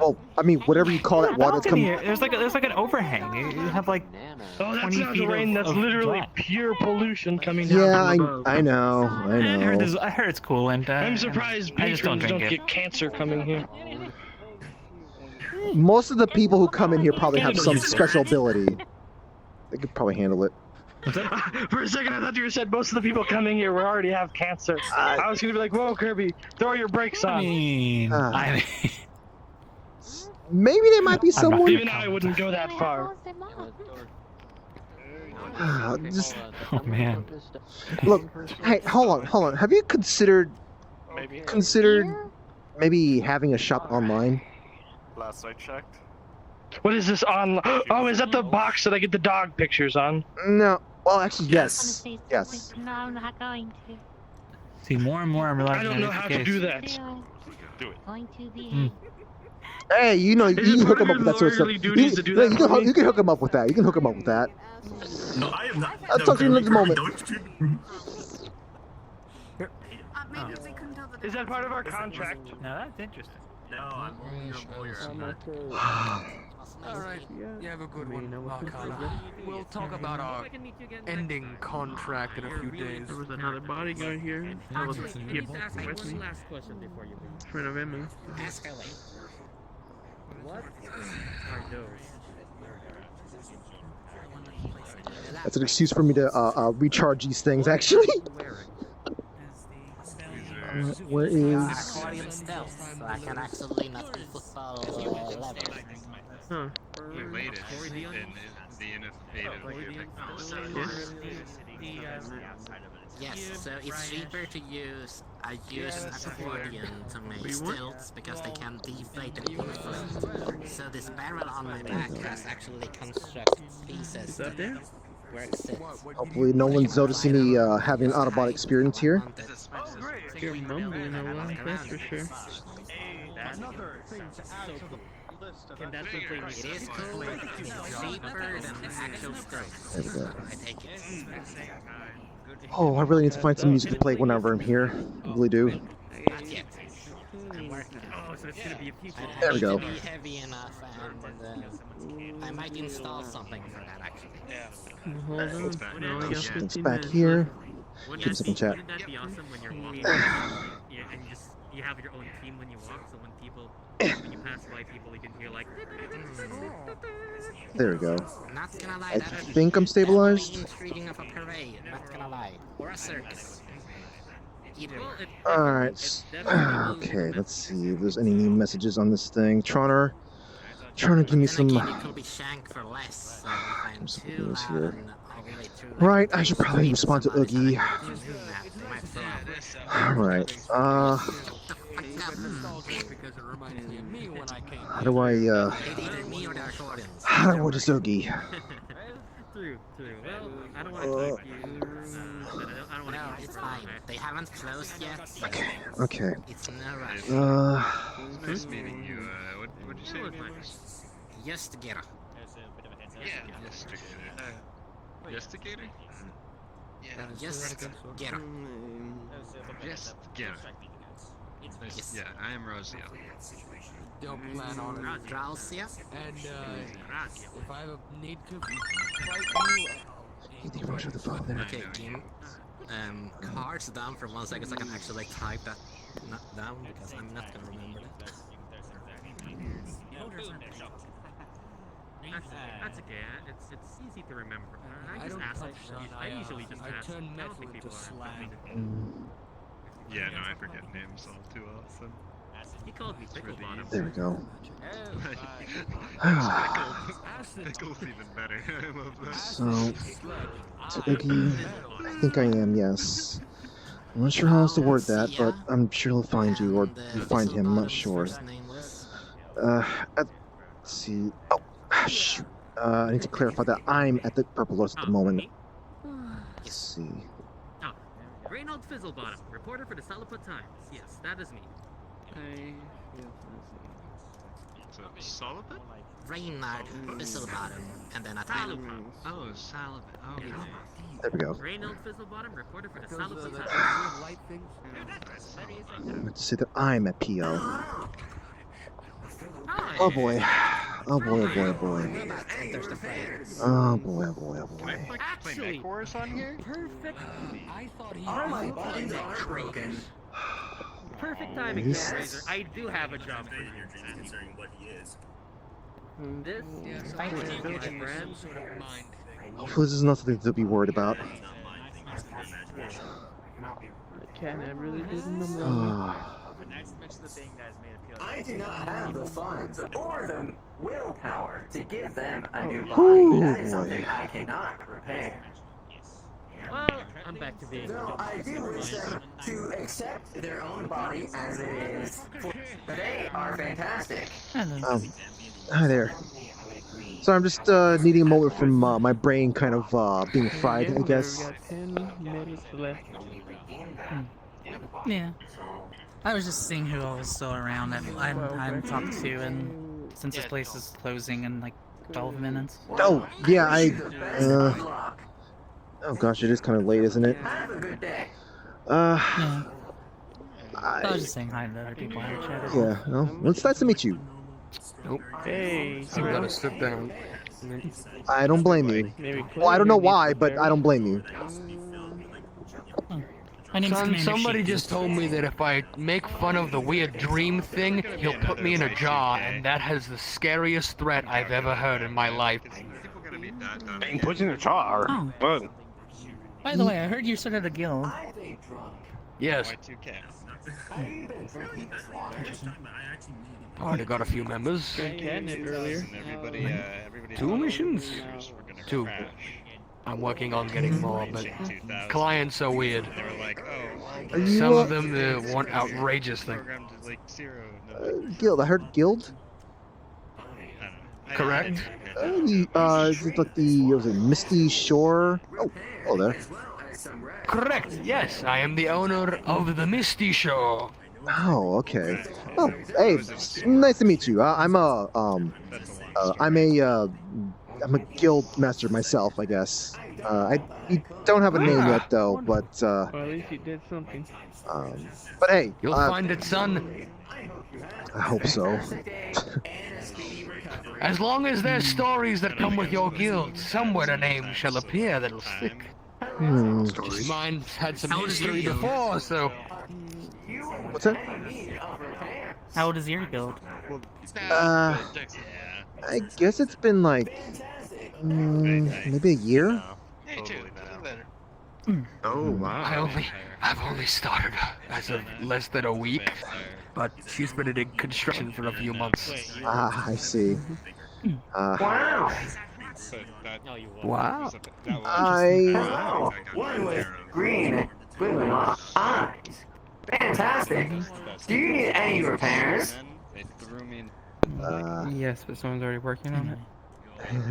Speaker 1: Well, I mean, whatever you call that water that's
Speaker 7: Balcony
Speaker 1: coming.
Speaker 7: here. There's like an overhang. You have like
Speaker 14: Oh, that's
Speaker 7: 20
Speaker 14: not the
Speaker 7: feet
Speaker 14: rain. That's
Speaker 7: of
Speaker 14: literally
Speaker 7: black.
Speaker 14: pure pollution coming down
Speaker 1: Yeah,
Speaker 14: from above.
Speaker 1: I know.
Speaker 7: I heard it's cool, and
Speaker 14: I'm surprised
Speaker 7: I just don't
Speaker 14: patrons
Speaker 7: drink
Speaker 14: don't
Speaker 7: it.
Speaker 14: get cancer coming here.
Speaker 1: Most of the people who come in here probably have some special ability. They could probably handle it.
Speaker 14: For a second, I thought you said most of the people coming here already have cancer. I was gonna be like, "Whoa, Kirby, throw your brakes on."
Speaker 7: I mean,
Speaker 1: Maybe there might be someone.
Speaker 14: Even I wouldn't go that far.
Speaker 1: Just
Speaker 7: oh man.
Speaker 1: look. Hey, hold on. Have you considered maybe having a shop online?
Speaker 18: Last I checked.
Speaker 14: What is this on? Oh, is that the box that I get the dog pictures on?
Speaker 1: No. Well, actually, yes. Yes.
Speaker 2: No, I'm not going to.
Speaker 7: See, more and more I'm realizing
Speaker 14: I don't know
Speaker 7: that
Speaker 14: how
Speaker 7: it's the
Speaker 14: to
Speaker 7: case.
Speaker 14: do that.
Speaker 18: Do it.
Speaker 2: Going to be.
Speaker 1: Hey, you know, you
Speaker 14: Is it
Speaker 1: can hook
Speaker 14: part of
Speaker 1: him up with that sort of stuff.
Speaker 14: your lawyerly duties to do that
Speaker 1: you
Speaker 14: for me?
Speaker 1: can hook him up with that. You can hook him up with that.
Speaker 8: No, I am not.
Speaker 1: I'll talk to you in a moment.
Speaker 14: Is that part of our contract?
Speaker 7: Now that's interesting.
Speaker 5: No, I'm only your lawyer. Alright, you have a good one, Makana. We'll talk about our ending contract in a few days.
Speaker 4: There was another bodyguard here. That was with me.
Speaker 3: Last question before you leave.
Speaker 4: Friend of Emma.
Speaker 3: Ask away. What are those?
Speaker 1: That's an excuse for me to recharge these things, actually. Where is...
Speaker 3: Accordion stealth, so I can actually not be football level.
Speaker 4: Huh.
Speaker 17: The latest in the innovative technology.
Speaker 3: Yes, so it's cheaper to use an accordion to make stilts because they can deflate and inflate. So this barrel on my back has actually construct pieces where it sits.
Speaker 1: Hopefully no one's noticing me having an out-of-body experience here.
Speaker 4: You're mumbling a lot, that's for sure.
Speaker 5: Another thing to add to the list of
Speaker 3: It is cool, it's cheaper than the actual stilts.
Speaker 1: There we go.
Speaker 3: I take it.
Speaker 1: Oh, I really need to find some music to play whenever I'm here. I really do.
Speaker 3: Not yet. I'm working on it.
Speaker 4: Oh, so it's gonna be a people.
Speaker 1: There we go.
Speaker 3: Be heavy enough, and I might install something for that actually.
Speaker 4: Hold on. No, I got
Speaker 1: It's
Speaker 4: 15
Speaker 1: back
Speaker 4: minutes.
Speaker 1: here.
Speaker 12: Wouldn't
Speaker 1: Keep us up in chat.
Speaker 12: Wouldn't that be awesome when you're walking? Yeah, and you have your own team when you walk, so when you pass by people, you can hear like.
Speaker 1: There we go.
Speaker 3: Not gonna lie,
Speaker 1: I
Speaker 3: that would
Speaker 1: think I'm stabilized.
Speaker 3: be intriguing of a parade, not gonna lie. Or a circus. Either way.
Speaker 1: Alright. Okay, let's see if there's any new messages on this thing. Troner, trying to give me some...
Speaker 3: Then again, it could be shank for less, so if I'm
Speaker 1: some
Speaker 3: too
Speaker 1: news
Speaker 3: loud
Speaker 1: here.
Speaker 3: and all the way through,
Speaker 1: Right, I should probably respond to Oogie. Alright, how do I, how do I word this Oogie?
Speaker 12: True. Well, I don't want to keep you. But I don't want to keep you.
Speaker 3: It's fine. They haven't closed yet. So
Speaker 1: Okay.
Speaker 3: it's no rush.
Speaker 17: Nice meeting you. What'd you say your name was?
Speaker 3: Justigator.
Speaker 17: Justigator?
Speaker 3: Justigator.
Speaker 17: Justigator.
Speaker 3: Yes.
Speaker 17: Yeah, I am Rosio.
Speaker 5: Don't plan on it.
Speaker 3: Drowsia.
Speaker 5: And if I ever need to fight you,
Speaker 1: You think Roger the phone there?
Speaker 3: Okay, Kim. Cards down for 1 second so I can actually type that down because I'm not gonna remember that.
Speaker 12: That's okay. It's easy to remember. I usually just ask.
Speaker 5: turn
Speaker 12: I don't
Speaker 5: metal
Speaker 12: think
Speaker 5: into
Speaker 12: people
Speaker 5: slang.
Speaker 17: Yeah, no, I forget names all too often.
Speaker 12: He called me Pickle Bottom.
Speaker 1: There we go.
Speaker 17: Pickle's even better. I love that.
Speaker 1: So, Oogie, I think I am, yes. I'm not sure how else to word that, but I'm sure he'll find you, or you find him, I'm not sure. Let's see. Oh, shoot. I need to clarify that I'm at the Purple Lotus at the moment. Let's see.
Speaker 12: Oh, Reynold Fizzlebottom, reporter for the Salaput Times. Yes, that is me.
Speaker 17: So, Solomon?
Speaker 3: Reynard Fizzlebottom, and then a title.
Speaker 17: Oh, Solomon. Oh,
Speaker 1: There we go.
Speaker 12: Reynold Fizzlebottom, reporter for the Salaput Times.
Speaker 1: I'm going to say that I'm at PO. Oh boy. Oh boy, oh boy, oh boy. Oh boy, oh boy, oh boy.
Speaker 12: Actually,
Speaker 5: chorus on here?
Speaker 12: perfect. I thought he
Speaker 5: All my buttons are broken.
Speaker 12: Perfect timing,
Speaker 1: This-
Speaker 12: Razor. I do have a job for you.
Speaker 8: Considering what he is.
Speaker 12: This is my friend.
Speaker 1: Hopefully this is nothing to be worried about.
Speaker 4: Cat really didn't know.
Speaker 19: I do not have the funds or the willpower to give them a new body.
Speaker 1: Ooh,
Speaker 19: That is
Speaker 1: boy.
Speaker 19: something I cannot repair.
Speaker 12: Well, I'm back to being.
Speaker 19: So I do wish them to accept their own body as it is. They are fantastic.
Speaker 1: Hi there. So I'm just needing a moment from my brain kind of being fried, I guess.
Speaker 4: We got 10 minutes left.
Speaker 10: Yeah. I was just seeing who all was still around that I hadn't talked to, and since this place is closing in like 12 minutes.
Speaker 1: Oh, yeah, oh gosh, it is kind of late, isn't it?
Speaker 19: Have a good day.
Speaker 1: Uh,
Speaker 10: I was just saying hi to other people in the chat.
Speaker 1: Yeah, well, it's nice to meet you.
Speaker 5: Nope.
Speaker 4: Hey,
Speaker 5: You gotta sit down.
Speaker 1: I don't blame you. Well, I don't know why, but I don't blame you.
Speaker 10: My name's Commander
Speaker 5: Somebody
Speaker 10: Shiki.
Speaker 5: just told me that if I make fun of the weird dream thing, he'll put me in a jar, and that has the scariest threat I've ever heard in my life.
Speaker 9: Being put in a jar?
Speaker 10: Oh.
Speaker 9: Well,
Speaker 10: By the way, I heard you started a guild.
Speaker 5: Yes. Already got a few members.
Speaker 4: earlier.
Speaker 5: Two missions? Two. I'm working on getting more, but clients are weird. Some of them want outrageous things.
Speaker 1: Guild, I heard guild?
Speaker 5: Correct?
Speaker 1: Is it like was it Misty Shore? Oh, there.
Speaker 5: Correct, yes, I am the owner of the Misty Shore.
Speaker 1: Oh, okay. Oh, hey, nice to meet you. I'm a guild master myself, I guess. You don't have a name yet though, but
Speaker 4: Well, at least you did something.
Speaker 1: but hey,
Speaker 5: you'll find it, son.
Speaker 1: I hope so.
Speaker 5: As long as there's stories that come with your guild, somewhere a name shall appear that'll stick. Mine's had some history before, so.
Speaker 1: What's that?
Speaker 10: How old is your guild?
Speaker 1: I guess it's been like maybe a year.
Speaker 5: Oh wow! I've only started as of less than a week, but she's been in construction for a few months.
Speaker 1: Ah, I see.
Speaker 5: Wow! Wow!
Speaker 19: One with green, squiggly eyes. Fantastic. Do you need any repairs?
Speaker 6: Yes, but someone's already working on it.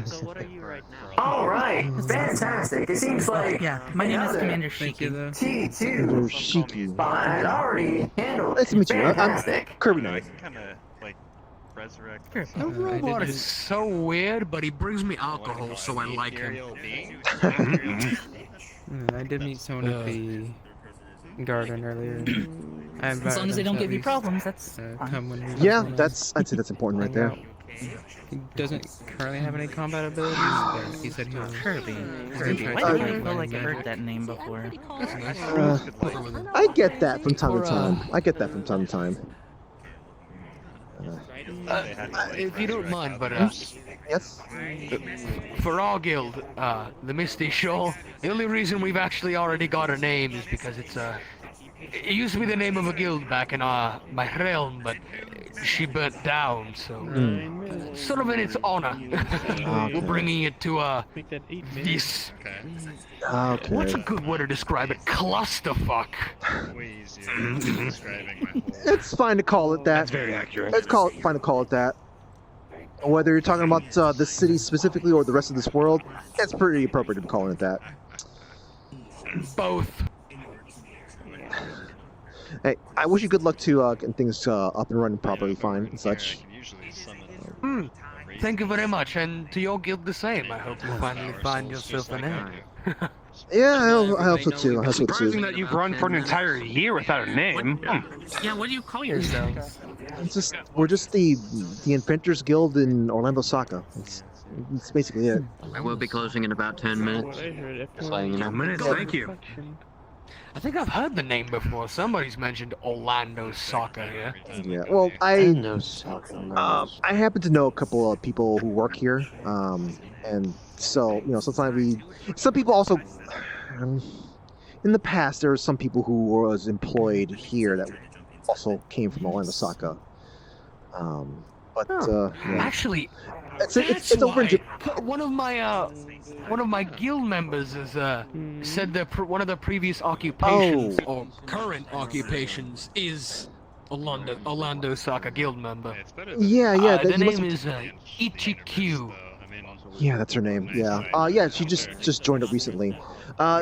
Speaker 20: So what are you right now?
Speaker 19: All right, fantastic. It seems like
Speaker 10: Yeah, my name is Commander Shiki.
Speaker 19: T2.
Speaker 1: Shiki.
Speaker 19: I'd already handled
Speaker 1: Nice to meet you. I'm
Speaker 19: fantastic.
Speaker 1: Kirby Knight.
Speaker 5: The robot is so weird, but he brings me alcohol, so I like him.
Speaker 6: I did meet someone at the garden earlier.
Speaker 10: As long as they don't give you problems, that's
Speaker 6: come when we
Speaker 1: Yeah, I'd say that's important right there.
Speaker 6: He doesn't currently have any combat abilities, but he said he was
Speaker 10: Kirby.
Speaker 6: Kirby.
Speaker 10: Why do I feel like I heard that name before?
Speaker 1: I get that from time to time. I get that from time to time.
Speaker 5: If you don't mind, but
Speaker 1: yes.
Speaker 5: For our guild, the Misty Shore, the only reason we've actually already got a name is because it used to be the name of a guild back in my realm, but she burnt down, so sort of in its honor, we're bringing it to this.
Speaker 1: Okay.
Speaker 5: What's a good way to describe it? Clusterfuck.
Speaker 1: It's fine to call it that. That's
Speaker 9: very accurate.
Speaker 1: It's fine to call it that. Whether you're talking about this city specifically or the rest of this world, it's pretty appropriate to be calling it that.
Speaker 5: Both.
Speaker 1: Hey, I wish you good luck to getting things up and running properly fine and such.
Speaker 5: Thank you very much, and to your guild the same. I hope you finally find yourself a name.
Speaker 1: Yeah, I hope so too. I hope so
Speaker 9: Surprising
Speaker 1: too.
Speaker 9: that you've run for an entire year without a name.
Speaker 3: Yeah, what do you call yourselves?
Speaker 1: We're just the Inventors Guild in Orlando Saka. It's basically it.
Speaker 6: I will be closing in about 10 minutes. Just letting you know.
Speaker 9: Thank you.
Speaker 5: I think I've heard the name before. Somebody's mentioned Orlando Soccer here.
Speaker 1: Yeah. Well, I happen to know a couple of people who work here, and so sometimes some people also. In the past, there were some people who was employed here that also came from Orlando Saka. Yeah.
Speaker 5: Actually,
Speaker 1: it's over in
Speaker 5: one of my guild members has said that one of the previous occupations or current occupations is Orlando Saka guild member.
Speaker 1: Yeah.
Speaker 5: The name is Ichikyu.
Speaker 1: Yeah, that's her name. Yeah. Yeah, she just joined up recently.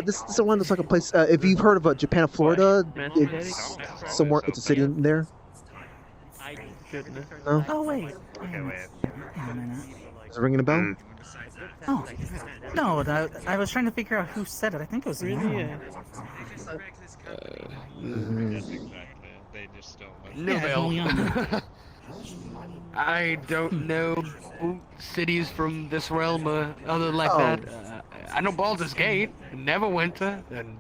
Speaker 1: This is Orlando Saka place. If you've heard of Japan, Florida, it's somewhere. It's a city in there. No?
Speaker 10: Oh wait.
Speaker 1: Is it ringing a bell?
Speaker 10: Oh, no, I was trying to figure out who said it. I think it was me.
Speaker 17: they just don't like
Speaker 5: No,
Speaker 10: Yeah,
Speaker 5: I don't know cities from this realm other like
Speaker 1: Oh.
Speaker 5: that. I know Baldur's Gate, Neverwinter, and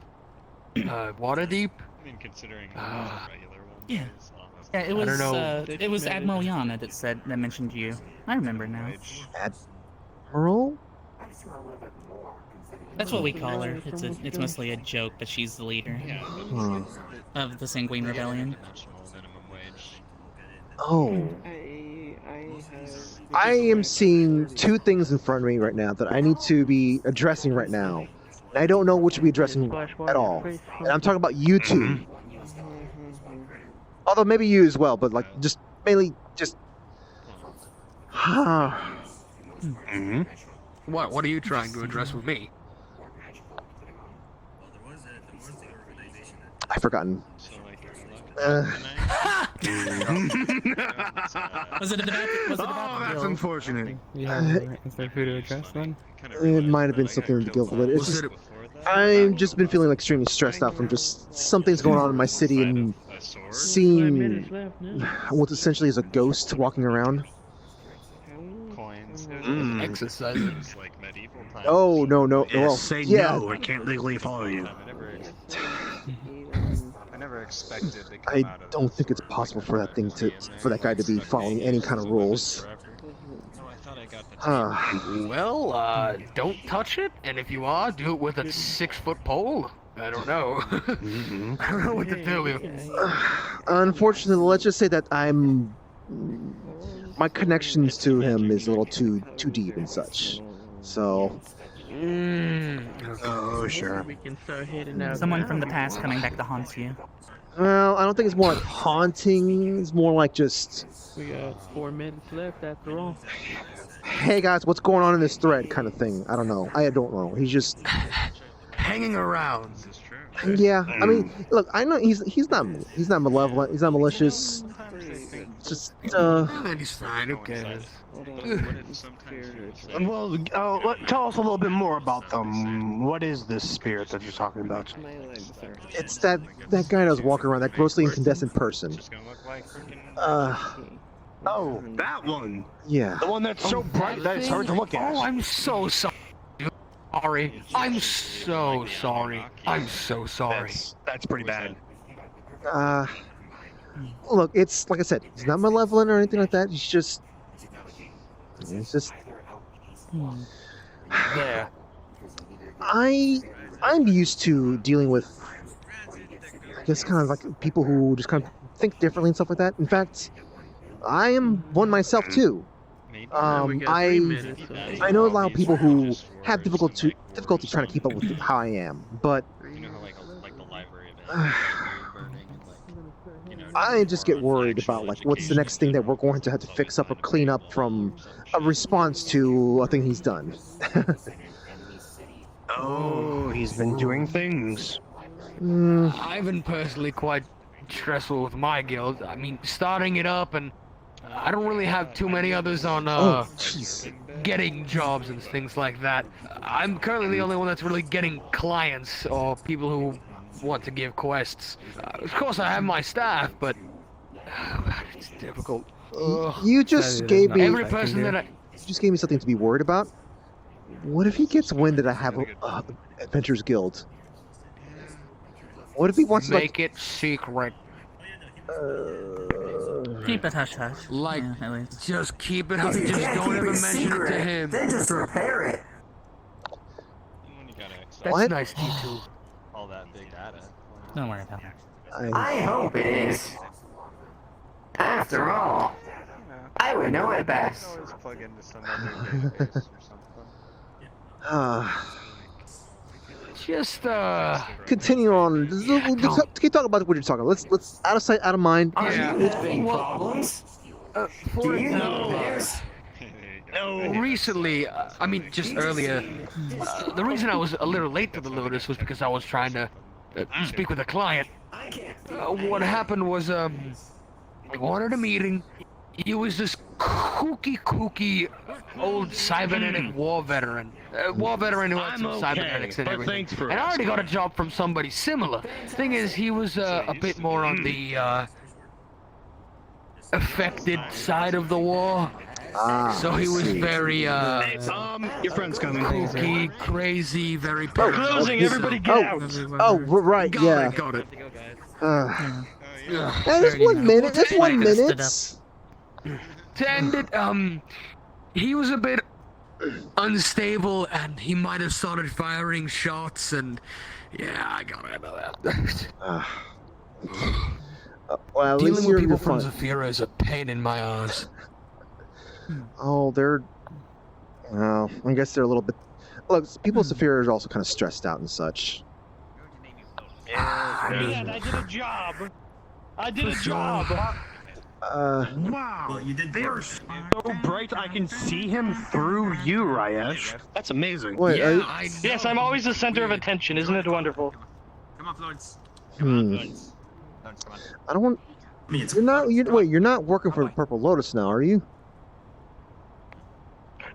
Speaker 5: Waterdeep.
Speaker 17: I mean, considering how regular one
Speaker 10: Yeah.
Speaker 17: is almost.
Speaker 10: Yeah, it was Admiral Yana that mentioned you. I remember now.
Speaker 1: Admiral?
Speaker 10: That's what we call her. It's mostly a joke, but she's the leader of the Sanguine Rebellion.
Speaker 1: Oh. I am seeing two things in front of me right now that I need to be addressing right now. And I don't know which to be addressing at all. And I'm talking about you two. Although maybe you as well, but like just mainly just.
Speaker 5: What are you trying to address with me?
Speaker 1: I've forgotten.
Speaker 10: Was it about
Speaker 11: that's unfortunate.
Speaker 7: Is there who to address then?
Speaker 1: It might have been something with the guild, but it's just. I've just been feeling extremely stressed out from just something's going on in my city and seeing what essentially is a ghost walking around.
Speaker 17: Coins.
Speaker 5: Exercises.
Speaker 17: Like medieval times.
Speaker 1: Oh no! Well,
Speaker 11: say
Speaker 1: yeah.
Speaker 11: no. I can't legally follow you.
Speaker 17: I never expected to come
Speaker 1: I
Speaker 17: out of
Speaker 1: don't think it's possible for that guy to be following any kind of rules.
Speaker 5: Well, don't touch it, and if you are, do it with a 6-foot pole. I don't know. I don't know what to tell you.
Speaker 1: Unfortunately, let's just say that my connections to him is a little too deep and such. So.
Speaker 11: Oh, sure.
Speaker 7: We can start heading out.
Speaker 10: Someone from the past coming back to haunt you.
Speaker 1: Well, I don't think it's more like haunting. It's more like just.
Speaker 7: We got 4 minutes left after all.
Speaker 1: Hey guys, what's going on in this thread? Kind of thing. I don't know. I don't know. He's just
Speaker 5: hanging around.
Speaker 1: Yeah. I mean, look. I know he's not malevolent. He's not malicious. Just
Speaker 5: He's fine. Who cares?
Speaker 11: Well, tell us a little bit more about them. What is this spirit that you're talking about?
Speaker 1: It's that guy that was walking around, that grossly incandescent person.
Speaker 11: Oh, that one.
Speaker 1: Yeah.
Speaker 11: The one that's so bright that it's hard to look at.
Speaker 5: Oh, I'm so sorry. I'm so sorry. I'm so sorry.
Speaker 11: That's pretty bad.
Speaker 1: Look, it's like I said, he's not malevolent or anything like that. It's just.
Speaker 5: Yeah.
Speaker 1: I'm used to dealing with, I guess, kind of like people who just kind of think differently and stuff like that. In fact, I am one myself too. I know a lot of people who have difficulty trying to keep up with how I am, but I just get worried about like what's the next thing that we're going to have to fix up or clean up from a response to a thing he's done.
Speaker 11: Oh, he's been doing things.
Speaker 5: I've been personally quite stressful with my guild. I mean, starting it up, and I don't really have too many others on getting jobs and things like that. I'm currently the only one that's really getting clients or people who want to give quests. Of course, I have my staff, but it's difficult.
Speaker 1: You just gave me
Speaker 5: every person that
Speaker 1: you just gave me something to be worried about. What if he gets wind that I have a Adventurers Guild? What if he wants to
Speaker 5: make it secret?
Speaker 10: Keep it hush hush.
Speaker 5: Like,
Speaker 10: yeah, at least.
Speaker 5: Just keep it hush. Just don't ever mention it to him.
Speaker 19: Then just repair it.
Speaker 5: That's nice, T2.
Speaker 17: All that big data.
Speaker 10: Don't worry about it.
Speaker 19: I hope it is. After all, I would know it best.
Speaker 17: Always plug into some other database or something.
Speaker 5: Just
Speaker 1: continue on. Keep talking about what you're talking. Let's out of sight, out of mind.
Speaker 19: Are you having problems? Do you know theirs?
Speaker 5: No. Recently, I mean, just earlier, the reason I was a little late to the Lotus was because I was trying to speak with a client. What happened was, I wanted a meeting. He was this kooky old cybernetic war veteran. War veteran who had some cybernetics and everything. And I already got a job from somebody similar. Thing is, he was a bit more on the affected side of the war. So he was very
Speaker 11: your friend's coming.
Speaker 5: Kooky, crazy, very
Speaker 14: Oh, closing! Everybody get out!
Speaker 1: Oh, right, yeah.
Speaker 5: Got it.
Speaker 1: Just 1 minute. Just 1 minute.
Speaker 5: And he was a bit unstable, and he might have started firing shots, and yeah, I got rid of that.
Speaker 1: Well, at
Speaker 5: Dealing
Speaker 1: least
Speaker 5: with people
Speaker 1: you're
Speaker 5: from
Speaker 1: fine.
Speaker 5: Zafira is a pain in my ass.
Speaker 1: Oh, they're. Well, I guess they're a little bit. Look, people in Saphira are also kind of stressed out and such.
Speaker 14: Man, I did a job. I did a job.
Speaker 11: Wow,
Speaker 8: you did.
Speaker 11: They are so bright I can see him through you, Ryesh. That's amazing.
Speaker 1: Wait,
Speaker 14: Yes, I'm always the center of attention. Isn't it wonderful?
Speaker 3: Come on, Florence.
Speaker 1: I don't want. You're not. Wait, you're not working for Purple Lotus now, are you?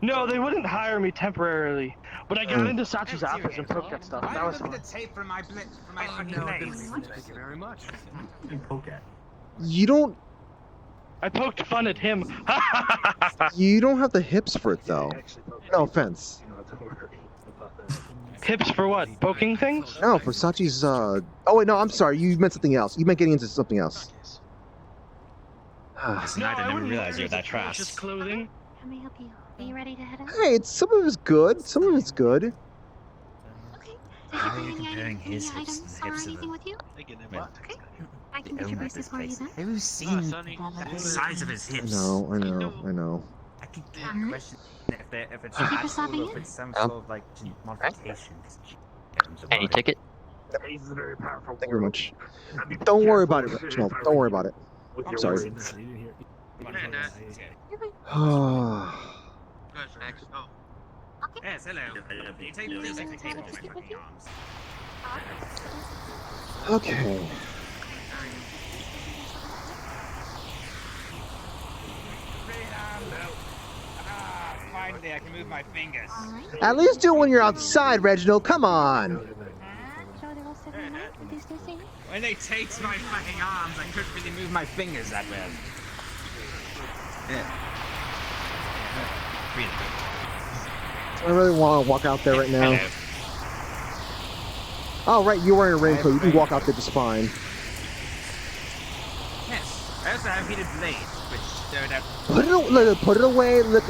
Speaker 14: No, they wouldn't hire me temporarily, but I got into Sachi's office and poked at stuff. That was fun.
Speaker 3: tape from my fucking face.
Speaker 11: Thank you very much.
Speaker 8: Poke at.
Speaker 1: You don't.
Speaker 14: I poked fun at him.
Speaker 1: You don't have the hips for it, though. No offense.
Speaker 14: Hips for what? Poking things?
Speaker 1: No, for Sachi's. Oh wait, no. I'm sorry. You meant something else. You meant getting into something else.
Speaker 16: Listen, I didn't realize you were that
Speaker 14: Just
Speaker 16: fast.
Speaker 14: clothing.
Speaker 2: Let me help you. Are you ready to head out?
Speaker 1: Hey, some of it's good. Some of it's good.
Speaker 16: How are you comparing his
Speaker 2: Any
Speaker 16: hips
Speaker 2: items
Speaker 16: and the
Speaker 2: or
Speaker 16: hips of
Speaker 2: anything
Speaker 16: the...
Speaker 2: with you?
Speaker 16: Well,
Speaker 2: I can get your braces for you then.
Speaker 16: Who's seen
Speaker 3: The size of his
Speaker 1: I
Speaker 3: hips.
Speaker 1: know. I know. I know.
Speaker 16: I could get
Speaker 2: Alright.
Speaker 16: a question if it's
Speaker 2: Thank you for
Speaker 16: actual
Speaker 2: stopping
Speaker 16: or if
Speaker 2: in.
Speaker 16: it's some sort of like modification.
Speaker 7: Any ticket?
Speaker 11: He's very powerful.
Speaker 1: Thank you very much. Don't worry about it, Reginald. Don't worry about it. I'm sorry.
Speaker 3: Yes, hello. You take these and take my arms.
Speaker 1: Okay.
Speaker 3: Finally, I can move my fingers.
Speaker 1: At least do it when you're outside, Reginald. Come on.
Speaker 3: When they taped my fucking arms, I couldn't really move my fingers that well. Yeah.
Speaker 1: I really want to walk out there right now. Oh, right. You're wearing a raincoat. You can walk out there just fine.
Speaker 3: Yes. I also have heated blades, which don't have.
Speaker 1: Put it away. Look.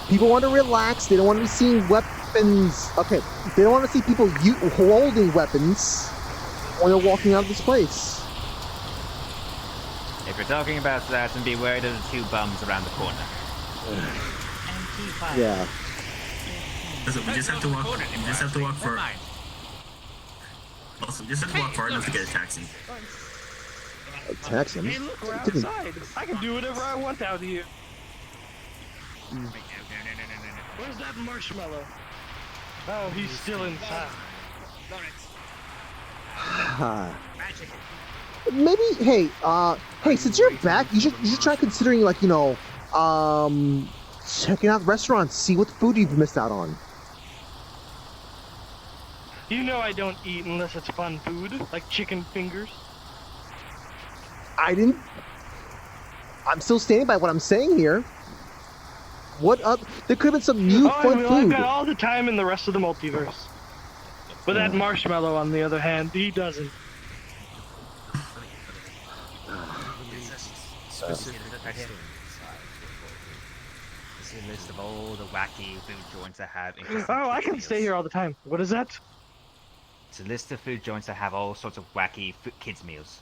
Speaker 1: People want to relax. They don't want to be seeing weapons. Okay. They don't want to see people holding weapons when they're walking out of this place.
Speaker 16: If you're talking about that, and be worried of the two bums around the corner.
Speaker 1: Yeah.
Speaker 8: Listen, we just have to walk. We just have to walk for. Also, just have to walk far enough to get a taxi.
Speaker 1: A taxi?
Speaker 14: Hey, look, we're outside. I can do whatever I want out here. Where's that marshmallow? Oh, he's still inside.
Speaker 1: Maybe. Hey. Since you're back, you should try considering, like, checking out restaurants, see what food you've missed out on.
Speaker 14: You know I don't eat unless it's fun food, like chicken fingers.
Speaker 1: I'm still standing by what I'm saying here. What up? There could have been some new fun
Speaker 14: I've
Speaker 1: food.
Speaker 14: got all the time in the rest of the multiverse. But that marshmallow, on the other hand, he doesn't.
Speaker 16: It's a list of all the wacky food joints that have.
Speaker 14: Oh, I can stay here all the time. What is that?
Speaker 16: It's a list of food joints that have all sorts of wacky kids meals.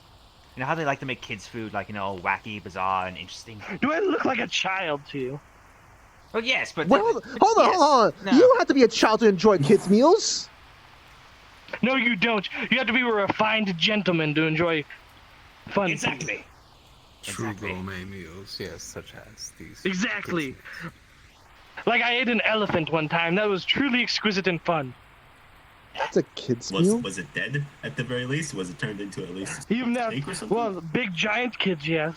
Speaker 16: You know how they like to make kids food, like, all wacky, bizarre, and interesting?
Speaker 14: Do I look like a child to you?
Speaker 16: Well, yes, but...
Speaker 1: Hold on.
Speaker 16: No.
Speaker 1: You don't have to be a child to enjoy kids' meals.
Speaker 14: No, you don't. You have to be a refined gentleman to enjoy fun.
Speaker 16: Exactly.
Speaker 23: True gourmet meals, yes, such as these.
Speaker 14: Exactly. Like I ate an elephant one time. That was truly exquisite and fun.
Speaker 1: That's a kid's meal?
Speaker 8: Was it dead at the very least? Was it turned into at least
Speaker 14: Even that,
Speaker 8: steak or something?
Speaker 14: well, big giant kids, yes.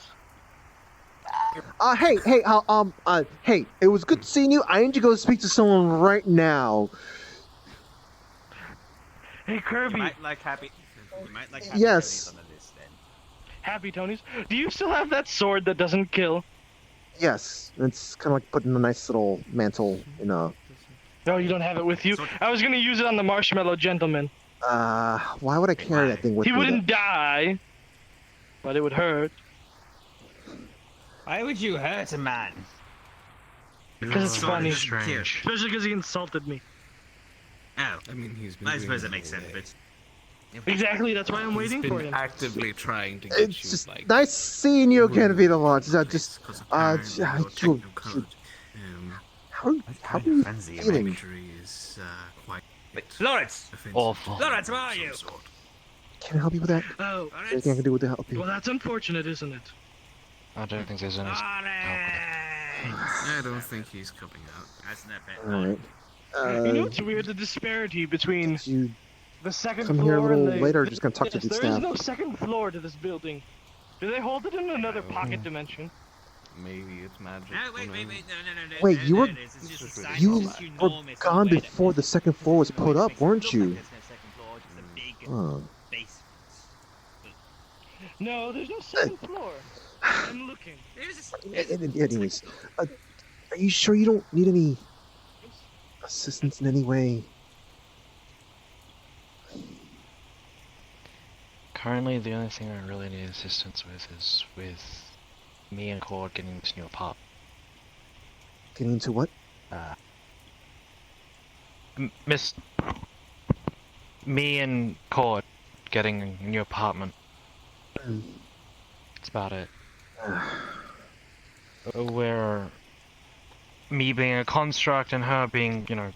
Speaker 1: Hey, it was good seeing you. I need to go speak to someone right now.
Speaker 14: Hey, Kirby.
Speaker 16: You might like happy.
Speaker 1: Yes.
Speaker 16: On the list, then.
Speaker 14: Happy Tonys. Do you still have that sword that doesn't kill?
Speaker 1: Yes, it's kind of like putting a nice little mantle in a.
Speaker 14: No, you don't have it with you. I was gonna use it on the Marshmallow Gentleman.
Speaker 1: Why would I carry that thing with
Speaker 14: He
Speaker 1: me?
Speaker 14: wouldn't die, but it would hurt.
Speaker 16: Why would you hurt a man?
Speaker 14: Because it's funny.
Speaker 16: Strange.
Speaker 14: Especially because he insulted me.
Speaker 16: Oh,
Speaker 23: I mean, he's been
Speaker 16: I
Speaker 23: doing
Speaker 16: suppose
Speaker 23: it
Speaker 16: that makes
Speaker 23: all
Speaker 16: sense,
Speaker 23: day.
Speaker 16: but...
Speaker 14: Exactly, that's why I'm waiting
Speaker 23: He's
Speaker 14: for
Speaker 23: been
Speaker 14: him.
Speaker 23: actively trying to get
Speaker 1: It's
Speaker 23: you,
Speaker 1: just
Speaker 23: like...
Speaker 1: nice seeing you again, Vita Launch. How are you feeling?
Speaker 3: Is quite
Speaker 16: Lawrence!
Speaker 5: Awful.
Speaker 16: Lawrence, where are you?
Speaker 1: Can I help you with that?
Speaker 14: Oh,
Speaker 1: Is there anything I can do with to help you?
Speaker 14: well, that's unfortunate, isn't it?
Speaker 5: I don't think there's any.
Speaker 3: I don't think he's coming out.
Speaker 16: That's not bad.
Speaker 1: Alright.
Speaker 14: You know what's weird? The disparity between the second
Speaker 1: come
Speaker 14: floor
Speaker 1: here a little
Speaker 14: and the...
Speaker 1: later, just gonna talk to
Speaker 14: Yes,
Speaker 1: the
Speaker 14: there is
Speaker 1: staff.
Speaker 14: no second floor to this building. Do they hold it in another pocket dimension?
Speaker 23: Maybe it's magic.
Speaker 16: No, wait,
Speaker 23: no.
Speaker 1: Wait, you were gone before the second floor was put up, weren't you? Oh.
Speaker 14: No, there's no second floor. I'm looking.
Speaker 1: Anyways, are you sure you don't need any assistance in any way?
Speaker 5: Currently, the only thing I really need assistance with is with me and Cord getting this new apartment.
Speaker 1: Getting into what?
Speaker 5: Me and Cord getting a new apartment. That's about it. Where me being a construct and her being, you know,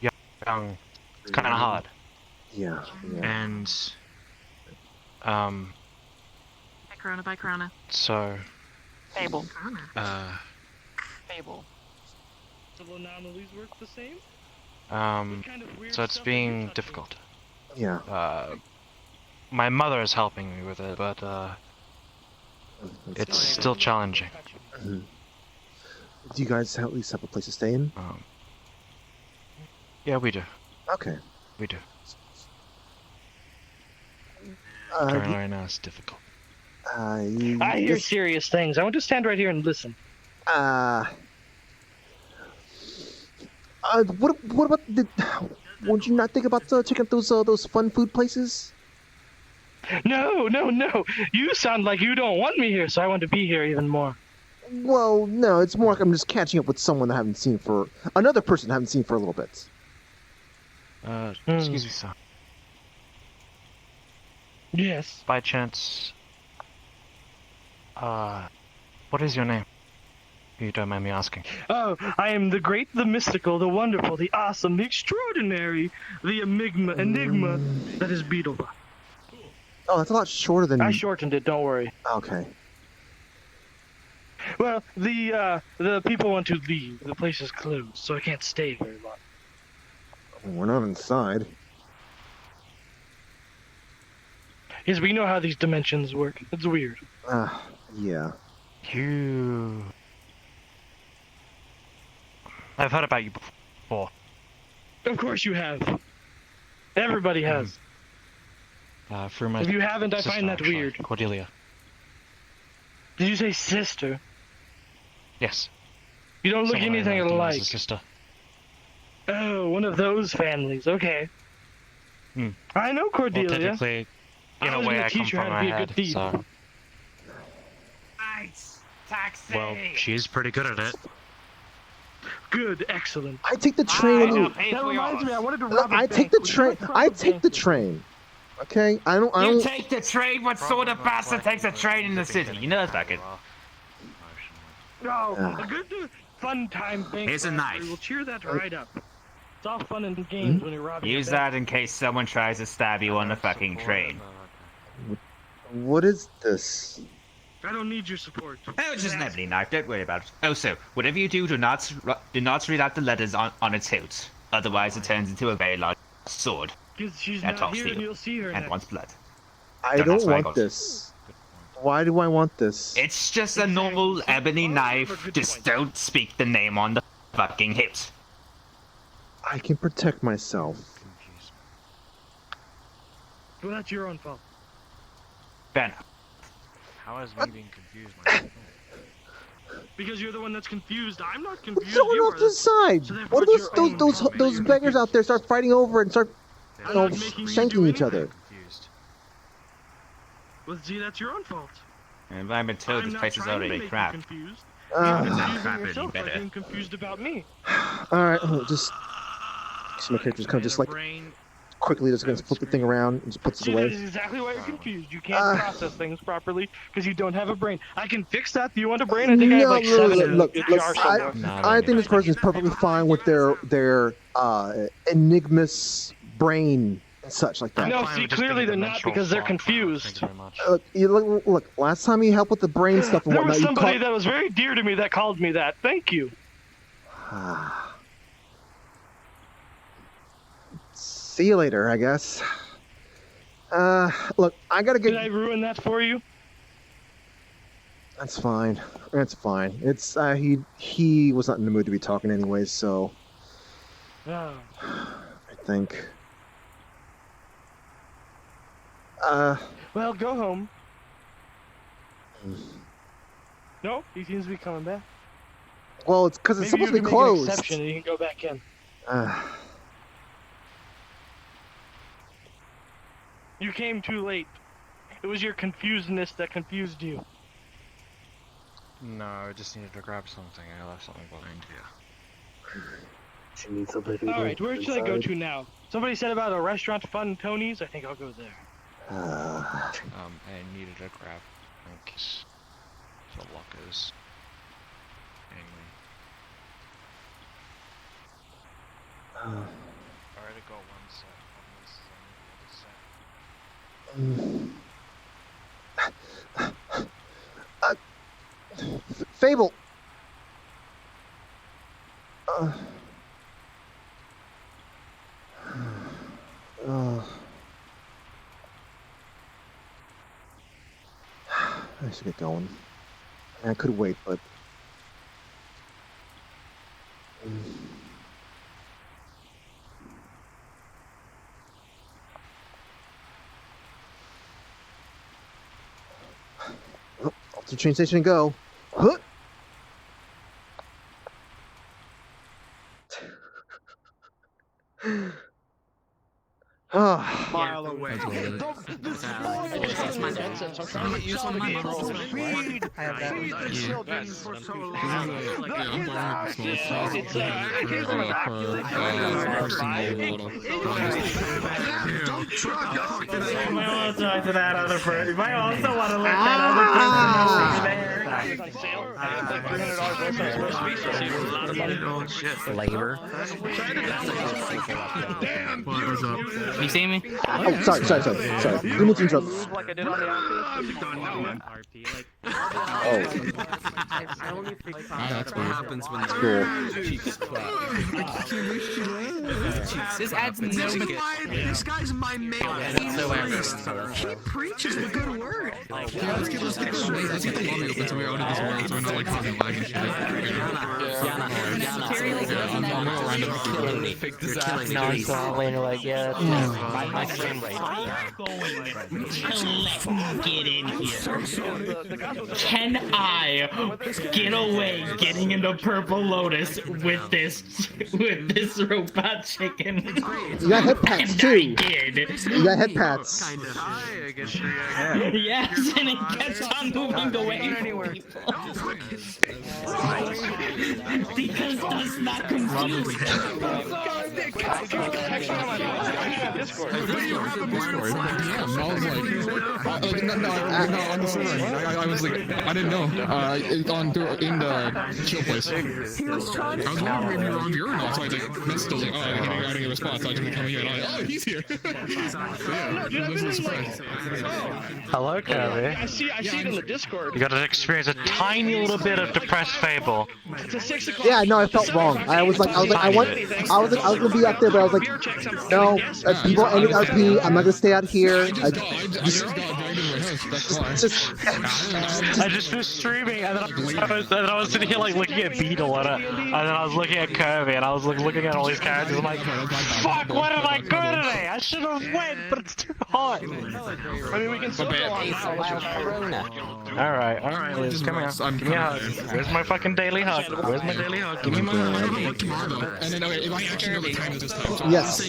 Speaker 5: young, it's kind of hard.
Speaker 1: Yeah.
Speaker 5: And
Speaker 22: Bye, Corona.
Speaker 5: so
Speaker 22: Fable.
Speaker 14: Fable. So anomalies work the same?
Speaker 5: so it's being difficult.
Speaker 1: Yeah.
Speaker 5: My mother is helping me with it, but it's still challenging.
Speaker 1: Do you guys at least have a place to stay in?
Speaker 5: Yeah, we do.
Speaker 1: Okay.
Speaker 5: We do.
Speaker 1: Uh,
Speaker 5: right now it's difficult.
Speaker 14: I hear serious things. I want to stand right here and listen.
Speaker 1: What about the? Would you not think about checking out those fun food places?
Speaker 14: No. You sound like you don't want me here, so I want to be here even more.
Speaker 1: Well, no, it's more like I'm just catching up with someone I haven't seen for another person I haven't seen for a little bit.
Speaker 5: Excuse me, sir.
Speaker 14: Yes.
Speaker 5: By chance, what is your name? If you don't mind me asking.
Speaker 14: Oh, I am the great, the mystical, the wonderful, the awesome, the extraordinary, the enigma that is Beetlebot.
Speaker 1: Oh, that's a lot shorter than.
Speaker 14: I shortened it. Don't worry.
Speaker 1: Okay.
Speaker 14: Well, the people want to leave. The place is closed, so I can't stay very long.
Speaker 1: We're not inside.
Speaker 14: Yes, we know how these dimensions work. It's weird.
Speaker 1: Yeah.
Speaker 5: I've heard about you before.
Speaker 14: Of course you have. Everybody has.
Speaker 5: Through my
Speaker 14: If you haven't, I
Speaker 5: sister,
Speaker 14: find that
Speaker 5: actually,
Speaker 14: weird.
Speaker 5: Cordelia.
Speaker 14: Did you say sister?
Speaker 5: Yes.
Speaker 14: You don't look
Speaker 5: Someone I
Speaker 14: anything
Speaker 5: know deems as
Speaker 14: alike.
Speaker 5: a sister.
Speaker 14: Oh, one of those families. Okay. I know
Speaker 5: Well,
Speaker 14: Cordelia.
Speaker 5: technically, in a way, I come from her head, so...
Speaker 16: Taxi!
Speaker 5: Well, she's pretty good at it.
Speaker 14: Good, excellent.
Speaker 1: I take the train.
Speaker 14: That reminds me, I wanted to rob
Speaker 1: I take the train. I take the train. Okay, I don't.
Speaker 16: You take the train? What sort of bastard takes a train in the city? You know that's not good.
Speaker 14: No, a good fun time thing.
Speaker 16: Here's a knife.
Speaker 14: We'll cheer that right up. It's all fun and games when you're robbing.
Speaker 16: Use that in case someone tries to stab you on the fucking train.
Speaker 1: What is this?
Speaker 14: I don't need your support.
Speaker 16: Oh, it's just an ebony knife. Don't worry about it. Also, whatever you do, do not read out the letters on its hilt. Otherwise, it turns into a very large sword.
Speaker 14: She's
Speaker 16: and
Speaker 14: not
Speaker 16: talks
Speaker 14: here,
Speaker 16: to
Speaker 14: and
Speaker 16: you.
Speaker 14: you'll see her
Speaker 16: And
Speaker 14: next.
Speaker 16: wants blood.
Speaker 1: I
Speaker 16: Don't
Speaker 1: don't
Speaker 16: ask why I
Speaker 1: want
Speaker 16: got-
Speaker 1: this. Why do I want this?
Speaker 16: It's just a normal ebony knife. Just don't speak the name on the fucking hilt.
Speaker 1: I can protect myself.
Speaker 14: Well, that's your own fault.
Speaker 16: Ben,
Speaker 13: How is me being confused my fault?
Speaker 14: Because you're the one that's confused. I'm not confused.
Speaker 1: Someone
Speaker 14: You
Speaker 1: else
Speaker 14: are.
Speaker 1: decide.
Speaker 14: So
Speaker 1: What
Speaker 14: therefore
Speaker 1: if
Speaker 14: it's your own fault that
Speaker 1: those
Speaker 14: you're
Speaker 1: beggars out there start fighting over and start,
Speaker 14: I'm not making you do
Speaker 1: shanking each
Speaker 14: anything.
Speaker 1: other?
Speaker 14: Well, see, that's your own fault.
Speaker 16: And I've been told
Speaker 14: I'm
Speaker 16: this
Speaker 14: not
Speaker 16: place is
Speaker 14: trying to
Speaker 16: already
Speaker 14: make
Speaker 16: crap.
Speaker 14: you confused.
Speaker 1: Uh,
Speaker 14: You're
Speaker 16: It's not
Speaker 14: confusing
Speaker 16: crap any
Speaker 14: yourself by
Speaker 16: better.
Speaker 14: being confused about me.
Speaker 1: All right, just so my character's kind of just like quickly just gonna flip the thing around and just puts it
Speaker 14: See, that
Speaker 1: away.
Speaker 14: is exactly why you're confused. You can't process things properly because you don't have a brain. I can fix that. Do you want a brain? I think I have like 7 in
Speaker 1: look,
Speaker 14: a jar somewhere.
Speaker 1: I think this person is perfectly fine with their enigmas brain and such like that.
Speaker 14: No, see, clearly they're not because they're confused.
Speaker 1: Look, last time you helped with the brain stuff and
Speaker 14: There
Speaker 1: whatnot,
Speaker 14: was somebody
Speaker 1: you
Speaker 14: that was very dear to me that called me that. Thank you.
Speaker 1: See you later, I guess. Look, I gotta get.
Speaker 14: Did I ruin that for you?
Speaker 1: That's fine. That's fine. It's he was not in the mood to be talking anyways, so
Speaker 14: Oh.
Speaker 1: I think.
Speaker 14: Well, go home. No, he seems to be coming back.
Speaker 1: Well, it's because it's
Speaker 14: Maybe
Speaker 1: supposed to
Speaker 14: you
Speaker 1: be
Speaker 14: can make an
Speaker 1: closed.
Speaker 14: exception and you can go back in. You came too late. It was your confusedness that confused you.
Speaker 13: No, I just needed to grab something. I left something behind. Yeah.
Speaker 11: She needs something to
Speaker 14: Alright, where should I go to now? Somebody said about a restaurant, Fun Tony's. I think I'll go there.
Speaker 13: I needed to grab like the lockers. Anyway. I already got one set.
Speaker 1: Fable. I should get going. I could wait, but. Off to the train station and go. Huh?
Speaker 6: Mile away.
Speaker 3: Use one of my models.
Speaker 10: I have that
Speaker 7: You might want to talk to that other person. You might also want to let that other person know
Speaker 6: Labor.
Speaker 7: You see me?
Speaker 1: Oh, sorry. Didn't mean to interrupt.
Speaker 14: Like I did on the
Speaker 6: I only think
Speaker 3: That's what happens when the cheeks clap.
Speaker 7: This adds no.
Speaker 6: This guy's my mate. He preaches the good word.
Speaker 18: Let's get the lobby open so we're out of this world so we're not like causing lag and shit.
Speaker 7: Nonchalantly, and you're like, yeah, my frame rate. Get in here. Can I get away getting into Purple Lotus with this robot chicken?
Speaker 1: You got head pats too. You got head pats.
Speaker 7: Yes, and it gets on moving away from people. Because that's not confused.
Speaker 18: I was like, I didn't know. In the chill place. I was wondering if you were on your or not, so I like messaged. I was like, oh, I didn't get a response. So I just come here. And I was like, oh, he's here. Yeah, it was a surprise.
Speaker 15: Hello, Kirby.
Speaker 14: I see it in the Discord.
Speaker 15: You got to experience a tiny little bit of depressed Fable.
Speaker 14: It's a 6 o'clock.
Speaker 1: Yeah, no, I felt wrong. I was gonna be out there, but I was like, no, people ended RP. I'm not gonna stay out here.
Speaker 18: I just got dragged into my house.
Speaker 15: I just was streaming, and then I was sitting here like looking at Beetle, and then I was looking at Kirby, and I was like looking at all these characters. I'm like, fuck, what did I go today? I should have went, but it's too hot.
Speaker 14: I mean, we can still go on
Speaker 15: Alright, Liz, come here. Give me a hug. Where's my fucking daily hug? Where's my daily hug? Give me my hug.
Speaker 18: And then, okay, if I actually know the time of this time.
Speaker 1: Yes.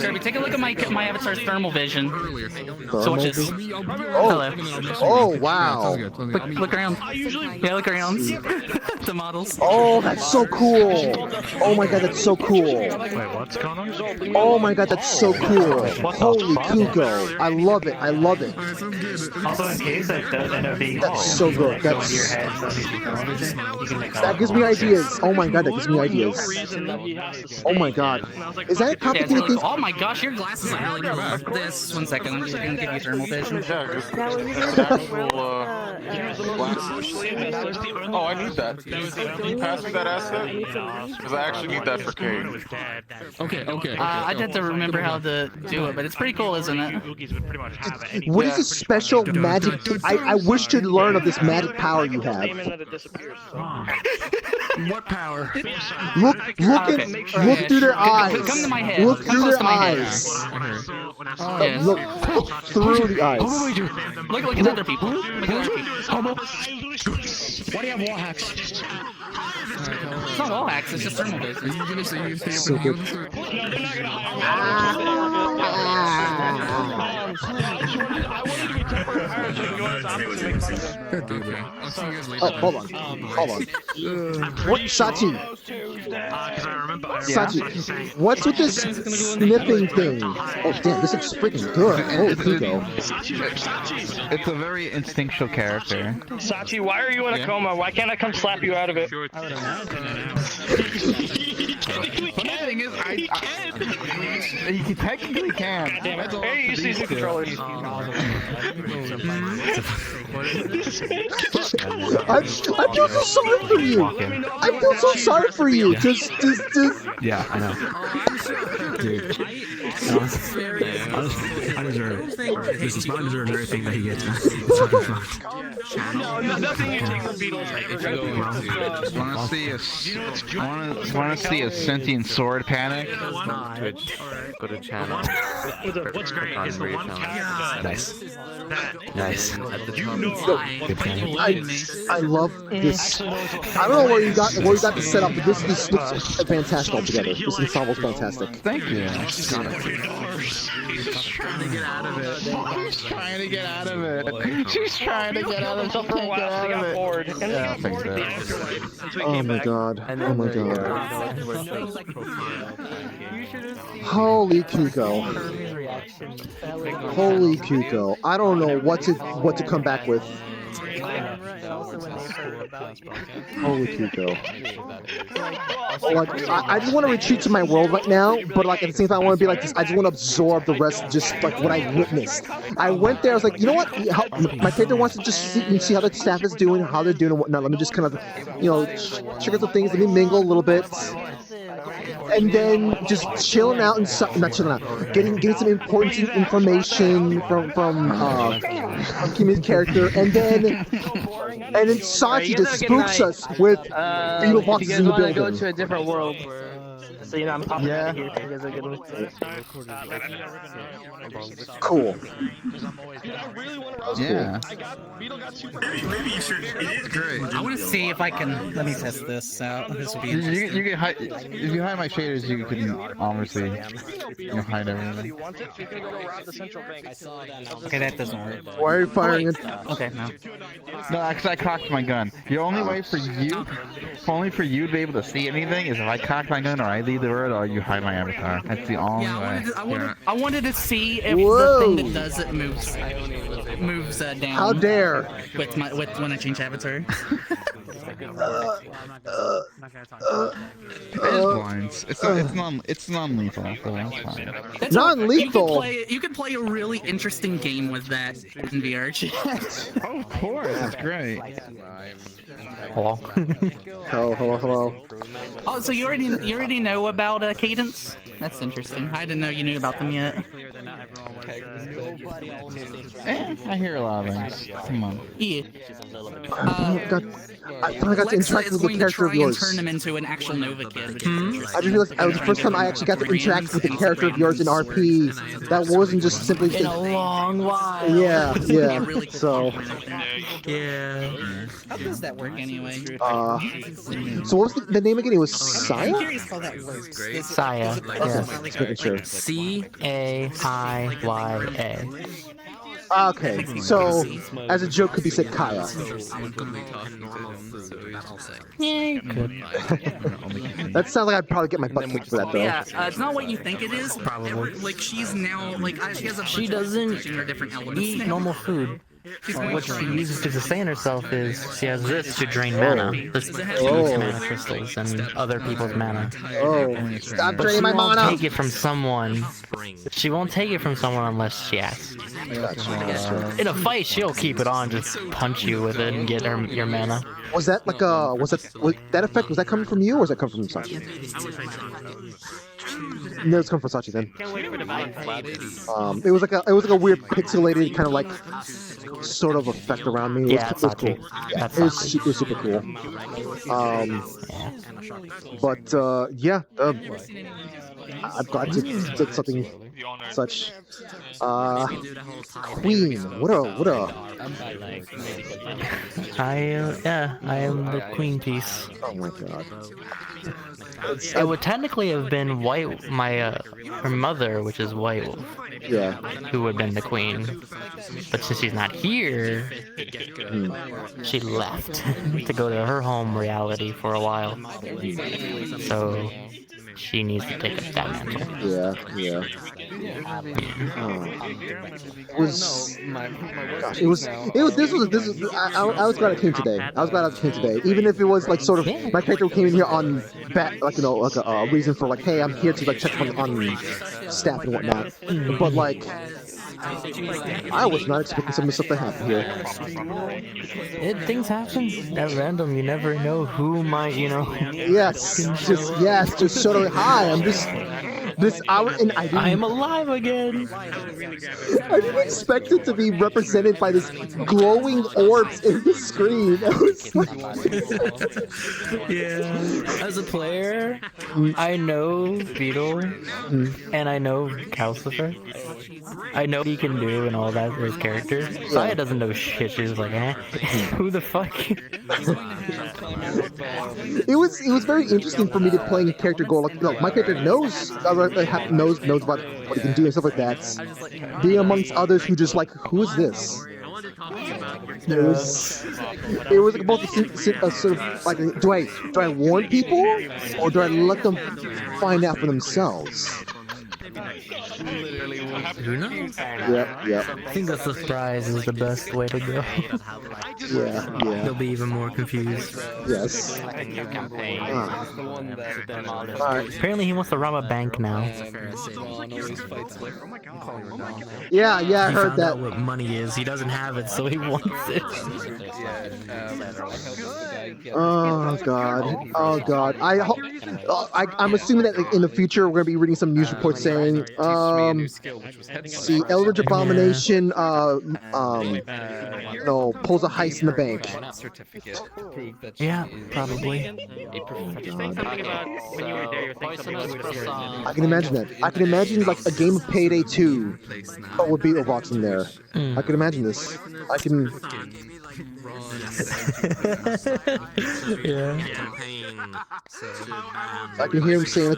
Speaker 10: Kirby, take a look at my avatar's thermal vision. Switches.
Speaker 1: Oh. Oh, wow.
Speaker 10: Look around. Yeah, look around. The models.
Speaker 1: Oh, that's so cool. Oh my god, that's so cool.
Speaker 15: Wait, what's going on?
Speaker 1: Oh my god, that's so cool. Holy Kuko. I love it. I love it.
Speaker 16: Also, in case that does end up being
Speaker 1: That's so good. That's... That gives me ideas. Oh my god, that gives me ideas. Oh my god. Is that a complicated thing?
Speaker 10: Oh my gosh, your glasses are really good. This, 1 second, I'm just gonna give you thermal vision.
Speaker 4: Oh, I need that. Can you pass me that asset? Because I actually need that for Kate.
Speaker 18: Okay.
Speaker 10: I'd have to remember how to do it, but it's pretty cool, isn't it?
Speaker 1: What is this special magic? I wish to learn of this magic power you have.
Speaker 18: What power?
Speaker 1: Look through their eyes.
Speaker 10: Come to my head.
Speaker 1: Look through their eyes. Look through the eyes.
Speaker 10: Look at other people. Look at other people.
Speaker 18: Why do you have wall hacks?
Speaker 10: It's not wall hacks, it's just thermal vision.
Speaker 18: Are you gonna say you
Speaker 1: So good. Oh, hold on. What, Sachi? Sachi, what's with this sniffing thing? Oh, damn, this is freaking good. Oh, Kuko.
Speaker 17: It's a very instinctual character.
Speaker 14: Sachi, why are you in a coma? Why can't I come slap you out of it?
Speaker 17: He technically can.
Speaker 14: God damn it. Hey, you see the controllers.
Speaker 1: I feel so sorry for you. I feel so sorry for you. Just.
Speaker 17: Yeah, I know. Dude.
Speaker 18: I deserve it. This is not deserve everything that he gets.
Speaker 14: No, nothing you take from Beatles.
Speaker 17: Want to see a sentient sword panic?
Speaker 12: Twitch. Go to channel.
Speaker 15: What's great is the one character.
Speaker 12: Nice.
Speaker 1: I love this. I don't know where you got this set up, but this looks fantastic altogether. This ensemble's fantastic.
Speaker 17: Thank you.
Speaker 15: She's trying to get out of it.
Speaker 17: She's trying to get out of it. She's trying to get out of it. She can't get out of it.
Speaker 1: Oh my god. Oh my god. Holy Kuko. Holy Kuko. I don't know what to come back with. Holy Kuko. Like, I just want to retreat to my world right now, but like at the same time I want to be like this. I just want to absorb the rest, just like what I witnessed. I went there, I was like, you know what? My character wants to just see how the staff is doing, how they're doing and whatnot. Let me just kind of, check out some things, let me mingle a little bit. And then just chilling out and not chilling out, getting some important information from Kimi's character, and then Sachi just spooks us with beetle boxes in the building.
Speaker 14: Go to a different world. So I'm popping out of here. You guys are good.
Speaker 1: Cool.
Speaker 17: Yeah.
Speaker 4: Maybe you should.
Speaker 17: Great.
Speaker 10: I want to see if I can. Let me test this out. This will be interesting.
Speaker 17: You can hide, if you hide my shaders, you can obviously hide everything.
Speaker 10: Okay, that doesn't work.
Speaker 1: Why are you firing it?
Speaker 10: Okay, no.
Speaker 17: No, actually, I cocked my gun. The only way for you to be able to see anything is if I cock my gun, or I leave the word, or you hide my avatar. That's the only way.
Speaker 10: I wanted to see if the thing that does it moves down.
Speaker 1: How dare!
Speaker 10: When I change avatar.
Speaker 17: Blinds. It's non-lethal, so that's fine.
Speaker 1: Non-lethal.
Speaker 10: You could play a really interesting game with that in VRChat.
Speaker 17: Oh, of course, it's great.
Speaker 7: Hello.
Speaker 1: Hello.
Speaker 10: Oh, so you already know about Cadence? That's interesting. I didn't know you knew about them yet.
Speaker 17: I hear a lot of things. Come on.
Speaker 10: Yeah.
Speaker 1: I finally got to interact with the character of yours.
Speaker 10: Turn him into an actual Nova kid.
Speaker 1: I just realized it was the first time I actually got to interact with the character of yours in RP. That wasn't just simply
Speaker 7: in a long while.
Speaker 1: Yeah. So.
Speaker 7: Yeah.
Speaker 10: How does that work anyway?
Speaker 1: So what was the name again? It was Saya?
Speaker 10: I'm curious how that works.
Speaker 7: Saya. Yes.
Speaker 1: Just making sure.
Speaker 7: C-A-I-Y-A.
Speaker 1: Okay, so as a joke could be said Kaya.
Speaker 7: Yeah, you could.
Speaker 1: That sounds like I'd probably get my butt kicked for that though.
Speaker 10: Yeah, it's not what you think it is.
Speaker 7: Probably.
Speaker 10: Like she's now she has a
Speaker 7: She doesn't
Speaker 10: different elements
Speaker 7: eat
Speaker 10: now.
Speaker 7: normal food. What she uses to sustain herself is she has this to drain mana. This eats mana crystals and other people's mana.
Speaker 1: Stop
Speaker 7: But
Speaker 1: draining
Speaker 7: she
Speaker 1: my
Speaker 7: won't
Speaker 1: mana!
Speaker 7: take it from someone. She won't take it from someone unless she asks. In a fight, she'll keep it on, just punch you with it and get your mana.
Speaker 1: Was that like was that effect? Was that coming from you or was that coming from Sachi? No, it's coming from Sachi then. It was like a weird pixelated kind of like sort of effect around me. It was cool. Yeah, it was super cool. I'm glad to did something such. Queen, what a.
Speaker 7: I am the queen piece.
Speaker 1: Oh my god.
Speaker 7: It would technically have been her mother, which is White Wolf.
Speaker 1: Yeah.
Speaker 7: Who would have been the queen. But since she's not here, she left to go to her home reality for a while. So she needs to take up that mantle.
Speaker 1: Yeah. I was glad it came today. Even if it was like sort of my character came in here on like a reason for like, hey, I'm here to like check on staff and whatnot. But like, I was not expecting some of the stuff to happen here.
Speaker 7: Things happen at random. You never know who might,
Speaker 1: Yes, just sort of, hi, I'm just. I
Speaker 7: am alive again.
Speaker 1: I didn't expect it to be represented by this glowing orbs in the screen. I was like...
Speaker 7: Yeah. As a player, I know Beetle and I know Calcifer. I know what he can do and all that for his character. Saya doesn't know shit. She's like, who the fuck?
Speaker 1: It was very interesting for me to play a character go like, no, my character knows about what he can do and stuff like that. Being amongst others who just like, who is this? It was like both sort of like, do I warn people or do I let them find out for themselves?
Speaker 7: Who knows?
Speaker 1: Yeah.
Speaker 7: I think a surprise is the best way to go.
Speaker 1: Yeah.
Speaker 7: They'll be even more confused.
Speaker 1: Yes.
Speaker 7: Apparently he wants to rob a bank now.
Speaker 1: Yeah, I heard that.
Speaker 7: Out what money is. He doesn't have it, so he wants it.
Speaker 1: Oh god. I'm assuming that like, in the future we're gonna be reading some news reports saying, see, Eldritch Abomination, pulls a heist in the bank.
Speaker 7: Yeah, probably.
Speaker 1: I can imagine that. I can imagine like a game of Payday 2, but with Beetlebox in there. I can imagine this. I can.
Speaker 7: Yeah.
Speaker 1: I can hear him saying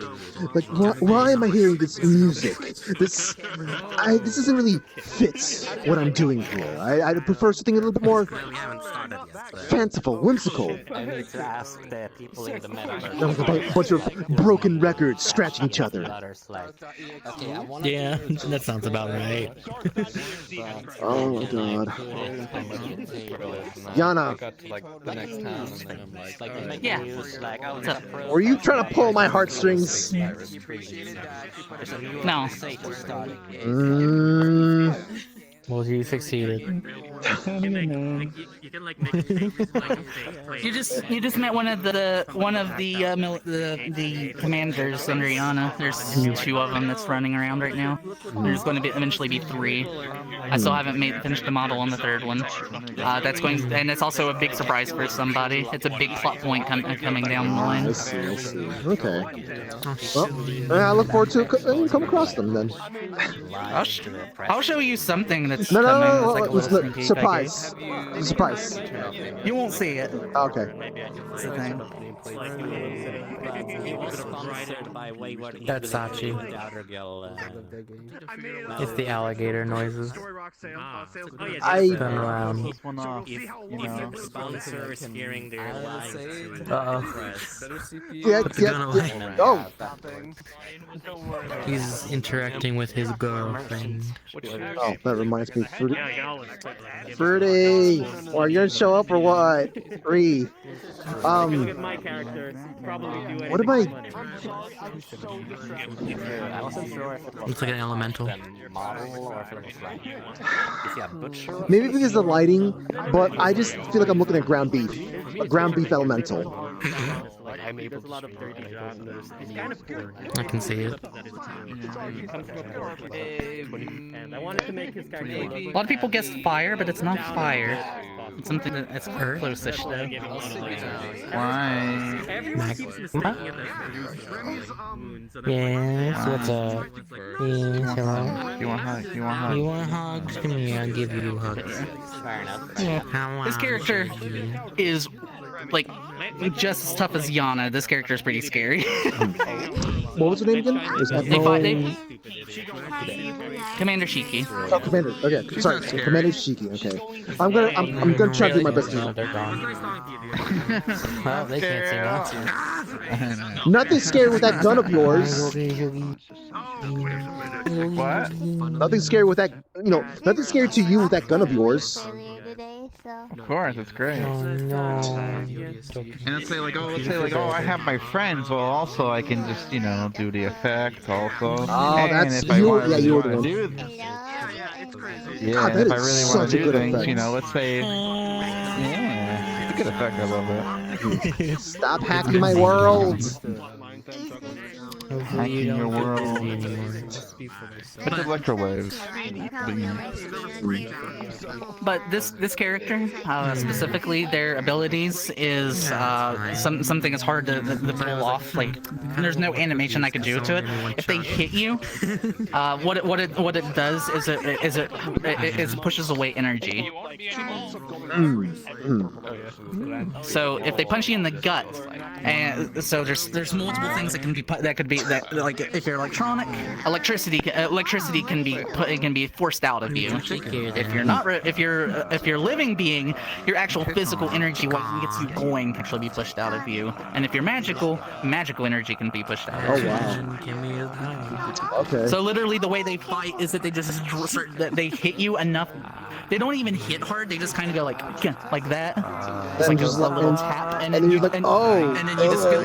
Speaker 1: like why am I hearing this music? This doesn't really fit what I'm doing here. I prefer something a little bit more fanciful, whimsical.
Speaker 7: I need to ask the people in the metaverse.
Speaker 1: A bunch of broken records scratching each other.
Speaker 7: Yeah, that sounds about right.
Speaker 1: Oh my god. Yana.
Speaker 23: Got to like the next town and then I'm like,
Speaker 10: yeah.
Speaker 7: What's up?
Speaker 1: Were you trying to pull my heartstrings?
Speaker 10: No.
Speaker 7: Well, you succeeded.
Speaker 3: You can like make fake players.
Speaker 10: You just met one of the commanders under Yana. There's 2 of them that's running around right now. There's going to eventually be 3. I still haven't finished the model on the 3rd one. That's going, and it's also a big surprise for somebody. It's a big plot point coming down the line.
Speaker 1: I see. Okay. Well, I look forward to come across them then.
Speaker 10: I'll show you something that's
Speaker 1: No,
Speaker 10: coming.
Speaker 1: no,
Speaker 10: That's like a little sneak peek,
Speaker 1: surprise. Surprise.
Speaker 10: You won't see it.
Speaker 1: Okay.
Speaker 10: That's the thing.
Speaker 7: That's Sachi. It's the alligator noises.
Speaker 1: I
Speaker 7: turn around.
Speaker 3: If sponsor is hearing their lives.
Speaker 1: Yeah. Oh.
Speaker 7: He's interacting with his girlfriend.
Speaker 1: Oh, that reminds me. Fruity! Are you gonna show up or what? Free. What am I?
Speaker 7: Looks like an elemental.
Speaker 1: Maybe because of the lighting, but I just feel like I'm looking at ground beef. A ground beef elemental.
Speaker 7: I can see it.
Speaker 10: A lot of people guessed fire, but it's not fire. It's something that's close-ish though.
Speaker 17: Why?
Speaker 7: Yes, what's up? Yes, hello.
Speaker 17: You want hugs? You want hugs?
Speaker 7: You want hugs? Come here, I'll give you hugs.
Speaker 3: Fair enough.
Speaker 10: This character is like just as tough as Yana. This character is pretty scary.
Speaker 1: What was her name again?
Speaker 10: Commander Shiki.
Speaker 1: Oh, Commander. Okay, sorry. So Commander Shiki. Okay. I'm gonna try to do my best to.
Speaker 7: They're gone. Well, they can't see now.
Speaker 1: Nothing scary with that gun of yours.
Speaker 17: What?
Speaker 1: Nothing scary with that. Nothing scary to you with that gun of yours.
Speaker 17: Of course, it's great.
Speaker 7: No.
Speaker 17: And let's say like, oh, I have my friends. Well, also I can just, do the effect also.
Speaker 1: Oh,
Speaker 17: and
Speaker 1: that's
Speaker 17: if I
Speaker 1: you.
Speaker 17: want
Speaker 1: Yeah, you were the
Speaker 17: to
Speaker 1: one.
Speaker 17: do, yeah,
Speaker 1: God,
Speaker 17: and if
Speaker 1: that
Speaker 17: I
Speaker 1: is
Speaker 17: really want
Speaker 1: such a
Speaker 17: to do
Speaker 1: good
Speaker 17: things,
Speaker 1: effect.
Speaker 17: let's say, yeah, it's a good effect. I love it.
Speaker 1: Stop hacking my world.
Speaker 17: Hacking your world. It's electrowaves.
Speaker 10: But this character, specifically their abilities, is something that's hard to pull off. Like, there's no animation I could do to it. If they hit you, what it does is it pushes away energy. So if they punch you in the gut, and so there's multiple things that could be like if you're electricity can be forced out of you. If you're not if you're living being, your actual physical energy, what gets you going, can actually be pushed out of you. And if you're magical energy can be pushed out.
Speaker 1: Oh wow. Okay.
Speaker 10: So literally the way they fight is that they hit you enough. They don't even hit hard. They just kind of go like that. It's like just a little tap, and then
Speaker 1: you're like, oh,
Speaker 10: and then you just go.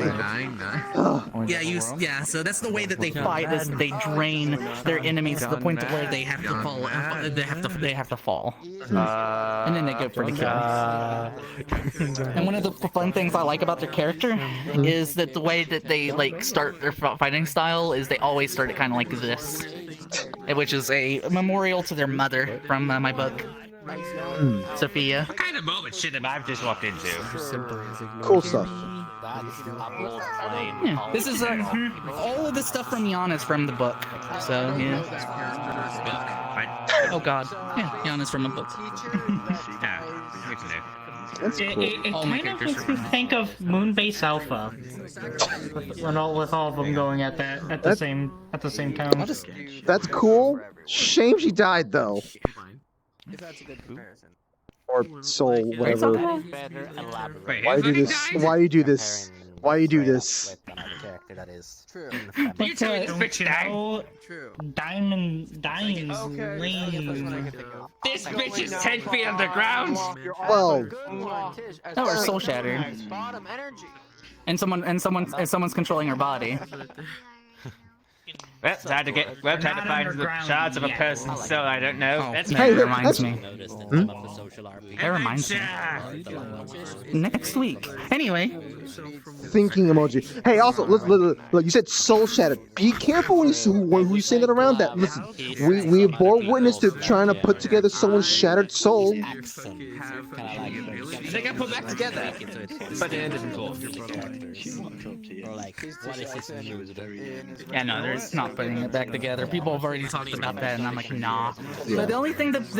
Speaker 10: Yeah. So that's the way that they fight. Is they drain their enemies to the point to where they have to fall. They have to fall, and then they go for the kill. And one of the fun things I like about their character is that the way that they start their fighting style is they always start it kind of like this, which is a memorial to their mother from my book. Sophia.
Speaker 16: What kind of moment shit have I just walked into?
Speaker 1: Cool stuff.
Speaker 10: Yeah, this is all of the stuff from Yana's from the book. So yeah. Oh God. Yeah, Yana's from a book.
Speaker 1: That's cool.
Speaker 9: It kind of makes me think of Moonbase Alpha, with all of them going at the same time.
Speaker 1: That's cool. Shame she died though.
Speaker 3: If that's a good comparison.
Speaker 1: Or soul, whatever. Why do you do this? Why do you do this? Why you do this?
Speaker 3: That is true.
Speaker 9: You tell me this bitch died. Diamond's lame.
Speaker 16: This bitch is 10 feet underground.
Speaker 1: Well,
Speaker 10: no, her soul shattered. And someone's controlling her body.
Speaker 16: Well, time to find the shards of a person's soul. I don't know.
Speaker 10: Oh,
Speaker 16: That's
Speaker 10: that
Speaker 16: fine.
Speaker 10: reminds me. That reminds me. Next week. Anyway.
Speaker 1: Thinking emoji. Hey, also, look, you said soul shattered. Be careful when you say that around that. Listen, we bore witness to trying to put together someone's shattered soul.
Speaker 5: They got put back together, but it didn't go.
Speaker 10: Yeah, no, there's not putting it back together. People have already talked about that, and I'm like, nah.
Speaker 1: Yeah.
Speaker 10: But the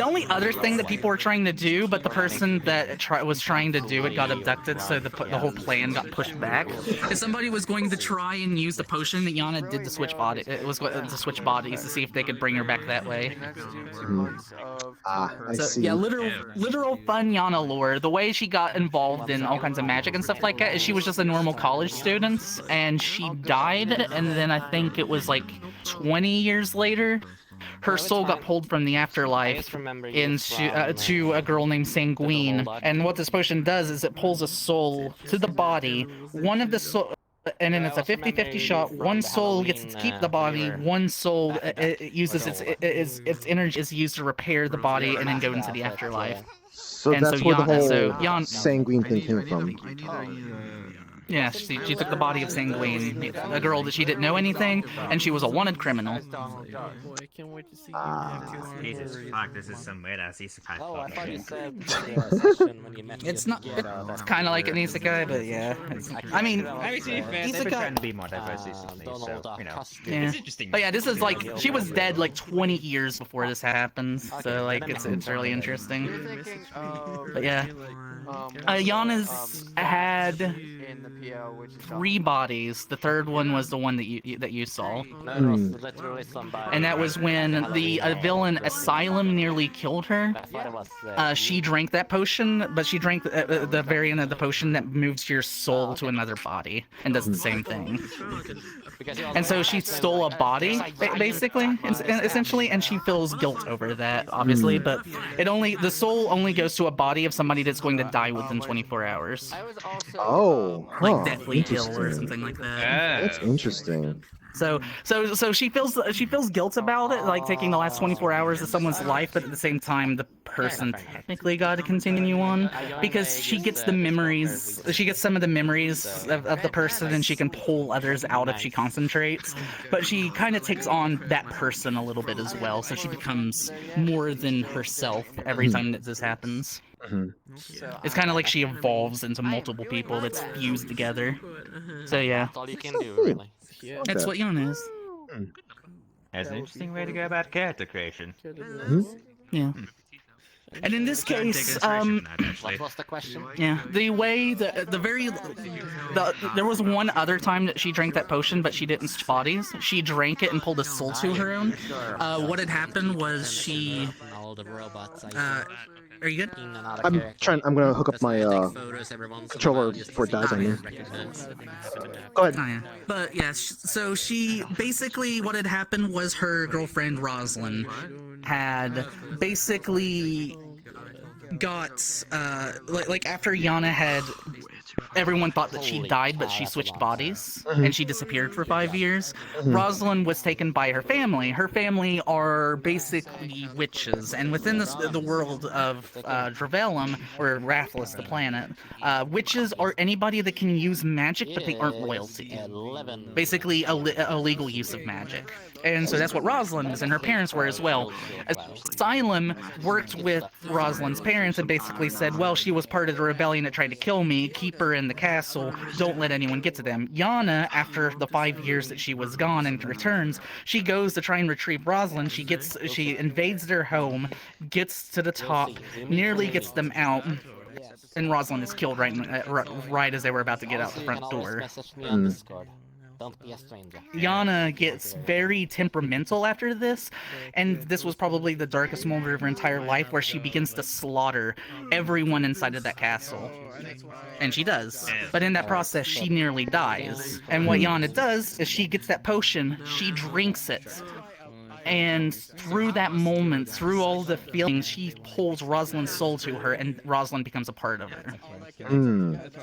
Speaker 10: only other thing that people were trying to do, but the person that was trying to do it got abducted, so the whole plan got pushed back. Is somebody was going to try and use the potion that Yana did to switch body. It was to switch bodies to see if they could bring her back that way.
Speaker 1: I see.
Speaker 10: Yeah, literal fun Yana lore. The way she got involved in all kinds of magic and stuff like that is she was just a normal college student, and she died, and then I think it was like 20 years later, her soul got pulled from the afterlife into to a girl named Sanguine. And what this potion does is it pulls a soul to the body. One of the soul. And then it's a 50-50 shot. One soul gets to keep the body. One soul uses its energy is used to repair the body and then go into the afterlife.
Speaker 1: So that's where the whole sanguine thing came from.
Speaker 10: Yeah, she took the body of Sanguine, a girl that she didn't know anything, and she was a wanted criminal.
Speaker 16: Jesus fuck, this is some weird ass isekai.
Speaker 10: It's not. It's kind of like an isekai, but yeah. I mean,
Speaker 16: They've been trying to be more diverse recently, so you know.
Speaker 10: Yeah.
Speaker 16: It's interesting.
Speaker 10: But yeah, this is like she was dead like 20 years before this happened, so like it's really interesting. But yeah, Yana's had 3 bodies. The third one was the one that you saw. And that was when the villain Asylum nearly killed her. She drank that potion, but she drank the variant of the potion that moves your soul to another body and does the same thing. And so she stole a body, basically, essentially, and she feels guilt over that, obviously. But the soul only goes to a body of somebody that's going to die within 24 hours.
Speaker 1: Oh,
Speaker 10: like deathly kill or something like that.
Speaker 1: That's interesting.
Speaker 10: So she feels guilt about it, like taking the last 24 hours of someone's life, but at the same time, the person technically got to continue on because she gets the memories. She gets some of the memories of the person, and she can pull others out if she concentrates. But she kind of takes on that person a little bit as well, so she becomes more than herself every time that this happens. It's kind of like she evolves into multiple people that's fused together. So yeah.
Speaker 3: That's all you can do, really.
Speaker 10: That's what Yana is.
Speaker 16: That's an interesting way to go about character creation.
Speaker 10: Yeah. And in this case,
Speaker 3: What was the question?
Speaker 10: yeah, the way there was one other time that she drank that potion, but she didn't switch bodies. She drank it and pulled a soul to her own. What had happened was she.
Speaker 3: All the robots.
Speaker 10: Are you good?
Speaker 1: I'm gonna hook up my controller before it dies on me. Go ahead.
Speaker 10: Oh, yeah. But yeah, so she basically what had happened was her girlfriend Rosalind had basically got like after Yana had. Everyone thought that she died, but she switched bodies, and she disappeared for 5 years. Rosalind was taken by her family. Her family are basically witches, and within the world of Dravelum, or Rathless, the planet, witches are anybody that can use magic, but they aren't royalty. Basically, a legal use of magic. And so that's what Rosalind is, and her parents were as well. Asylum worked with Rosalind's parents and basically said, well, she was part of the rebellion that tried to kill me, keep her in the castle, don't let anyone get to them. Yana, after the 5 years that she was gone and returns, she goes to try and retrieve Rosalind. She invades their home, gets to the top, nearly gets them out, and Rosalind is killed right as they were about to get out the front door.
Speaker 3: Don't be a stranger.
Speaker 10: Yana gets very temperamental after this, and this was probably the darkest moment of her entire life where she begins to slaughter everyone inside of that castle. And she does. But in that process, she nearly dies. And what Yana does is she gets that potion, she drinks it. And through that moment, through all the feelings, she pulls Rosalind's soul to her, and Rosalind becomes a part of her.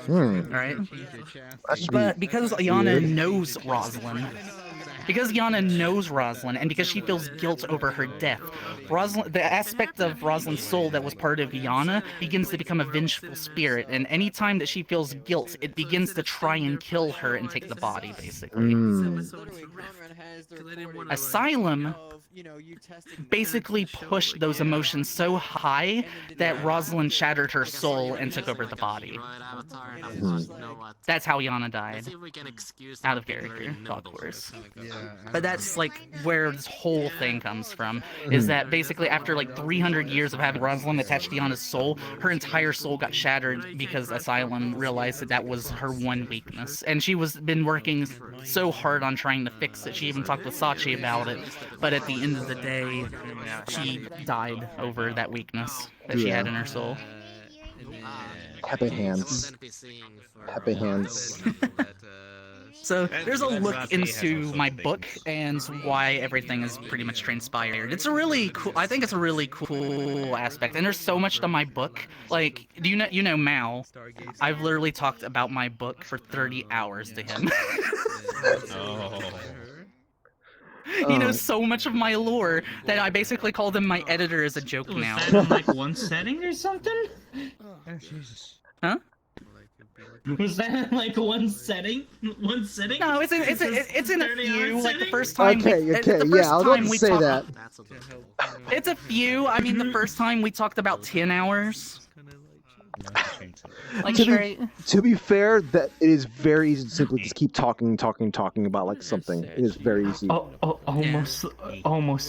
Speaker 10: Right? But because Yana knows Rosalind, because Yana knows Rosalind, and because she feels guilt over her death, the aspect of Rosalind's soul that was part of Yana begins to become a vengeful spirit, and anytime that she feels guilt, it begins to try and kill her and take the body, basically. Asylum basically pushed those emotions so high that Rosalind shattered her soul and took over the body. That's how Yana died. Out of character, of course. But that's like where this whole thing comes from, is that basically after like 300 years of having Rosalind attached to Yana's soul, her entire soul got shattered because Asylum realized that that was her one weakness. And she was been working so hard on trying to fix it. She even talked with Sachi about it, but at the end of the day, she died over that weakness that she had in her soul.
Speaker 1: Happy hands. Happy hands.
Speaker 10: So there's a look into my book and why everything is pretty much transpired. It's a really cool. I think it's a really cool aspect, and there's so much to my book. Like, do you know Mal? I've literally talked about my book for 30 hours to him. He knows so much of my lore that I basically called him my editor as a joke now.
Speaker 9: Was that in like one setting or something?
Speaker 10: Oh, Jesus. Huh?
Speaker 9: Was that in like one setting? One sitting?
Speaker 10: No, it's in a few. Like the first time.
Speaker 1: Okay, yeah, I was about to say that.
Speaker 10: It's a few. I mean, the first time we talked about 10 hours. Like
Speaker 1: to be fair, that it is very easy to simply just keep talking about like something. It is very easy.
Speaker 9: Almost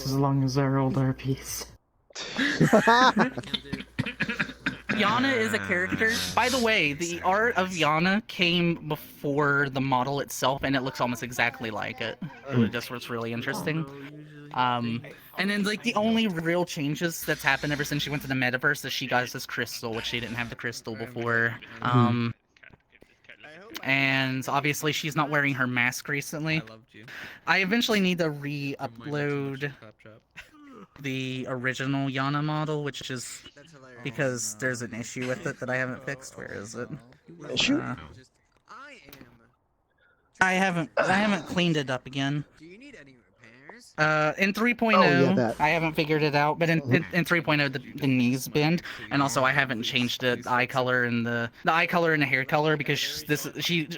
Speaker 9: as long as our old RPs.
Speaker 10: Yana is a character. By the way, the art of Yana came before the model itself, and it looks almost exactly like it. That's what's really interesting. And then like the only real changes that's happened ever since she went to the metaverse is she got this crystal, which she didn't have the crystal before. And obviously she's not wearing her mask recently. I eventually need to re-upload the original Yana model, which is because there's an issue with it that I haven't fixed. Where is it?
Speaker 1: Issue?
Speaker 10: I haven't cleaned it up again. In 3.0, I haven't figured it out, but in 3.0 the knees bend, and also I haven't changed the eye color and the eye color and the hair color because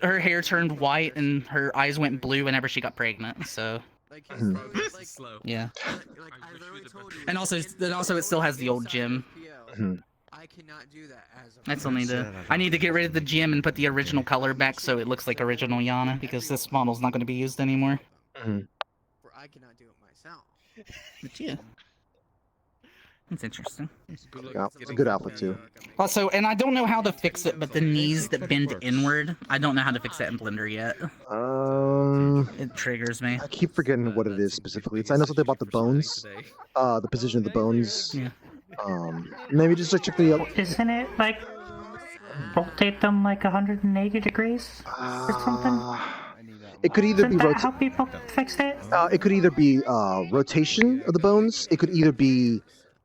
Speaker 10: her hair turned white and her eyes went blue whenever she got pregnant. So yeah, and also it still has the old gem. I need to get rid of the gem and put the original color back so it looks like original Yana, because this model's not going to be used anymore.
Speaker 6: I cannot do it myself.
Speaker 10: But yeah. That's interesting.
Speaker 1: It's a good outfit too.
Speaker 10: Also, and I don't know how to fix it, but the knees that bend inward, I don't know how to fix that in Blender yet. It triggers me.
Speaker 1: I keep forgetting what it is specifically. I know something about the bones, the position of the bones.
Speaker 10: Yeah.
Speaker 1: Maybe just check the.
Speaker 9: Isn't it like rotate them like 180 degrees or something?
Speaker 1: It could either be
Speaker 9: how people fixed it.
Speaker 1: It could either be rotation of the bones. It could either be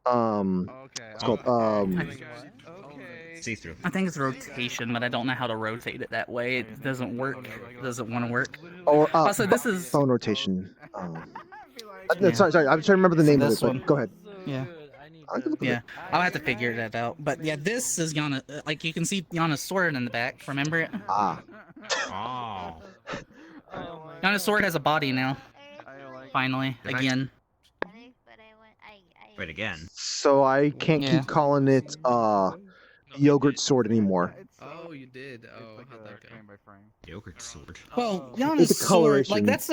Speaker 1: it's called
Speaker 16: see-through.
Speaker 10: I think it's rotation, but I don't know how to rotate it that way. It doesn't work. It doesn't want to work.
Speaker 1: Or
Speaker 10: also, this is
Speaker 1: phone rotation. Sorry, I'm trying to remember the name of it. But go ahead.
Speaker 10: Yeah. I'll have to figure that out. But yeah, this is Yana. Like you can see Yana's sword in the back. Remember it? Yana's sword has a body now. Finally, again.
Speaker 16: Wait, again.
Speaker 1: So I can't keep calling it yogurt sword anymore.
Speaker 12: Oh, you did. Oh, how'd that go?
Speaker 16: Yogurt sword.
Speaker 10: Well, Yana's sword, like that's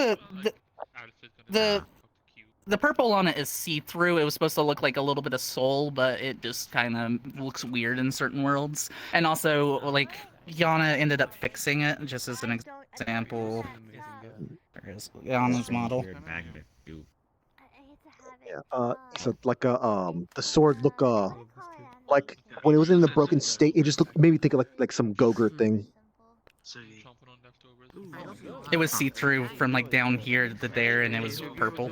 Speaker 10: the purple on it is see-through. It was supposed to look like a little bit of soul, but it just kind of looks weird in certain worlds. And also, like, Yana ended up fixing it, just as an example. There's Yana's model.
Speaker 1: Yeah, so like the sword look like when it was in the broken state, it just made me think of like some Gogurt thing.
Speaker 10: It was see-through from like down here to there, and it was purple.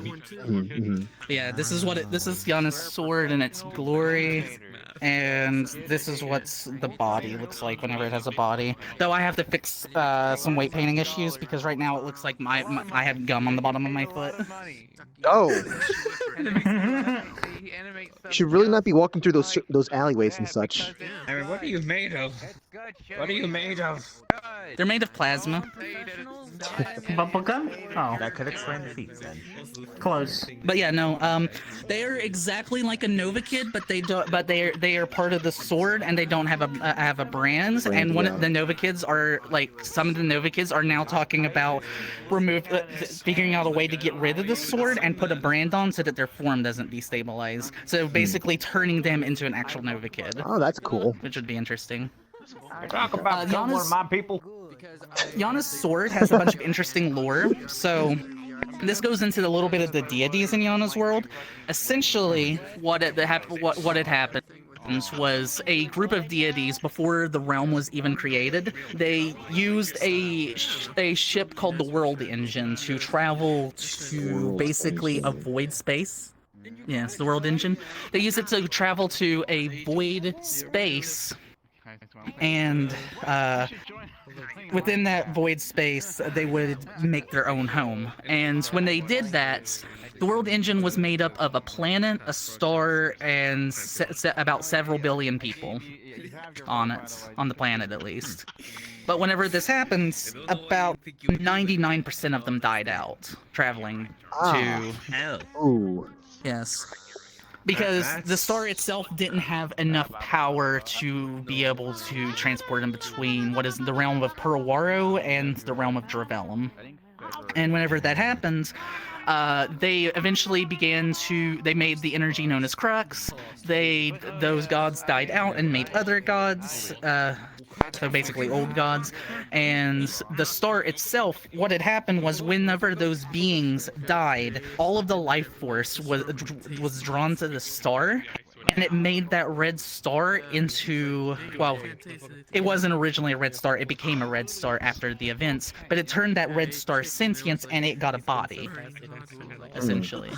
Speaker 10: Yeah, this is Yana's sword in its glory. and this is what the body looks like whenever it has a body. Though I have to fix some weight painting issues because right now it looks like I have gum on the bottom of my foot.
Speaker 1: Oh. You should really not be walking through those alleyways and such.
Speaker 3: I mean, what are you made of? What are you made of?
Speaker 10: They're made of plasma.
Speaker 9: Bubblegum? Oh.
Speaker 16: That could explain the feet then.
Speaker 9: Close.
Speaker 10: But yeah, no. They are exactly like a Nova Kid, but they don't. But they are part of the Sword, and they don't have a brand. And one of the Nova Kids are like some of the Nova Kids are now talking about figuring out a way to get rid of the Sword and put a brand on so that their form doesn't destabilize. So basically, turning them into an actual Nova Kid.
Speaker 1: Oh, that's cool.
Speaker 10: Which would be interesting.
Speaker 16: Talk about more my people.
Speaker 10: Yana's sword has a bunch of interesting lore, so this goes into a little bit of the deities in Yana's world. Essentially, what had happened was a group of deities before the realm was even created. They used a ship called the World Engine to travel to basically a void space. Yes, the World Engine. They use it to travel to a void space, and within that void space, they would make their own home. And when they did that, the World Engine was made up of a planet, a star, and about several billion people on it, on the planet at least. But whenever this happens, about 99% of them died out, traveling to...
Speaker 1: Ooh.
Speaker 10: Yes. Because the star itself didn't have enough power to be able to transport in between what is the realm of Purawaro and the realm of Dravelum. And whenever that happens, they eventually they made the energy known as Crux. Those gods died out and made other gods, so basically old gods. And the star itself, what had happened was whenever those beings died, all of the life force was drawn to the star, and it made that red star into, well, it wasn't originally a red star, it became a red star after the events, but it turned that red star sentient and it got a body, essentially.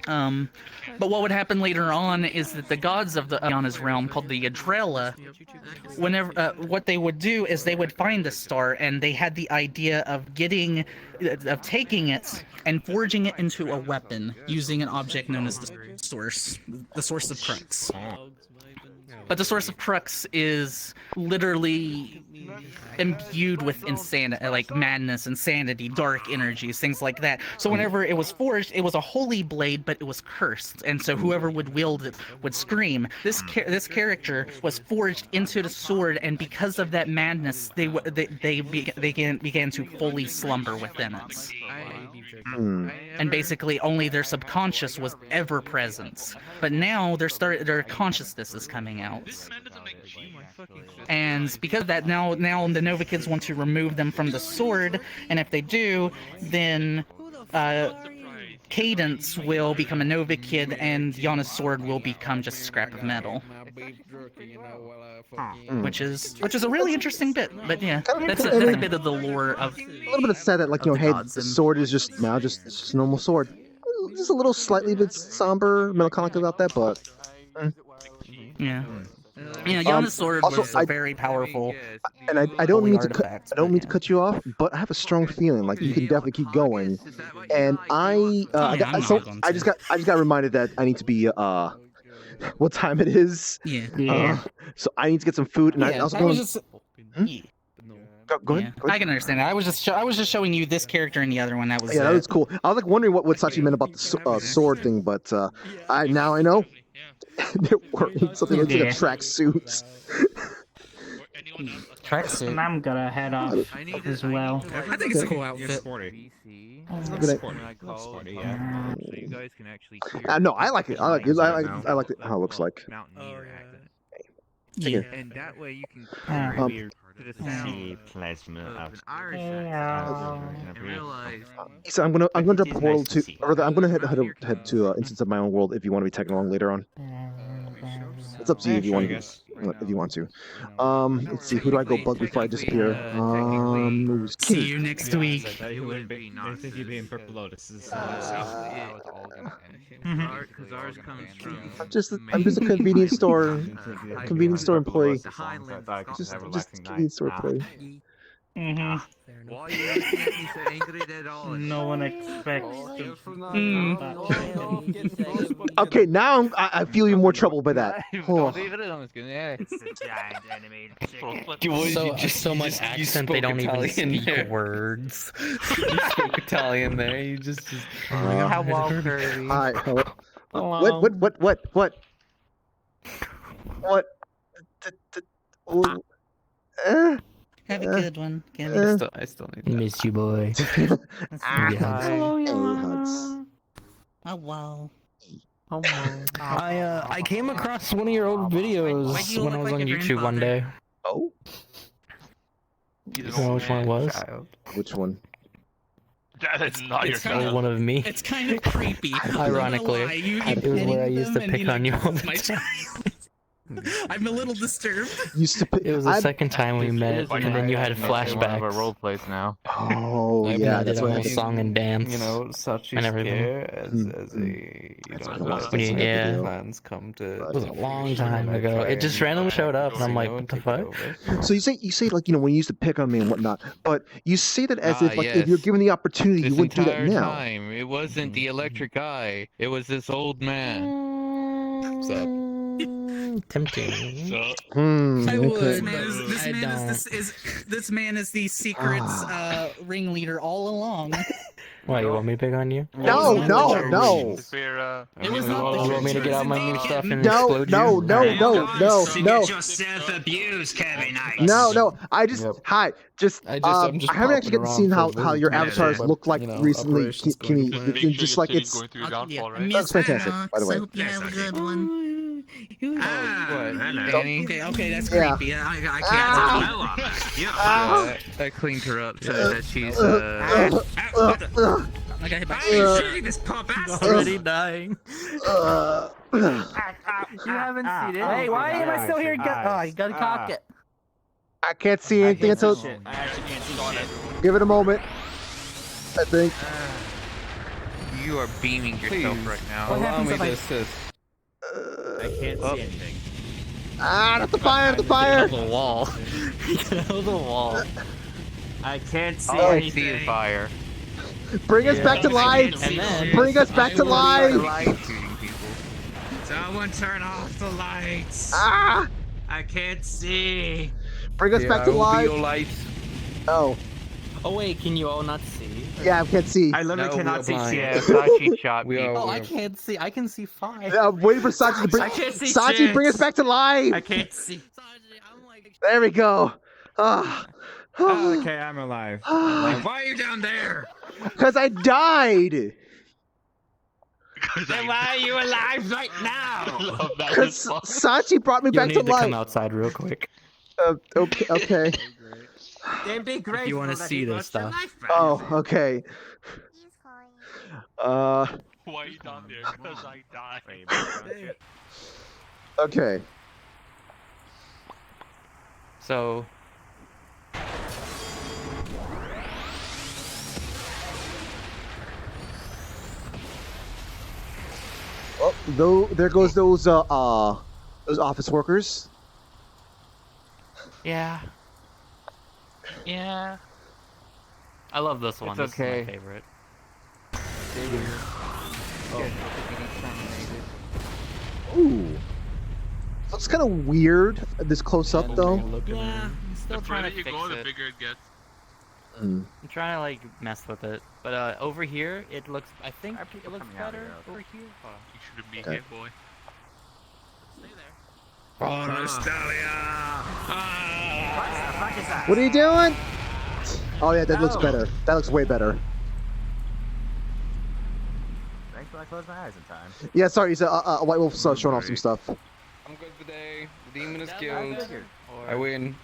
Speaker 10: But what would happen later on is that the gods of Yana's realm, called the Yadrella, what they would do is they would find the star, and they had the idea of taking it and forging it into a weapon using an object known as the source of Crux. But the source of Crux is literally imbued with insanity, like madness, insanity, dark energies, things like that. So whenever it was forged, it was a holy blade, but it was cursed, and so whoever would wield it would scream. This character was forged into the sword, and because of that madness, they began to fully slumber within it. And basically only their subconscious was ever present. But now their consciousness is coming out. And because of that, now the Nova Kids want to remove them from the sword, and if they do, then Cadence will become a Nova Kid, and Yana's sword will become just scrap of metal. Which is a really interesting bit, but yeah, that's a bit of the lore of
Speaker 1: a little bit of sad that, like, you know, hey, the sword is just a normal sword. Just a little slightly bit somber, melancholic about that, but
Speaker 10: yeah. Yeah, Yana's sword was very powerful.
Speaker 1: And I don't mean to cut you off, but I have a strong feeling like you can definitely keep going. And I just got reminded that I need to be what time it is.
Speaker 10: Yeah.
Speaker 1: So I need to get some food, and I also go ahead.
Speaker 10: I can understand that. I was just showing you this character and the other one. That was
Speaker 1: that was cool. I was like wondering what Sachi meant about the sword thing, but I know. They're wearing something like a tracksuit.
Speaker 9: And I'm gonna head off as well.
Speaker 10: I think it's a cool outfit.
Speaker 1: No, I like it. I like it. I like it. How it looks like.
Speaker 10: Yeah.
Speaker 23: And that way you can
Speaker 1: So I'm gonna drop a portal to, or I'm gonna head to Instance of My Own World if you want to be tagging along later on. It's up to you if you want to. if you want to. Let's see. Who do I go bug before I disappear?
Speaker 10: See you next week.
Speaker 19: You would be nice if you be in Purple Lotus.
Speaker 12: Because ours comes from.
Speaker 1: I'm just a convenience store employee. Just a convenience store employee.
Speaker 12: Why are you looking at me so angry at all?
Speaker 9: No one expects.
Speaker 1: Okay, now I feel even more troubled by that. Oh.
Speaker 7: So much accent they don't even speak words.
Speaker 23: You spoke Italian there. You just.
Speaker 1: Hello, Kirby. Hi. Hello. What?
Speaker 10: Have a good one.
Speaker 23: I still need that.
Speaker 7: Miss you, boy.
Speaker 10: Oh wow.
Speaker 7: I came across one of your old videos when I was on YouTube one day.
Speaker 1: Oh.
Speaker 7: You know which one it was?
Speaker 1: Which one?
Speaker 15: That is not your
Speaker 7: It's one of me.
Speaker 10: It's kind of creepy.
Speaker 7: Ironically, it was where I used to pick on you all the time.
Speaker 10: I'm a little disturbed.
Speaker 7: It was the second time we met, and then you had flashbacks.
Speaker 13: Our role plays now.
Speaker 1: Oh yeah, that's what
Speaker 7: I did a song and dance.
Speaker 23: You know, such
Speaker 7: and everything.
Speaker 23: as
Speaker 7: Yeah,
Speaker 23: plans come to.
Speaker 7: it was a long time ago. It just randomly showed up, and I'm like, what the fuck?
Speaker 1: So you say like when you used to pick on me and whatnot, but you say that as if if you're given the opportunity, you wouldn't do that now.
Speaker 23: Time. It wasn't the electric eye. It was this old man. What's up?
Speaker 7: Tempting.
Speaker 10: I would. This man is the secret ringleader all along.
Speaker 7: Why, you want me to pick on you?
Speaker 1: No.
Speaker 10: It was not
Speaker 7: You want me to get out my new stuff and
Speaker 1: No.
Speaker 7: explode you?
Speaker 1: Get
Speaker 16: yourself abused, Kevin.
Speaker 1: No. I haven't actually get to see how your avatars look like recently. Just like it's. That's fantastic, by the way.
Speaker 10: Hope you have a good one.
Speaker 23: Danny?
Speaker 10: Okay, that's creepy. I can't.
Speaker 23: I cleaned her up so that she's
Speaker 10: I got hit by
Speaker 16: this poor bastard.
Speaker 7: Already dying.
Speaker 10: You haven't seen it. Hey, why am I still here? You gotta cock it.
Speaker 1: I can't see anything until. Give it a moment. I think.
Speaker 23: You are beaming yourself right now. Allow me to assist.
Speaker 19: I can't see anything.
Speaker 1: Not the fire! The fire!
Speaker 7: The wall. The wall.
Speaker 16: I can't see
Speaker 23: All I
Speaker 16: anything.
Speaker 23: see is fire.
Speaker 1: Bring us back to life! Bring us back to life!
Speaker 16: Someone turn off the lights.
Speaker 1: I
Speaker 16: can't see.
Speaker 1: Bring us back to life! Oh.
Speaker 7: Oh wait, can you all not see?
Speaker 1: Yeah, I can't see.
Speaker 16: I literally cannot see shit.
Speaker 23: Yeah, Sachi shot me.
Speaker 10: I can't see. I can see fire.
Speaker 1: I'm waiting for Sachi to bring.
Speaker 16: I can't see
Speaker 1: Sachi,
Speaker 16: shit.
Speaker 1: bring us back to life.
Speaker 16: I can't see.
Speaker 1: There we go.
Speaker 19: Okay, I'm alive.
Speaker 16: Why are you down there?
Speaker 1: Because I died.
Speaker 16: Then why are you alive right now?
Speaker 1: Because Sachi brought me
Speaker 7: You
Speaker 1: back
Speaker 7: need
Speaker 1: to
Speaker 7: to
Speaker 1: life.
Speaker 7: come outside real quick.
Speaker 1: Okay.
Speaker 16: Then be grateful
Speaker 7: If you want to
Speaker 16: that
Speaker 7: see
Speaker 16: he
Speaker 7: this
Speaker 16: brought your
Speaker 7: stuff.
Speaker 16: life back.
Speaker 1: Oh, okay.
Speaker 15: Why are you down there? Because I died.
Speaker 1: Okay.
Speaker 7: So.
Speaker 1: Oh, there goes those office workers.
Speaker 7: Yeah. Yeah. I love this one.
Speaker 23: It's okay.
Speaker 7: This is my favorite.
Speaker 1: Ooh. Looks kind of weird this close up though.
Speaker 7: Yeah, I'm still
Speaker 15: The
Speaker 7: trying
Speaker 15: further
Speaker 7: to
Speaker 15: you
Speaker 7: fix
Speaker 15: go, the
Speaker 7: it.
Speaker 15: bigger it gets.
Speaker 1: Mm.
Speaker 7: I'm trying to like mess with it, but over here it looks. I think it looks better over here. Hold on.
Speaker 15: You shouldn't be here, boy.
Speaker 16: Oh, Nostalgia!
Speaker 1: What are you doing? Oh yeah, that looks better. That looks way better.
Speaker 16: Thankfully I closed my eyes in time.
Speaker 1: Yeah, sorry, he's a White Wolf showing off some stuff.
Speaker 23: I'm good today. The demon is killed.
Speaker 7: Or
Speaker 23: I win.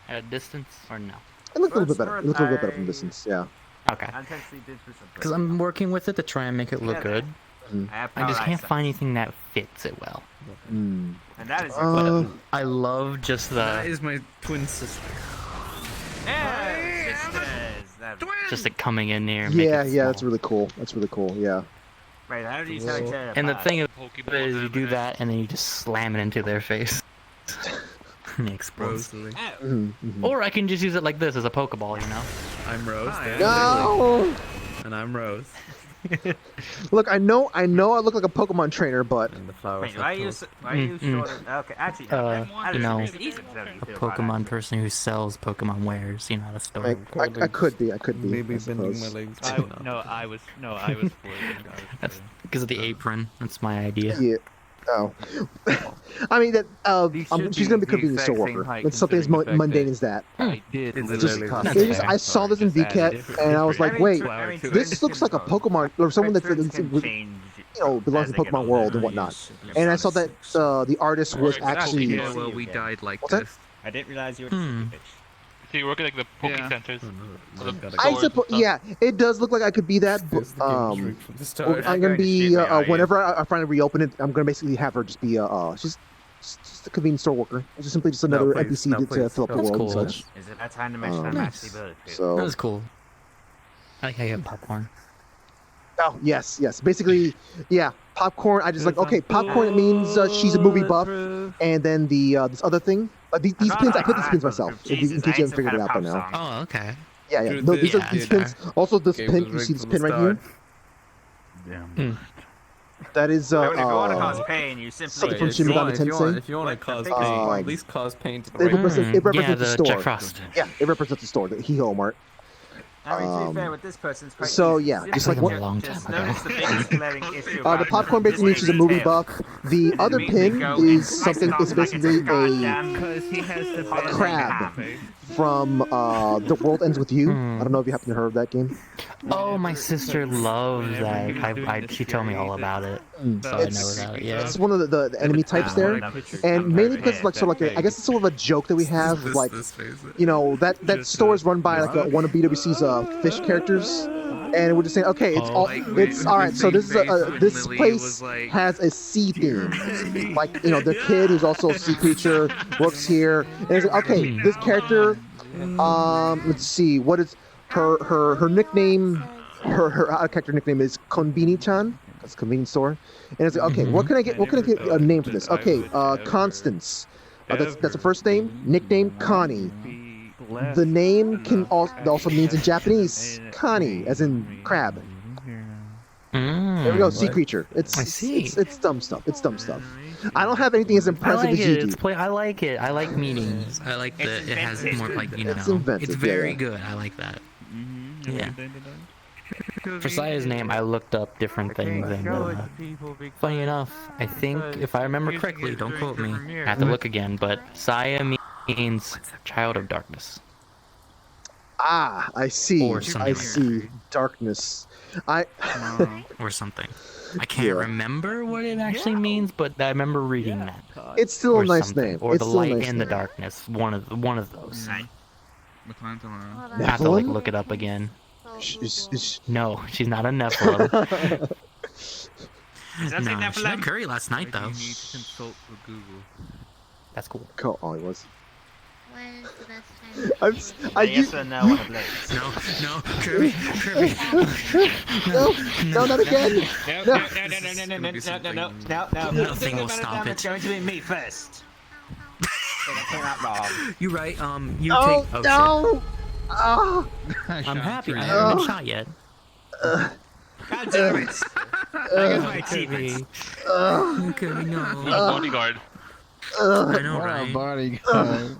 Speaker 7: at a distance or no?
Speaker 1: It looked a little bit better. It looked a little bit better from distance. Yeah.
Speaker 7: Okay.
Speaker 16: I intentionally did for something.
Speaker 7: Because I'm working with it to try and make it look good. I just can't find anything that fits it well.
Speaker 16: And that is
Speaker 7: But I love just the
Speaker 12: That is my twin sister.
Speaker 7: just it coming in there. And
Speaker 1: Yeah,
Speaker 7: make it
Speaker 1: yeah, that's really cool. That's really cool. Yeah.
Speaker 16: Wait, how do you tell each other
Speaker 7: And the
Speaker 16: apart?
Speaker 7: thing is you do that and then you just slam it into their face. And it explodes. Or I can just use it like this as a Pokeball, you know?
Speaker 12: I'm Rose.
Speaker 1: No!
Speaker 12: And I'm Rose.
Speaker 1: Look, I know I look like a Pokemon trainer, but
Speaker 16: Wait, why are you sure that... Okay, actually,
Speaker 7: You know, a Pokemon person who sells Pokemon wares, you know, at a store.
Speaker 1: I could be.
Speaker 12: Maybe
Speaker 1: I
Speaker 12: bending my
Speaker 1: suppose.
Speaker 12: legs.
Speaker 2: I was
Speaker 7: That's because of the apron. That's my idea.
Speaker 1: Yeah. Oh. I mean that. She's gonna be a convenience store worker. It's something as mundane as that. I saw this in VRChat and I was like, wait, this looks like a Pokemon or someone that's belongs in the Pokemon world and whatnot. And I saw that the artist was actually.
Speaker 12: Yeah, well, we died like
Speaker 1: What's that?
Speaker 12: this.
Speaker 2: I didn't realize you were
Speaker 13: So you work at like the Poke Centers.
Speaker 1: I suppose, yeah, it does look like I could be that. I'm gonna be whenever I finally reopen it, I'm gonna basically have her just be she's just a convenience store worker. It's just simply just another NPC to fill up the world and such.
Speaker 16: Is it that time to mention I'm actually built it?
Speaker 1: So
Speaker 7: that was cool. I like how you have popcorn.
Speaker 1: Oh yes. Basically, yeah, popcorn. I just like okay, popcorn. It means she's a movie buff, and then the this other thing. These pins, I put these pins myself. In case you haven't figured it out by now.
Speaker 7: Oh, okay.
Speaker 1: Yeah. No, these are these pins. Also, this pin. You see this pin right here?
Speaker 17: Damn.
Speaker 1: That is
Speaker 16: If you want to cause pain, you simply
Speaker 1: from Shin Megami Tensei.
Speaker 12: If you want to cause pain, at least cause pain to the
Speaker 1: It represents the store.
Speaker 7: Jack Frost.
Speaker 1: Yeah, it represents the store, the Hee-Ho Mart.
Speaker 16: I mean, to be fair, with this person's quite
Speaker 1: So
Speaker 16: easy.
Speaker 1: yeah, just like
Speaker 7: a long time ago.
Speaker 16: The biggest glaring issue
Speaker 1: the
Speaker 16: about
Speaker 1: popcorn basically means she's a movie buff. The other pin is something. It's basically a crab from The World Ends with You. I don't know if you happen to heard of that game.
Speaker 7: Oh, my sister loves that. She told me all about it. So I never got it. Yeah.
Speaker 1: It's one of the enemy types there, and mainly because it's like sort of like I guess it's sort of a joke that we have. Like, you know, that store is run by like one of BWC's fish characters, and we're just saying, okay, it's all right. So this is this place has a sea theme, like their kid who's also a sea creature works here, and it's like, okay, this character, let's see, what is her nickname? Her character nickname is Konbini-chan. That's a convenience store, and it's like, okay, what can I get a name for this? Okay, Constance. That's the first name. Nickname Connie. The name can also means in Japanese Connie, as in crab. There we go, sea creature. It's dumb stuff. It's dumb stuff. I don't have anything as impressive as you do.
Speaker 7: I like it. I like meanings. I like that it has more like
Speaker 1: It's inventive,
Speaker 7: It's very
Speaker 1: yeah.
Speaker 7: good. I like that. Yeah. For Saya's name, I looked up different things, and funny enough, I think if I remember correctly, don't quote me, I have to look again, but Saya means child of darkness.
Speaker 1: Ah, I see.
Speaker 7: Or something
Speaker 1: I
Speaker 7: like
Speaker 1: see. Darkness.
Speaker 7: Or something. I can't remember what it actually means, but I remember reading that.
Speaker 1: It's still
Speaker 7: Or
Speaker 1: a nice
Speaker 7: something.
Speaker 1: name.
Speaker 7: Or
Speaker 1: It's
Speaker 7: the
Speaker 1: still a
Speaker 7: light
Speaker 1: nice
Speaker 7: and the
Speaker 1: name.
Speaker 7: darkness. One of those. I
Speaker 1: Nephilim?
Speaker 7: have to like look it up again. No, she's not a Nephilim. No, she had curry last night though. That's cool.
Speaker 1: Cool. Oh, it was.
Speaker 22: When is the best time?
Speaker 16: Yes or no on a blade.
Speaker 7: No, Kirby.
Speaker 1: No, not again.
Speaker 16: No.
Speaker 7: Nothing will stop
Speaker 16: It's
Speaker 7: it.
Speaker 16: going to be me first.
Speaker 7: You're right. You
Speaker 1: Oh,
Speaker 7: take.
Speaker 1: no. Oh.
Speaker 7: I'm happy. I haven't been shot yet.
Speaker 16: God damn it. I got my achievements.
Speaker 7: Kirby, no.
Speaker 13: Bodyguard.
Speaker 7: I know,
Speaker 17: What a
Speaker 7: right?
Speaker 17: bodyguard.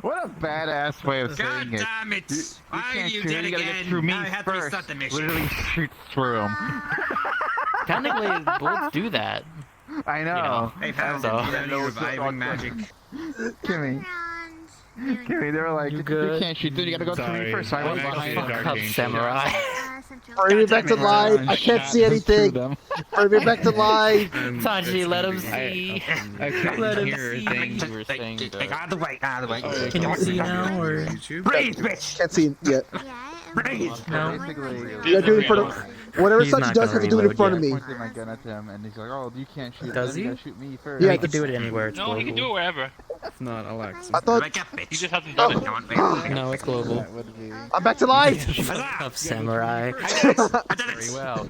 Speaker 17: What a badass way of
Speaker 16: God
Speaker 17: saying it.
Speaker 16: damn it!
Speaker 17: You
Speaker 16: Why are
Speaker 17: can't
Speaker 16: you
Speaker 17: shoot him,
Speaker 16: dead
Speaker 17: you gotta
Speaker 16: again?
Speaker 17: get through me
Speaker 16: Now I have to
Speaker 17: first.
Speaker 16: restart the mission.
Speaker 17: Literally shoot through him.
Speaker 7: Technically, bullets do that.
Speaker 17: I know.
Speaker 16: They found
Speaker 7: So-
Speaker 16: no reviving magic.
Speaker 17: Kimmy. Kimmy, they were like, you can't shoot through, you gotta go through me first. So I went behind him.
Speaker 7: Fuck up, samurai.
Speaker 1: Bring me back to life. I can't see anything. Bring me back to life.
Speaker 7: Taji, let him see.
Speaker 19: I
Speaker 7: Let
Speaker 19: couldn't
Speaker 7: him
Speaker 19: hear a
Speaker 7: see.
Speaker 19: thing you were saying.
Speaker 16: Out of the way, out of the way.
Speaker 7: Can you see now, or?
Speaker 16: Breathe, bitch!
Speaker 1: Can't see it yet.
Speaker 22: Yeah,
Speaker 7: No.
Speaker 1: You gotta do it in front of. Whatever
Speaker 7: He's
Speaker 1: such
Speaker 7: not
Speaker 1: does,
Speaker 7: gonna
Speaker 1: have to do it in
Speaker 7: reload
Speaker 1: front of
Speaker 7: yet.
Speaker 1: me.
Speaker 17: I pointed my gun at him, and he's like, "Oh, you can't shoot.
Speaker 7: Does
Speaker 17: them, you
Speaker 7: he?
Speaker 17: gotta shoot me first.
Speaker 1: Yeah,
Speaker 7: he can do it anywhere. It's
Speaker 15: No,
Speaker 7: global.
Speaker 15: he can do it wherever.
Speaker 6: It's not Alex.
Speaker 1: I thought.
Speaker 15: He just hasn't done it.
Speaker 7: No, it's global.
Speaker 17: That would be.
Speaker 1: I'm back to life.
Speaker 7: Tough samurai.
Speaker 16: Very well.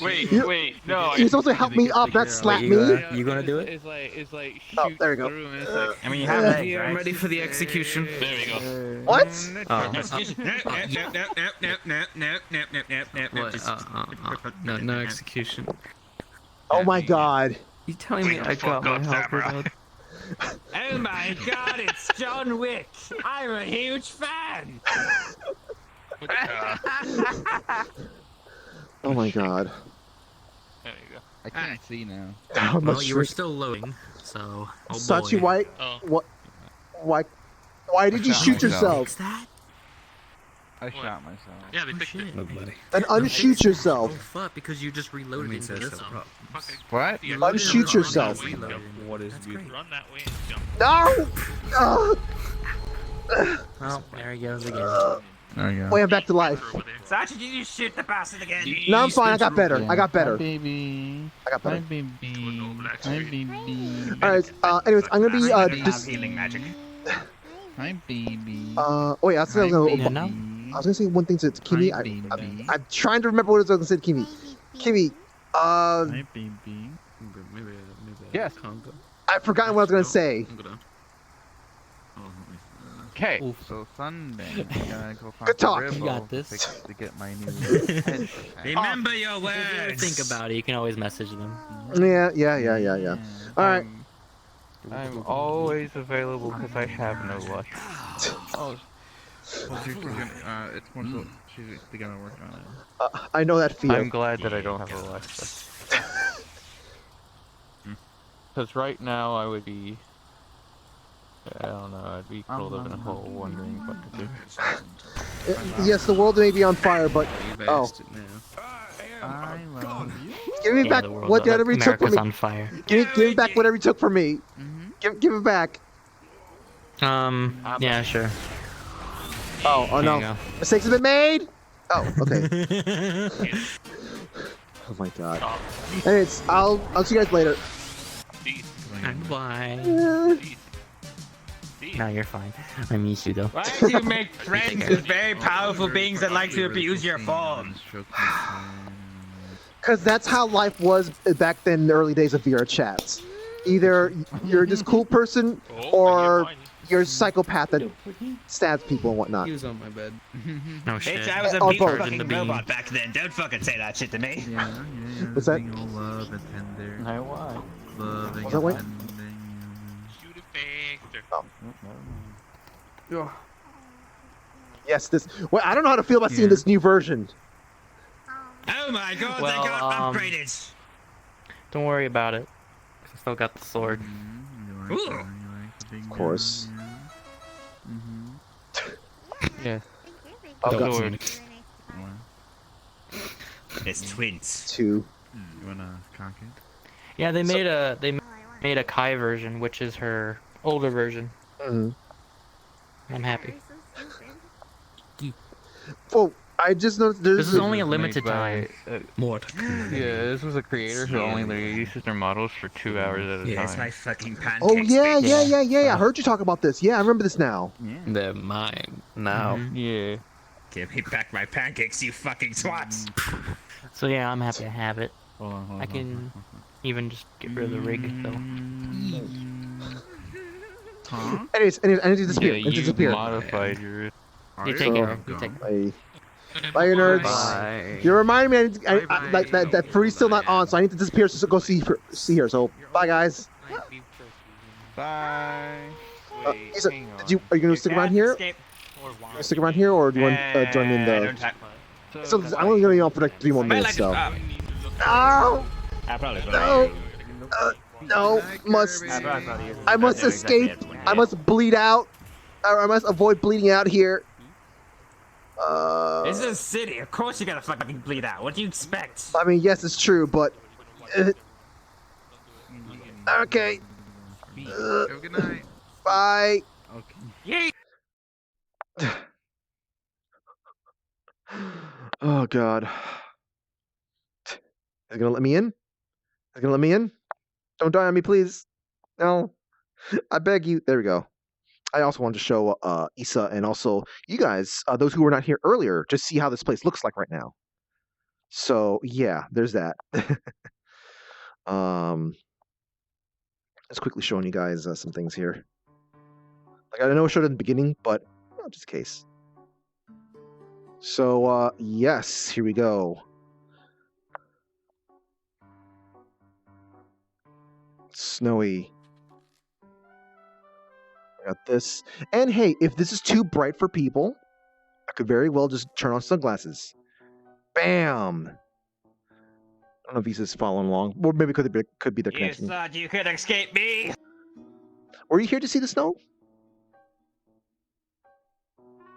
Speaker 15: Wait, no.
Speaker 1: You're supposed to help me up, not slap
Speaker 7: Wait,
Speaker 1: me.
Speaker 7: you gonna do it?
Speaker 15: It's like shoot
Speaker 1: Oh, there we go.
Speaker 15: through and it's like,
Speaker 16: I mean, you have legs,
Speaker 6: I'm
Speaker 16: right?
Speaker 6: ready for the execution.
Speaker 15: there we go.
Speaker 1: What?
Speaker 7: Oh.
Speaker 6: What? No execution.
Speaker 1: Oh my god.
Speaker 6: You telling me I got my help reload?
Speaker 16: Oh my god, it's John Wick! I'm a huge fan!
Speaker 1: Oh my god.
Speaker 15: There you go.
Speaker 17: I can't see now.
Speaker 1: How
Speaker 6: Well,
Speaker 1: much
Speaker 6: you were
Speaker 1: shit-
Speaker 6: still loading, so. Oh
Speaker 1: Sachi,
Speaker 6: boy.
Speaker 1: why? Why did you
Speaker 17: shot
Speaker 1: shoot
Speaker 17: myself.
Speaker 1: yourself?
Speaker 6: Fix that?
Speaker 17: I shot myself.
Speaker 15: Yeah, they
Speaker 6: Oh,
Speaker 15: fixed it.
Speaker 6: shit.
Speaker 12: Nobody.
Speaker 1: Then unshoot
Speaker 6: Oh
Speaker 1: yourself.
Speaker 6: fuck! Because you just reloaded into this one.
Speaker 15: Okay.
Speaker 17: What?
Speaker 15: Yeah,
Speaker 1: Unshoot yourself.
Speaker 12: What is
Speaker 6: That's
Speaker 12: beauty?
Speaker 6: great.
Speaker 15: Run that way and jump.
Speaker 1: No!
Speaker 7: Well, there he goes again.
Speaker 17: There you go.
Speaker 1: Wait, I'm back to life.
Speaker 15: Over there.
Speaker 16: Sachi, did you shoot the bastard again?
Speaker 1: No, I'm fine. I got better.
Speaker 17: Yeah.
Speaker 1: I got
Speaker 17: Hi,
Speaker 1: better.
Speaker 17: baby.
Speaker 1: I got
Speaker 17: Hi,
Speaker 1: better.
Speaker 17: baby. Hi, baby.
Speaker 1: All right. Anyways, I'm gonna be
Speaker 16: I
Speaker 1: just.
Speaker 16: have healing magic.
Speaker 17: Hi, baby.
Speaker 1: Wait. I was gonna.
Speaker 7: Yeah, no.
Speaker 1: I was gonna say one thing to Kimi.
Speaker 17: Hi, baby.
Speaker 1: I'm trying to remember what I was gonna say to Kimi. Kimi.
Speaker 17: Hi, baby.
Speaker 6: Maybe
Speaker 17: Yes.
Speaker 6: Congo.
Speaker 1: I've forgotten what I was gonna say.
Speaker 6: I'm gonna.
Speaker 17: Okay,
Speaker 7: Oof.
Speaker 17: so Sunday, I'm gonna go find
Speaker 1: Good talk.
Speaker 17: Ribbo
Speaker 7: You got this.
Speaker 17: to get my new head.
Speaker 16: Remember your
Speaker 7: If you ever
Speaker 16: words!
Speaker 7: think about it, you can always message them.
Speaker 1: Yeah. All right.
Speaker 13: I'm always available because I have no luck.
Speaker 17: Oh, well, she's gonna, it's more so she's gonna work on it.
Speaker 1: I know that feeling.
Speaker 13: I'm glad that I don't have a luck. Because right now I would be... I don't know, I'd be curled up in a hole wondering what to do.
Speaker 1: Yes, the world may be on fire, but
Speaker 6: You've
Speaker 1: oh,
Speaker 6: asked it now.
Speaker 17: I love you.
Speaker 1: give me back
Speaker 7: the world,
Speaker 1: whatever you took from
Speaker 7: America's
Speaker 1: me.
Speaker 7: on fire.
Speaker 1: Give me back whatever you took from me. Give it back.
Speaker 7: Yeah, sure.
Speaker 1: Oh
Speaker 7: Here
Speaker 1: no,
Speaker 7: you go.
Speaker 1: mistakes have been made. Oh, okay. Oh my god. Anyways, I'll see you guys later.
Speaker 7: Bye.
Speaker 1: Yeah.
Speaker 7: No, you're fine. I miss you though.
Speaker 16: Why do you make friends with very powerful beings that like to abuse your form?
Speaker 1: Because that's how life was back then in the early days of VRChats. Either you're this cool person or you're a psychopath that stabs people and whatnot.
Speaker 6: He was on my bed.
Speaker 7: No shit.
Speaker 16: Bitch, I was a
Speaker 1: Oh,
Speaker 16: beat
Speaker 1: both.
Speaker 16: fucking robot back then. Don't fucking say that shit to me.
Speaker 17: Yeah.
Speaker 1: What's that?
Speaker 17: Being all love and tender.
Speaker 13: Hey, why?
Speaker 17: Loving
Speaker 1: Was that white?
Speaker 17: and tending.
Speaker 15: Shoot it faster.
Speaker 1: Oh.
Speaker 17: Yeah.
Speaker 1: Yes, this. Well, I don't know how to feel about seeing this new version.
Speaker 16: Oh my god,
Speaker 7: Well,
Speaker 16: they got upgraded.
Speaker 7: Don't worry about it. 'Cause I still got the sword.
Speaker 16: Ooh.
Speaker 1: Of course.
Speaker 13: Yeah.
Speaker 1: Oh,
Speaker 7: Don't
Speaker 1: God.
Speaker 7: worry.
Speaker 16: It's twins.
Speaker 1: Two.
Speaker 17: You wanna conk it?
Speaker 7: Yeah, they made a Kai version, which is her older version.
Speaker 1: Mhm.
Speaker 7: I'm happy.
Speaker 1: Well, I just noticed there's.
Speaker 7: This is only a limited
Speaker 13: Made by,
Speaker 7: time.
Speaker 6: More.
Speaker 13: Yeah, this was a creator who only uses their models for 2 hours at a
Speaker 16: Yeah, it's
Speaker 13: time.
Speaker 16: my fucking pancakes.
Speaker 1: Oh yeah,
Speaker 16: bitch.
Speaker 1: yeah. I heard you talk about this. Yeah, I remember this now.
Speaker 6: They're mine now.
Speaker 13: Yeah.
Speaker 16: Give me back my pancakes, you fucking swats.
Speaker 7: So yeah, I'm happy to have it.
Speaker 17: Hold on,
Speaker 7: I can even just get rid of the rig though.
Speaker 17: Huh?
Speaker 1: Anyways, I need to disappear.
Speaker 13: Yeah,
Speaker 1: I need to
Speaker 13: you
Speaker 1: disappear.
Speaker 13: modified your...
Speaker 7: You take care. You take.
Speaker 1: Bye. Bye, you nerds.
Speaker 6: Bye.
Speaker 1: You remind me, like that Free's still not on, so I need to disappear to go see her. So bye, guys.
Speaker 17: Bye.
Speaker 1: Isa, are you gonna stick around here? Stick around here, or do you want to join in the? So I'm only gonna be on for like 3 more minutes. So. No. No. No. I must escape. I must bleed out. Or I must avoid bleeding out here.
Speaker 16: This is a city. Of course you gotta fucking bleed out. What do you expect?
Speaker 1: I mean, yes, it's true, but. Okay.
Speaker 17: Good night.
Speaker 1: Bye.
Speaker 17: Okay.
Speaker 16: Yay!
Speaker 1: Oh God. Is it gonna let me in? Is it gonna let me in? Don't die on me, please. No. I beg you. There we go. I also wanted to show Issa and also you guys, those who were not here earlier, just see how this place looks like right now. So yeah, there's that. Just quickly showing you guys some things here. Like I know I showed it in the beginning, but just in case. So yes, here we go. Snowy. I got this. And hey, if this is too bright for people, I could very well just turn on sunglasses. Bam! I don't know if Visa's following along. Or maybe could be their connection.
Speaker 16: You thought you could escape me?
Speaker 1: Were you here to see the snow?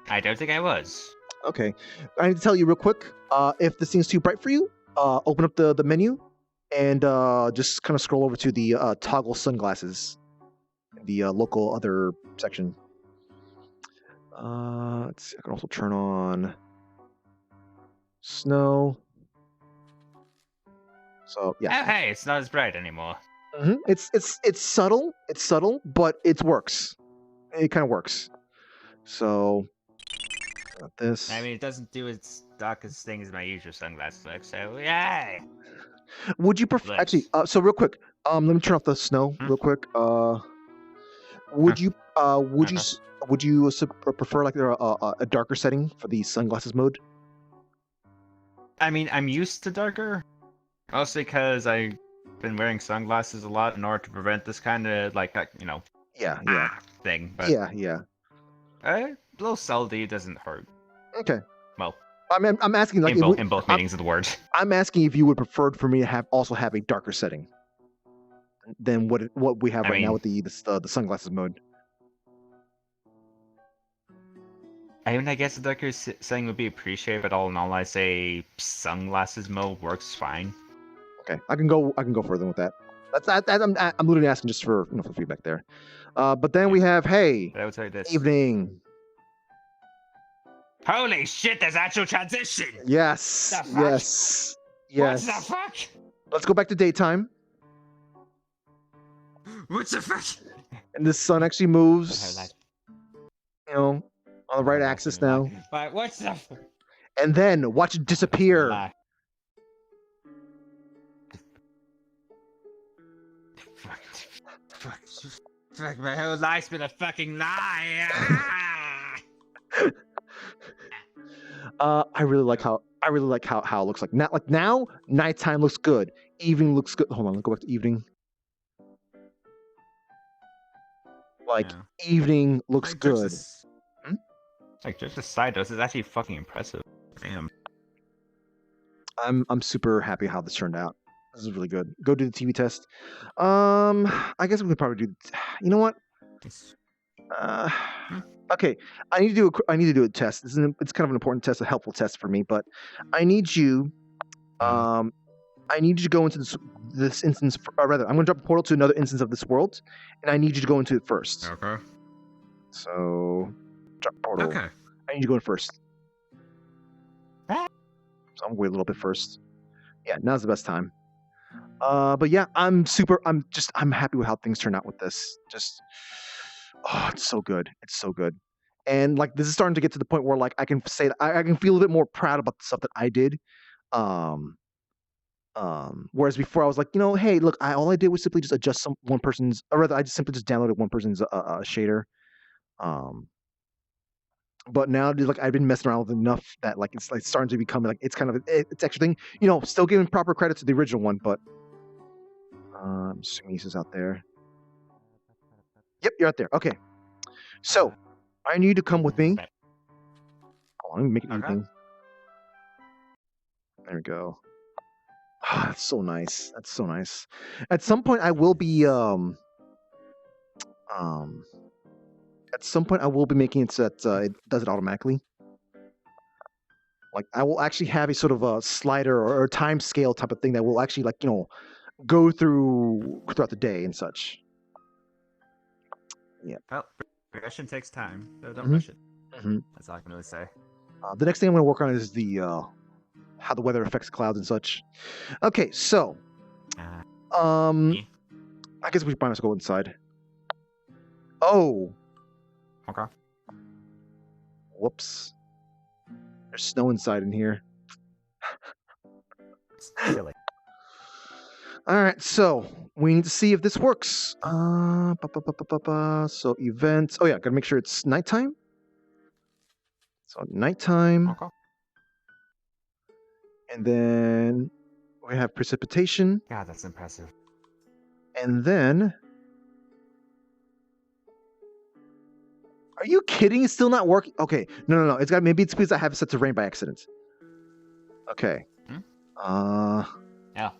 Speaker 16: I don't think I was.
Speaker 1: Okay. I need to tell you real quick. If this thing's too bright for you, open up the menu and just kind of scroll over to the toggle sunglasses. The local other section. Let's see. I can also turn on snow. So yeah.
Speaker 16: Oh, hey, it's not as bright anymore.
Speaker 1: Mm-hmm. It's subtle. It's subtle, but it works. It kind of works. So got this.
Speaker 16: I mean, it doesn't do as darkest thing as my usual sunglasses look. So yay!
Speaker 1: Would you prefer? Actually, so real quick. Let me turn off the snow real quick. Would you prefer like a darker setting for the sunglasses mode?
Speaker 16: I mean, I'm used to darker, mostly because I've been wearing sunglasses a lot in order to prevent this kind of like thing. But
Speaker 1: yeah.
Speaker 16: A little salty doesn't hurt.
Speaker 1: Okay.
Speaker 16: Well,
Speaker 1: I'm asking like
Speaker 16: in both meanings of the word.
Speaker 1: I'm asking if you would prefer for me to have a darker setting than what we have right now with the sunglasses mode.
Speaker 16: I mean, I guess the darker setting would be appreciated, but all in all, I say sunglasses mode works fine.
Speaker 1: Okay, I can go further with that. I'm literally asking just for for feedback there. But then we have
Speaker 16: I would say this.
Speaker 1: evening.
Speaker 16: Holy shit! There's actual transition.
Speaker 1: Yes. Yes. Yes.
Speaker 16: What the fuck?
Speaker 1: Let's go back to daytime.
Speaker 16: What the fuck?
Speaker 1: And the sun actually moves. On the right axis now.
Speaker 16: But what's the?
Speaker 1: And then watch it disappear.
Speaker 16: Fuck, my whole life's been a fucking lie.
Speaker 1: I really like how it looks like. Not like now, nighttime looks good. Evening looks good. Hold on, let's go back to evening. Like evening looks good.
Speaker 16: Like just a side note, this is actually fucking impressive. Damn.
Speaker 1: I'm super happy how this turned out. This is really good. Go do the TV test. I guess we could probably do. You know what? Okay. I need to do a test. It's kind of an important test, a helpful test for me. But I need you. I need you to go into this instance. Or rather, I'm going to drop a portal to another instance of this world, and I need you to go into it first.
Speaker 16: Okay.
Speaker 1: So, drop portal.
Speaker 16: Okay.
Speaker 1: I need you to go in first. So I'm going to wait a little bit first. Yeah, now's the best time. But yeah, I'm happy with how things turn out with this. It's so good. It's so good. And like this is starting to get to the point where like I can say that I can feel a bit more proud about the stuff that I did. Whereas before I was like, hey, look, all I did was simply just adjust one person's, or rather I just simply downloaded one person's shader. But now, like I've been messing around with enough that like it's like starting to become like it's kind of it's extra thing. Still giving proper credit to the original one, but I'm assuming this is out there. Yep, you're out there. Okay, so I need you to come with me. Oh, let me make it evening. There we go. That's so nice. That's so nice. At some point, I will be At some point, I will be making it so that it does it automatically. Like, I will actually have a sort of a slider or time scale type of thing that will actually, like, go throughout the day and such. Yeah.
Speaker 16: Well, progression takes time, so don't rush it.
Speaker 1: Mm-hmm.
Speaker 16: That's all I can really say.
Speaker 1: The next thing I'm going to work on is the how the weather affects clouds and such. Okay, so I guess we might as well go inside. Oh.
Speaker 16: Okay.
Speaker 1: Whoops. There's snow inside in here.
Speaker 16: Silly.
Speaker 1: All right, so we need to see if this works. So events. Oh yeah, gotta make sure it's nighttime. So nighttime.
Speaker 16: Okay.
Speaker 1: And then we have precipitation.
Speaker 16: God, that's impressive.
Speaker 1: And then. Are you kidding? It's still not working. Okay, no. It's got maybe it's because I have it set to rain by accident. Okay.
Speaker 16: Yeah.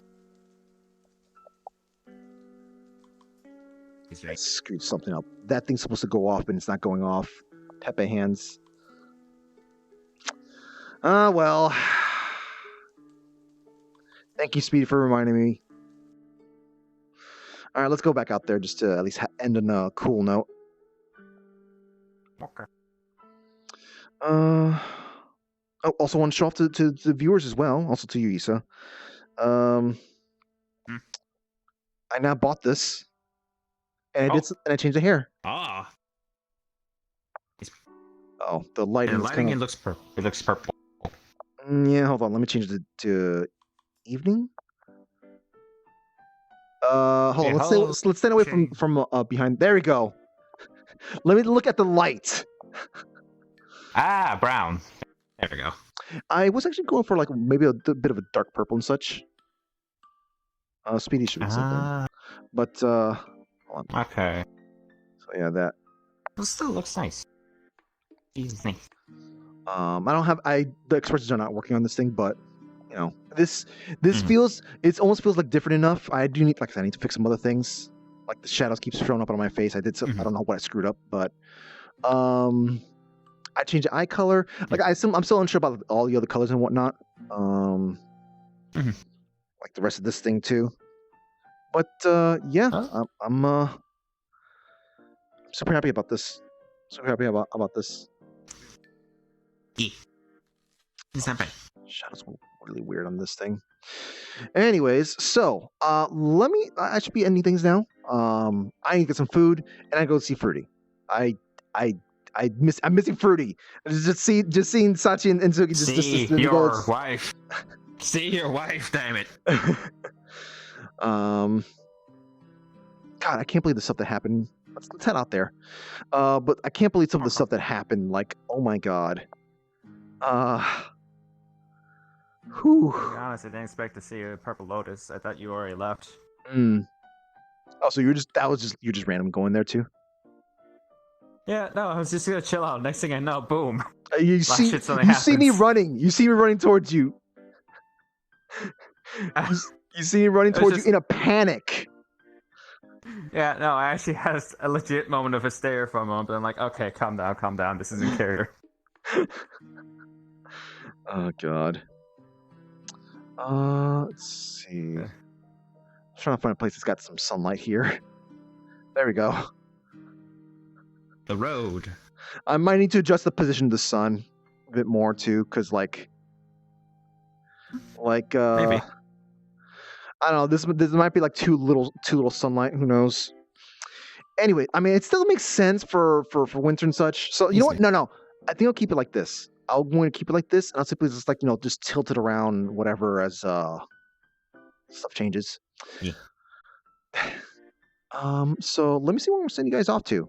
Speaker 1: I screwed something up. That thing's supposed to go off, but it's not going off. Pepe hands. Well. Thank you, Speedy, for reminding me. All right, let's go back out there just to at least end on a cool note.
Speaker 16: Okay.
Speaker 1: I also want to show off to the viewers as well. Also to you, Issa. I now bought this. And I changed the hair.
Speaker 16: Ah.
Speaker 1: Oh, the lighting.
Speaker 16: The lighting, it looks purple. It looks purple.
Speaker 1: Yeah, hold on. Let me change it to evening. Hold on. Let's stand away from behind. There we go. Let me look at the light.
Speaker 16: Ah, brown. There we go.
Speaker 1: I was actually going for like maybe a bit of a dark purple and such. Speedy shooting something. But hold on.
Speaker 16: Okay.
Speaker 1: So yeah, that.
Speaker 16: It still looks nice. Easy.
Speaker 1: I don't have the expressions are not working on this thing, but you know this feels it almost feels like different enough. I do need I need to fix some other things. Like the shadows keeps showing up on my face. I did some I don't know what I screwed up, but I changed the eye color. Like I'm still unsure about all the other colors and whatnot. Like the rest of this thing too. But yeah, I'm super happy about this. Super happy about this.
Speaker 16: Yeah. It's not bad.
Speaker 1: Shadows were really weird on this thing. Anyways, so I should be ending things now. I need to get some food and I go see Fruity. I'm missing Fruity. Just seeing Sachi and Suki just
Speaker 16: see your wife. See your wife, damn it.
Speaker 1: God, I can't believe the stuff that happened. Let's head out there. But I can't believe some of the stuff that happened. Like, oh my god. Whew.
Speaker 16: To be honest, I didn't expect to see a purple Lotus. I thought you already left.
Speaker 1: Oh, so you're just random going there too?
Speaker 16: Yeah, no, I was just gonna chill out. Next thing I know, boom.
Speaker 1: You see me running. You see me running towards you. You see me running towards you in a panic.
Speaker 16: Yeah, no, I actually had a legit moment of hysteria for a moment, but I'm like, okay, calm down. This isn't character.
Speaker 1: Oh god. Let's see. I'm trying to find a place that's got some sunlight here. There we go.
Speaker 16: The road.
Speaker 1: I might need to adjust the position of the sun a bit more too, because maybe. I don't know. This might be like too little sunlight. Who knows? Anyway, I mean, it still makes sense for winter and such. So you know what? No. I think I'll keep it like this. I'm going to keep it like this, and I'll simply just just tilt it around whatever as stuff changes.
Speaker 16: Yeah.
Speaker 1: So let me see where I'm sending you guys off to.